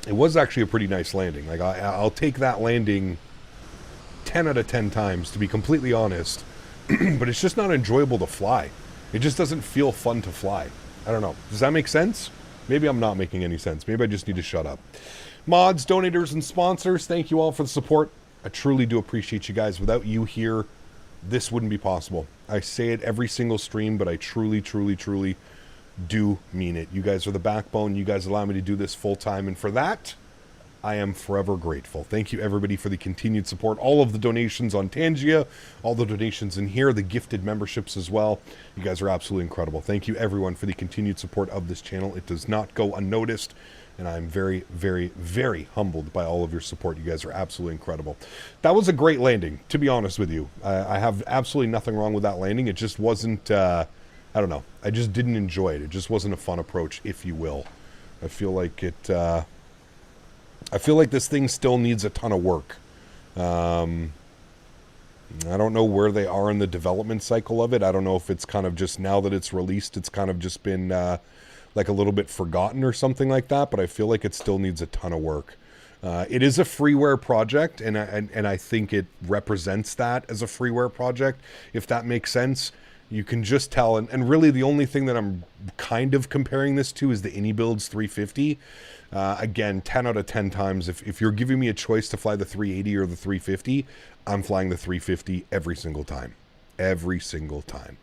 It was actually a pretty nice landing. Like, I'll take that landing 10 out of 10 times, to be completely honest. But it's just not enjoyable to fly. It just doesn't feel fun to fly. I don't know. Does that make sense? Maybe I'm not making any sense. Maybe I just need to shut up. Mods, donators, and sponsors, thank you all for the support. I truly do appreciate you guys. Without you here, this wouldn't be possible. I say it every single stream, but I truly, truly, truly do mean it. You guys are the backbone. You guys allow me to do this full time, and for that, I am forever grateful. Thank you, everybody, for the continued support. All of the donations on Tangia, all the donations in here, the gifted memberships as well. You guys are absolutely incredible. Thank you, everyone, for the continued support of this channel. It does not go unnoticed, and I'm very, very, very humbled by all of your support. You guys are absolutely incredible. That was a great landing, to be honest with you. I have absolutely nothing wrong with that landing. It just wasn't, I don't know. I just didn't enjoy it. It just wasn't a fun approach, if you will. I feel like it... I feel like this thing still needs a ton of work. I don't know where they are in the development cycle of it. I don't know if it's kind of just now that it's released, it's kind of just been like a little bit forgotten or something like that, but I feel like it still needs a ton of work. It is a freeware project, and I think it represents that as a freeware project, if that makes sense. You can just tell, and really the only thing that I'm kind of comparing this to is the AnyBuilds 350. Again, 10 out of 10 times, if you're giving me a choice to fly the 380 or the 350, I'm flying the 350 every single time. Every single time.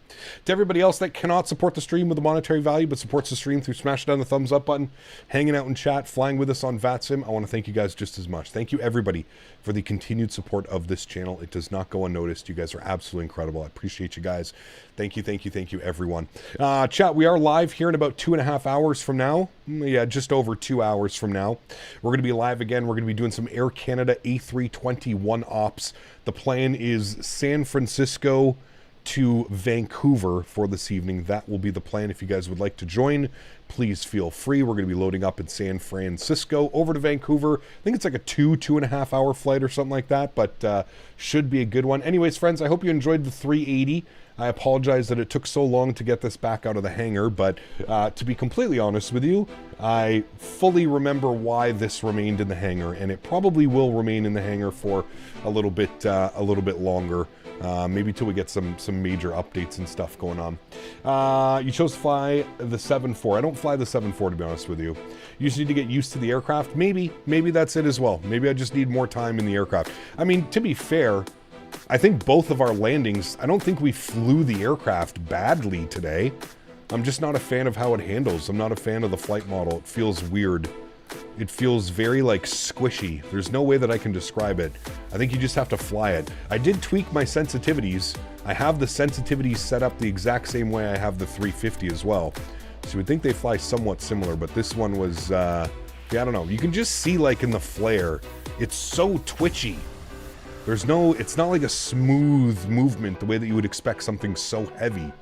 To everybody else that cannot support the stream with a monetary value, but supports the stream through smashing down the thumbs up button, hanging out in chat, flying with us on VATSIM, I want to thank you guys just as much. Thank you, everybody, for the continued support of this channel. It does not go unnoticed. You guys are absolutely incredible. I appreciate you guys. Thank you, thank you, thank you, everyone. Chat, we are live here in about 2.5 hours from now. Yeah, just over 2 hours from now. We're going to be live again. We're going to be doing some Air Canada A321 ops. The plan is San Francisco to Vancouver for this evening. That will be the plan. If you guys would like to join, please feel free. We're going to be loading up in San Francisco over to Vancouver. I think it's like a 2.5 hour flight or something like that, but should be a good one. Anyways, friends, I hope you enjoyed the 380. I apologize that it took so long to get this back out of the hangar, but to be completely honest with you, I fully remember why this remained in the hangar, and it probably will remain in the hangar for a little bit longer. Maybe till we get some major updates and stuff going on. You chose to fly the 7.4. I don't fly the 7.4, to be honest with you. You just need to get used to the aircraft. Maybe that's it as well. Maybe I just need more time in the aircraft. I mean, to be fair, I think both of our landings, I don't think we flew the aircraft badly today. I'm just not a fan of how it handles. I'm not a fan of the flight model. It feels weird. It feels very, like, squishy. There's no way that I can describe it. I think you just have to fly it. I did tweak my sensitivities. I have the sensitivities set up the exact same way I have the 350 as well. So you would think they fly somewhat similar, but this one was, yeah, I don't know. You can just see, like, in the flare, it's so twitchy. It's not like a smooth movement the way that you would expect something so heavy.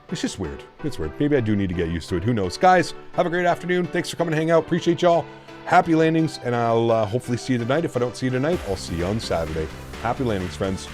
It's just weird. It's weird. Maybe I do need to get used to it. Who knows? Guys, have a great afternoon. Thanks for coming to hang out. Appreciate y'all. Happy landings, and I'll hopefully see you tonight. If I don't see you tonight, I'll see you on Saturday. Happy landings, friends.